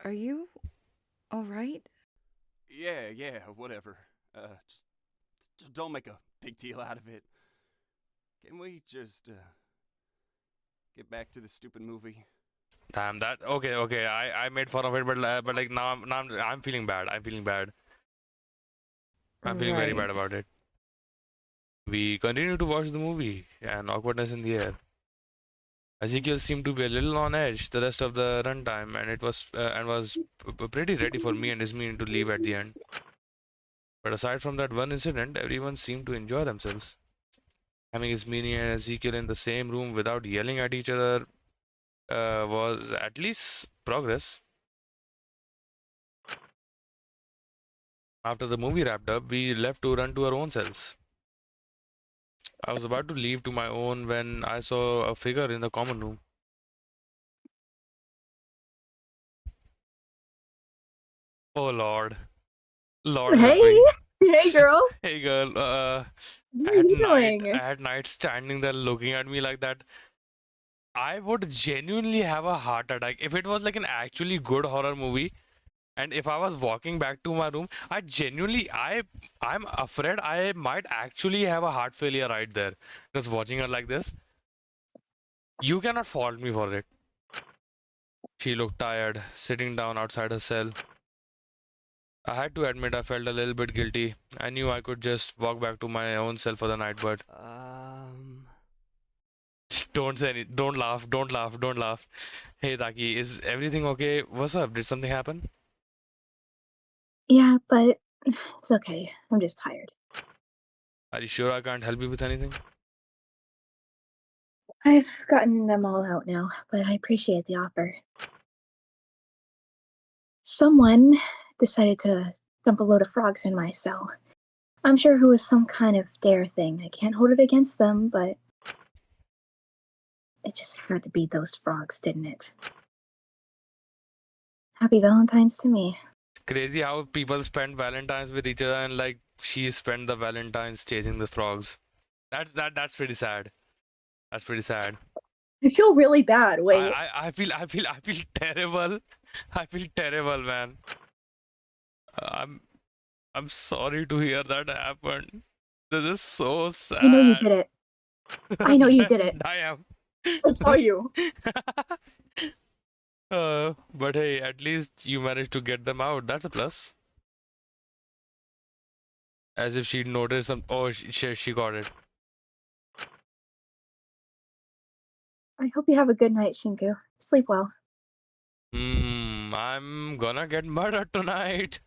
are you alright? Yeah, whatever. Just don't make a big deal out of it. Can we just get back to the stupid movie? Damn that. Okay. I made fun of it, but like now I'm feeling bad. I'm feeling bad. I'm feeling very bad about it. We continue to watch the movie, and awkwardness in the air. Ezekiel seemed to be a little on edge the rest of the runtime, and was pretty ready for me and Ismin to leave at the end. But aside from that one incident, everyone seemed to enjoy themselves. Having Ismini and Ezekiel in the same room without yelling at each other was at least progress. After the movie wrapped up, we left to run to our own cells. I was about to leave to my own when I saw a figure in the common room. Oh Lord. Lord help Hey, me. hey, girl. Hey girl, What are you doing? at night standing there looking at me like that, I would genuinely have a heart attack. If it was like an actually good horror movie, and if I was walking back to my room, I'm afraid I might actually have a heart failure right there. Just watching her like this. You cannot fault me for it. She looked tired, sitting down outside her cell. I had to admit I felt a little bit guilty. I knew I could just walk back to my own cell for the night, but don't say any, don't laugh, don't laugh, don't laugh. Hey Taki, is everything okay? What's up? Did something happen? Yeah, but it's okay. I'm just tired. Are you sure I can't help you with anything? I've gotten them all out now, but I appreciate the offer. Someone decided to dump a load of frogs in my cell. I'm sure it was some kind of dare thing. I can't hold it against them, but it just had to be those frogs, didn't it? Happy Valentine's to me. Crazy how people spend Valentine's with each other and like she spent the Valentine's chasing the frogs. That's pretty sad. That's pretty sad. I feel really bad. Wait. I feel terrible. I feel terrible, man. I'm sorry to hear that happened. This is so sad. I know you did it. I know you did it. I am. I saw you. But hey, at least you managed to get them out. That's a plus. As if she'd noticed some. Oh, she got it. I hope you have a good night, Shinku. Sleep well. I'm gonna get murdered tonight.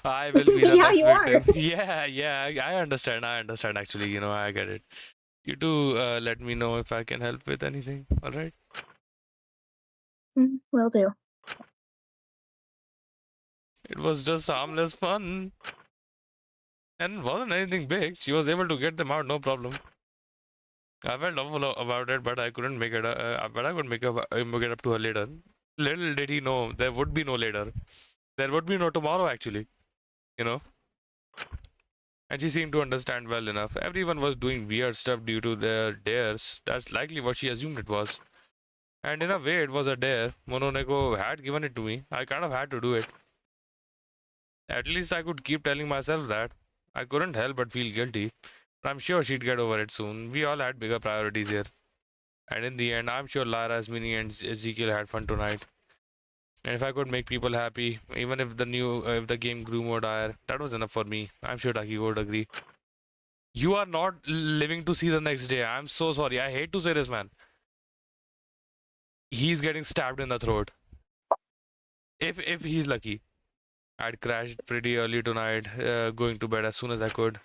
I will be the Yeah, next you are. victim. Yeah, I understand. Actually, I get it. You do let me know if I can help with anything. All right. Will do. It was just harmless fun, and wasn't anything big. She was able to get them out, no problem. I felt awful about it, but I couldn't make it. But I could make it up to her later. Little did he know there would be no later. There would be no tomorrow, actually. And she seemed to understand well enough. Everyone was doing weird stuff due to their dares. That's likely what she assumed it was. And in a way, it was a dare. Mononeko had given it to me. I kind of had to do it. At least I could keep telling myself that. I couldn't help but feel guilty. But I'm sure she'd get over it soon. We all had bigger priorities here. And in the end, I'm sure Lara, Asmini, and Ezekiel had fun tonight. And if I could make people happy, even if the game grew more dire, that was enough for me. I'm sure Taki would agree. You are not living to see the next day. I'm so sorry. I hate to say this, man. He's getting stabbed in the throat. If he's lucky. I'd crashed pretty early tonight, going to bed as soon as I could.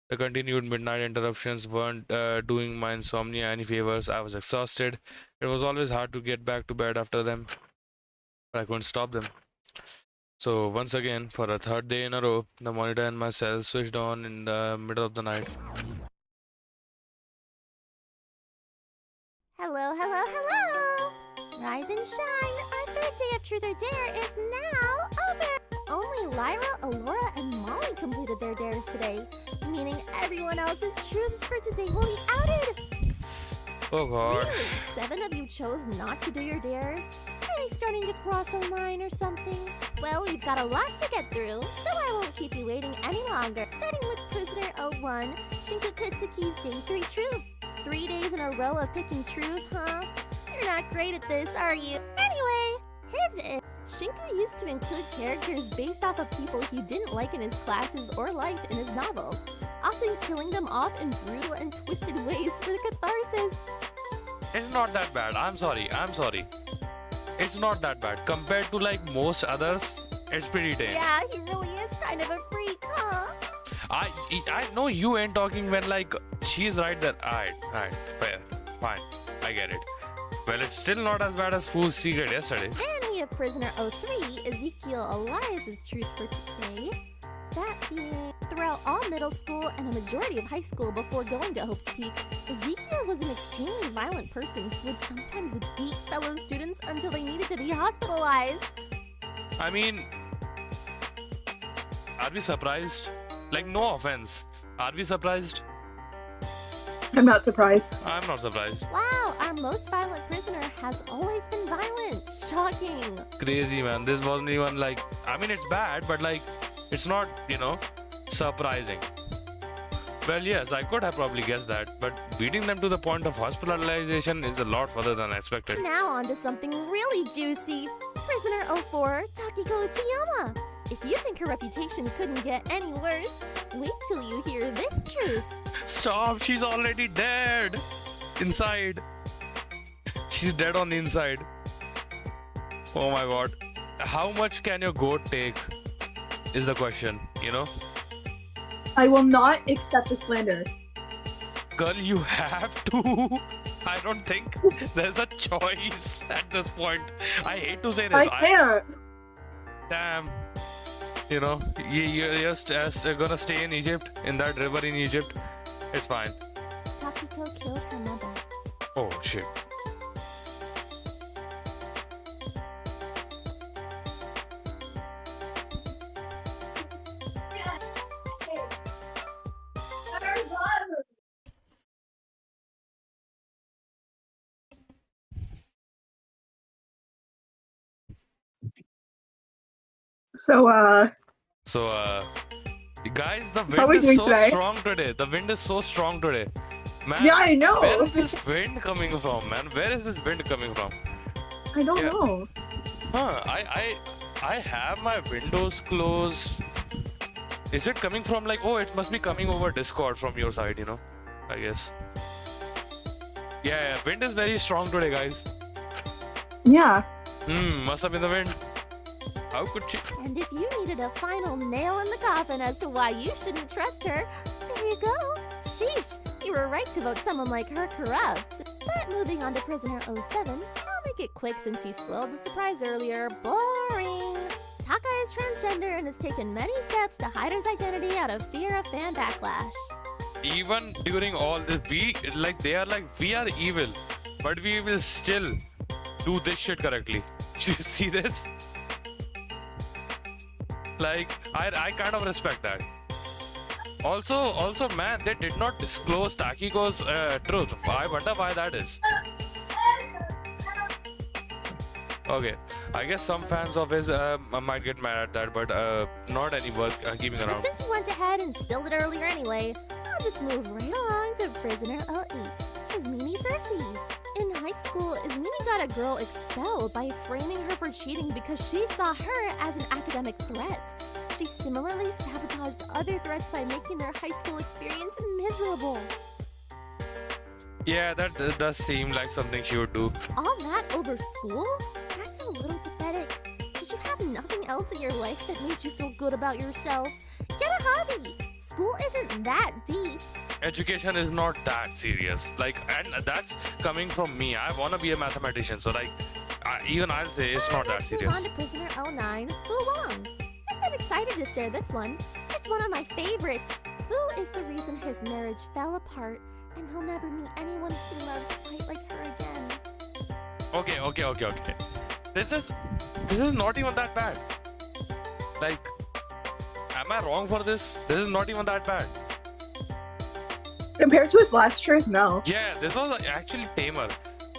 The continued midnight interruptions weren't doing my insomnia any favors. I was exhausted. It was always hard to get back to bed after them. But I couldn't stop them. So once again, for a third day in a row, the monitor in my cell switched on in the middle of the night. Hello, hello, hello! Rise and shine! Our third day of Truth or Dare is now over! Only Lyra, Alora, and Molly completed their dares today, meaning everyone else's truths for today will be outed! Oh god. Really? 7 of you chose not to do your dares? Are you starting to cross a line or something? Well, we've got a lot to get through, so I won't keep you waiting any longer. Starting with Prisoner 01, Shinku Kutsuki's Day 3 Truth. 3 days in a row of picking truth, huh? You're not great at this, are you? Anyway, here's it. Shinku used to include characters based off of people he didn't like in his classes or liked in his novels, often killing them off in brutal and twisted ways for the catharsis. It's not that bad. I'm sorry. It's not that bad. Compared to like most others, it's pretty tame. Yeah, he really is kind of a freak, huh? I know you ain't talking when like she's right there. Alright, fair, fine, I get it. Well, it's still not as bad as Foo's secret yesterday. Then we have prisoner 03, Ezekiel Elias's truth for today. That being, throughout all middle school and a majority of high school before going to Hope's Peak, Ezekiel was an extremely violent person who would sometimes beat fellow students until they needed to be hospitalized. I mean, are we surprised? Like, no offense. Are we surprised? I'm not surprised. I'm not surprised. Wow, our most violent prisoner has always been violent. Shocking. Crazy, man. This wasn't even like, I mean, it's bad, but like, it's not, you know, surprising. Well, yes, I could have probably guessed that, but beating them to the point of hospitalization is a lot further than I expected. Now on to something really juicy. Prisoner 04, Takiko Uchiyama. If you think her reputation couldn't get any worse, wait till you hear this truth. Stop, she's already dead. Inside. She's dead on the inside. Oh my god. How much can your goat take? Is the question, you know? I will not accept the slander. Girl, you have to. I don't think there's a choice at this point. I hate to say this. I can't. Damn. You know, you're just gonna stay in Egypt, in that river in Egypt. It's fine. Takiko killed her mother. Oh shit. So, Guys, the how are we wind is doing so today? strong today. The wind is so strong today. Man, Yeah, I know. where is this wind coming from, man? Where is this wind coming from? I don't Yeah. know. Huh, I have my windows closed. Is it coming from like, oh, it must be coming over Discord from your side, you know? I guess. Yeah, wind is very strong today, guys. Yeah. Must have been the wind. How could she? And if you needed a final nail in the coffin as to why you shouldn't trust her, there you go. Sheesh, you were right to vote someone like her corrupt. But moving on to prisoner 07, I'll make it quick since you spoiled the surprise earlier. Boring. Taka is transgender and has taken many steps to hide his identity out of fear of fan backlash. Even during all this, they are like, we are evil, but we will still do this shit correctly. You see this? Like, I kind of respect that. Also, man, they did not disclose Takiko's truth. I wonder why that is. Okay, I guess some fans of his might get mad at that, but not any worth keeping But around. since you went ahead and spilled it earlier anyway, I'll just move right along to prisoner 08, Ismini Cersei. In high school, Ismini got a girl expelled by framing her for cheating because she saw her as an academic threat. She similarly sabotaged other threats by making their high school experience miserable. Yeah, that does seem like something she would do. All that over school? That's a little pathetic. Did you have nothing else in your life that made you feel good about yourself? Get a hobby! School isn't that deep. Education is not that serious. Like, and that's coming from me. I want to be a mathematician, so like, even I'll say it's not that Let's move serious. on to prisoner 09, Fu Wang. I've been excited to share this one. It's one of my favorites. Fu is the reason his marriage fell apart, and he'll never meet anyone he loves quite like her again. Okay. This is not even that bad. Like, am I wrong for this? This is not even that bad. Compared to his last truth, no. Yeah, this was actually tamer.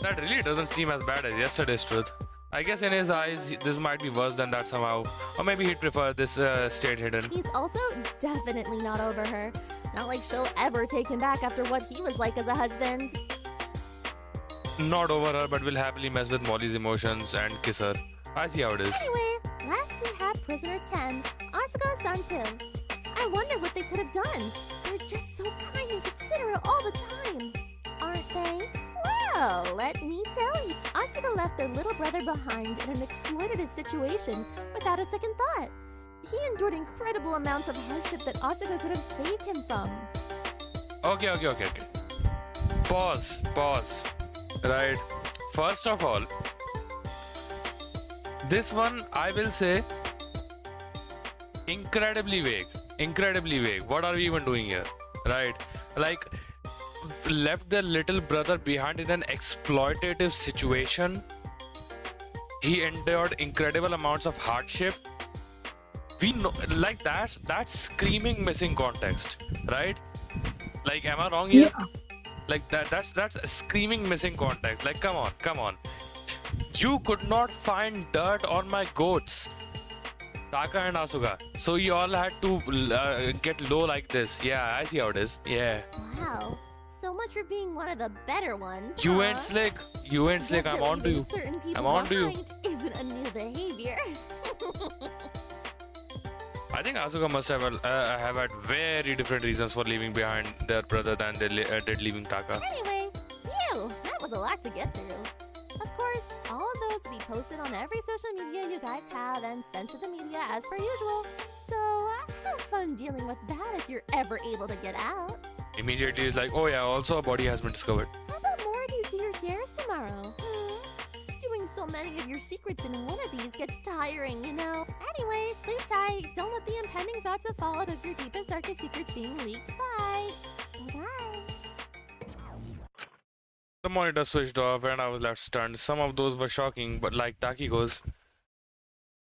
That really doesn't seem as bad as yesterday's truth. I guess in his eyes, this might be worse than that somehow. Or maybe he'd prefer this stayed hidden. He's also definitely not over her. Not like she'll ever take him back after what he was like as a husband. Not over her, but will happily mess with Molly's emotions and kiss her. I see how it is. Anyway, last we have prisoner 10, Asuka Santil. I wonder what they could have done. They're just so kind and considerate all the time. Aren't they? Well, let me tell you. Asuka left their little brother behind in an exploitative situation without a second thought. He endured incredible amounts of hardship that Asuka could have saved him from. Okay. Pause. Right. First of all, this one I will say incredibly vague. What are we even doing here? Right? Like, left their little brother behind in an exploitative situation. He endured incredible amounts of hardship. We know, like, that's screaming missing context, right? Like, am I wrong here? Yeah. Like that's screaming missing context. Like, come on. You could not find dirt on my goats, Taka and Asuka. So you all had to get low like this. Yeah, I see how it is. Yeah. Wow. So much for being one of the better ones. You huh? ain't slick. I'm on to you. Certain people I'm on to you. behind isn't a new behavior. I think Asuka must have had very different reasons for leaving behind their brother than they did leaving Taka. Anyway, phew, that was a lot to get through. Of course, all of those will be posted on every social media you guys have and sent to the media as per usual. So have fun dealing with that if you're ever able to get out. Immediately is like, oh yeah, also a body has been discovered. How about more of you do your dares tomorrow? Doing so many of your secrets in one of these gets tiring, you know? Anyway, sleep tight. Don't let the impending thoughts of fallout of your deepest, darkest secrets being leaked. Bye. Bye-bye. The monitor switched off and I was left stunned. Some of those were shocking, but like Taki goes,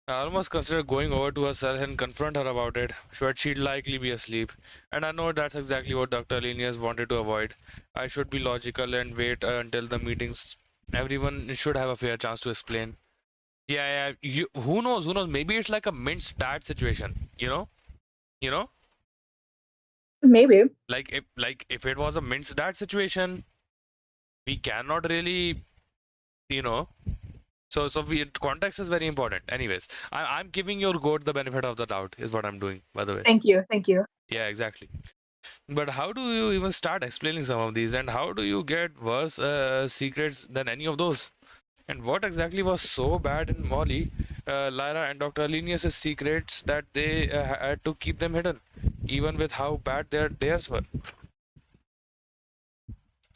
I almost considered going over to her cell and confront her about it, but she'd likely be asleep. And I know that's exactly what Dr. Linus wanted to avoid. I should be logical and wait until the meetings. Everyone should have a fair chance to explain. Yeah. Who knows? Maybe it's like a minced dad situation. You know? Maybe. Like if it was a minced dad situation, we cannot really, So context is very important. Anyways, I'm giving your goat the benefit of the doubt is what I'm doing, by the way. Thank you. Yeah, exactly. But how do you even start explaining some of these, and how do you get worse secrets than any of those? And what exactly was so bad in Molly, Lyra, and Dr. Linus's secrets that they had to keep them hidden, even with how bad their dares were?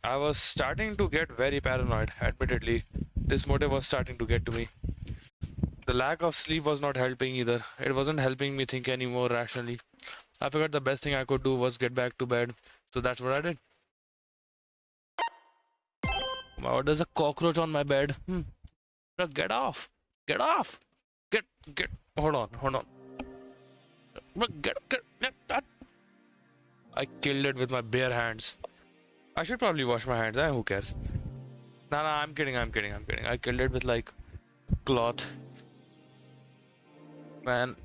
I was starting to get very paranoid, admittedly. This motive was starting to get to me. The lack of sleep was not helping either. It wasn't helping me think any more rationally. I figured the best thing I could do was get back to bed, so that's what I did. Oh, there's a cockroach on my bed. Get off! Get off! Get! Hold on. Get! I killed it with my bare hands. I should probably wash my hands. Who cares? Nah, I'm kidding. I killed it with like cloth. Man,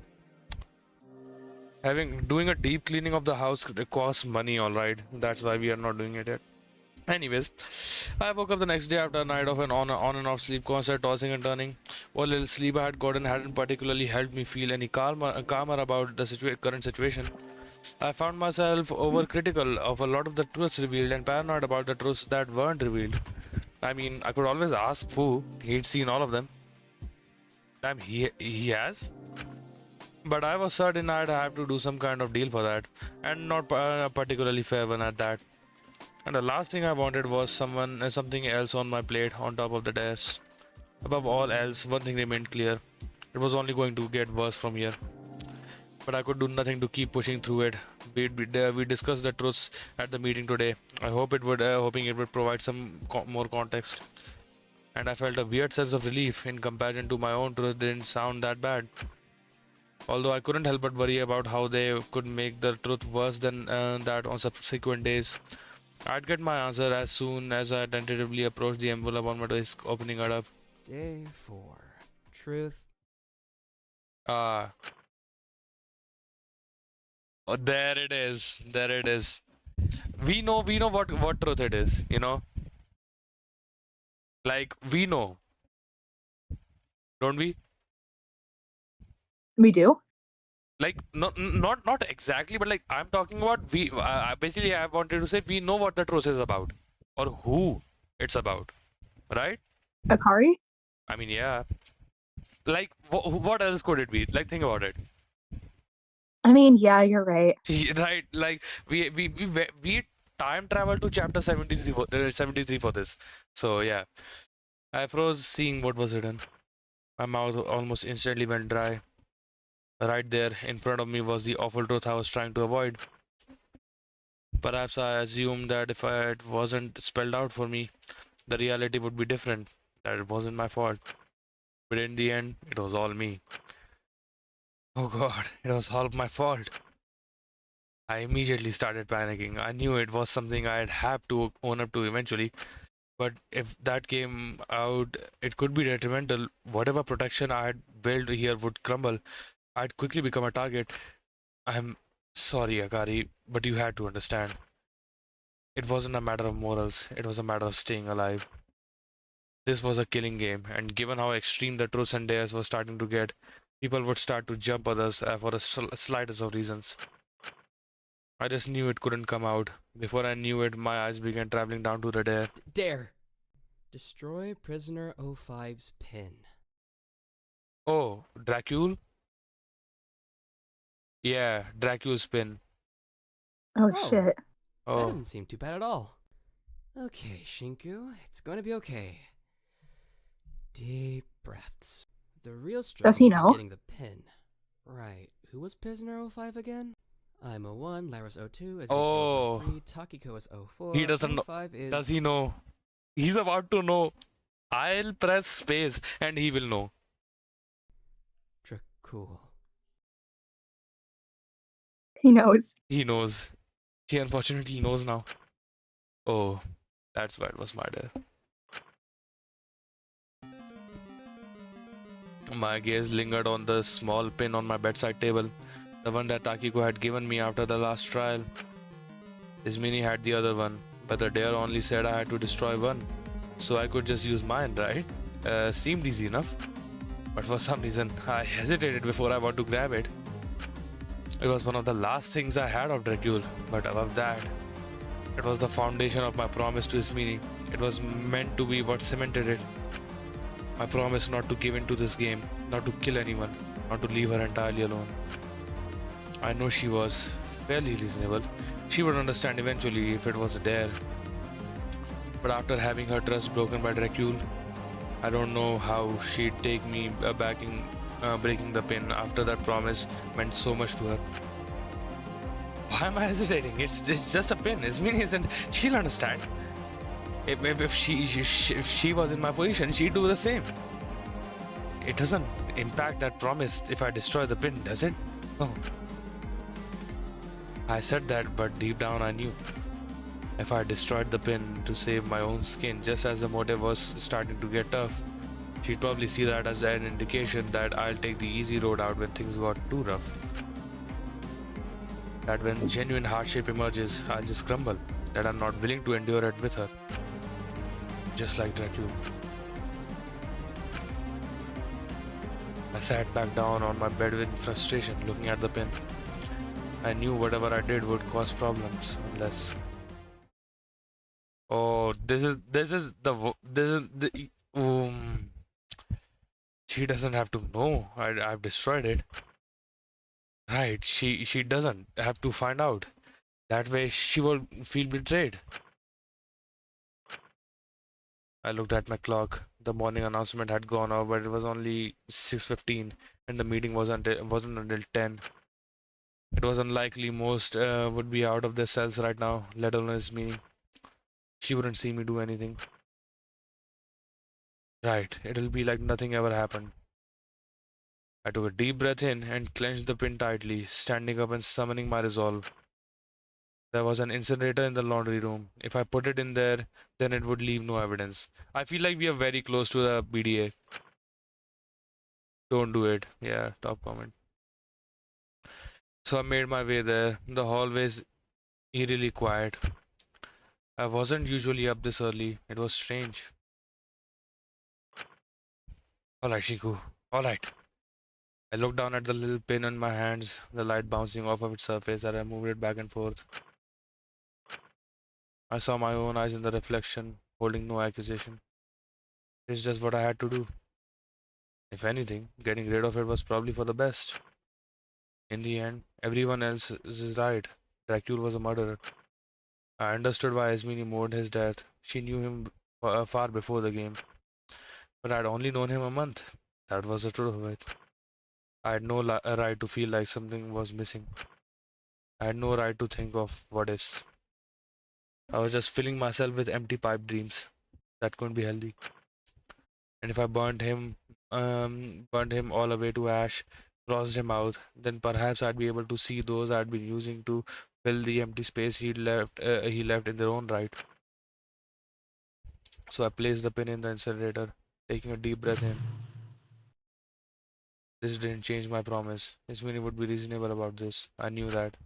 doing a deep cleaning of the house costs money, alright. That's why we are not doing it yet. Anyways, I woke up the next day after a night of an on and off sleep concert, tossing and turning. What little sleep I had gotten hadn't particularly helped me feel any calmer about the current situation. I found myself overcritical of a lot of the truths revealed and paranoid about the truths that weren't revealed. I mean, I could always ask Fu. He'd seen all of them. Damn, he has? But I was certain I'd have to do some kind of deal for that, and not a particularly fair one at that. And the last thing I wanted was something else on my plate on top of the dares. Above all else, one thing remained clear. It was only going to get worse from here. But I could do nothing to keep pushing through it. We discussed the truths at the meeting today. I hope hoping it would provide some more context. And I felt a weird sense of relief in comparison to my own truth didn't sound that bad. Although I couldn't help but worry about how they could make the truth worse than that on subsequent days. I'd get my answer as soon as I tentatively approached the envelope on my desk, opening it up. Day 4. Truth. Oh, there it is. We know what truth it is, Like, we know. Don't we? We do. Like, not exactly, but like I'm talking about basically I wanted to say we know what the truth is about, or who it's about, right? Akari? I mean, yeah. Like, what else could it be? Like, think about it. I mean, yeah, you're right. Right, like we time travel to chapter 73 73 for this. So yeah, I froze seeing what was hidden. My mouth almost instantly went dry. Right there in front of me was the awful truth I was trying to avoid. Perhaps I assumed that if it wasn't spelled out for me, the reality would be different, that it wasn't my fault. But in the end, it was all me. Oh god, it was all my fault. I immediately started panicking. I knew it was something I'd have to own up to eventually, but if that came out, it could be detrimental. Whatever protection I had built here would crumble. I'd quickly become a target. I'm sorry, Akari, but you had to understand. It wasn't a matter of morals, it was a matter of staying alive. This was a killing game, and given how extreme the truths and dares were starting to get, people would start to jump others for the slightest of reasons. I just knew it couldn't come out. Before I knew it, my eyes began traveling down to the dare. Dare! Destroy Prisoner 05's pin. Oh, Dracule? Yeah, Dracule's pin. Oh, shit. That Oh, doesn't seem too bad at all. Okay, Shinku, it's going to be okay. Deep breaths. The real struggle Does he will be know? getting the pin. Right, who was Prisoner 05 again? I'm 01, Laris 02, Ezekiel Oh. is 03, Takiko is 04, He doesn't know. 05 is... Does he know? He's about to know. I'll press space and he will know. Cool. He knows. He knows. He unfortunately knows now. Oh, that's why it was my dare. My gaze lingered on the small pin on my bedside table, the one that Takiko had given me after the last trial. Ismini had the other one, but the dare only said I had to destroy one, so I could just use mine, right? Seemed easy enough, but for some reason I hesitated before I went to grab it. It was one of the last things I had of Dracule, but above that, it was the foundation of my promise to Ismini. It was meant to be what cemented it. My promise not to give in to this game, not to kill anyone, not to leave her entirely alone. I know she was fairly reasonable. She would understand eventually if it was a dare. But after having her trust broken by Dracule, I don't know how she'd take me breaking the pin after that promise meant so much to her. Why am I hesitating? It's just a pin. Ismini isn't. She'll understand. If she was in my position, she'd do the same. It doesn't impact that promise if I destroy the pin, does it? No. I said that, but deep down I knew. If I destroyed the pin to save my own skin, just as the motive was starting to get tough, she'd probably see that as an indication that I'll take the easy road out when things got too rough. That when genuine hardship emerges, I'll just crumble. That I'm not willing to endure it with her. Just like Dracule. I sat back down on my bed in frustration, looking at the pin. I knew whatever I did would cause problems, unless... Oh, this is the... She doesn't have to know I've destroyed it. Right, she doesn't have to find out. That way she will feel betrayed. I looked at my clock. The morning announcement had gone off, but it was only 6:15, and the meeting wasn't until 10. It was unlikely most would be out of their cells right now, let alone his meeting. She wouldn't see me do anything. Right, it'll be like nothing ever happened. I took a deep breath in and clenched the pin tightly, standing up and summoning my resolve. There was an incinerator in the laundry room. If I put it in there, then it would leave no evidence. I feel like we are very close to the BDA. Don't do it. Yeah, top comment. So I made my way there. The hallway's eerily quiet. I wasn't usually up this early. It was strange. Alright, Shiku. Alright. I looked down at the little pin in my hands, the light bouncing off of its surface as I moved it back and forth. I saw my own eyes in the reflection, holding no accusation. It's just what I had to do. If anything, getting rid of it was probably for the best. In the end, everyone else is right. Dracula was a murderer. I understood why Esmini mourned his death. She knew him far before the game, but I'd only known him a month. That was the truth of it. I had no right to feel like something was missing. I had no right to think of what ifs. I was just filling myself with empty pipe dreams that couldn't be healthy. And if I burnt him all away to ash, crossed him out, then perhaps I'd be able to see those I'd been using to fill the empty space he left in their own right. So I placed the pin in the incinerator, taking a deep breath in. This didn't change my promise. Ismini would be reasonable about this. I knew that.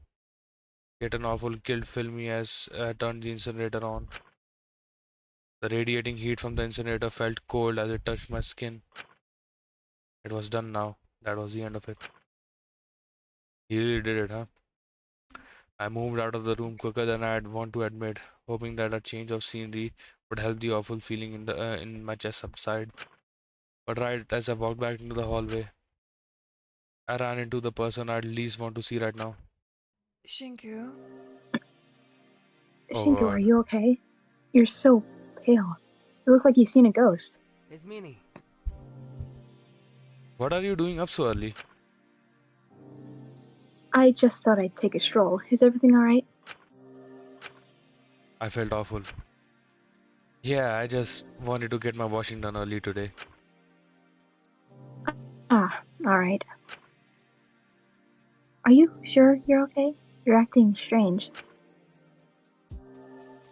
Yet an awful guilt filled me as I turned the incinerator on. The radiating heat from the incinerator felt cold as it touched my skin. It was done now. That was the end of it. He really did it, huh? I moved out of the room quicker than I'd want to admit, hoping that a change of scenery would help the awful feeling in my chest subside. But right as I walked back into the hallway, I ran into the person I'd least want to see right now. Shinku? Oh Shinku, are God. you okay? You're so pale. You look like you've seen a ghost. It's Minnie. What are you doing up so early? I just thought I'd take a stroll. Is everything alright? I felt awful. Yeah, I just wanted to get my washing done early today. Ah, alright. Are you sure you're okay? You're acting strange.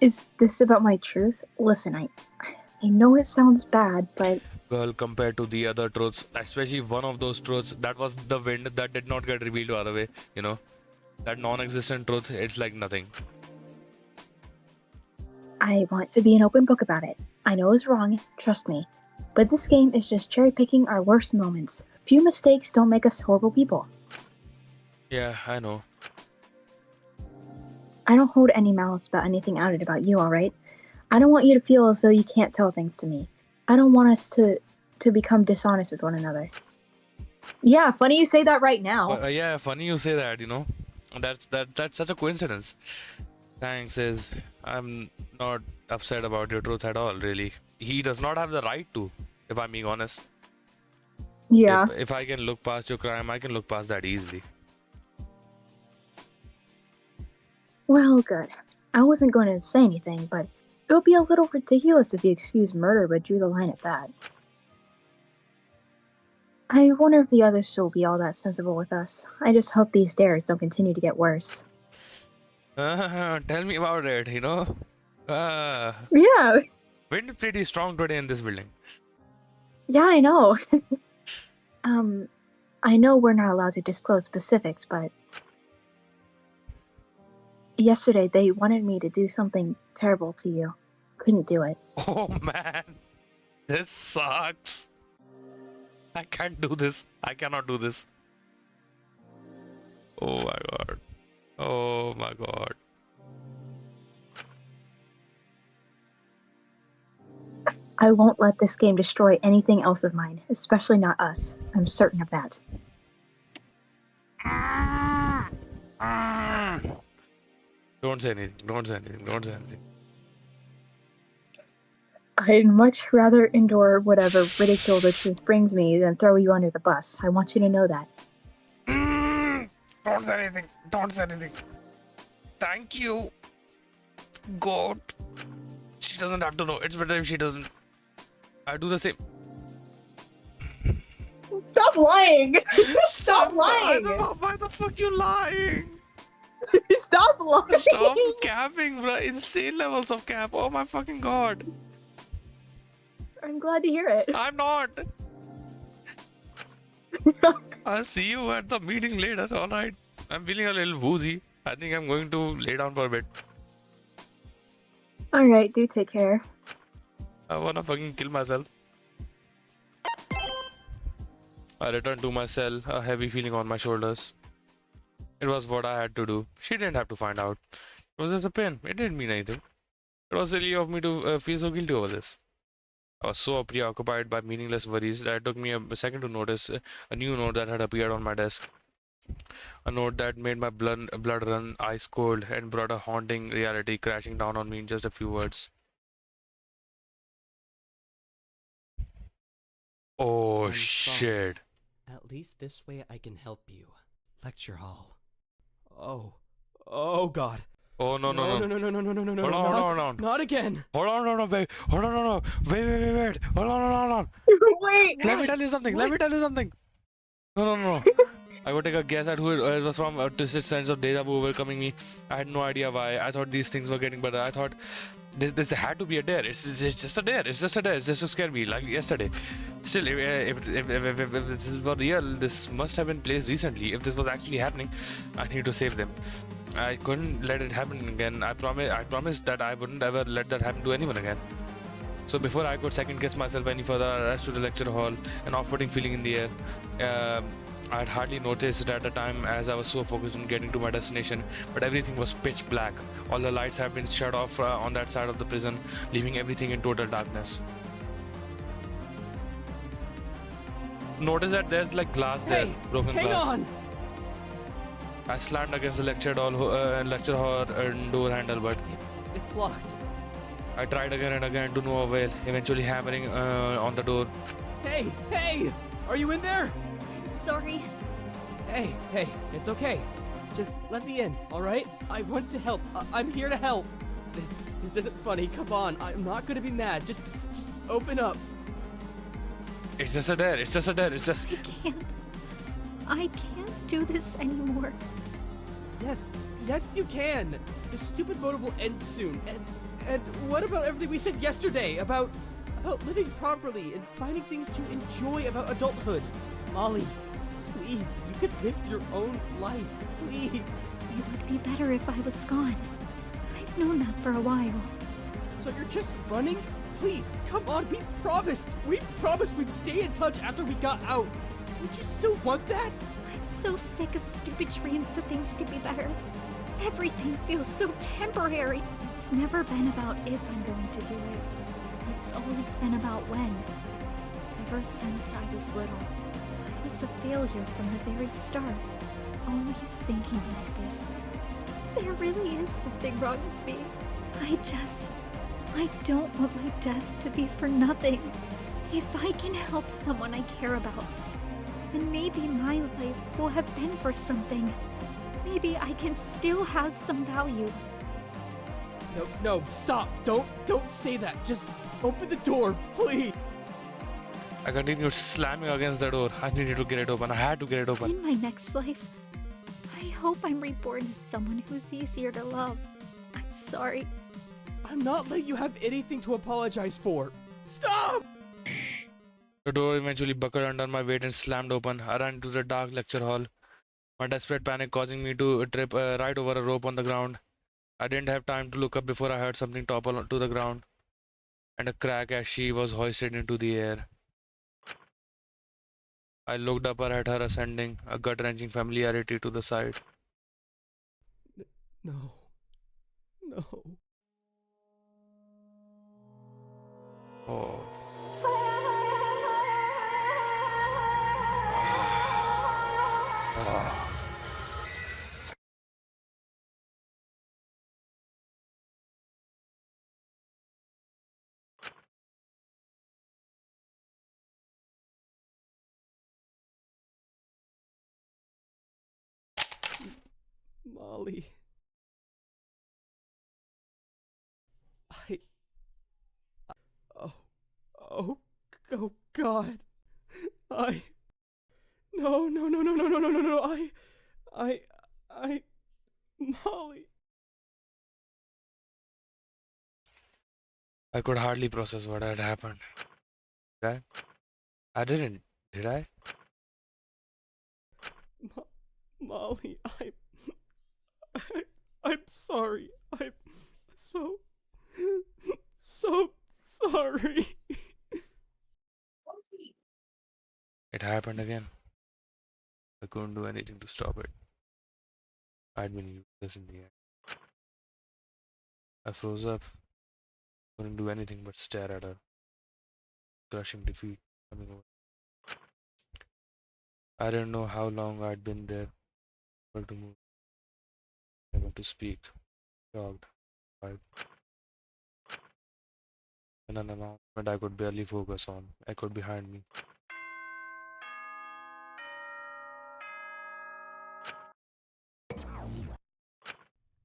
Is this about my truth? Listen, I know it sounds bad, but Well, compared to the other truths, especially one of those truths, that was the wind that did not get revealed by the way, you know. That non-existent truth, it's like nothing. I want to be an open book about it. I know it's wrong, trust me. But this game is just cherry-picking our worst moments. Few mistakes don't make us horrible people. Yeah, I know. I don't hold any malice about anything outed about you, alright? I don't want you to feel as though you can't tell things to me. I don't want us to become dishonest with one another. Yeah, funny you say that right now. Yeah, funny you say that, you know. That's such a coincidence. Thanks, I'm not upset about your truth at all, really. He does not have the right to, if I'm being honest. Yeah. If I can look past your crime, I can look past that easily. Well, good. I wasn't going to say anything, but it would be a little ridiculous if you excused murder but drew the line at that. I wonder if the others will be all that sensible with us. I just hope these dares don't continue to get worse. Tell me about it, you know. Yeah. Wind pretty strong today in this building. Yeah, I know. I know we're not allowed to disclose specifics, but yesterday they wanted me to do something terrible to you. Couldn't do it. Oh man, this sucks. I can't do this. I cannot do this. Oh my god. Oh my god. I won't let this game destroy anything else of mine, especially not us. I'm certain of that. Don't say anything. Don't say anything. Don't say anything. I'd much rather endure whatever ridicule the truth brings me than throw you under the bus. I want you to know that. Don't say anything. Don't say anything. Thank you. God. She doesn't have to know. It's better if she doesn't. I do the same. Stop lying! Stop lying! Why the fuck you lying? Stop lying! Stop capping, bro. Insane levels of cap. Oh my fucking god. I'm glad to hear it. I'm not. I'll see you at the meeting later. Alright. I'm feeling a little woozy. I think I'm going to lay down for a bit. Alright, do take care. I wanna fucking kill myself. I returned to my cell, a heavy feeling on my shoulders. It was what I had to do. She didn't have to find out. It was just a pain. It didn't mean anything. It was silly of me to feel so guilty over this. I was so preoccupied by meaningless worries that it took me a second to notice a new note that had appeared on my desk. A note that made my blood run ice cold and brought a haunting reality crashing down on me in just a few words. Oh I'm shit. sorry. At least this way I can help you. Lecture hall. Oh. Oh god. Oh no no no. No, no, no, no, no, no, no, no, Hold on, hold on, hold on. Not again. Hold on, no, no, wait. Hold on, no, no. Wait. Hold on, hold on. Wait! Let me tell you something. Let me tell you something. No, no, no. I would take a guess at who it was from. A twisted sense of deja vu overcoming me. I had no idea why. I thought these things were getting better. I thought this had to be a dare. It's just a dare. It's just a dare. It's just to scare me, like yesterday. Still, if this is for real, this must have been placed recently. If this was actually happening, I need to save them. I couldn't let it happen again. I promised that I wouldn't ever let that happen to anyone again. So before I could second guess myself any further, I rushed to the lecture hall, an off-putting feeling in the air. I had hardly noticed it at the time as I was so focused on getting to my destination, but everything was pitch black. All the lights have been shut off on that side of the prison, leaving everything in total darkness. Notice that there's like glass there, broken glass. On. I slammed against the lecture hall door handle, but It's locked. I tried again and again to no avail, eventually hammering on the door. Hey! Are you in there? I'm sorry. Hey, it's okay. Just let me in, alright? I want to help. I'm here to help. This isn't funny. Come on. I'm not gonna be mad. Just open up. It's just a dare. It's just. I can't do this anymore. Yes, you can. The stupid motive will end soon. And what about everything we said yesterday about living properly and finding things to enjoy about adulthood? Molly, please, you could live your own life, please. It would be better if I was gone. I've known that for a while. So you're just running? Please, come on, we promised we'd stay in touch after we got out. Don't you still want that? I'm so sick of stupid dreams that things could be better. Everything feels so temporary. It's never been about if I'm going to do it. It's always been about when. Ever since I was little, I was a failure from the very start. Always thinking like this. There really is something wrong with me. I don't want my death to be for nothing. If I can help someone I care about, then maybe my life will have been for something. Maybe I can still have some value. No, stop. Don't say that. Just open the door, please. I continued slamming against the door. I needed to get it open. I had to get it open. In my next life, I hope I'm reborn as someone who's easier to love. I'm sorry. I'm not letting you have anything to apologize for. Stop! The door eventually buckled under my weight and slammed open. I ran into the dark lecture hall, my desperate panic causing me to trip right over a rope on the ground. I didn't have time to look up before I heard something topple to the ground and a crack as she was hoisted into the air. I looked up at her ascending, a gut-wrenching familiarity to the side. No. Oh. Molly. Oh God. No, Molly. I could hardly process what had happened. Did I didn't, did I? Molly, I'm sorry. I'm so sorry. It happened again. I couldn't do anything to stop it. I'd been useless in the end. I froze up. Couldn't do anything but stare at her. Crushing defeat coming over. I didn't know how long I'd been there, able to move, able to speak, shocked, right? And an announcement I could barely focus on, echoed behind me.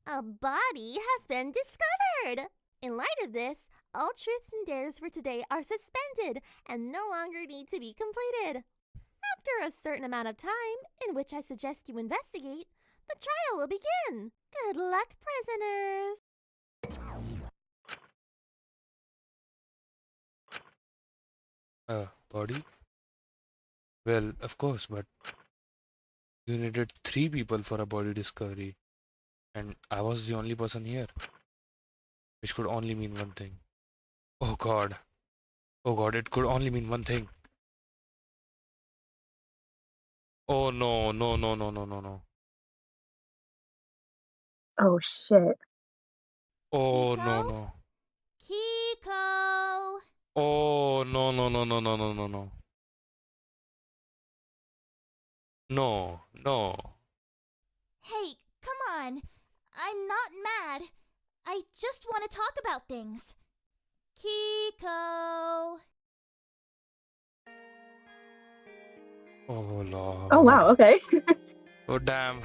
A body has been discovered! In light of this, all truths and dares for today are suspended and no longer need to be completed. After a certain amount of time, in which I suggest you investigate, the trial will begin. Good luck, prisoners! Body? Well, of course, but you needed 3 people for a body discovery, and I was the only person here, which could only mean one thing. Oh god. Oh god, it could only mean one thing. Oh no, no, no, no, no, no, no. Oh shit. Oh Kiko? no, no. Kiko! Oh no, no, no, no, no, no, no, no. No, no. Hey, come on. I'm not mad. I just want to talk about things. Kiko! Oh lord. Oh wow, okay. Oh damn.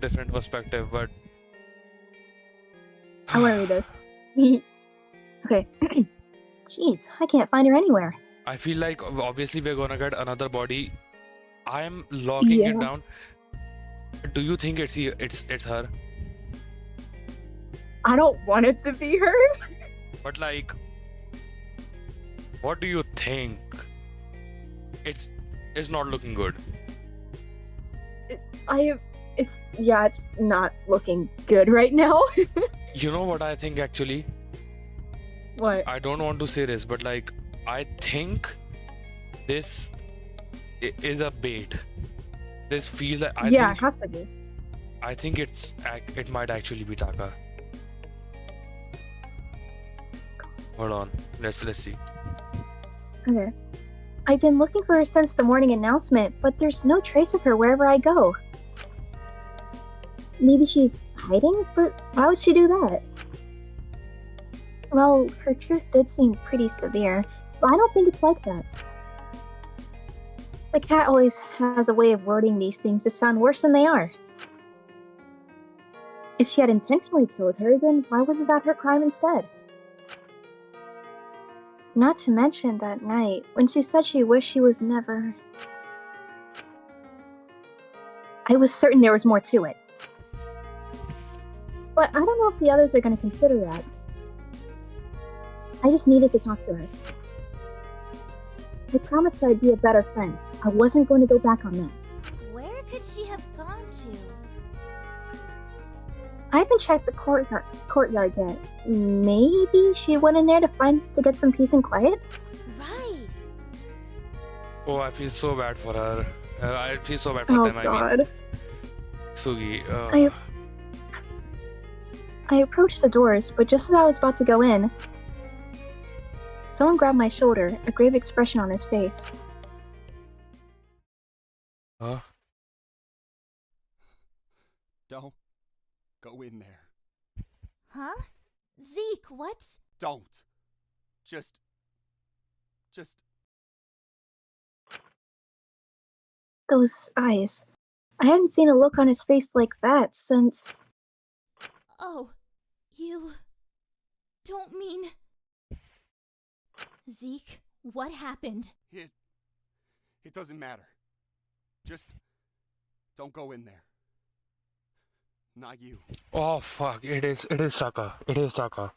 Different perspective, but I want to read this. Okay. Jeez, I can't find her anywhere. I feel like obviously we're gonna get another body. I am locking it down. Do you think it's her? I don't want it to be her. But like, what do you think? It's not looking good. It's not looking good right now. You know what I think actually? What? I don't want to say this, but like, I think this is a bait. This feels like it has to be. I think it might actually be Taka. Hold on, let's see. Okay. I've been looking for her since the morning announcement, but there's no trace of her wherever I go. Maybe she's hiding, but why would she do that? Well, her truth did seem pretty severe, but I don't think it's like that. The cat always has a way of wording these things to sound worse than they are. If she had intentionally killed her, then why wasn't that her crime instead? Not to mention that night, when she said she wished she was never... I was certain there was more to it. But I don't know if the others are going to consider that. I just needed to talk to her. I promised her I'd be a better friend. I wasn't going to go back on that. Where could she have gone to? I haven't checked the courtyard yet. Maybe she went in there to get some peace and quiet? Right. Oh, I feel so bad for her. I feel so bad for them. Oh god. Sugi. I approached the doors, but just as I was about to go in, someone grabbed my shoulder, a grave expression on his face. Huh? Don't go in there. Huh? Zeke, what's... Don't. Just... Those eyes. I hadn't seen a look on his face like that since... Oh, you... don't mean... Zeke, what happened? It doesn't matter. Just don't go in there. Not you. Oh fuck! It is Taka. It is Taka.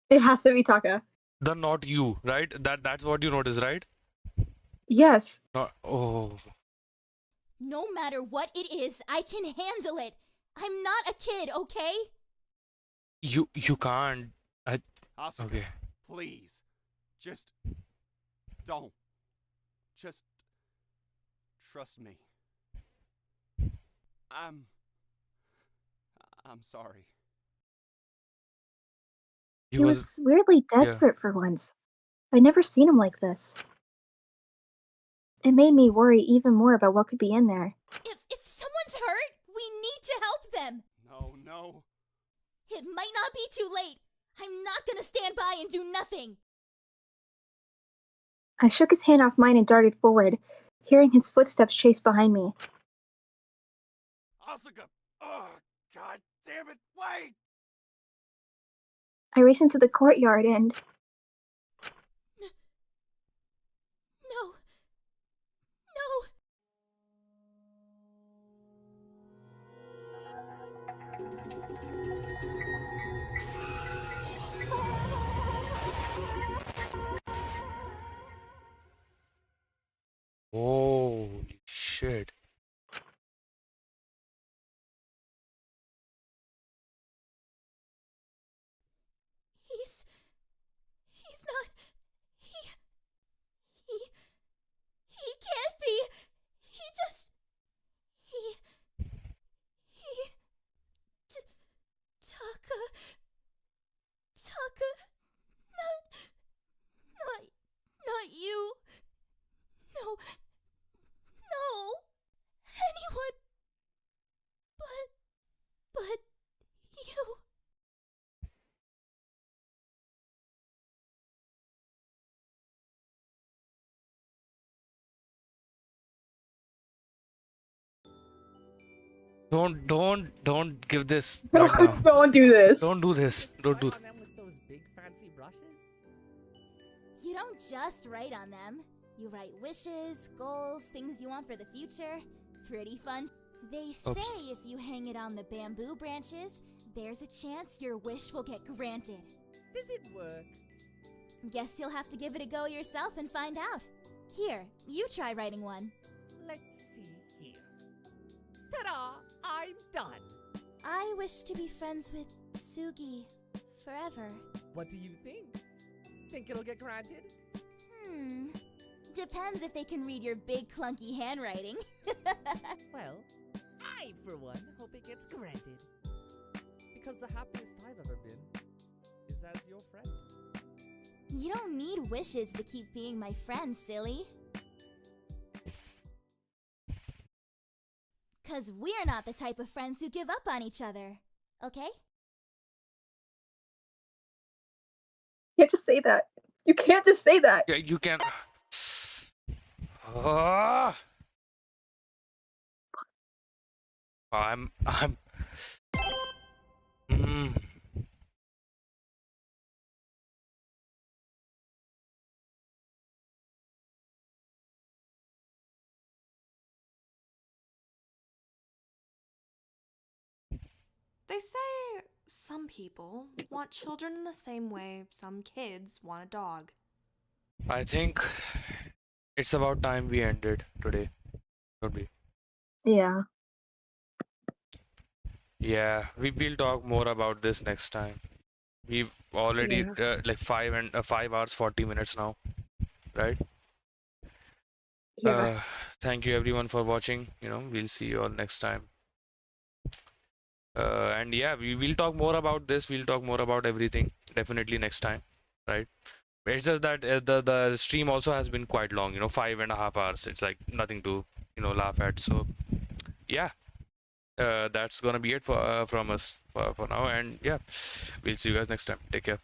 It has to be Taka. The not you, right? That's what you notice, right? Yes. Oh. No matter what it is, I can handle it. I'm not a kid, okay? You can't. Asuka, Okay. please. Just don't. Just trust me. I'm sorry. He was weirdly desperate for once. I'd never seen him like this. It made me worry even more about what could be in there. If someone's hurt, know? It might not be too late. I'm not gonna stand by and do nothing. I shook his hand off mine and darted forward, hearing his footsteps chase behind me. Asuka! Oh, god damn it, wait! I raced into the courtyard and... No. No. Holy shit. He's not... He can't be. He just... Taka... Not you. No. Anyone. But you. Don't give this right now. Don't do this. Don't do this. Don't do this. With those big fancy brushes? You don't just write on them. You write wishes, goals, things you want for the future. Pretty fun. They say if you hang it on the bamboo branches, there's a chance your wish will get granted. Does it work? Guess you'll have to give it a go yourself and find out. Here, you try writing one. Let's see here. Ta-da! I'm done. I wish to be friends with Sugi forever. What do you think? Think it'll get granted? Depends if they can read your big clunky handwriting. Well, I, for one, hope it gets granted. Because the happiest I've ever been is as your friend. You don't need wishes to keep being my friend, silly. 'Cause we're not the type of friends who give up on each other, okay? You can't just say that. You can't just say that. Yeah, you can. Ah. I'm. They say some people want children in the same way some kids want a dog. I think it's about time we ended today. Don't we? Yeah. Yeah, we will talk more about this next time. We've already like 5 hours 40 minutes now, right? Yeah. Thank you everyone for watching. We'll see you all next time. And yeah, we will talk more about this. We'll talk more about everything definitely next time, right? It's just that the stream also has been quite long. 5.5 hours. It's like nothing to laugh at. So yeah, that's gonna be it for from us for now. And yeah, we'll see you guys next time. Take care.